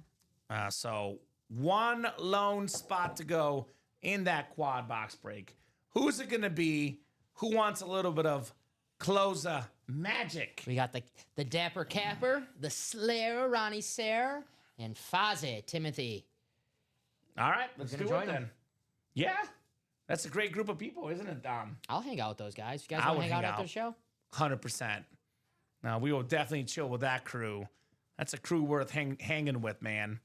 So 1 lone spot to go in that quad box break. Who's it going to be? Who wants a little bit of closer magic? We got the Dapper Capper, the Slayer, Ronnie Sayre, and Fozzie, Timothy. All right, let's do it join then. them. Yeah, that's a great group of people, isn't it, Dom? I'll hang out with those guys. You guys want to hang out after the show? 100%. Now, we will definitely chill with that crew. That's a crew worth hanging with, man.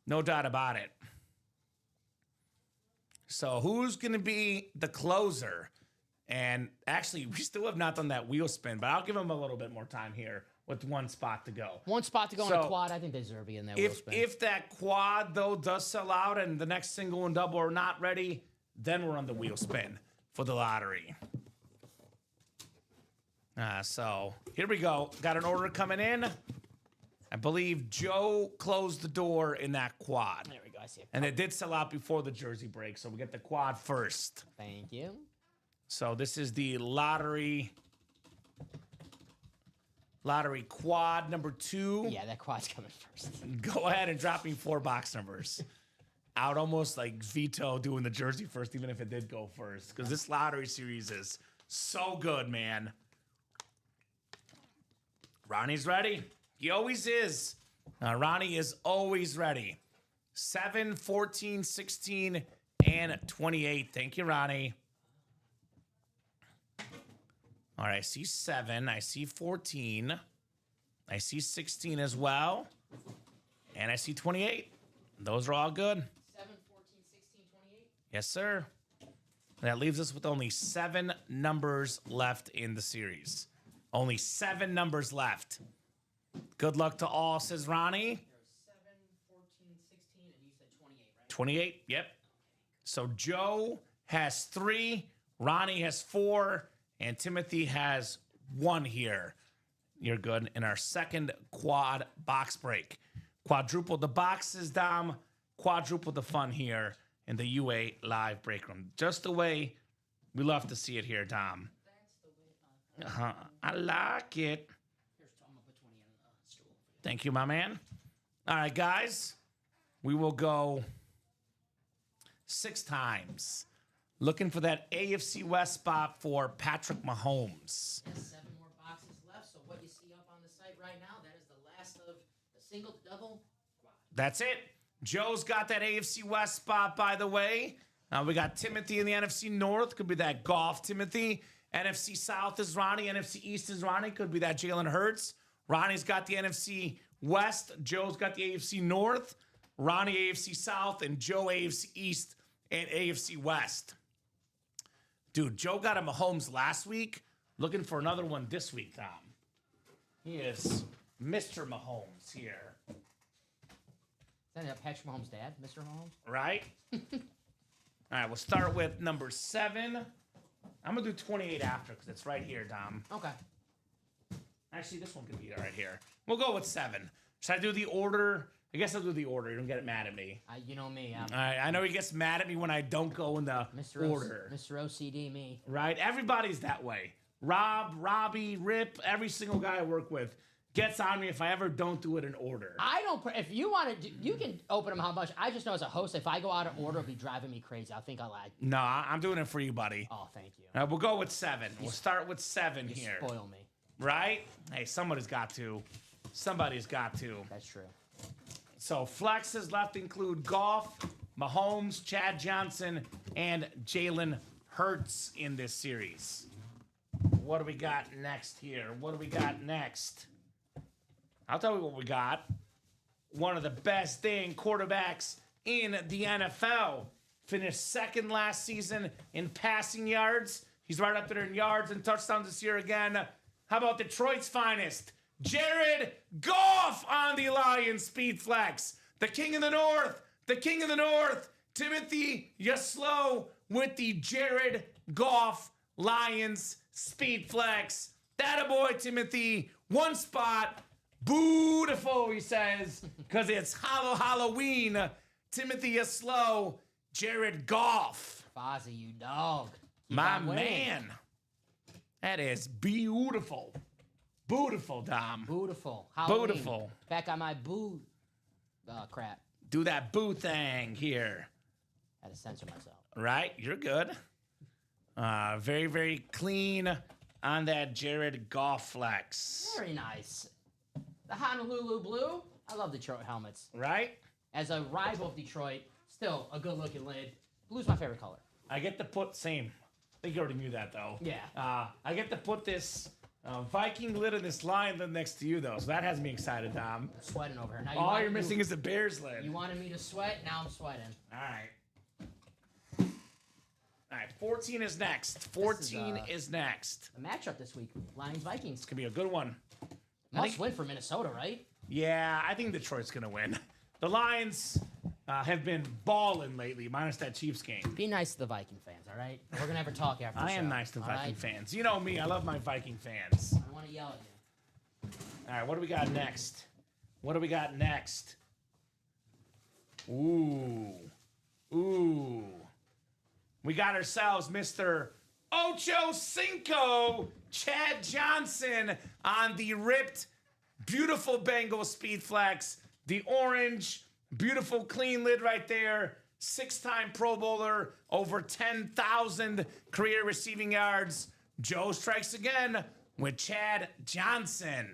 No doubt about it. So who's going to be the closer? And actually, we still have not done that wheel spin, but I'll give them a little bit more time here with 1 spot to go. 1 spot to go in a quad. I think they deserve to be in there. If that quad, though, does sell out and the next single and double are not ready, then we're on the wheel spin for the lottery. So here we go. Got an order coming in. I believe Joe closed the door in that quad. There we go. I see it. And it did sell out before the jersey break, so we get the quad first. Thank you. So this is the lottery quad number 2. Yeah, that quad's coming first. Go ahead and drop me 4 box numbers. I would almost like veto doing the jersey first, even if it did go first, because this lottery series is so good, man. Ronnie's ready. He always is. Ronnie is always ready. 7, 14, 16, and 28. Thank you, Ronnie. All right, I see 7. I see 14. I see 16 as well. And I see 28. Those are all good. 7, 14, 16, 28. Yes, sir. That leaves us with only 7 numbers left in the series. Only 7 numbers left. Good luck to all, says Ronnie. 7, 14, 16, and you said 28, right? 28, yep. So Joe has 3, Ronnie has 4, and Timothy has 1 here. You're good in our second quad box break. Quadruple the boxes, Dom. Quadruple the fun here in the UA live break room. Just the way we love to see it here, Dom. I like it. Thank you, my man. All right, guys. We will go 6 times. Looking for that AFC West spot for Patrick Mahomes. 7 more boxes left. So what you see up on the site right now, that is the last of the single, double, quad. That's it. Joe's got that AFC West spot, by the way. We got Timothy in the NFC North. Could be that Goff Timothy. NFC South is Ronnie. NFC East is Ronnie. Could be that Jalen Hurts. Ronnie's got the NFC West. Joe's got the AFC North. Ronnie AFC South. And Joe AFC East and AFC West. Dude, Joe got a Mahomes last week. Looking for another one this week, Tom. He is Mr. Mahomes here. Is that Patrick Mahomes' dad, Mr. Mahomes? Right? All right, we'll start with number 7. I'm going to do 28 after because it's right here, Dom. Okay. Actually, this one could be right here. We'll go with 7. Should I do the order? I guess I'll do the order. You don't get mad at me. You know me. All right, I know he gets mad at me when I don't go in the order. Mr. OCD, me. Right? Everybody's that way. Rob, Robbie, Rip, every single guy I work with gets on me if I ever don't do it in order. I don't. If you want to, you can open them how much. I just know as a host, if I go out of order, it'll be driving me crazy. I think I'll like. No, I'm doing it for you, buddy. Oh, thank you. We'll go with 7. We'll start with 7 You here. spoil me. Right? Hey, somebody's got to. Somebody's got to. That's true. So flexes left include Goff, Mahomes, Chad Johnson, and Jalen Hurts in this series. What do we got next here? What do we got next? I'll tell you what we got. One of the best dang quarterbacks in the NFL. Finished second last season in passing yards. He's right up there in yards and touchdowns this year again. How about Detroit's finest? Jared Goff on the Lions speed flex. The king of the north. The king of the north. Timothy Yaslow with the Jared Goff Lions speed flex. That a boy, Timothy. One spot. Beautiful, he says, because it's Halloween. Timothy Yaslow, Jared Goff. Fozzie, you dog. Keep My on winning. man. That is beautiful. Beautiful, Dom. Beautiful. Halloween. Beautiful. Back on my boo crap. Do that boo thing here. Had to censor myself. Right? You're good. Very, very clean on that Jared Goff flex. Very nice. The Honolulu Blue. I love Detroit helmets. Right? As a rival of Detroit, still a good-looking lid. Blue's my favorite color. I get to put, same. I think you already knew that, though. Yeah. I get to put this Viking lid and this lion lid next to you, though. So that has me excited, Dom. I'm sweating over here. Now All you're missing is the Bears lid. You wanted me to sweat. Now I'm sweating. All right. All right, 14 is next. 14 is next. The matchup this week, Lions-Vikings. It's going to be a good one. Must win for Minnesota, right? Yeah, I think Detroit's going to win. The Lions have been balling lately, minus that Chiefs game. Be nice to the Viking fans, all right? We're going to have a talk after the I show. am nice to all Viking right? fans. You know me, I love my Viking fans. I don't want to yell at you. All right, what do we got next? What do we got next? Ooh. Ooh. We got ourselves Mr. Ocho Cinco, Chad Johnson on the ripped, beautiful Bengal speed flex. The orange, beautiful clean lid right there. 6-time Pro Bowler, over 10,000 career receiving yards. Joe strikes again with Chad Johnson.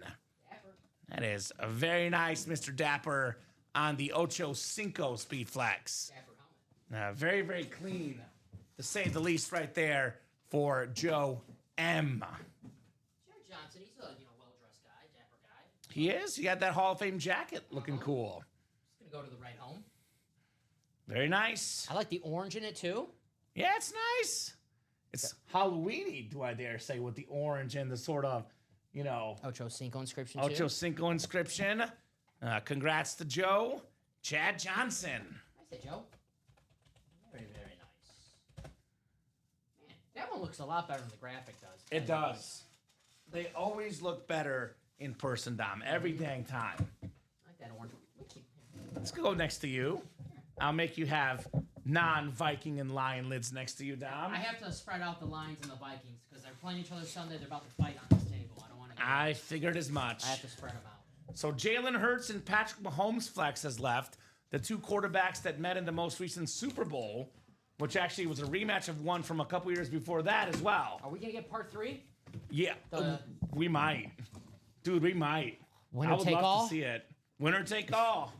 Dapper. That is a very nice Mr. Dapper on the Ocho Cinco speed flex. Dapper helmet. Very, very clean, to say the least, right there for Joe M. Jared Johnson, he's a well-dressed guy, dapper guy. He is. He got that Hall of Fame jacket looking cool. He's going to go to the right home. Very nice. I like the orange in it, too. Yeah, it's nice. It's Halloween-y, do I dare say, with the orange and the sort of, Ocho Cinco inscription, too. Ocho Cinco inscription. Congrats to Joe. Chad Johnson. I said, Joe. Very, very nice. Man, that one looks a lot better than the graphic does. It does. They always look better in person, Dom. Every dang time. I like that orange one. Let's go next to you. I'll make you have non-Viking and Lion lids next to you, Dom. I have to spread out the Lions and the Vikings because they're playing each other Sunday. They're about to fight on this table. I don't want to. I figured as much. I have to spread them out. So Jalen Hurts and Patrick Mahomes flex has left. The two quarterbacks that met in the most recent Super Bowl, which actually was a rematch of one from a couple years before that as well. Are we gonna get part 3? Yeah, we might. Dude, we might. Winner I would take love all? to see it. Winner take all.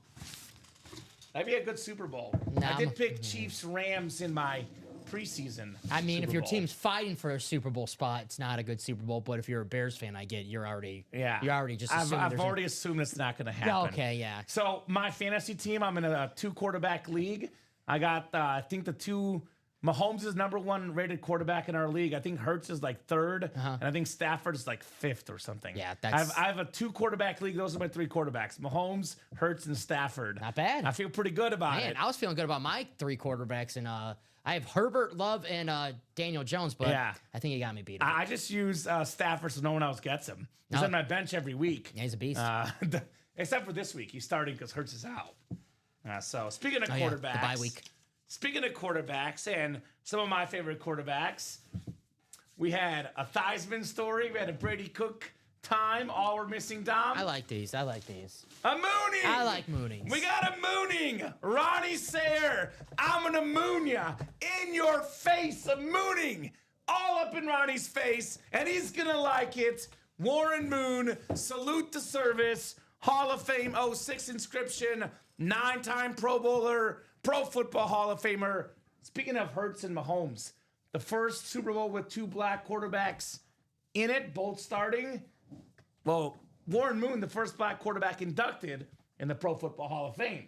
That'd be a good Super Bowl. I did pick Chiefs Rams in my preseason. I mean, Super if your Bowl. team's fighting for a Super Bowl spot, it's not a good Super Bowl. But if you're a Bears fan, I get you're already just assuming I've there's already assumed it's not going to happen. Okay, yeah. So my fantasy team, I'm in a 2-quarterback league. I got I think Mahomes is number 1 rated quarterback in our league. I think Hurts is like 3rd, and I think Stafford is like 5th or something. Yeah, I have a 2-quarterback league. Those are my 3 quarterbacks: Mahomes, Hurts, and Stafford. Not bad. I feel pretty good about Man, it. I was feeling good about my 3 quarterbacks, and I have Herbert, Love, and Daniel Jones, but Yeah. I think he got me beat. I just use Stafford so no one else gets him. He's No. on my bench every week. Yeah, he's a beast. Except for this week. He's starting because Hurts is out. So speaking of Oh, yeah, the quarterbacks. bye week. Speaking of quarterbacks and some of my favorite quarterbacks, we had a Theismann story. We had a Brady Cook time. All were missing Dom. I like these. A mooning. I like moonings. We got a mooning. Ronnie Sayer, I'm gonna moon ya in your face. A mooning all up in Ronnie's face, and he's gonna like it. Warren Moon, salute to service. Hall of Fame 06 inscription, 9-time Pro Bowler, Pro Football Hall of Famer. Speaking of Hurts and Mahomes, the first Super Bowl with 2 black quarterbacks in it, both starting. Well, Warren Moon, the first black quarterback inducted in the Pro Football Hall of Fame.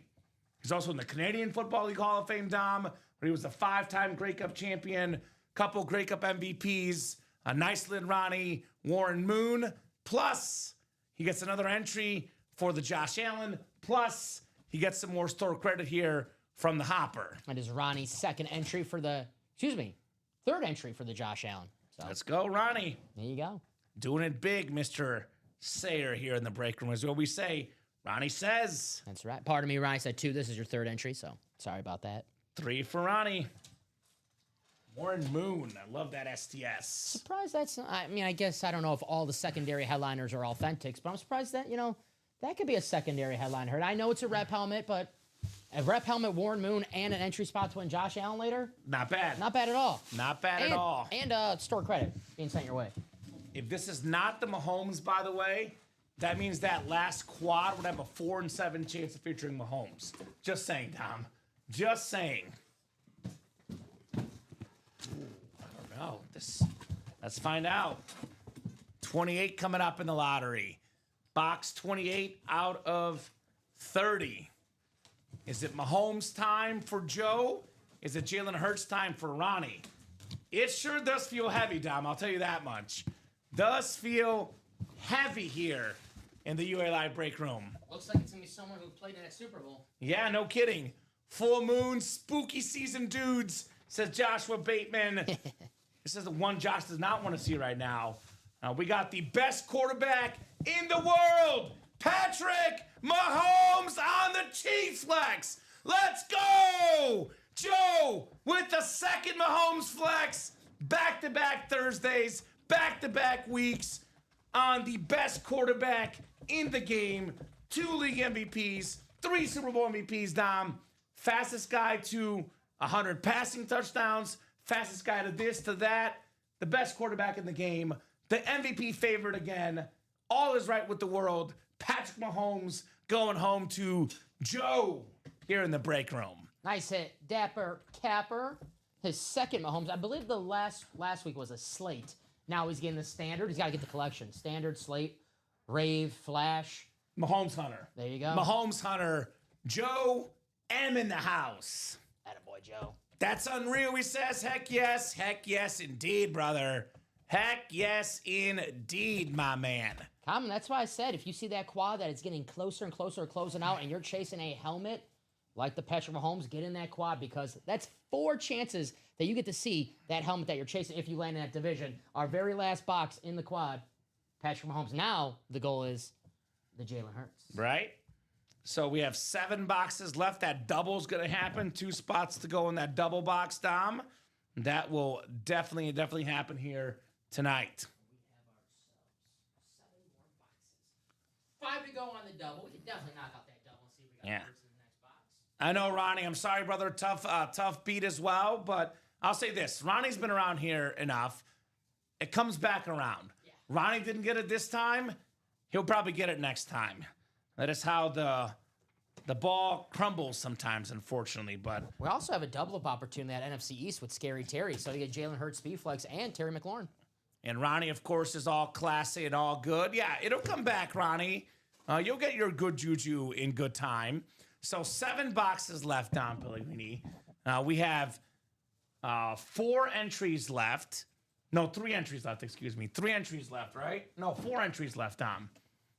He's also in the Canadian Football League Hall of Fame, Dom, where he was a 5-time Grey Cup champion, couple Grey Cup MVPs, a nice lid Ronnie, Warren Moon, plus he gets another entry for the Josh Allen, plus he gets some more store credit here from the Hopper. That is Ronnie's third entry for the Josh Allen. So Let's go, Ronnie. there you go. Doing it big, Mr. Sayer here in the break room. Is what we say. Ronnie says. That's right. Pardon me, Ronnie said 2. This is your 3rd entry, so sorry about that. 3 for Ronnie. Warren Moon. I love that STS. Surprised that's not, I mean, I guess I don't know if all the secondary headliners are authentics, but I'm surprised that, that could be a secondary headliner. I know it's a rep helmet, but a rep helmet, Warren Moon, and an entry spot to win Josh Allen later, Not bad. not bad at all. Not bad at all. And store credit being sent your way. If this is not the Mahomes, by the way, that means that last quad would have a 4-7 chance of featuring Mahomes. Just saying, Tom. Just saying. I don't know. Let's find out. 28 coming up in the lottery. Box 28 out of 30. Is it Mahomes time for Joe? Is it Jalen Hurts time for Ronnie? It sure does feel heavy, Dom. I'll tell you that much. Does feel heavy here in the UA Live break room. Looks like it's going to be someone who played in that Super Bowl. Yeah, no kidding. Full moon, spooky season dudes, says Joshua Bateman. This is the one Josh does not want to see right now. We got the best quarterback in the world, Patrick Mahomes on the Chiefs flex. Let's go! Joe with the second Mahomes flex. Back-to-back Thursdays, back-to-back weeks on the best quarterback in the game. 2 league MVPs, 3 Super Bowl MVPs, Dom. Fastest guy to 100 passing touchdowns. Fastest guy to this, to that. The best quarterback in the game. The MVP favorite again. All is right with the world. Patrick Mahomes going home to Joe here in the break room. Nice hit. Dapper Capper. His second Mahomes. I believe the last week was a slate. Now he's getting the standard. He's got to get the collection. Standard, slate, rave, flash. Mahomes Hunter. There you go. Mahomes Hunter. Joe M in the house. Attaboy, Joe. That's unreal, he says. Heck yes, indeed, brother. Heck yes, indeed, my man. Common, that's why I said if you see that quad that it's getting closer and closer, closing out, and you're chasing a helmet like the Patrick Mahomes, get in that quad because that's 4 chances that you get to see that helmet that you're chasing if you land in that division. Our very last box in the quad, Patrick Mahomes. Now the goal is the Jalen Hurts. Right? So we have 7 boxes left. That double's going to happen. 2 spots to go in that double box, Dom. That will definitely happen here tonight. We have ourselves 7 more boxes. 5 to go on the double. We can definitely knock out that double and see if we got Yeah. first in the next box. I know, Ronnie. I'm sorry, brother. Tough beat as well. But I'll say this. Ronnie's been around here enough. It comes back around. Yeah. Ronnie didn't get it this time. He'll probably get it next time. That is how the ball crumbles sometimes, unfortunately. But We also have a double-up opportunity at NFC East with Scary Terry. So you get Jalen Hurts, Speedflex, and Terry McLaurin. and Ronnie, of course, is all classy and all good. Yeah, it'll come back, Ronnie. You'll get your good juju in good time. So 7 boxes left, Don Pellegrini. We have 4 entries left. No, 3 entries left, excuse me. 3 entries left, right? No, 4 entries left, Dom.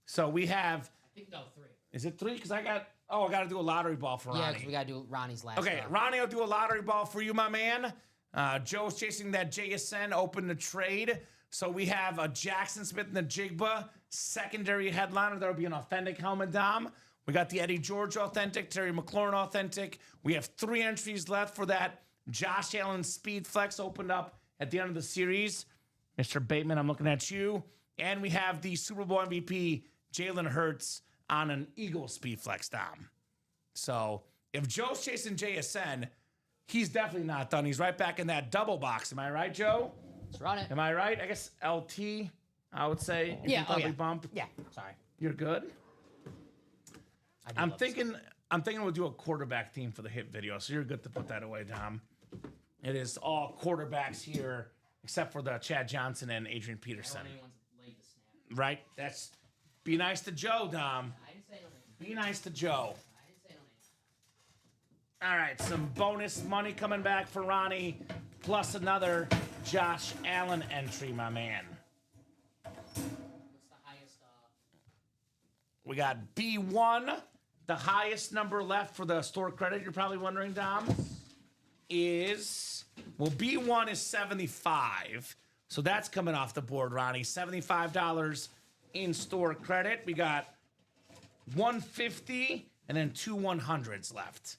So we have, I think, no, 3. is it 3? Because I got to do a lottery ball for Yeah, Ronnie. because we got to do Ronnie's last. Okay, Ronnie will do a lottery ball for you, my man. Joe's chasing that JSN, open the trade. So we have a Jackson Smith and the Jigba secondary headliner. There will be an authentic helmet, Dom. We got the Eddie George authentic, Terry McLaurin authentic. We have 3 entries left for that Josh Allen Speed Flex opened up at the end of the series. Mr. Bateman, I'm looking at you. And we have the Super Bowl MVP, Jalen Hurts, on an Eagle Speed Flex, Dom. So if Joe's chasing JSN, he's definitely not done. He's right back in that double box. Am I right, Joe? Let's run it. Am I right? I guess LT, I would say. You can probably bump. Yeah, sorry. You're good? I'm thinking we'll do a quarterback theme for the hit video, so you're good to put that away, Dom. It is all quarterbacks here, except for the Chad Johnson and Adrian Peterson. Right? That's be nice to Joe, Dom. I didn't say no name. Be nice to Joe. I didn't say no name. All right, some bonus money coming back for Ronnie, plus another Josh Allen entry, my man. What's the highest? We got B1, the highest number left for the store credit. You're probably wondering, Dom, is B1 is 75, so that's coming off the board, Ronnie. $75 in store credit. We got 150 and then 2 100s left.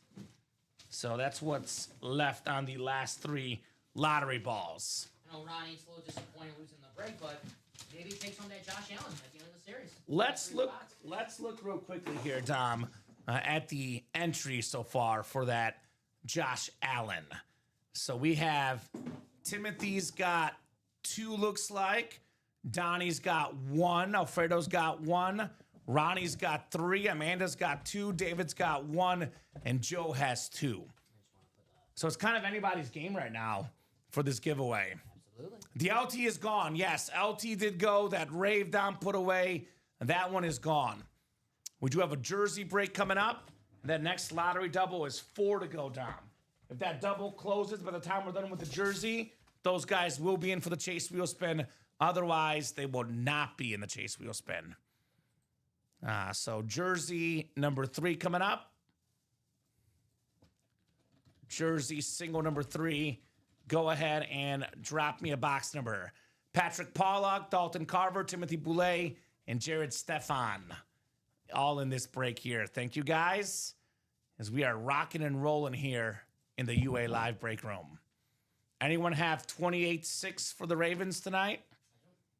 So that's what's left on the last 3 lottery balls. I know Ronnie's a little disappointed losing the break, but maybe he takes on that Josh Allen at the end of the series. Let's look real quickly here, Dom, at the entry so far for that Josh Allen. So we have Timothy's got 2, looks like. Donnie's got 1. Alfredo's got 1. Ronnie's got 3. Amanda's got 2. David's got 1. And Joe has 2. So it's kind of anybody's game right now for this giveaway. Absolutely. The LT is gone. Yes, LT did go. That rave Dom put away. That one is gone. We do have a jersey break coming up. That next lottery double is 4 to go, Dom. If that double closes by the time we're done with the jersey, those guys will be in for the chase wheel spin. Otherwise, they will not be in the chase wheel spin. So jersey number 3 coming up. Jersey single number 3. Go ahead and drop me a box number. Patrick Pollock, Dalton Carver, Timothy Boulay, and Jared Stefan. All in this break here. Thank you, guys, as we are rocking and rolling here in the UA Live break room. Anyone have 28-6 for the Ravens tonight?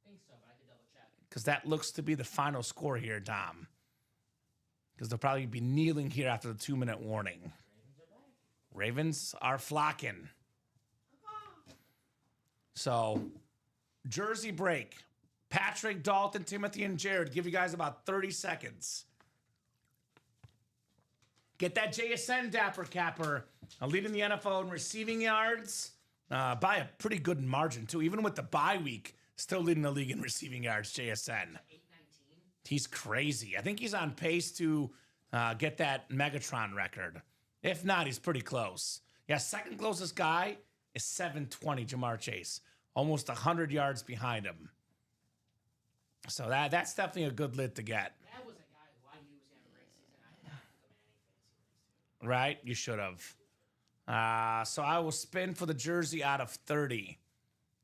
I think so, but I could double check. Because that looks to be the final score here, Dom. Because they'll probably be kneeling here after the 2-minute warning. Ravens are flocking. So, jersey break. Patrick, Dalton, Timothy, and Jared. Give you guys about 30 seconds. Get that JSN Dapper Capper. Leading the NFL in receiving yards by a pretty good margin, too. Even with the bye week, still leading the league in receiving yards, JSN. 819. He's crazy. I think he's on pace to get that Megatron record. If not, he's pretty close. Yeah, second closest guy is 720, Jamar Chase. Almost 100 yards behind him. So that's definitely a good lid to get. That was a guy who I knew was having a great season. I did not put him in any fantasy leagues. Right? You should have. So I will spin for the jersey out of 30.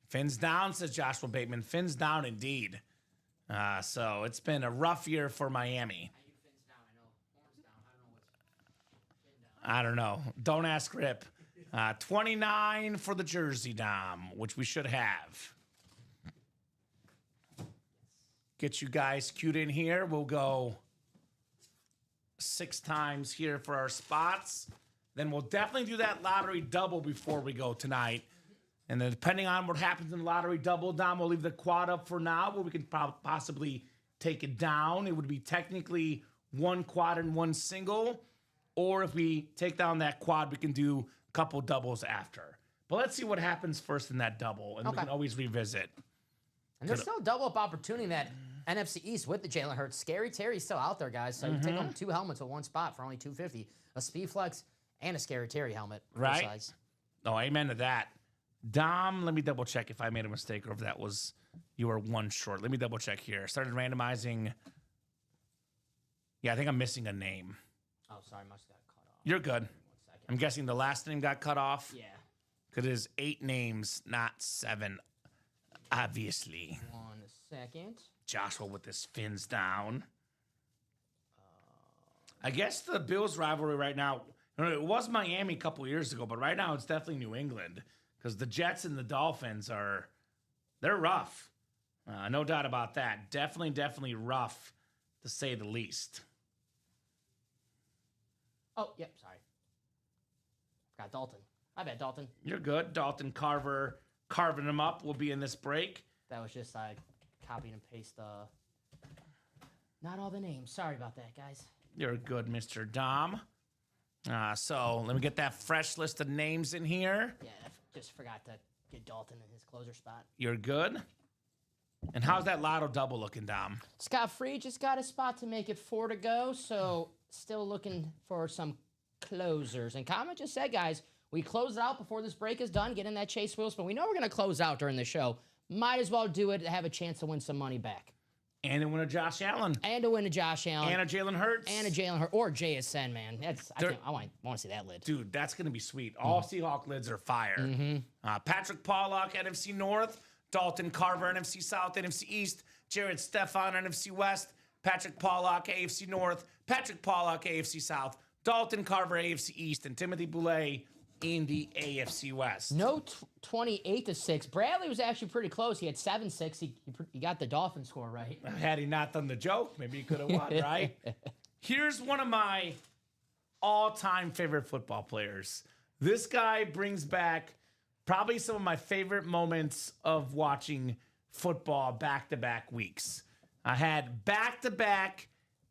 Fins down, says Joshua Bateman. Fins down indeed. So it's been a rough year for Miami. I do fins down. I know. Horns down. I don't know. Don't ask Rip. 29 for the jersey, Dom, which we should have. Get you guys queued in here. We'll go 6 times here for our spots. Then we'll definitely do that lottery double before we go tonight. And then depending on what happens in the lottery double, Dom, we'll leave the quad up for now, but we can possibly take it down. It would be technically 1 quad and 1 single. Or if we take down that quad, we can do a couple doubles after. But let's see what happens first in that double, and we can always revisit. And there's still a double-up opportunity in that NFC East with the Jalen Hurts. Scary Terry's still out there, guys. So you take on 2 helmets at 1 spot for only $250. A Speed Flex and a Scary Terry helmet. Right? Size. Oh, amen to that. Dom, let me double check if I made a mistake or if that was you were 1 short. Let me double check here. Started randomizing. Yeah, I think I'm missing a name. Oh, sorry, must have got cut off. You're good. 1 second. I'm guessing the last name got cut off. Yeah. Because it is 8 names, not 7. Obviously. 1 second. Joshua with his fins down. I guess the Bills rivalry right now, it was Miami a couple years ago, but right now it's definitely New England because the Jets and the Dolphins they're rough. No doubt about that. Definitely rough to say the least. Oh, yep, sorry. Forgot Dalton. My bad, Dalton. You're good. Dalton Carver carving him up will be in this break. That was just I copied and paste not all the names. Sorry about that, guys. You're good, Mr. Dom. So let me get that fresh list of names in here. Yeah, I just forgot to get Dalton in his closer spot. You're good. And how's that lotto double looking, Dom? Scott Free just got a spot to make it 4 to go, so still looking for some closers. And Comment just said, guys, we close it out before this break is done, get in that Chase Wheel spin. We know we're going to close out during the show. Might as well do it to have a chance to win some money back. And to win a Josh Allen. And to win a Josh Allen. And a Jalen Hurts. And a Jalen Hurts. Or JSN, man. I want to see that lid. Dude, that's going to be sweet. All Seahawk lids are fire. Patrick Pollock, NFC North. Dalton Carver, NFC South, NFC East. Jared Stefan, NFC West. Patrick Pollock, AFC North. Patrick Pollock, AFC South. Dalton Carver, AFC East. And Timothy Boulay in the AFC West. No 28-6. Bradley was actually pretty close. He had 7-6. He got the Dolphin score right. Had he not done the joke, maybe he could have won, right? Here's one of my all-time favorite football players. This guy brings back probably some of my favorite moments of watching football back-to-back weeks. I had back-to-back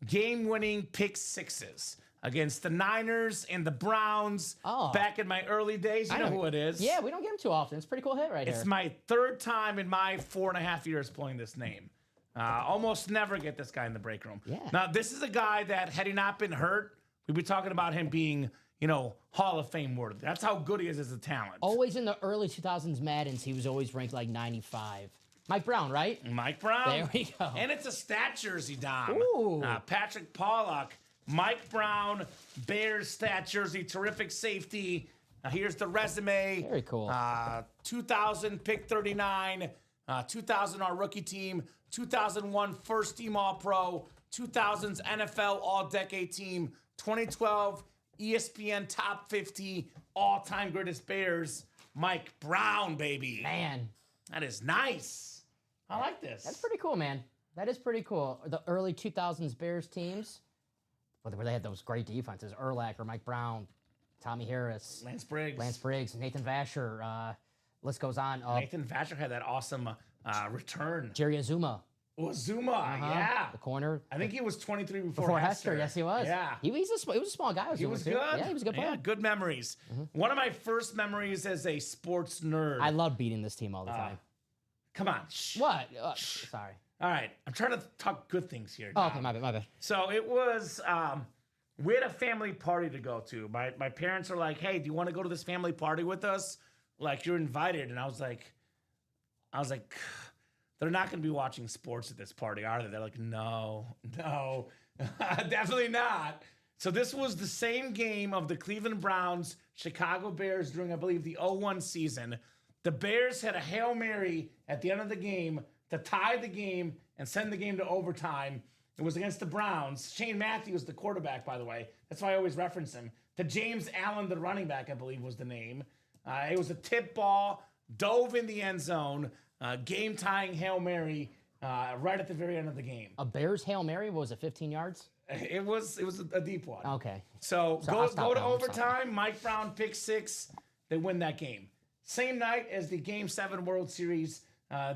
game-winning pick sixes against the Niners and the Browns back in my early days. You know who it is. Yeah, we don't get him too often. It's a pretty cool hit right here. It's my 3rd time in my 4.5 years playing this name. Almost never get this guy in the break room. Yeah. Now, this is a guy that, had he not been hurt, we'd be talking about him being, Hall of Fame worthy. That's how good he is as a talent. Always in the early 2000s Maddens, he was always ranked like 95. Mike Brown, right? Mike Brown. There we go. And it's a stat jersey, Dom. Ooh. Patrick Pollock, Mike Brown, Bears stat jersey, terrific safety. Here's the resume. Very cool. 2000 pick 39, 2000 our rookie team, 2001 first team All-Pro, 2000's NFL All-Decade team, 2012 ESPN Top 50 all-time greatest Bears, Mike Brown, baby. Man. That is nice. I like this. That's pretty cool, man. That is pretty cool. The early 2000s Bears teams, where they had those great defenses, Urlacher, Mike Brown, Tommy Harris, Lance Briggs, Nathan Vasher, list goes on. Nathan Vasher had that awesome return. Jerry Azuma. Zuma, yeah. The corner. I think he was 23 before Hester. Yes, he was. Yeah. He was a small guy. He was good. Yeah, he was a good player. Yeah, good memories. One of my first memories as a sports nerd. I love beating this team all the time. Come on. Shh. What? Sorry. All right. I'm trying to talk good things here. Oh, okay, my bad. So it was, we had a family party to go to. My parents are like, hey, do you want to go to this family party with us? Like, you're invited. And I was like, they're not going to be watching sports at this party, are they? They're like, no, definitely not. So this was the same game of the Cleveland Browns, Chicago Bears during, I believe, the 01 season. The Bears had a Hail Mary at the end of the game to tie the game and send the game to overtime. It was against the Browns. Shane Matthews, the quarterback, by the way. That's why I always reference him. To James Allen, the running back, I believe was the name. It was a tip ball, dove in the end zone, game-tying Hail Mary right at the very end of the game. A Bears Hail Mary, what was it, 15 yards? It was a deep one. Okay. So I'll go stop to now, overtime. Mike Brown pick 6. They win that game. Same night as the Game 7 World Series,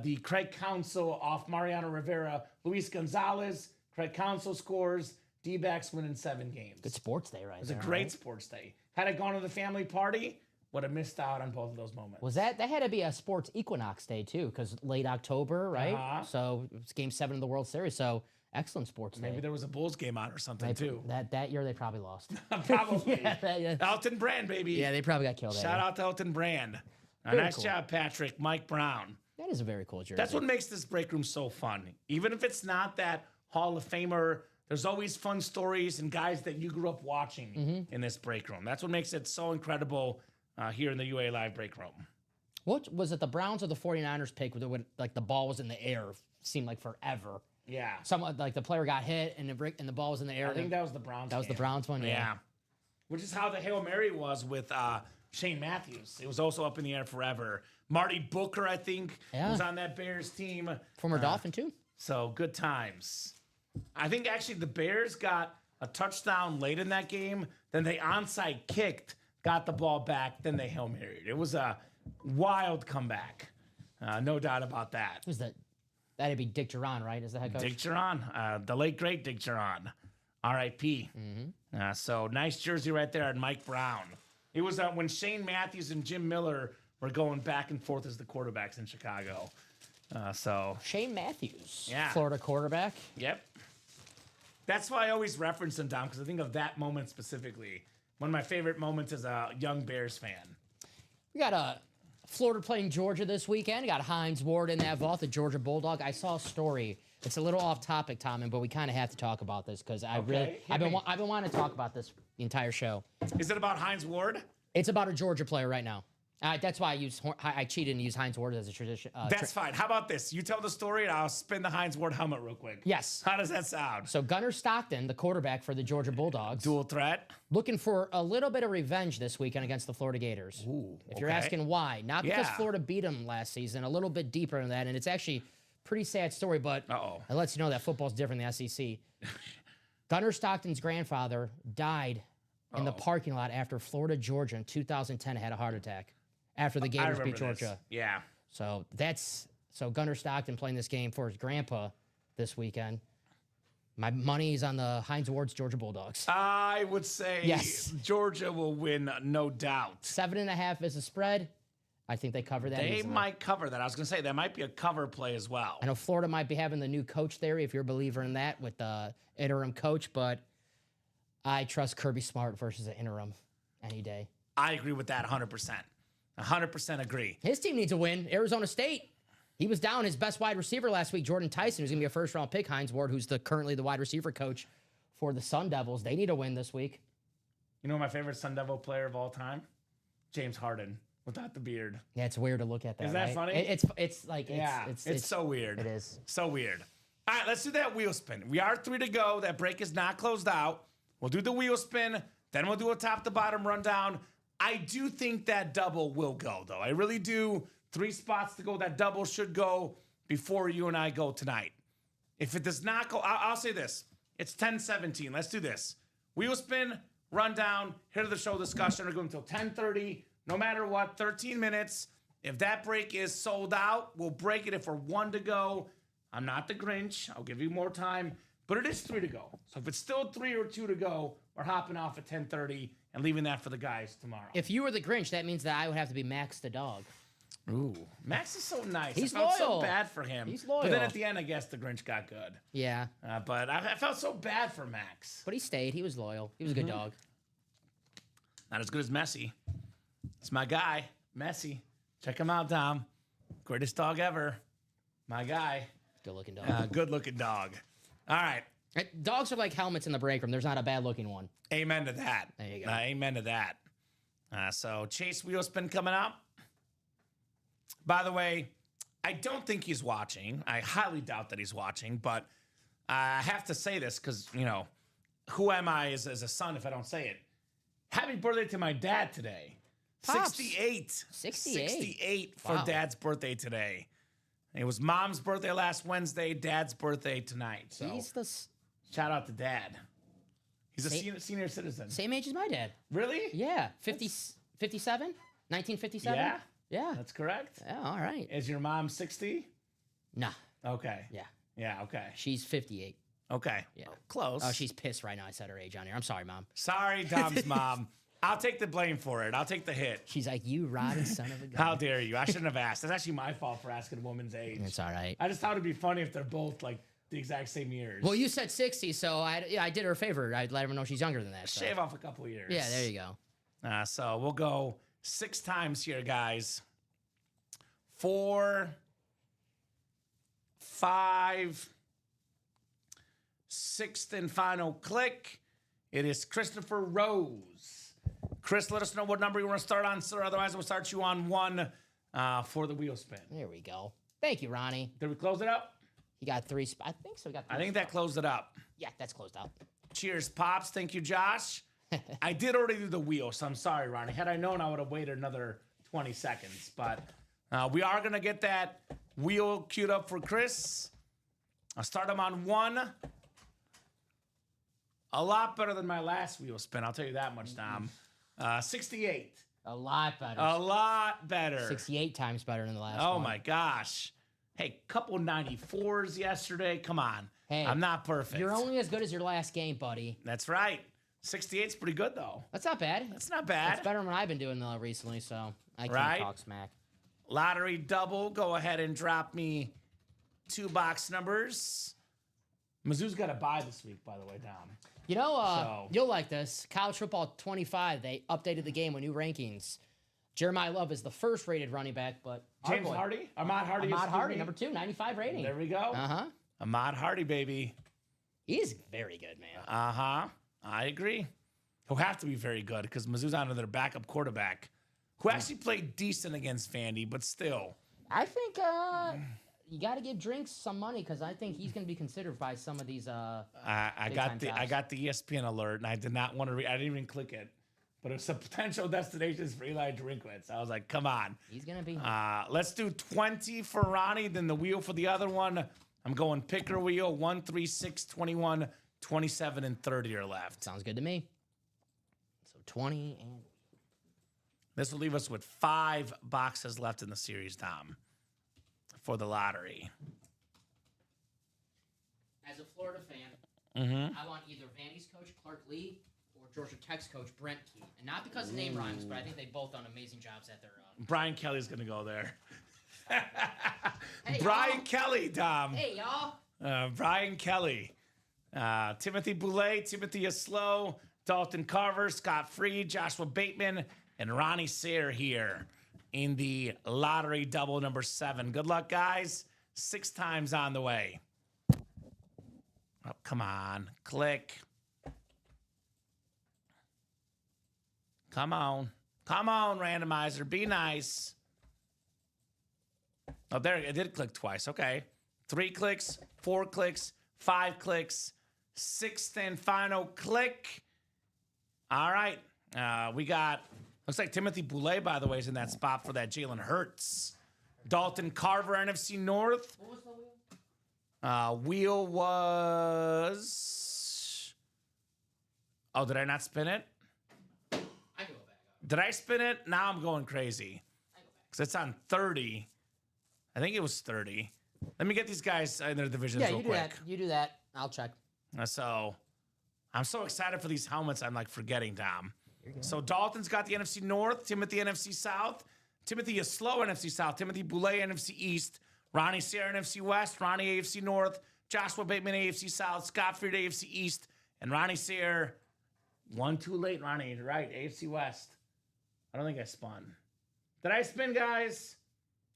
the Craig Counsell off Mariano Rivera, Luis Gonzalez. Craig Counsell scores. D-backs win in 7 games. Good sports day, right? It was a great sports day. Had I gone to the family party, would have missed out on both of those moments. Was that had to be a sports equinox day too, because late October, right? Uh-huh. So it's Game 7 of the World Series. So excellent sports day. Maybe there was a Bulls game on or something too. That year they probably lost. Probably. yeah. Elton Brand, baby. Yeah, they probably got killed. Shout out to Elton Brand. Nice job, Patrick. Mike Brown. That is a very cool jersey. That's what makes this break room so fun. Even if it's not that Hall of Famer, there's always fun stories and guys that you grew up watching in this break room. That's what makes it so incredible here in the UA Live break room. What was it, the Browns or the 49ers pick when like the ball was in the air? Seemed like forever. Yeah. Someone like the player got hit and the ball was in the air. I think that was the Browns. That was the Browns one. Yeah. Which is how the Hail Mary was with Shane Matthews. It was also up in the air forever. Marty Booker, I think, was on that Bears team. Former Dolphin too. So good times. I think actually the Bears got a touchdown late in that game. Then they onside kicked, got the ball back. Then they Hail Married. It was a wild comeback. No doubt about that. Who's that? That'd be Dick Duran, right? Is the head coach? Dick Duran, the late great Dick Duran, R.I.P. So nice jersey right there on Mike Brown. It was when Shane Matthews and Jim Miller were going back and forth as the quarterbacks in Chicago. Shane Matthews, Yeah. Florida quarterback. Yep. That's why I always reference him, Dom, because I think of that moment specifically. One of my favorite moments as a young Bears fan. We got Florida playing Georgia this weekend. We got Hines Ward in that vault, the Georgia Bulldog. I saw a story. It's a little off topic, Tom, but we kind of have to talk about this because I've been wanting to talk about this the entire show. Is it about Hines Ward? It's about a Georgia player right now. That's why I cheated and used Hines Ward as a tradition. That's fine. How about this? You tell the story and I'll spin the Hines Ward helmet real quick. Yes. How does that sound? So Gunnar Stockton, the quarterback for the Georgia Bulldogs, Dual threat. looking for a little bit of revenge this weekend against the Florida Gators. Ooh, if you're asking why, not because Yeah. Florida beat them last season, a little bit deeper than that, and it's actually a pretty sad story, but it lets you know that football's different than the SEC. Gunnar Stockton's grandfather died in the parking lot after Florida, Georgia in 2010 had a heart attack after the Gators beat Georgia. This. Yeah. So Gunnar Stockton playing this game for his grandpa this weekend. My money is on the Hines Ward's Georgia Bulldogs. I would say Yes. Georgia will win, no doubt. 7.5 is a spread. I think they cover that They easily. might cover that. I was going to say that might be a cover play as well. I know Florida might be having the new coach theory, if you're a believer in that, with the interim coach, but I trust Kirby Smart versus an interim any day. I agree with that 100%. 100% agree. His team needs a win. Arizona State. He was down his best wide receiver last week, Jordan Tyson, who's going to be a first-round pick. Hines Ward, who's currently the wide receiver coach for the Sun Devils. They need a win this week. You know my favorite Sun Devil player of all time? James Harden, without the beard. Yeah, it's weird to look at that. Is that right? funny? It's so weird. It is. So weird. All right, let's do that wheel spin. We are 3 to go. That break is not closed out. We'll do the wheel spin. Then we'll do a top-to-bottom rundown. I do think that double will go, though. I really do. 3 spots to go. That double should go before you and I go tonight. If it does not go, I'll say this. It's 10-17. Let's do this. Wheel spin, rundown, hit of the show discussion. We're going until 10:30. No matter what, 13 minutes. If that break is sold out, we'll break it if we're 1 to go. I'm not the Grinch. I'll give you more time. But it is 3 to go. So if it's still 3 or 2 to go, we're hopping off at 10:30 and leaving that for the guys tomorrow. If you were the Grinch, that means that I would have to be Max the dog. Ooh, Max is so nice. He's I felt loyal. so bad for him. He's loyal. But then at the end, I guess the Grinch got good. Yeah. But I felt so bad for Max. But he stayed. He was loyal. He was a good dog. Not as good as Messi. It's my guy, Messi. Check him out, Dom. Greatest dog ever. My guy. Good looking dog. Good looking dog. All right. Dogs are like helmets in the break room. There's not a bad looking one. Amen to that. There you go. Amen to that. So Chase wheel spin coming up. By the way, I don't think he's watching. I highly doubt that he's watching, but I have to say this because, who am I as a son if I don't say it? Happy birthday to my dad today. Pops. 68. 68. 68 for Wow. Dad's birthday today. It was Mom's birthday last Wednesday, Dad's birthday tonight. So He's the s- shout out to Dad. He's a Sa- senior citizen. same age as my dad. Really? Yeah, 57? 1957? Yeah? Yeah. That's correct. Yeah, all right. Is your mom 60? Nah. Okay. Yeah. Yeah, okay. She's 58. Okay. Yeah. Close. Oh, she's pissed right now. I said her age on here. I'm sorry, Mom. Sorry, Dom's mom. I'll take the blame for it. I'll take the hit. She's like, you rotten son of a gun. How dare you? I shouldn't have asked. That's actually my fault for asking a woman's age. It's all right. I just thought it'd be funny if they're both like the exact same years. Well, you said 60, so I did her a favor. I'd let her know she's younger than that. So. Shave off a couple years. Yeah, there you go. So we'll go 6 times here, guys. 4, 5, 6th and final click. It is Christopher Rose. Chris, let us know what number you want to start on, sir. Otherwise, we'll start you on 1 for the wheel spin. There we go. Thank you, Ronnie. Did we close it up? He got 3 I think so. He got 3 I think that closed it up. Yeah, that's closed out. Cheers, Pops. Thank you, Josh. I did already do the wheel, so I'm sorry, Ronnie. Had I known, I would have waited another 20 seconds. But we are going to get that wheel queued up for Chris. I'll start him on 1. A lot better than my last wheel spin, I'll tell you that much, Dom. 68. A lot better. A lot better. 68 times better than the last one. Oh, my gosh. Hey, couple 94s yesterday. Come on. Hey, I'm not perfect. You're only as good as your last game, buddy. That's right. 68's pretty good, though. That's not bad. That's not bad. It's better than what I've been doing recently, so I can't Right? talk smack. Lottery double. Go ahead and drop me 2 box numbers. Mizzou's got a bye this week, by the way, Dom. You know, So- you'll like this. College football 25, they updated the game with new rankings. Jeremiah Love is the first rated running back, but our James boy, Hardy? Ahmad Hardy. Ahmad excuse Hardy, me. number 2, 95 rating. There we go. Uh-huh. Ahmad Hardy, baby. He's very good, man. Uh-huh. I agree. He'll have to be very good because Mizzou's on to their backup quarterback, who actually played decent against Vandy, but still. I think you got to give Drinks some money because I think he's going to be considered by some of these. I Big-time got jobs. the ESPN alert, and I did not want to I didn't even click it. But it was some potential destinations for Eli Drinkwitz. I was like, come on. He's going to be. Let's do 20 for Ronnie, then the wheel for the other one. I'm going picker wheel. 1, 3, 6, 21, 27, and 30 are left. Sounds good to me. So 20 and. This will leave us with 5 boxes left in the series, Tom, for the lottery. As a Florida fan, I want either Vandy's coach, Clark Lee, or Georgia Tech's coach, Brent Key. And not because the name rhymes, but I think they both done amazing jobs at their. Brian Kelly's going to go there. Hey, Brian y'all. Kelly, Tom. Hey, y'all. Brian Kelly. Timothy Boulay, Timothy Aslow, Dalton Carver, Scott Freed, Joshua Bateman, and Ronnie Sayre here in the lottery double number 7. Good luck, guys. 6 times on the way. Oh, come on. Click. Come on. Come on, randomizer. Be nice. Oh, there. It did click twice. Okay. 3 clicks, 4 clicks, 5 clicks, 6th and final click. All right. We got, looks like Timothy Boulay, by the way, is in that spot for that Jalen Hurts. Dalton Carver, NFC North. What was the wheel? Wheel was. Oh, did I not spin it? I can go back up. Did I spin it? Now I'm going crazy. I can go back. Because it's on 30. I think it was 30. Let me get these guys in their divisions Yeah, real you do quick. that. You do that. I'll check. So I'm so excited for these helmets. I'm like forgetting, Dom. So Dalton's got the NFC North, Timothy NFC South, Timothy is slow NFC South, Timothy Boulay NFC East, Ronnie Sayre NFC West, Ronnie AFC North, Joshua Bateman AFC South, Scott Freed AFC East, and Ronnie Sayre. 1 too late, Ronnie. You're right, AFC West. I don't think I spun. Did I spin, guys?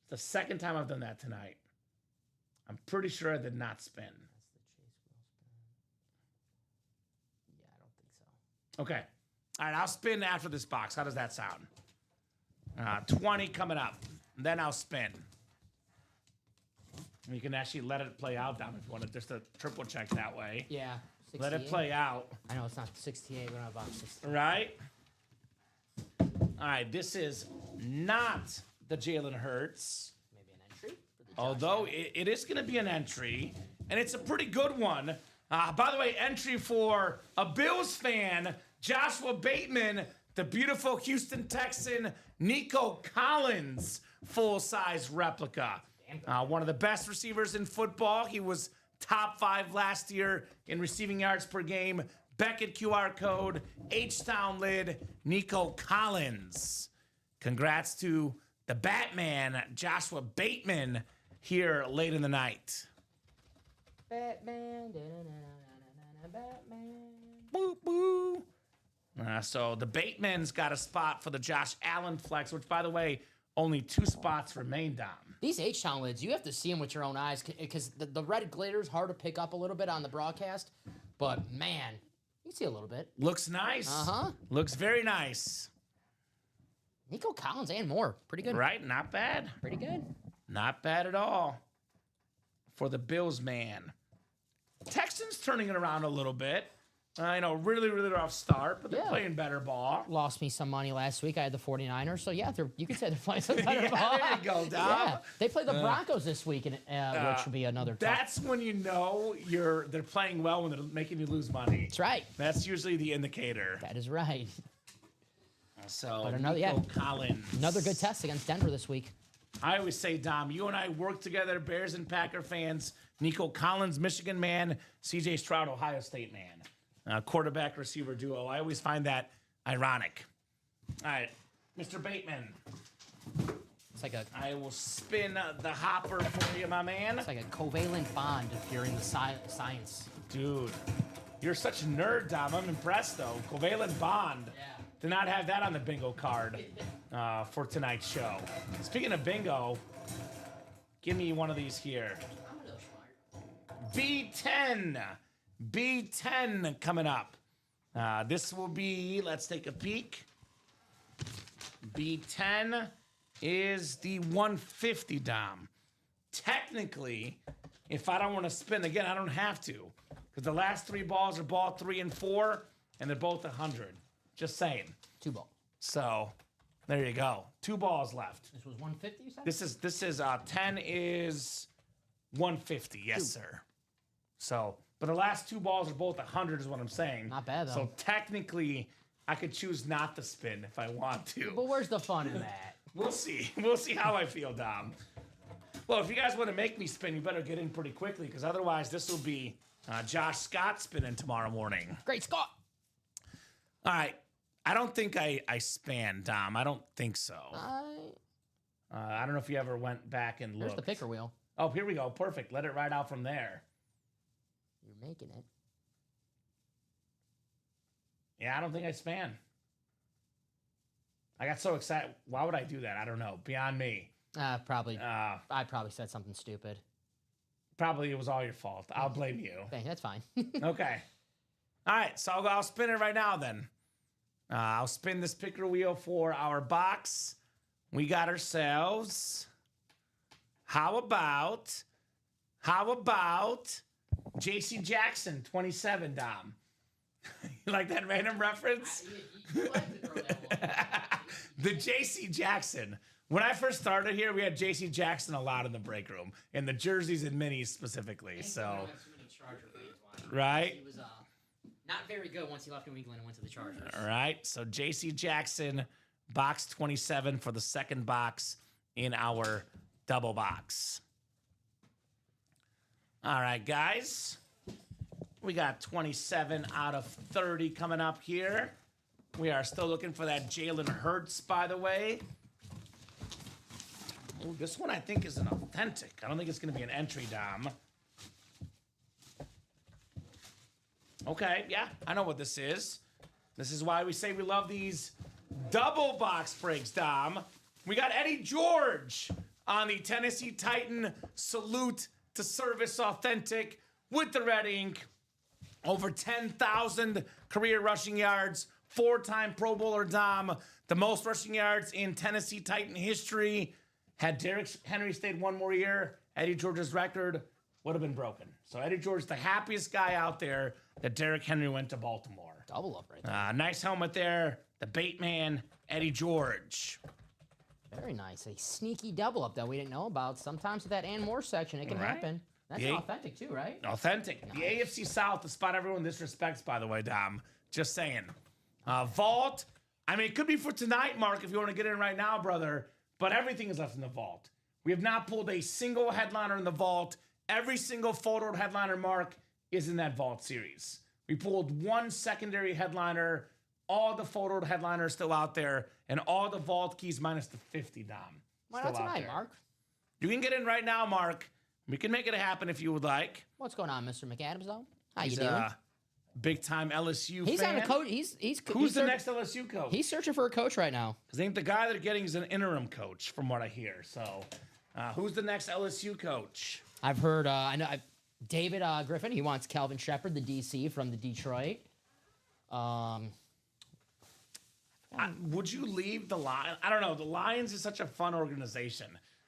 It's the second time I've done that tonight. I'm pretty sure I did not spin. That's the Chase wheel spin. Yeah, I don't think so. Okay. All right, I'll spin after this box. How does that sound? 20 coming up. Then I'll spin. You can actually let it play out, Dom, if you want to just a triple check that way. Yeah. 68. Let it play out. I know it's not 68, but I'm about 68. Right? All right, this is not the Jalen Hurts. Maybe an entry for the Josh Although Allen. it is going to be an entry, and it's a pretty good one. By the way, entry for a Bills fan, Joshua Bateman, the beautiful Houston Texan, Nico Collins, full-size replica. One of the best receivers in football. He was top 5 last year in receiving yards per game. Beckett QR code, H-Town lid, Nico Collins. Congrats to the Batman, Joshua Bateman, here late in the night. Batman. Batman. Boo, boo. So the Bateman's got a spot for the Josh Allen flex, which, by the way, only 2 spots remain, Dom. These H-Town lids, you have to see them with your own eyes because the red glitter is hard to pick up a little bit on the broadcast. But, man, you can see a little bit. Looks nice. Uh-huh. Looks very nice. Nico Collins and more. Pretty good. Right? Not bad. Pretty good. Not bad at all for the Bills, man. Texans turning it around a little bit. I know, really, really rough start, but they're playing better ball. Lost me some money last week. I had the 49ers. So, yeah, you could say they're playing some better ball. There you go, Dom. Yeah. They play the Broncos this week, which will be another tough. That's when you know they're playing well when they're making you lose money. That's right. That's usually the indicator. That is right. So, But another, Nico Collins. Another good test against Denver this week. I always say, Dom, you and I work together, Bears and Packer fans. Nico Collins, Michigan man. CJ Stroud, Ohio State man. Quarterback receiver duo. I always find that ironic. All right, Mr. Bateman. It's like a spin the hopper for you, my man. It's like a covalent bond if you're in the science. Dude, you're such a nerd, Dom. I'm impressed, though. Covalent bond. Yeah. Did not have that on the bingo card for tonight's show. Speaking of bingo, give me one of these here. B10. B10 coming up. This will be, let's take a peek. B10 is the 150, Dom. Technically, if I don't want to spin, again, I don't have to. Because the last 3 balls are ball 3 and 4, and they're both 100. Just saying. 2 ball. So, there you go. 2 balls left. This was 150, you said? This is 10 is 150, yes, sir. So, but the last 2 balls are both 100 is what I'm saying. Not bad, though. So technically, I could choose not to spin if I want to. But where's the fun in that? We'll see. We'll see how I feel, Dom. Well, if you guys want to make me spin, you better get in pretty quickly, because otherwise this will be Josh Scott spinning tomorrow morning. Great Scott. All right. I don't think I span, Dom. I don't think so. I don't know if you ever went back and looked. There's the picker wheel. Oh, here we go. Perfect. Let it ride out from there. You're making it. Yeah, I don't think I span. I got so excited. Why would I do that? I don't know. Beyond me. Probably. I probably said something stupid. Probably it was all your fault. I'll blame you. Okay, that's fine. Okay. All right, so I'll spin it right now then. I'll spin this picker wheel for our box. We got ourselves. How about J.C. Jackson, 27, Dom? You like that random reference? You like to throw that one. The J.C. Jackson. When I first started here, we had J.C. Jackson a lot in the break room, in the jerseys and minis specifically. So, right? He was not very good once he left New England and went to the Chargers. All right. So J.C. Jackson, box 27 for the second box in our double box. All right, guys. We got 27 out of 30 coming up here. We are still looking for that Jalen Hurts, by the way. Ooh, this one I think is an authentic. I don't think it's going to be an entry, Dom. Okay, yeah, I know what this is. This is why we say we love these double box breaks, Dom. We got Eddie George on the Tennessee Titan Salute to Service Authentic with the red ink. Over 10,000 career rushing yards. 4-time Pro Bowler, Dom. The most rushing yards in Tennessee Titan history. Had Derrick Henry stayed one more year Eddie George's record would have been broken. So Eddie George, the happiest guy out there that Derrick Henry went to Baltimore. Double up right there. Nice helmet there. The bait man, Eddie George. Very nice. A sneaky double up that we didn't know about. Sometimes with that and more section, it can happen. That's authentic too, right? Authentic. Nice. The AFC South, the spot everyone disrespects, by the way, Dom. Just saying. Vault. I mean, it could be for tonight, Mark, if you want to get in right now, brother. But everything is left in the vault. We have not pulled a single headliner in the vault. Every single photoed headliner, Mark, is in that vault series. We pulled one secondary headliner. All the photoed headliners still out there. And all the vault keys minus the 50, Dom. Why not tonight, Mark? You can get in right now, Mark. We can make it happen if you would like. What's going on, Mr. McAdams, though? How you doing? Big-time LSU he's fan. On a coach. Who's the next LSU coach? He's searching for a coach right now. Because I think the guy they're getting is an interim coach, from what I hear. So, who's the next LSU coach? I've heard. I know David Griffin. He wants Calvin Shepard, the DC from the Detroit. Would you leave the Lions? I don't know. The Lions is such a fun organization.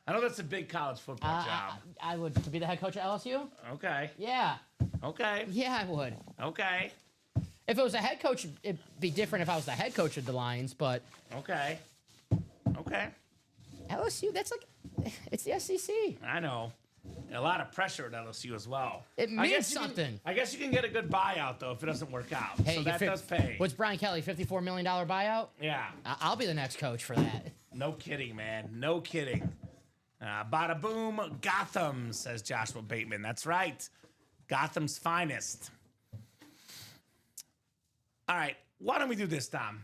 I know that's a big college football job. I would to be the head coach at LSU. Okay. Yeah. Okay. Yeah, I would. Okay. If it was a head coach, it'd be different if I was the head coach of the Lions, but... Okay. Okay. LSU, that's like... It's the SEC. I know. A lot of pressure at LSU as well. It means something. I guess you can get a good buyout, though, if it doesn't work out. Hey, so that does pay. What's Brian Kelly, $54 million buyout? Yeah. I'll be the next coach for that. No kidding, man. No kidding. Bada boom, Gotham, says Joshua Bateman. That's right. Gotham's finest. All right. Why don't we do this, Dom?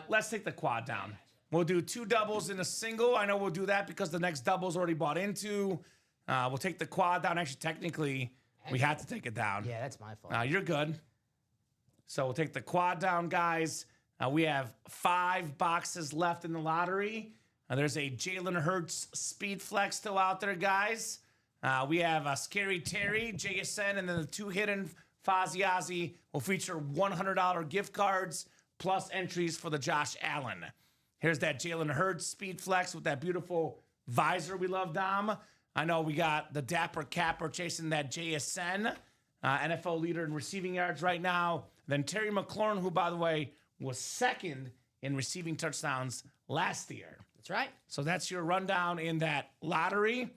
Let's take the quad down. We'll do 2 doubles in a single. I know we'll do that because the next double's already bought into. We'll take the quad down. Actually, technically, we had to take it down. Yeah, that's my fault. You're good. So we'll take the quad down, guys. We have 5 boxes left in the lottery. There's a Jalen Hurts speed flex still out there, guys. We have a Scary Terry, JSN, and then the 2 hidden Faziazi will feature $100 gift cards plus entries for the Josh Allen. Here's that Jalen Hurts speed flex with that beautiful visor we love, Dom. I know we got the Dapper Capper chasing that JSN, NFL leader in receiving yards right now. Then Terry McLaurin, who, by the way, was second in receiving touchdowns last year. That's right. So that's your rundown in that lottery.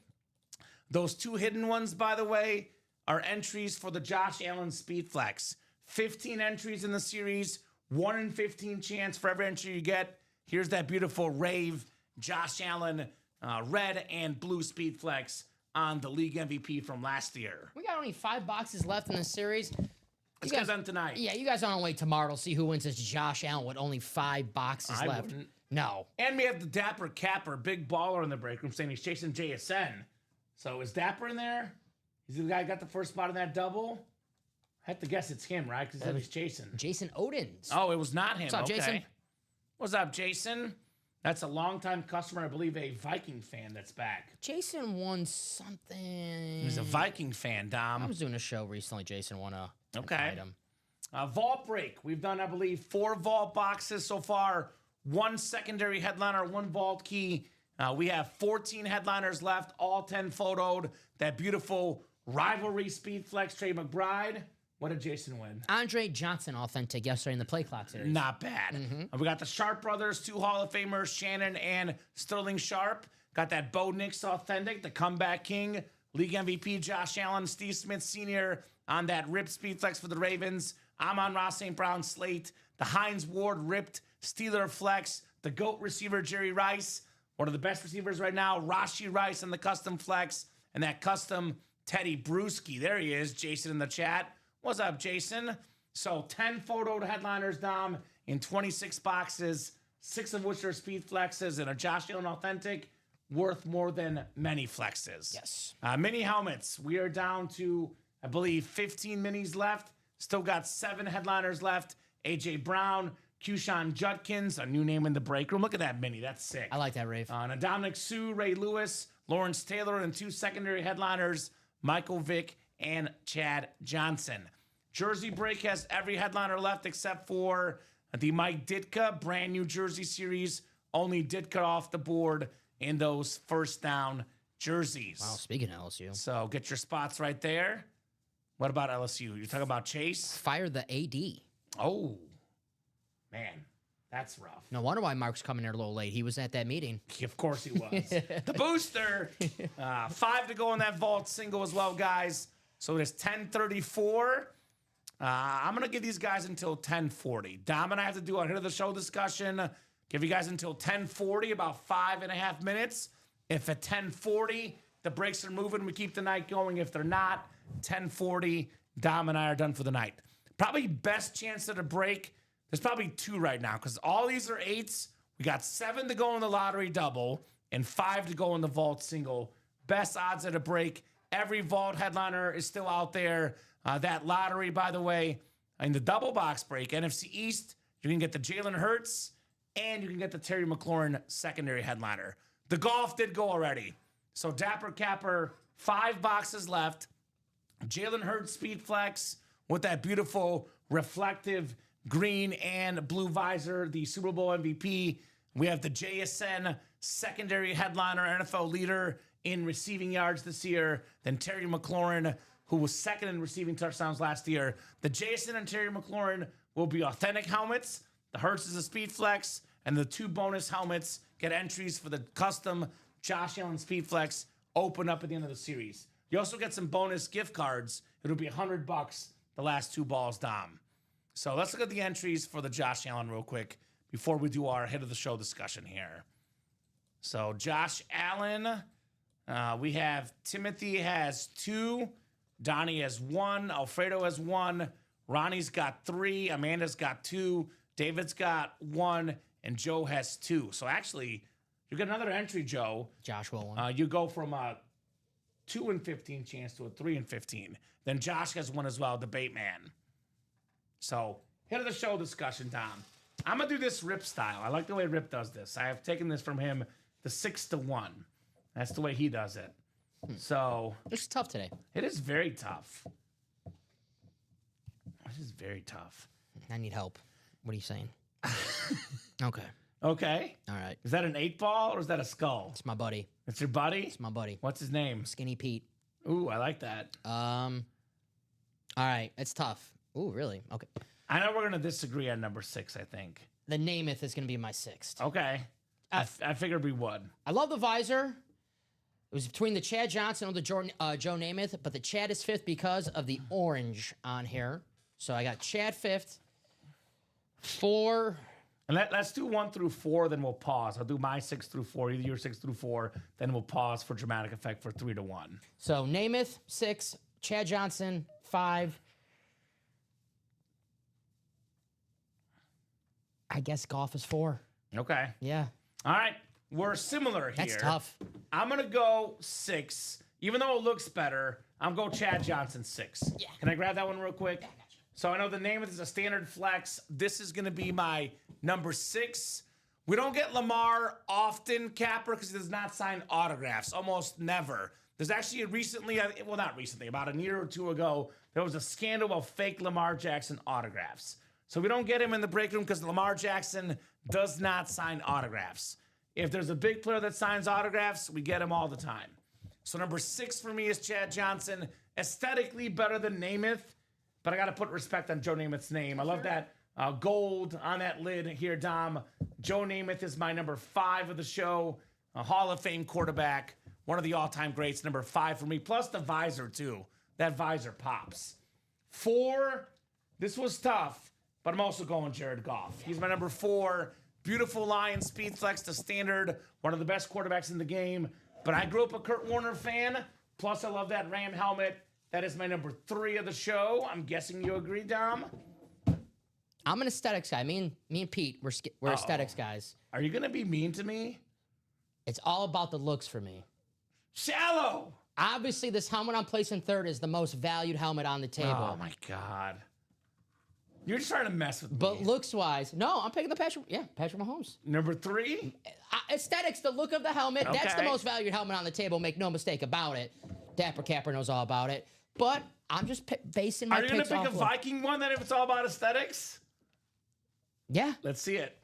Those 2 hidden ones, by the way, are entries for the Josh Allen Speed Flex. 15 entries in the series, 1 in 15 chance for every entry you get. Here's that beautiful Rave Josh Allen red and blue Speed Flex on the league MVP from last year. We got only 5 boxes left in the series. This guy's on tonight. Yeah, you guys aren't wait tomorrow to see who wins this Josh Allen with only 5 boxes left. Wouldn't. No. And we have the Dapper Capper, big baller in the break room, saying he's chasing JSN. So is Dapper in there? Is the guy who got the first spot in that double? I have to guess it's him, right? Because he's chasing. Jason Odins. Oh, it was not him. What's up, okay. Jason? What's up, Jason? That's a longtime customer, I believe, a Viking fan that's back. Jason won something. He's a Viking fan, Dom. I was doing a show recently. Jason won an item. Vault break. We've done, I believe, 4 vault boxes so far. 1 secondary headliner, 1 vault key. We have 14 headliners left, all 10 photoed. That beautiful rivalry speed flex, Trey McBride. What did Jason win? Andre Johnson authentic yesterday in the play clock series. Not bad. We got the Sharp brothers, 2 Hall of Famers, Shannon and Sterling Sharp. Got that Bo Nix authentic, the comeback king, league MVP Josh Allen, Steve Smith Sr. on that ripped speed flex for the Ravens. Amon-Ra St. Brown slate, the Hines Ward ripped Steeler flex, the GOAT receiver Jerry Rice, one of the best receivers right now, Rashee Rice on the custom flex, and that custom Teddy Bruschi. There he is, Jason in the chat. What's up, Jason? So 10 photoed headliners, Dom, in 26 boxes, 6 of which are speed flexes and a Josh Allen authentic, worth more than many flexes. Yes. Mini helmets. We are down to, I believe, 15 minis left. Still got 7 headliners left. A.J. Brown, Kushan Judkins, a new name in the break room. Look at that mini. That's sick. I like that, Rave. Dominic Sue, Ray Lewis, Lawrence Taylor, and 2 secondary headliners, Michael Vick and Chad Johnson. Jersey break has every headliner left except for the Mike Ditka brand new jersey series. Only Ditka off the board in those first down jerseys. Wow, speaking of LSU. So get your spots right there. What about LSU? You're talking about Chase? Fire the AD. Oh, man, that's rough. No wonder why Mark's coming there a little late. He was at that meeting. Of course he was. The booster. 5 to go in that vault single as well, guys. So it is 10:34. I'm going to give these guys until 10:40. Dom and I have to do a hit of the show discussion. Give you guys until 10:40, about 5.5 minutes. If at 10:40 the breaks are moving, we keep the night going. If they're not, 10:40, Dom and I are done for the night. Probably best chance at a break. There's probably 2 right now because all these are 8s. We got 7 to go in the lottery double and 5 to go in the vault single. Best odds at a break. Every vault headliner is still out there. That lottery, by the way, in the double box break, NFC East, you can get the Jalen Hurts and you can get the Terry McLaurin secondary headliner. The golf did go already. So Dapper Capper, 5 boxes left. Jalen Hurts Speed Flex with that beautiful reflective green and blue visor, the Super Bowl MVP. We have the JSN secondary headliner, NFL leader in receiving yards this year. Then Terry McLaurin, who was second in receiving touchdowns last year. The JSN and Terry McLaurin will be authentic helmets. The Hurts is a Speed Flex. And the 2 bonus helmets get entries for the custom Josh Allen Speed Flex open up at the end of the series. You also get some bonus gift cards. It'll be $100 the last 2 balls, Dom. So let's look at the entries for the Josh Allen real quick before we do our head of the show discussion here. So Josh Allen, we have Timothy has 2, Donnie has 1, Alfredo has 1, Ronnie's got 3, Amanda's got 2, David's got 1, and Joe has 2. So actually, you get another entry, Joe. Josh will win. You go from a 2 in 15 chance to a 3 in 15. Then Josh has 1 as well, Debate Man. So, hit of the show discussion, Tom. I'm going to do this Rip style. I like the way Rip does this. I have taken this from him, the 6-1. That's the way he does it. So, It's tough today. it is very tough. It is very tough. I need help. What are you saying? Okay. Okay. All right. Is that an 8-ball or is that a skull? It's my buddy. It's your buddy? It's my buddy. What's his name? Skinny Pete. Ooh, I like that. All right. It's tough. Ooh, really? Okay. I know we're going to disagree on number 6, I think. The Namath is going to be my 6th. Okay. I figured we would. I love the visor. It was between the Chad Johnson or the Joe Namath, but the Chad is 5th because of the orange on here. So I got Chad 5th. 4. And let's do 1 through 4, then we'll pause. I'll do my 6 through 4, either your 6 through 4, then we'll pause for dramatic effect for 3 to 1. So Namath, 6. Chad Johnson, 5. I guess golf is 4. Okay. Yeah. All right. We're similar here. That's tough. I'm going to go 6. Even though it looks better, I'm going to go Chad Johnson 6. Yeah. Can I grab that one real quick? So I know the name of it is a standard flex. This is going to be my number 6. We don't get Lamar often, Capper, because he does not sign autographs. Almost never. There's actually not recently, about a year or 2 ago, there was a scandal of fake Lamar Jackson autographs. So we don't get him in the break room because Lamar Jackson does not sign autographs. If there's a big player that signs autographs, we get him all the time. So number 6 for me is Chad Johnson. Aesthetically better than Namath, but I got to put respect on Joe Namath's name. I love that gold on that lid here, Dom. Joe Namath is my number 5 of the show. A Hall of Fame quarterback. One of the all-time greats, number 5 for me. Plus the visor, too. That visor pops. 4, this was tough. But I'm also going Jared Goff. He's my number 4. Beautiful line, speed flex to standard. One of the best quarterbacks in the game. But I grew up a Kurt Warner fan. Plus, I love that Ram helmet. That is my number 3 of the show. I'm guessing you agree, Dom? I'm an aesthetics guy. Me and Pete, we're aesthetics guys. Are you going to be mean to me? It's all about the looks for me. Shallow! Obviously, this helmet I'm placing 3rd is the most valued helmet on the table. Oh, my God. You're just trying to mess with me. But looks-wise, no, I'm picking the Patrick Mahomes. Number 3? Aesthetics, the look of the helmet, that's the Okay. most valued helmet on the table. Make no mistake about it. Dapper Capper knows all about it. But I'm just basing my Are you going picks to pick a off Viking one then if it's all about aesthetics? Yeah. Let's see it.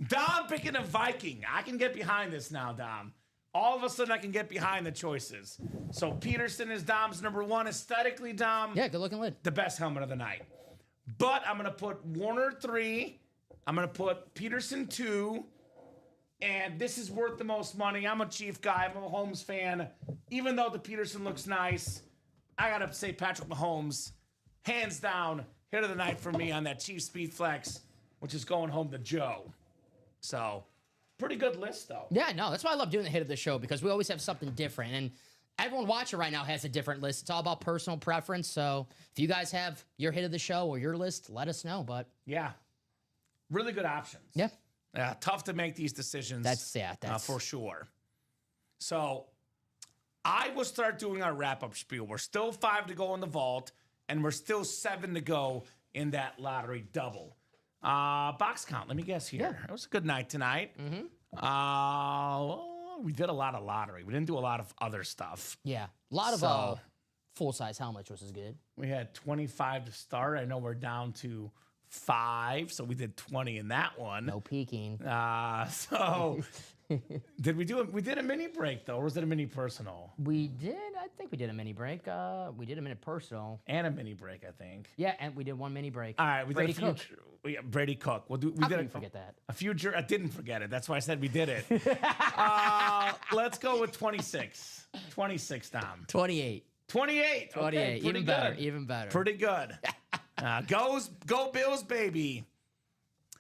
Dom picking a Viking. I can get behind this now, Dom. all of a sudden I can get behind the choices. So Peterson is Dom's number one. Aesthetically, Dom. Yeah, good looking lid. The best helmet of the night. But I'm going to put Warner 3. I'm going to put Peterson 2. And this is worth the most money. I'm a Chief guy. I'm a Mahomes fan. Even though the Peterson looks nice, I got to say Patrick Mahomes, hands down, hit of the night for me on that Chief Speed Flex, which is going home to Joe. So, pretty good list, though. Yeah, no, that's why I love doing the hit of the show, because we always have something different. And everyone watching right now has a different list. It's all about personal preference. So if you guys have your hit of the show or your list, let us know. But yeah, really good options. Yeah. Tough to make these decisions. That's for sure. So I will start doing our wrap-up spiel. We're still 5 to go in the vault, and we're still 7 to go in that lottery double. Box count, let me guess here. Yeah. It was a good night tonight. We did a lot of lottery. We didn't do a lot of other stuff. Yeah, a lot of So- full-size helmets, which is good. We had 25 to start. I know we're down to 5, so we did 20 in that one. No peeking. So did we do it? We did a mini break though, or was it a mini personal? We did. I think we did a mini break. We did a minute personal. And a mini break, I think. Yeah, and we did one mini break. All right, we Brady did a few. Cook. Brady Cook. We How did can you forget that? a few. I didn't forget it. That's why I said we did it. Let's go with 26. 26, Dom. 28. 28. 28. Okay, Even better. Even better. Pretty good. Go Bills, baby.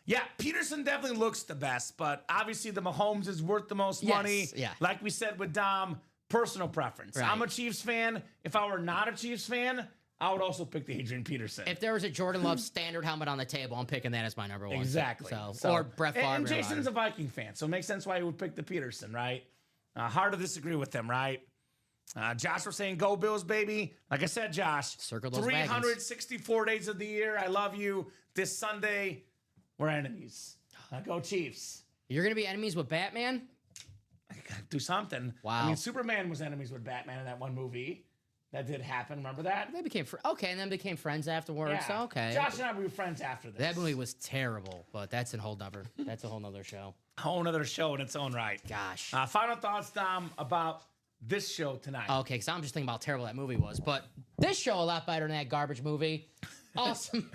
Yeah, Peterson definitely looks the best, but obviously the Mahomes is worth the most money. Yeah. Like we said with Dom, personal preference. Right. I'm a Chiefs fan. If I were not a Chiefs fan, I would also pick the Adrian Peterson. If there was a Jordan Love standard helmet on the table, I'm picking that as my number one. Exactly. So or Brett Favre. And Jason's a Viking fan, so it makes sense why he would pick the Peterson, right? Hard to disagree with him, right? Josh was saying, go Bills, baby. Like I said, Josh, Circle those 364 days of the year. I love you. This Sunday, we're enemies. Go Chiefs. You're going to be enemies with Batman? Do something. Wow. I mean, Superman was enemies with Batman in that one movie. That did happen. Remember that? They became okay, and then became friends afterwards. Yeah. So, okay. Josh and I were friends after this. That movie was terrible, but that's a whole nother show. Whole nother show in its own right. Gosh. Final thoughts, Dom, about this show tonight. Okay, because I'm just thinking about how terrible that movie was. But this show a lot better than that garbage movie. Awesome.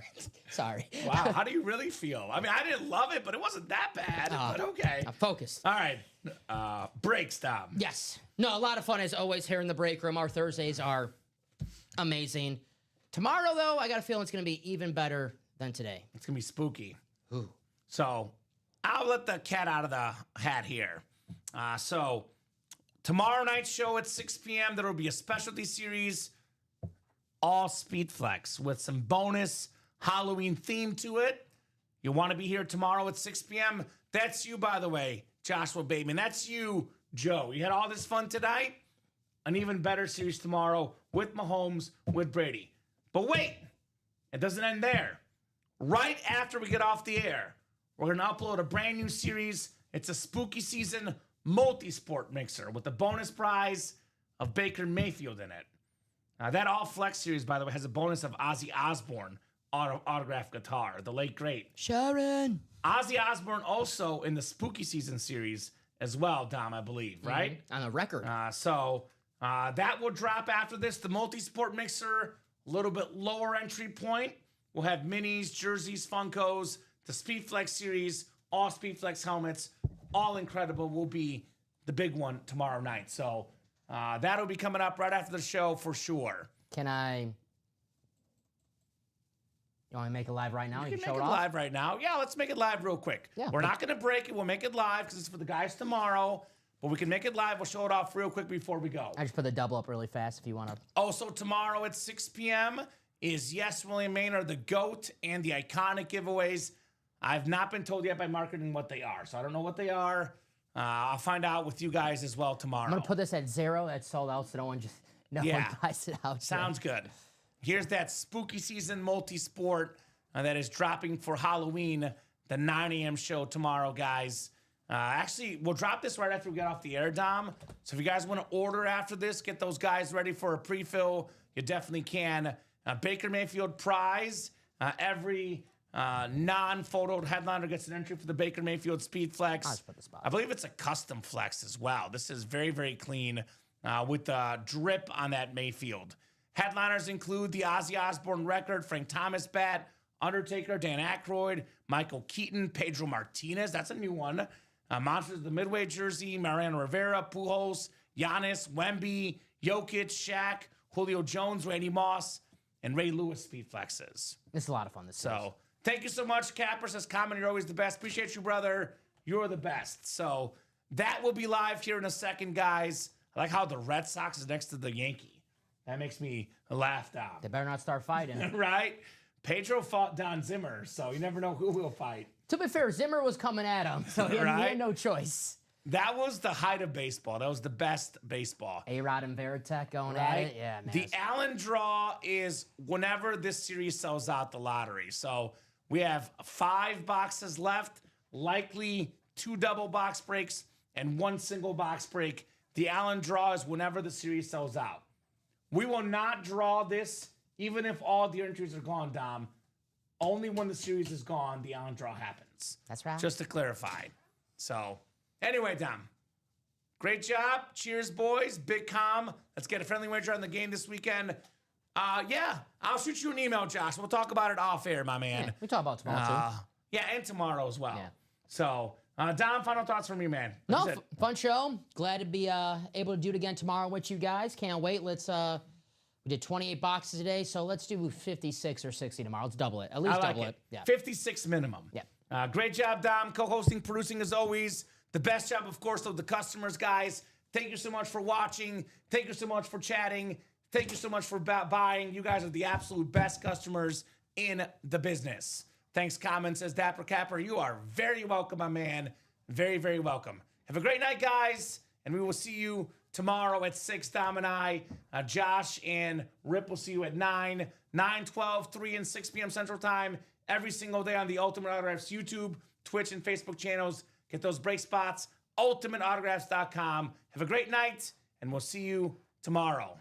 Sorry. Wow, how do you really feel? I mean, I didn't love it, but it wasn't that bad. But okay. I'm focused. All right. Breaks, Dom. Yes. No, a lot of fun as always here in the break room. Our Thursdays are amazing. Tomorrow, though, I got a feeling it's going to be even better than today. It's going to be spooky. Ooh. So I'll let the cat out of the hat here. So tomorrow night's show at 6 p.m., there will be a specialty series, all Speed Flex, with some bonus Halloween theme to it. You want to be here tomorrow at 6 p.m.? That's you, by the way, Joshua Bateman. That's you, Joe. You had all this fun tonight? An even better series tomorrow with Mahomes, with Brady. But wait, it doesn't end there. Right after we get off the air, we're going to upload a brand new series. It's a spooky season multi-sport mixer with the bonus prize of Baker Mayfield in it. That All Flex series, by the way, has a bonus of Ozzy Osbourne autographed guitar, the late great Sharon. Ozzy Osbourne also in the spooky season series as well, Dom, I believe, right? On the record. So that will drop after this. The multi-sport mixer, a little bit lower entry point. We'll have minis, jerseys, Funkos, the Speed Flex series, all Speed Flex helmets, all incredible. Will be the big one tomorrow night. So that'll be coming up right after the show for sure. Can I? You want me to make it live right now? We You can show make it it off? live right now. Yeah, let's make it live real quick. Yeah, We're not going to break it. We'll make it live because it's for the guys tomorrow. But we can make it live. We'll show it off real quick before we go. I just put the double up really fast if you want to. Also, tomorrow at 6 p.m. is Yes, William Maynard, the GOAT, and the iconic giveaways. I've not been told yet by marketing what they are, so I don't know what they are. I'll find out with you guys as well tomorrow. I'm going to put this at 0. That's sold out, so no one buys it out. Sounds good. Here's that spooky season multi-sport that is dropping for Halloween, the 9 a.m. show tomorrow, guys. Actually, we'll drop this right after we get off the air, Dom. So if you guys want to order after this, get those guys ready for a pre-fill, you definitely can. Baker Mayfield prize every non-photoed headliner gets an entry for the Baker Mayfield Speed Flex. I'll just put the spot. I believe it's a custom flex as well. This is very, very clean with the drip on that Mayfield. Headliners include the Ozzy Osbourne record, Frank Thomas bat, Undertaker, Dan Aykroyd, Michael Keaton, Pedro Martinez. That's a new one. Monsters of the Midway jersey, Mariano Rivera, Pujols, Giannis, Wemby, Jokic, Shaq, Julio Jones, Randy Moss, and Ray Lewis Speed Flexes. It's a lot of fun this series. So thank you so much, Capper. Says, Common, you're always the best. Appreciate you, brother. You're the best. So that will be live here in a second, guys. I like how the Red Sox is next to the Yankee. That makes me laugh down. They better not start fighting. Right? Pedro fought Don Zimmer, so you never know who will fight. To be fair, Zimmer was coming at him, so he had no choice. That was the height of baseball. That was the best baseball. A-Rod and Veritek going at it. Yeah, man. The Allen draw is whenever this series sells out the lottery. So we have 5 boxes left, likely 2 double box breaks and 1 single box break. The Allen draw is whenever the series sells out. We will not draw this, even if all the entries are gone, Dom. Only when the series is gone, the Allen draw happens. That's right. Just to clarify. So, anyway, Dom, great job. Cheers, boys. Big calm. Let's get a friendly wager on the game this weekend. Yeah, I'll shoot you an email, Josh. We'll talk about it off air, my man. Yeah, we talk about tomorrow, too. Yeah, and tomorrow as well. Yeah. So, Dom, final thoughts from you, man. No, fun show. Glad to be able to do it again tomorrow with you guys. Can't wait. Let's we did 28 boxes today, so let's do 56 or 60 tomorrow. Let's double it. At least double it. Yeah. 56 minimum. Yeah. Great job, Dom. Co-hosting, producing as always. The best job, of course, of the customers, guys. Thank you so much for watching. Thank you so much for chatting. Thank you so much for buying. You guys are the absolute best customers in the business. Thanks, Common, says Dapper Capper. You are very welcome, my man. Very, very welcome. Have a great night, guys, and we will see you tomorrow at 6, Dom and I. Josh and Rip will see you at 9, 12, 3, and 6 p.m. Central Time every single day on the Ultimate Autographs YouTube, Twitch, and Facebook channels. Get those break spots, ultimateautographs.com. Have a great night, and we'll see you tomorrow.